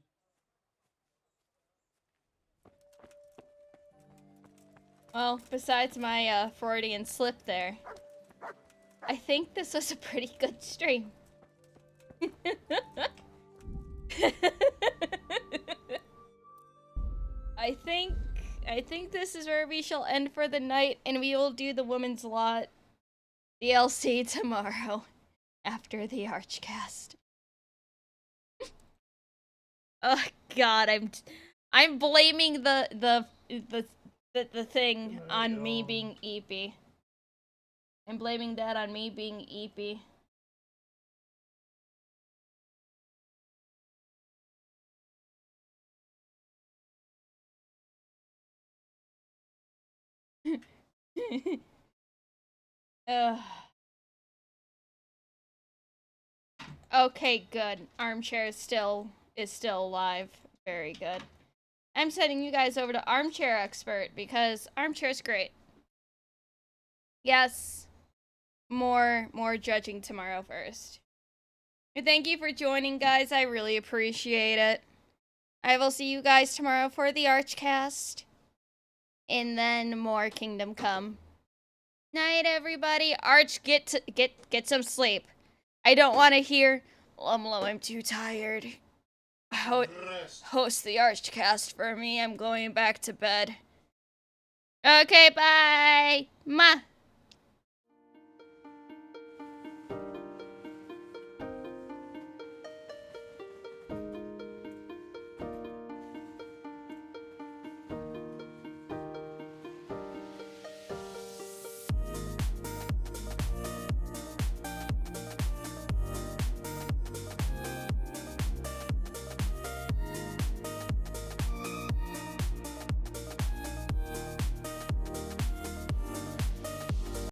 Well, besides my Freudian slip there, I think this was a pretty good stream. I think this is where we shall end for the night, and we will do the Woman's Lot DLC tomorrow after the Archcast. Oh God, I'm blaming the thing on me being eepy. I'm blaming that on me being eepy. Okay, good. Armchair is still alive. Very good. I'm sending you guys over to Armchair Expert because Armchair's great. Yes. More judging tomorrow first. And thank you for joining, guys. I really appreciate it. I will see you guys tomorrow for the Archcast. And then more Kingdom Come. Night, everybody. Arch, get some sleep. I don't want to hear, Lumlo, I'm too tired. Host the Archcast for me. I'm going back to bed. Okay, bye. Ma.